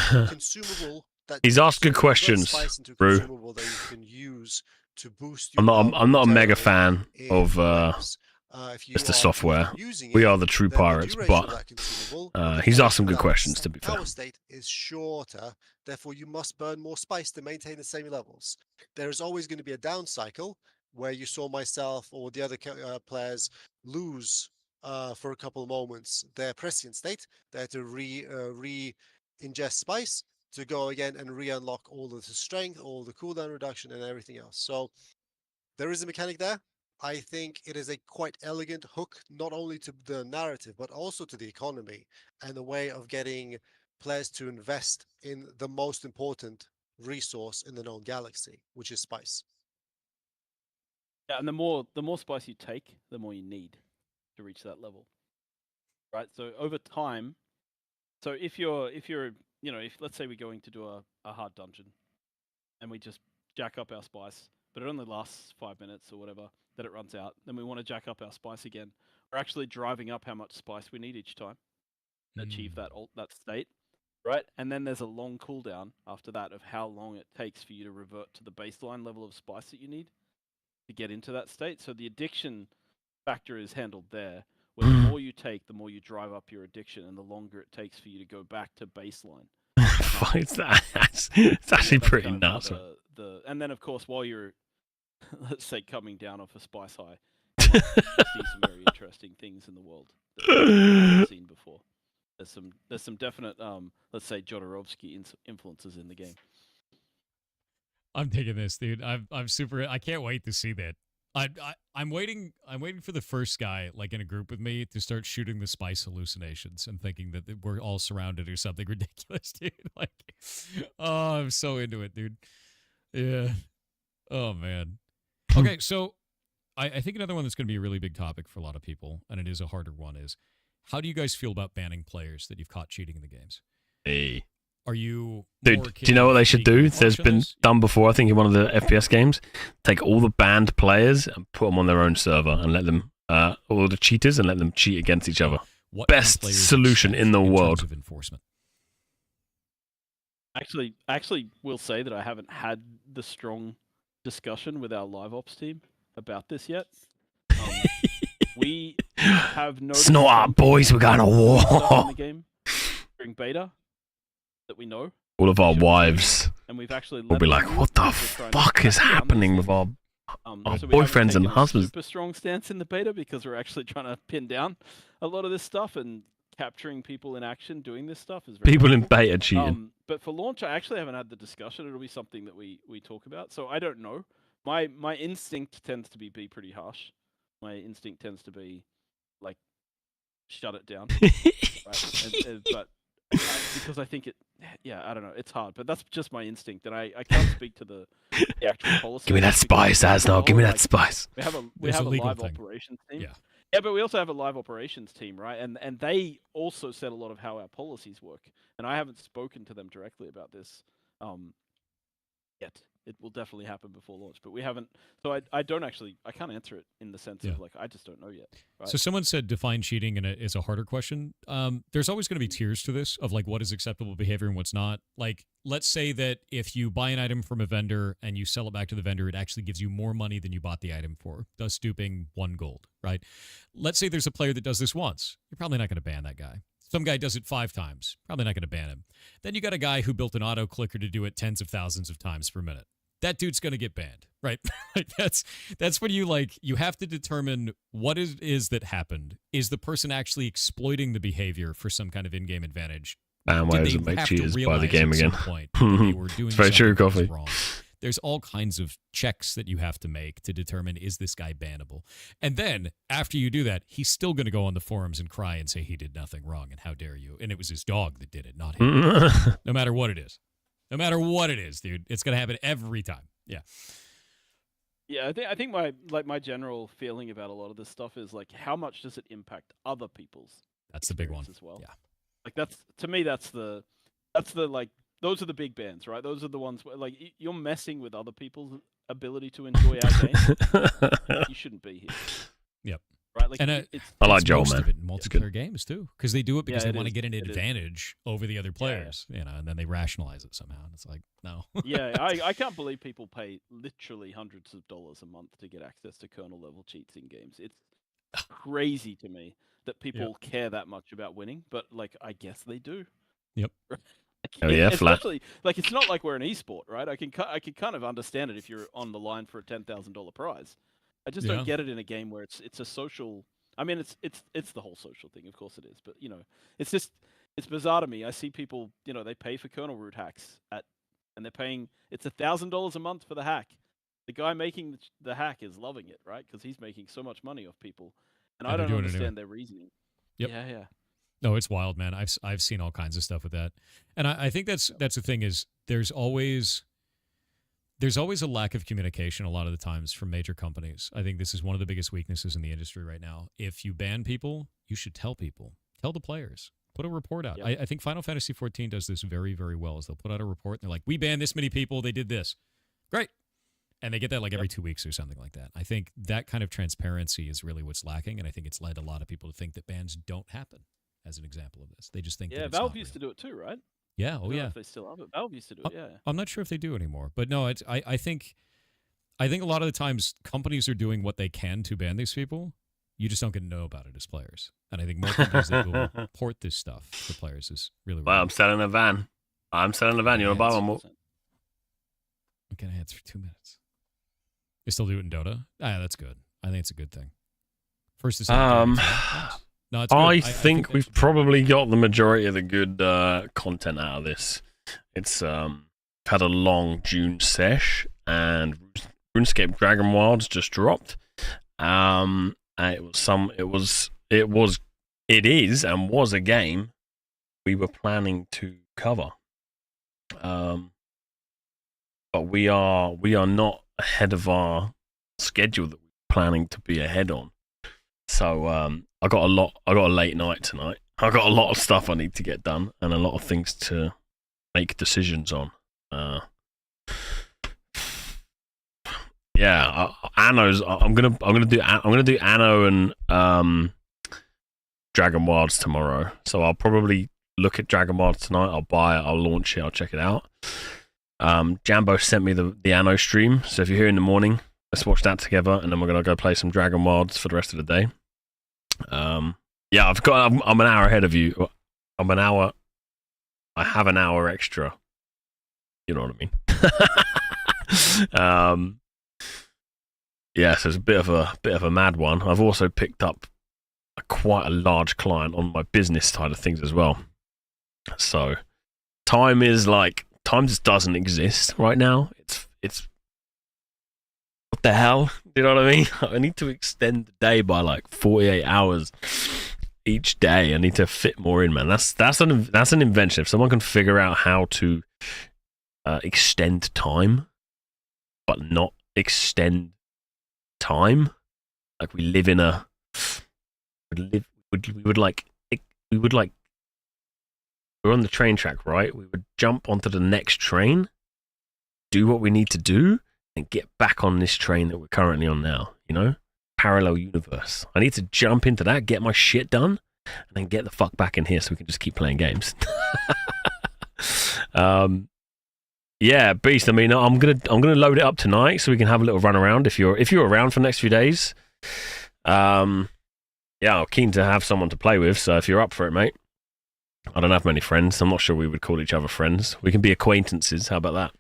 consumable that He's asked so good we convert questions, spice into a Rue. consumable that you can use to boost I'm your not. power I'm not a mega momentarily fan in of waves. If you just the are software. using We it, are the true then the pirates, duration of but that consumable, the he's asked some duration good of that questions. To be fair, power state is shorter. Therefore, you must burn more spice to maintain the same levels. There is always going to be a down cycle where you saw myself or the other players lose for a couple of moments their prescient state. They had to ingest spice to go again and re-unlock all of the strength, all the cooldown reduction, and everything else. So there is a mechanic there. I think it is a quite elegant hook, not only to the narrative, but also to the economy and the way of getting players to invest in the most important resource in the known galaxy, which is spice. Yeah, and the more spice you take, the more you need to reach that level. Right? So over time, so if you're if let's say we're going to do a hard dungeon and we just jack up our spice, but it only lasts 5 minutes or whatever, then it runs out, then we want to jack up our spice again. We're actually driving up how much spice we need each time to achieve that state. Right? And then there's a long cooldown after that of how long it takes for you to revert to the baseline level of spice that you need to get into that state. So the addiction factor is handled there, where the more you take, the more you drive up your addiction, and the longer it takes for you to go back to baseline. it's actually pretty kind of nuts. And then, of course, while you're, let's say, coming down off a spice high, you might see some very interesting things in the world that you've never seen before. There's some definite, let's say, Jodorowsky influences in the game. I'm digging this, dude. I'm super. I can't wait to see that. I'm waiting for the first guy, like in a group with me, to start shooting the spice hallucinations and thinking that we're all surrounded or something ridiculous, dude. Like, oh, I'm so into it, dude. Yeah. Oh man. Okay, so I think another one that's going to be a really big topic for a lot of people, and it is a harder one, is how do you guys feel about banning players that you've caught cheating in the games? Hey. Are you Dude, do you know what they should do? There's been done before, I think, in one of the FPS games. Take all the banned players and put them on their own server and let them, all the cheaters, and let them cheat against each other. What Best solution in the world. Terms of enforcement? Actually, will say that I haven't had the strong discussion with our live ops team about this yet. We have noticed Snort up, boys. We're going to war. In the game during beta that we know. All of our wives And we've actually will be like, what the fuck is happening with our so boyfriends and husbands? Super strong stance in the beta because we're actually trying to pin down a lot of this stuff, and capturing people in action doing this stuff is very People in helpful. beta cheating. But for launch, I actually haven't had the discussion. It'll be something that we talk about. So I don't know. My instinct tends to be pretty harsh. My instinct tends to be like, shut it down. Right? But because I think I don't know, it's hard, but that's just my instinct, and I can't speak to the actual policy. Give me that spice, Asno. Give me that spice. We have a live operations team. Yeah, but we also have a live operations team, right? And they also set a lot of how our policies work. And I haven't spoken to them directly about this yet. It will definitely happen before launch, but we haven't. So I can't answer it in the sense of like, I just don't know yet. Right? So someone said define cheating, and it's a harder question. There's always going to be tiers to this of like what is acceptable behavior and what's not. Like, let's say that if you buy an item from a vendor and you sell it back to the vendor, it actually gives you more money than you bought the item for, thus duping 1 gold, right? Let's say there's a player that does this once. You're probably not going to ban that guy. Some guy does it 5 times. Probably not going to ban him. Then you got a guy who built an auto clicker to do it tens of thousands of times per minute. That dude's going to get banned, right? Like that's when you have to determine what it is that happened. Is the person actually exploiting the behavior for some kind of in-game advantage? And why doesn't make cheaters buy the game again? It's very true, Coffee. Wrong. There's all kinds of checks that you have to make to determine, is this guy bannable? And then after you do that, he's still going to go on the forums and cry and say he did nothing wrong and how dare you? And it was his dog that did it, not him. No matter what it is. No matter what it is, dude, it's gonna happen every time. Yeah. Yeah, I think my general feeling about a lot of this stuff is like, how much does it impact other people's? That's the big one as well. Yeah. Like to me that's the like, those are the big bands, right? Those are the ones where like you're messing with other people's ability to enjoy our game, you shouldn't be here. Yep. Right, like And it's I like it's Joel, most man. of it in It's good. multiplayer games too, because they do it because Yeah, they it want to is. get an It is. advantage over the other players, you know, and then they rationalize it somehow. And it's like, no. Yeah, I can't believe people pay literally hundreds of dollars a month to get access to kernel level cheats in games. It's crazy to me that people care that much about winning, but like I guess they do. Yep. Oh, yeah, flat. Especially like it's not like we're an esport, right? I can kind of understand it if you're on the line for a $10,000 prize. I just Yeah. don't get it in a game where it's a social. I mean, it's the whole social thing, of course it is, but you know, it's just it's bizarre to me. I see people, you know, they pay for kernel root hacks and they're paying it's $1,000 a month for the hack. The guy making the hack is loving it, right? Because he's making so much money off people, and I they're don't doing it understand anyway. their reasoning. Yep. Yeah. No, it's wild, man. I've seen all kinds of stuff with that, and I think that's the thing is there's always a lack of communication a lot of the times from major companies. I think this is one of the biggest weaknesses in the industry right now. If you ban people, you should tell people, tell the players, put a report out. Yep. I think Final Fantasy XIV does this very, very well. Is they'll put out a report and they're like, we banned this many people, they did this, great, and they get that like every 2 weeks or something like that. I think that kind of transparency is really what's lacking, and I think it's led a lot of people to think that bans don't happen. As an example of this, they just think that Yeah, it's Valve not used real. to do it too, right? Yeah, I oh don't know yeah. if they still have it. Valve used to do it, yeah. I'm not sure if they do anymore, but no, it's I think a lot of the times companies are doing what they can to ban these people. You just don't get to know about it as players, and I think more companies that will port this stuff to players is really. Well, I'm selling a van. You want to buy one more? Okay, ads for 2 minutes. They still do it in Dota. Ah, that's good. I think it's a good thing. First is no, it's good. I think we've probably got the majority of the good content out of this. It's had a long June sesh, and RuneScape Dragon Wilds just dropped. And it is and was a game we were planning to cover. But we are not ahead of our schedule that we're planning to be ahead on. So I got a late night tonight. I got a lot of stuff I need to get done and a lot of things to make decisions on. Yeah, Anno's. I'm gonna do Anno and Dragon Wilds tomorrow. So I'll probably look at Dragon Wilds tonight. I'll buy it. I'll launch it. I'll check it out. Jambo sent me the Anno stream. So if you're here in the morning, let's watch that together, and then we're gonna go play some Dragon Wilds for the rest of the day. Yeah, I'm an hour ahead of you. I'm an hour. I have an hour extra. You know what I mean? Yeah, so it's a bit of a mad one. I've also picked up quite a large client on my business side of things as well. So time just doesn't exist right now. It's what the hell? You know what I mean? I need to extend the day by like 48 hours each day. I need to fit more in, man. That's an invention. If someone can figure out how to extend time, but not extend time, like we live in a we're on the train track, right? We would jump onto the next train, do what we need to do, and get back on this train that we're currently on now, you know? Parallel universe. I need to jump into that, get my shit done, and then get the fuck back in here so we can just keep playing games. Yeah, Beast. I mean, I'm gonna load it up tonight so we can have a little run around if you're around for the next few days. Yeah, I'm keen to have someone to play with, so if you're up for it, mate. I don't have many friends. I'm not sure we would call each other friends. We can be acquaintances. How about that?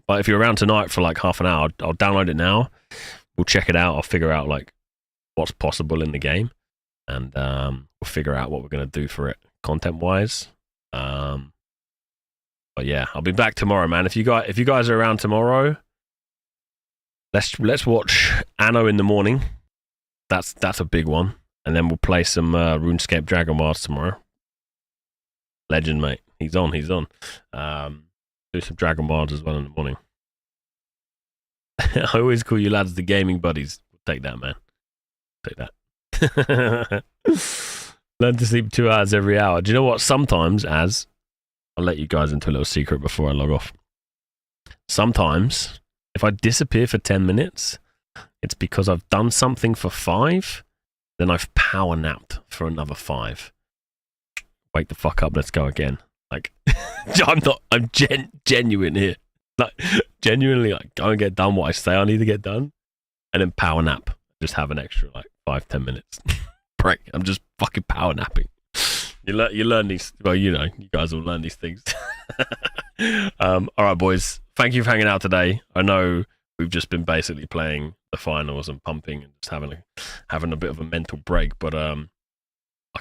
But if you're around tonight for like half an hour, I'll download it now. We'll check it out. I'll figure out like what's possible in the game, and we'll figure out what we're gonna do for it content-wise. But yeah, I'll be back tomorrow, man. If you guys are around tomorrow, let's watch Anno in the morning. That's a big one, and then we'll play some RuneScape Dragon Wilds tomorrow. Legend, mate. He's on. Do some Dragon Wilds as well in the morning. I always call you lads the gaming buddies. Take that, man. Take that. Learn to sleep 2 hours every hour. Do you know what? Sometimes, I'll let you guys into a little secret before I log off. sometimes if I disappear for 10 minutes, it's because I've done something for 5, then I've power napped for another 5. Wake the fuck up, let's go again. Like, I'm genuine here. Like, genuinely, like, go and get done what I say I need to get done, and then power nap. Just have an extra, like, 5-10 minutes. Break. I'm just fucking power napping. You learn these, well, you know, you guys will learn these things. All right, boys. Thank you for hanging out today. I know we've just been basically playing the finals and pumping and just having a bit of a mental break, but I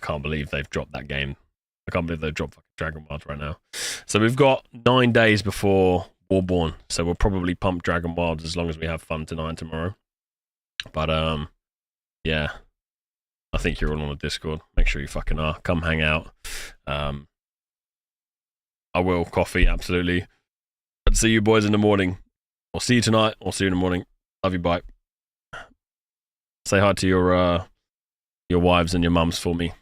can't believe they've dropped that game. I can't believe they've dropped fucking Dragon Wilds right now. So we've got 9 days before Warborn, so we'll probably pump Dragon Wilds as long as we have fun tonight and tomorrow. But yeah, I think you're all on the Discord. Make sure you fucking are. Come hang out. I will. Coffee, absolutely. But see you boys in the morning. I'll see you tonight. I'll see you in the morning. Love you. Bye. Say hi to your wives and your mums for me.